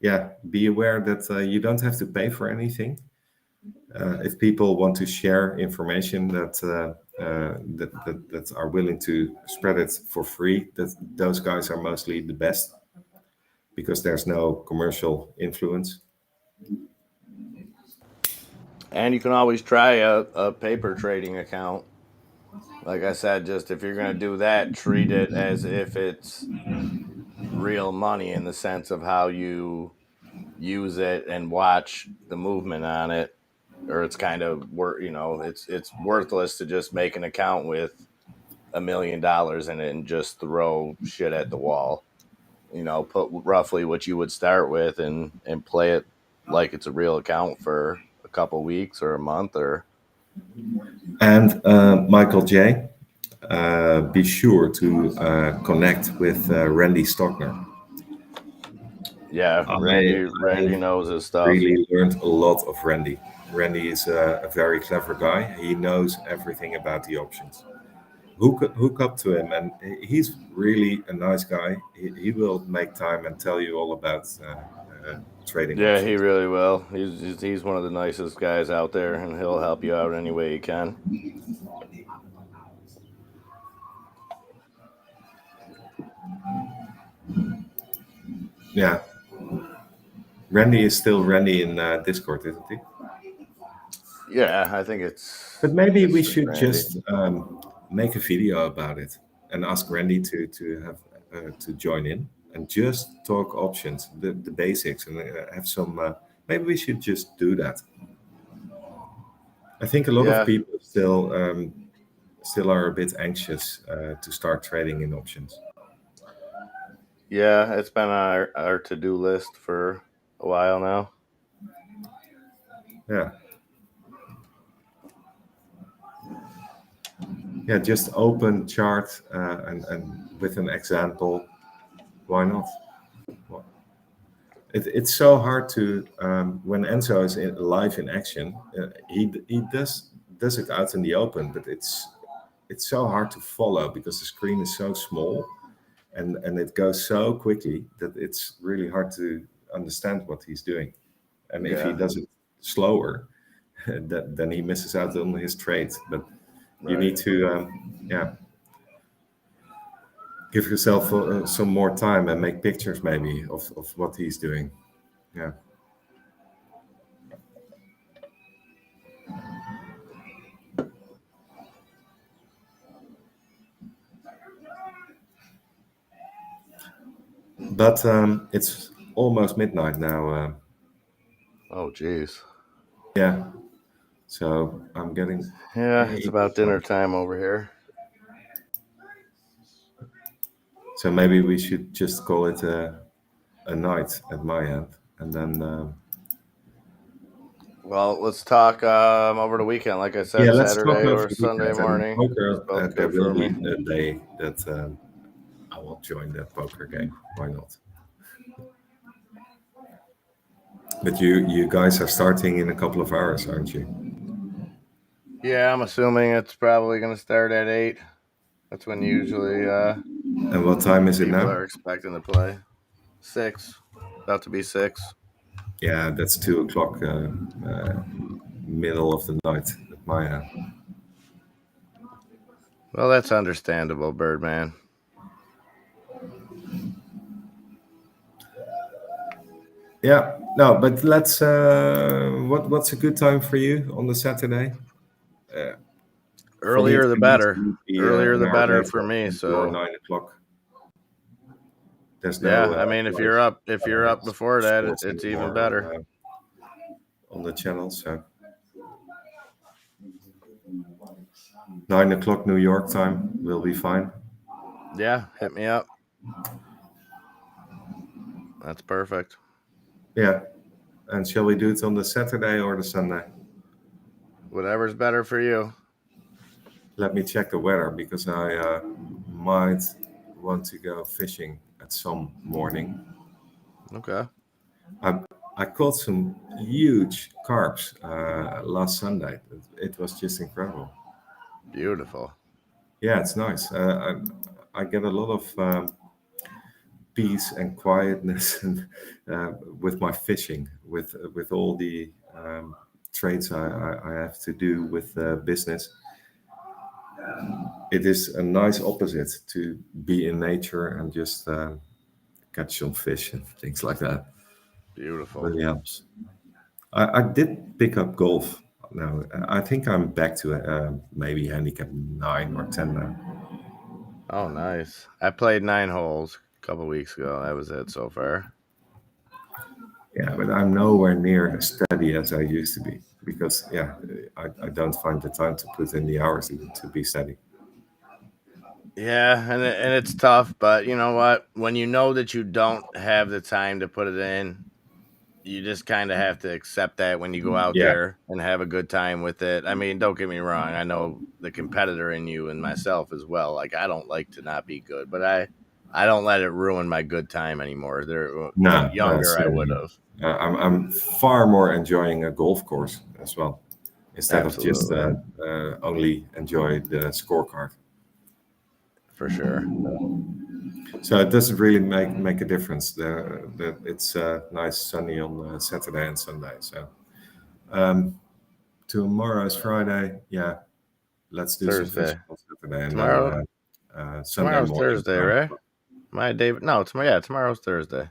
yeah, be aware that you don't have to pay for anything. If people want to share information that are willing to spread it for free, those guys are mostly the best because there's no commercial influence. And you can always try a paper trading account. Like I said, just if you're going to do that, treat it as if it's real money in the sense of how you use it and watch the movement on it, or it's kind of it's worthless to just make an account with $1 million in it and just throw shit at the wall. Put roughly what you would start with and play it like it's a real account for a couple weeks or a month or. And Michael J, be sure to connect with Randy Stockner. Yeah, Randy knows his stuff. Really learned a lot of Randy. Randy is a very clever guy. He knows everything about the options. Hook up to him, and he's really a nice guy. He will make time and tell you all about trading. Yeah, options. He really will. He's one of the nicest guys out there, and he'll help you out any way he can. Yeah. Randy is still Randy in Discord, isn't he? Yeah, I think it's. But maybe we should just make a video about it and ask Randy to have to join in and just talk options, the basics, and have some. Maybe we should just do that. I think a lot of people still are a bit anxious to start trading in options. Yeah, it's been our to-do list for a while now. Yeah. Yeah, just open chart and with an example. Why not? Well, it's so hard to when Enzo is live in action. He does it out in the open, but it's so hard to follow because the screen is so small, and it goes so quickly that it's really hard to understand what he's doing. And if he does it slower, then he misses out on his trade. But you need to, give yourself some more time and make pictures maybe of what he's doing. Yeah. But it's almost midnight now. Oh, geez. Yeah. So I'm getting. Yeah, it's about dinner time over here. So maybe we should just call it a night at my end, and then. Well, let's talk over the weekend, like I said, Saturday or Sunday morning. Poker, there will be a day that I will join that poker game. Why not? But you guys are starting in a couple of hours, aren't you? Yeah, I'm assuming it's probably going to start at 8. That's when usually. And what time is it now? People are expecting to play 6. About to be 6. Yeah, that's 2:00, middle of the night at my end. Well, that's understandable, Birdman. Yeah, no, but let's. What's a good time for you on the Saturday? Earlier the better. Earlier the better for me. So 9:00. There's no. I mean, if you're up before that, it's even better. on the channel. So 9 o'clock New York time will be fine. Yeah, hit me up. That's perfect. Yeah. And shall we do it on the Saturday or the Sunday? Whatever's better for you. Let me check the weather because I might want to go fishing at some morning. Okay. I caught some huge carps last Sunday. It was just incredible. Beautiful. Yeah, it's nice. I get a lot of peace and quietness and with my fishing, with all the trades I have to do with business. It is a nice opposite to be in nature and just catch some fish and things like that. Beautiful. Really helps. I did pick up golf. Now I think I'm back to maybe handicap 9 or 10 now. Oh, nice. I played 9 holes a couple weeks ago. That was it so far. Yeah, but I'm nowhere near as steady as I used to be because, I don't find the time to put in the hours to be steady. Yeah, and it's tough, but you know what? When you know that you don't have the time to put it in, you just kind of have to accept that when you go out there and have a good time with it. I mean, don't get me wrong. I know the competitor in you and myself as well. Like, I don't like to not be good, but I don't let it ruin my good time anymore. Younger, I would have. I'm far more enjoying a golf course as well, instead of just only enjoy the scorecard. For sure. So it doesn't really make a difference. That it's nice sunny on Saturday and Sunday. So tomorrow is Friday. Yeah, let's do some fishing on Saturday and then Sunday tomorrow's morning. Thursday, right? My day. No, tomorrow's Thursday.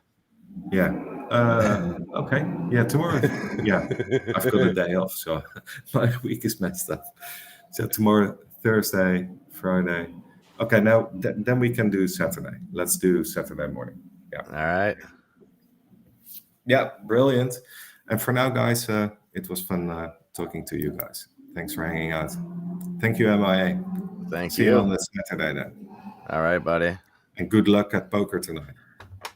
Yeah. Okay. Yeah, tomorrow. Yeah, I've got a day off, so my week is messed up. So tomorrow, Thursday, Friday. Okay, now then we can do Saturday. Let's do Saturday morning. Yeah. All right. Yeah, brilliant. And for now, guys, it was fun talking to you guys. Thanks for hanging out. Thank you, MIA. See you on the Saturday then. All right, buddy. And good luck at poker tonight.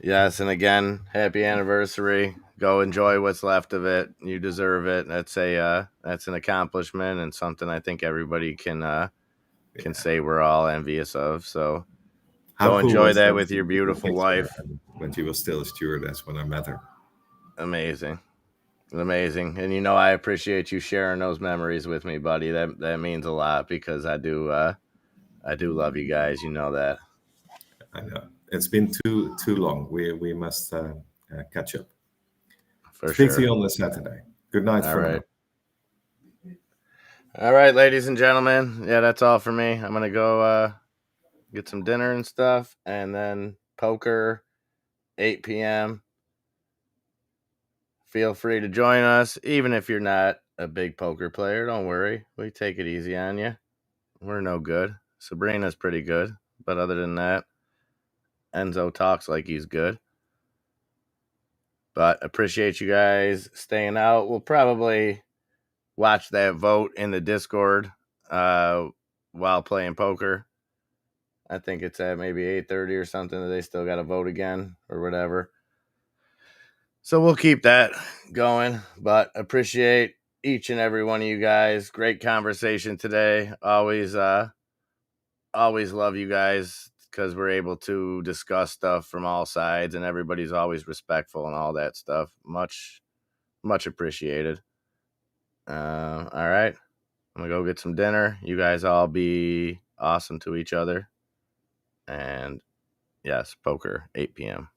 Yes, and again, happy anniversary. Go enjoy what's left of it. You deserve it. That's an accomplishment and something I think everybody can say we're all envious of. So go enjoy that with your beautiful wife. When she was still a stewardess when I met her. Amazing. And I appreciate you sharing those memories with me, buddy. That means a lot because I do love you guys. You know that. I know. It's been too long. We must catch up. Speak to you on the Saturday. Good night for now. All right, ladies and gentlemen. Yeah, that's all for me. I'm gonna go get some dinner and stuff, and then poker, 8 p.m. Feel free to join us, even if you're not a big poker player. Don't worry. We take it easy on you. We're no good. Sabrina's pretty good, but other than that, Enzo talks like he's good. But appreciate you guys staying out. We'll probably watch that vote in the Discord while playing poker. I think it's at maybe 8:30 or something that they still got to vote again or whatever. So we'll keep that going, but appreciate each and every one of you guys. Great conversation today. Always love you guys because we're able to discuss stuff from all sides and everybody's always respectful and all that stuff. Much appreciated. All right. I'm going to go get some dinner. You guys all be awesome to each other. And yes, poker, 8 p.m.